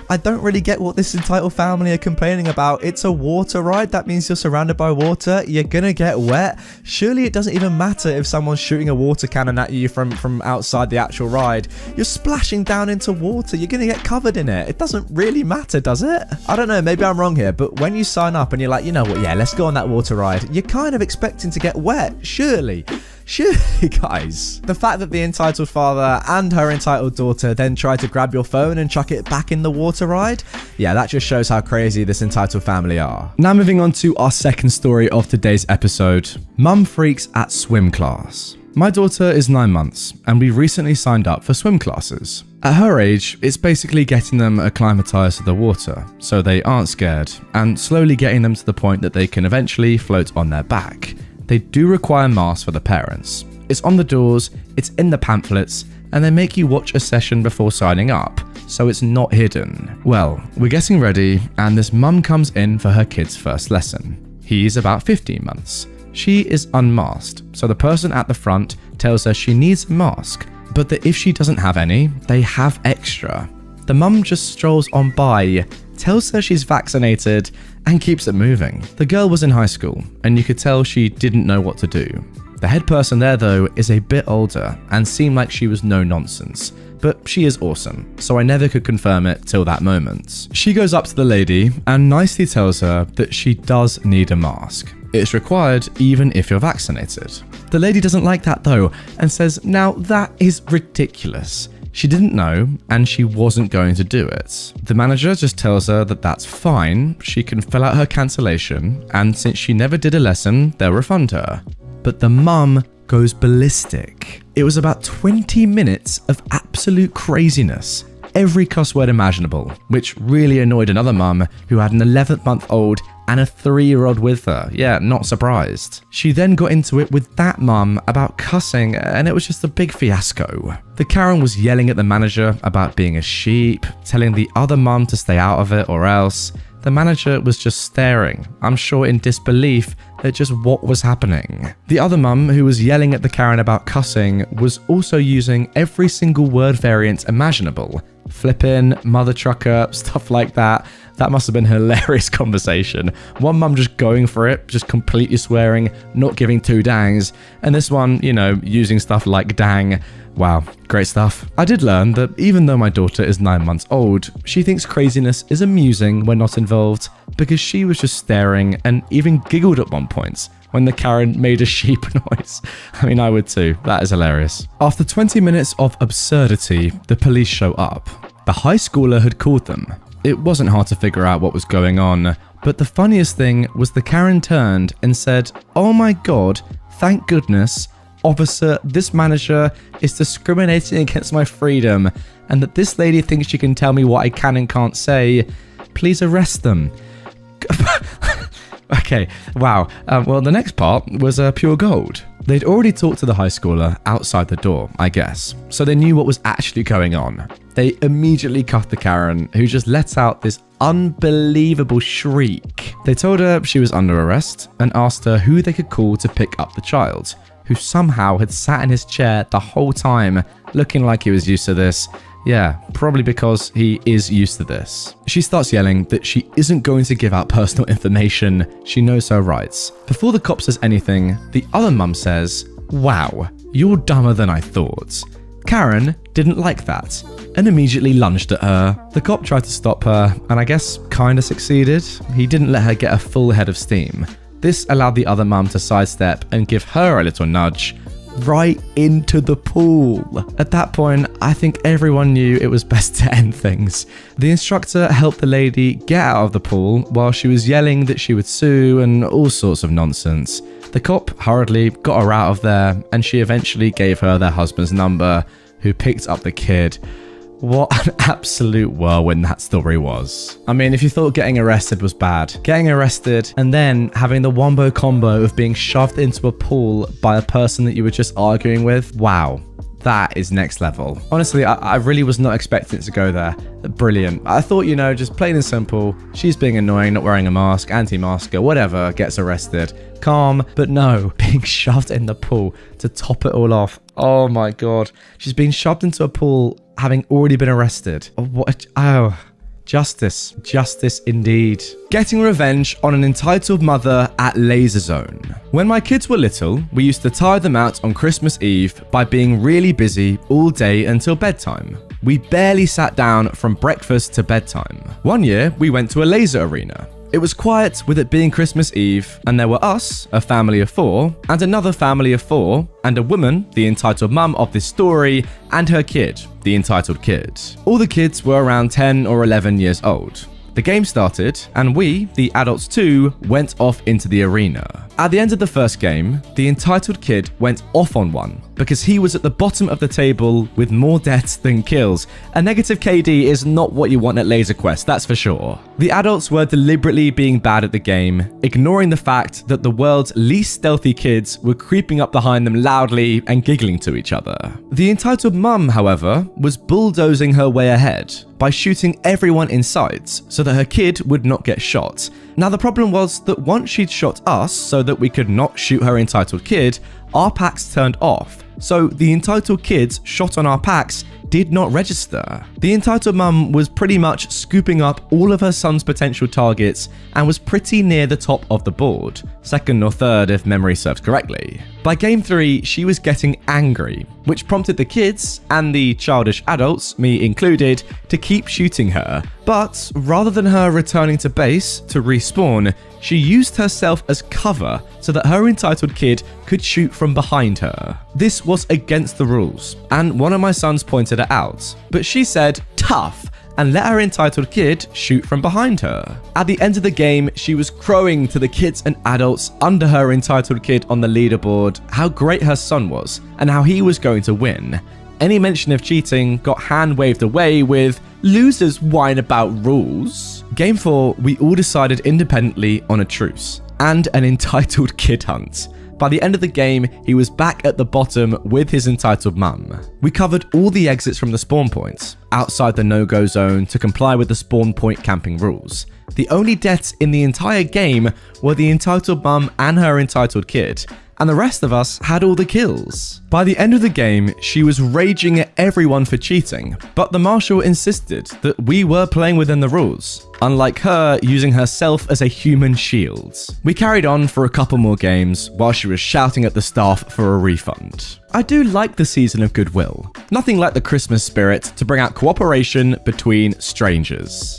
I don't really get what this entitled family are complaining about. It's a water ride. That means you're surrounded by water. You're gonna get wet. Surely it doesn't even matter if someone's shooting a water cannon at you from outside the actual ride. You're splashing down into water. You're gonna get covered in it. It doesn't really matter, does it? I don't know, maybe I'm wrong here, but when you sign up and you're like, you know what, yeah, let's go on that water ride, you're kind of expecting to get wet, surely. Surely, guys. The fact that the entitled father and her entitled daughter then try to grab your phone and chuck it back in the water ride, yeah, that just shows how crazy this entitled family are. Now moving on to our second story of today's episode. Mum freaks at swim class. My daughter is 9 months and we recently signed up for swim classes. At her age, it's basically getting them acclimatized to the water so they aren't scared and slowly getting them to the point that they can eventually float on their back. They do require masks for the parents. It's on the doors, it's in the pamphlets, and they make you watch a session before signing up, so it's not hidden. Well, we're getting ready and this mum comes in for her kid's first lesson. He's about 15 months. She is unmasked, so the person at the front tells her she needs a mask, but that if she doesn't have any, they have extra. The mum just strolls on by, tells her she's vaccinated, and keeps it moving. The girl was in high school, and you could tell she didn't know what to do. The head person there though is a bit older and seemed like she was no nonsense, but she is awesome, so I never could confirm it till that moment. She goes up to the lady and nicely tells her that she does need a mask. It's required even if you're vaccinated. The lady doesn't like that though and says, now that is ridiculous. She didn't know and she wasn't going to do it. The manager just tells her that that's fine, she can fill out her cancellation, and since she never did a lesson, they'll refund her. But the mum goes ballistic. It was about 20 minutes of absolute craziness. Every cuss word imaginable, which really annoyed another mum who had an 11-month-old and a 3-year-old with her. Yeah, not surprised. She then got into it with that mum about cussing and it was just a big fiasco. The Karen was yelling at the manager about being a sheep, telling the other mum to stay out of it or else. The manager was just staring, I'm sure in disbelief at just what was happening. The other mum, who was yelling at the Karen about cussing, was also using every single word variant imaginable. Flippin', mother trucker, stuff like that. That must have been a hilarious conversation. One mum just going for it, just completely swearing, not giving two dangs, and this one, you know, using stuff like dang. Wow, great stuff. I did learn that even though my daughter is 9 months old, she thinks craziness is amusing when not involved, because she was just staring and even giggled at one point when the Karen made a sheep noise. I mean, I would too. That is hilarious. After 20 minutes of absurdity, the police show up. The high schooler had called them. It wasn't hard to figure out what was going on, but the funniest thing was the Karen turned and said, "Oh my god, thank goodness, officer, this manager is discriminating against my freedom, and that this lady thinks she can tell me what I can and can't say. Please arrest them. Okay, wow. Well, the next part was pure gold. They'd already talked to the high schooler outside the door, I guess, so they knew what was actually going on. They immediately cuffed the Karen, who just let out this unbelievable shriek. They told her she was under arrest and asked her who they could call to pick up the child, who somehow had sat in his chair the whole time, looking like he was used to this. Yeah, probably because he is used to this. She starts yelling that she isn't going to give out personal information. She knows her rights. Before the cop says anything, the other mum says, "Wow, you're dumber than I thought." Karen didn't like that and immediately lunged at her. The cop tried to stop her and I guess kinda succeeded. He didn't let her get a full head of steam. This allowed the other mum to sidestep and give her a little nudge right into the pool. At that point, I think everyone knew it was best to end things. The instructor helped the lady get out of the pool while she was yelling that she would sue and all sorts of nonsense. The cop hurriedly got her out of there and she eventually gave her their husband's number, who picked up the kid. What an absolute whirlwind that story was. I mean, if you thought getting arrested was bad, getting arrested and then having the wombo combo of being shoved into a pool by a person that you were just arguing with, wow, that is next level. Honestly, I really was not expecting it to go there. Brilliant. I thought, just plain and simple, she's being annoying, not wearing a mask, anti-masker, whatever, gets arrested. Calm, but no, being shoved in the pool to top it all off. Oh my god. She's been shoved into a pool having already been arrested. What? Oh, justice. Justice indeed. Getting revenge on an entitled mother at Laser Zone. When my kids were little, we used to tire them out on Christmas Eve by being really busy all day until bedtime. We barely sat down from breakfast to bedtime. One year, we went to a laser arena. It was quiet with it being Christmas Eve, and there were us, a family of 4, and another family of 4, and a woman, the entitled mum of this story, and her kid, the entitled kid. All the kids were around 10 or 11 years old. The game started, and we, the adults too, went off into the arena. At the end of the first game, the entitled kid went off on one because he was at the bottom of the table with more deaths than kills. A negative KD is not what you want at Laser Quest, that's for sure. The adults were deliberately being bad at the game, ignoring the fact that the world's least stealthy kids were creeping up behind them loudly and giggling to each other. The entitled mum, however, was bulldozing her way ahead by shooting everyone in sight so that her kid would not get shot. Now the problem was that once she'd shot us so that we could not shoot her entitled kid, our packs turned off. So the entitled kids shot on our packs did not register. The entitled mum was pretty much scooping up all of her son's potential targets and was pretty near the top of the board, second or third if memory serves correctly. By game 3, she was getting angry, which prompted the kids and the childish adults, me included, to keep shooting her. But rather than her returning to base to respawn, she used herself as cover so that her entitled kid could shoot from behind her. This was against the rules, and one of my sons pointed it out, but she said, "Tough," and let her entitled kid shoot from behind her. At the end of the game, she was crowing to the kids and adults under her entitled kid on the leaderboard how great her son was and how he was going to win. Any mention of cheating got hand-waved away with, "Losers whine about rules." Game 4, we all decided independently on a truce and an entitled kid hunt. By the end of the game, he was back at the bottom with his entitled mum. We covered all the exits from the spawn points, outside the no-go zone to comply with the spawn point camping rules. The only deaths in the entire game were the entitled mum and her entitled kid, and the rest of us had all the kills. By the end of the game, she was raging at everyone for cheating, but the marshal insisted that we were playing within the rules, unlike her using herself as a human shield. We carried on for a couple more games while she was shouting at the staff for a refund. I do like the season of goodwill. Nothing like the Christmas spirit to bring out cooperation between strangers.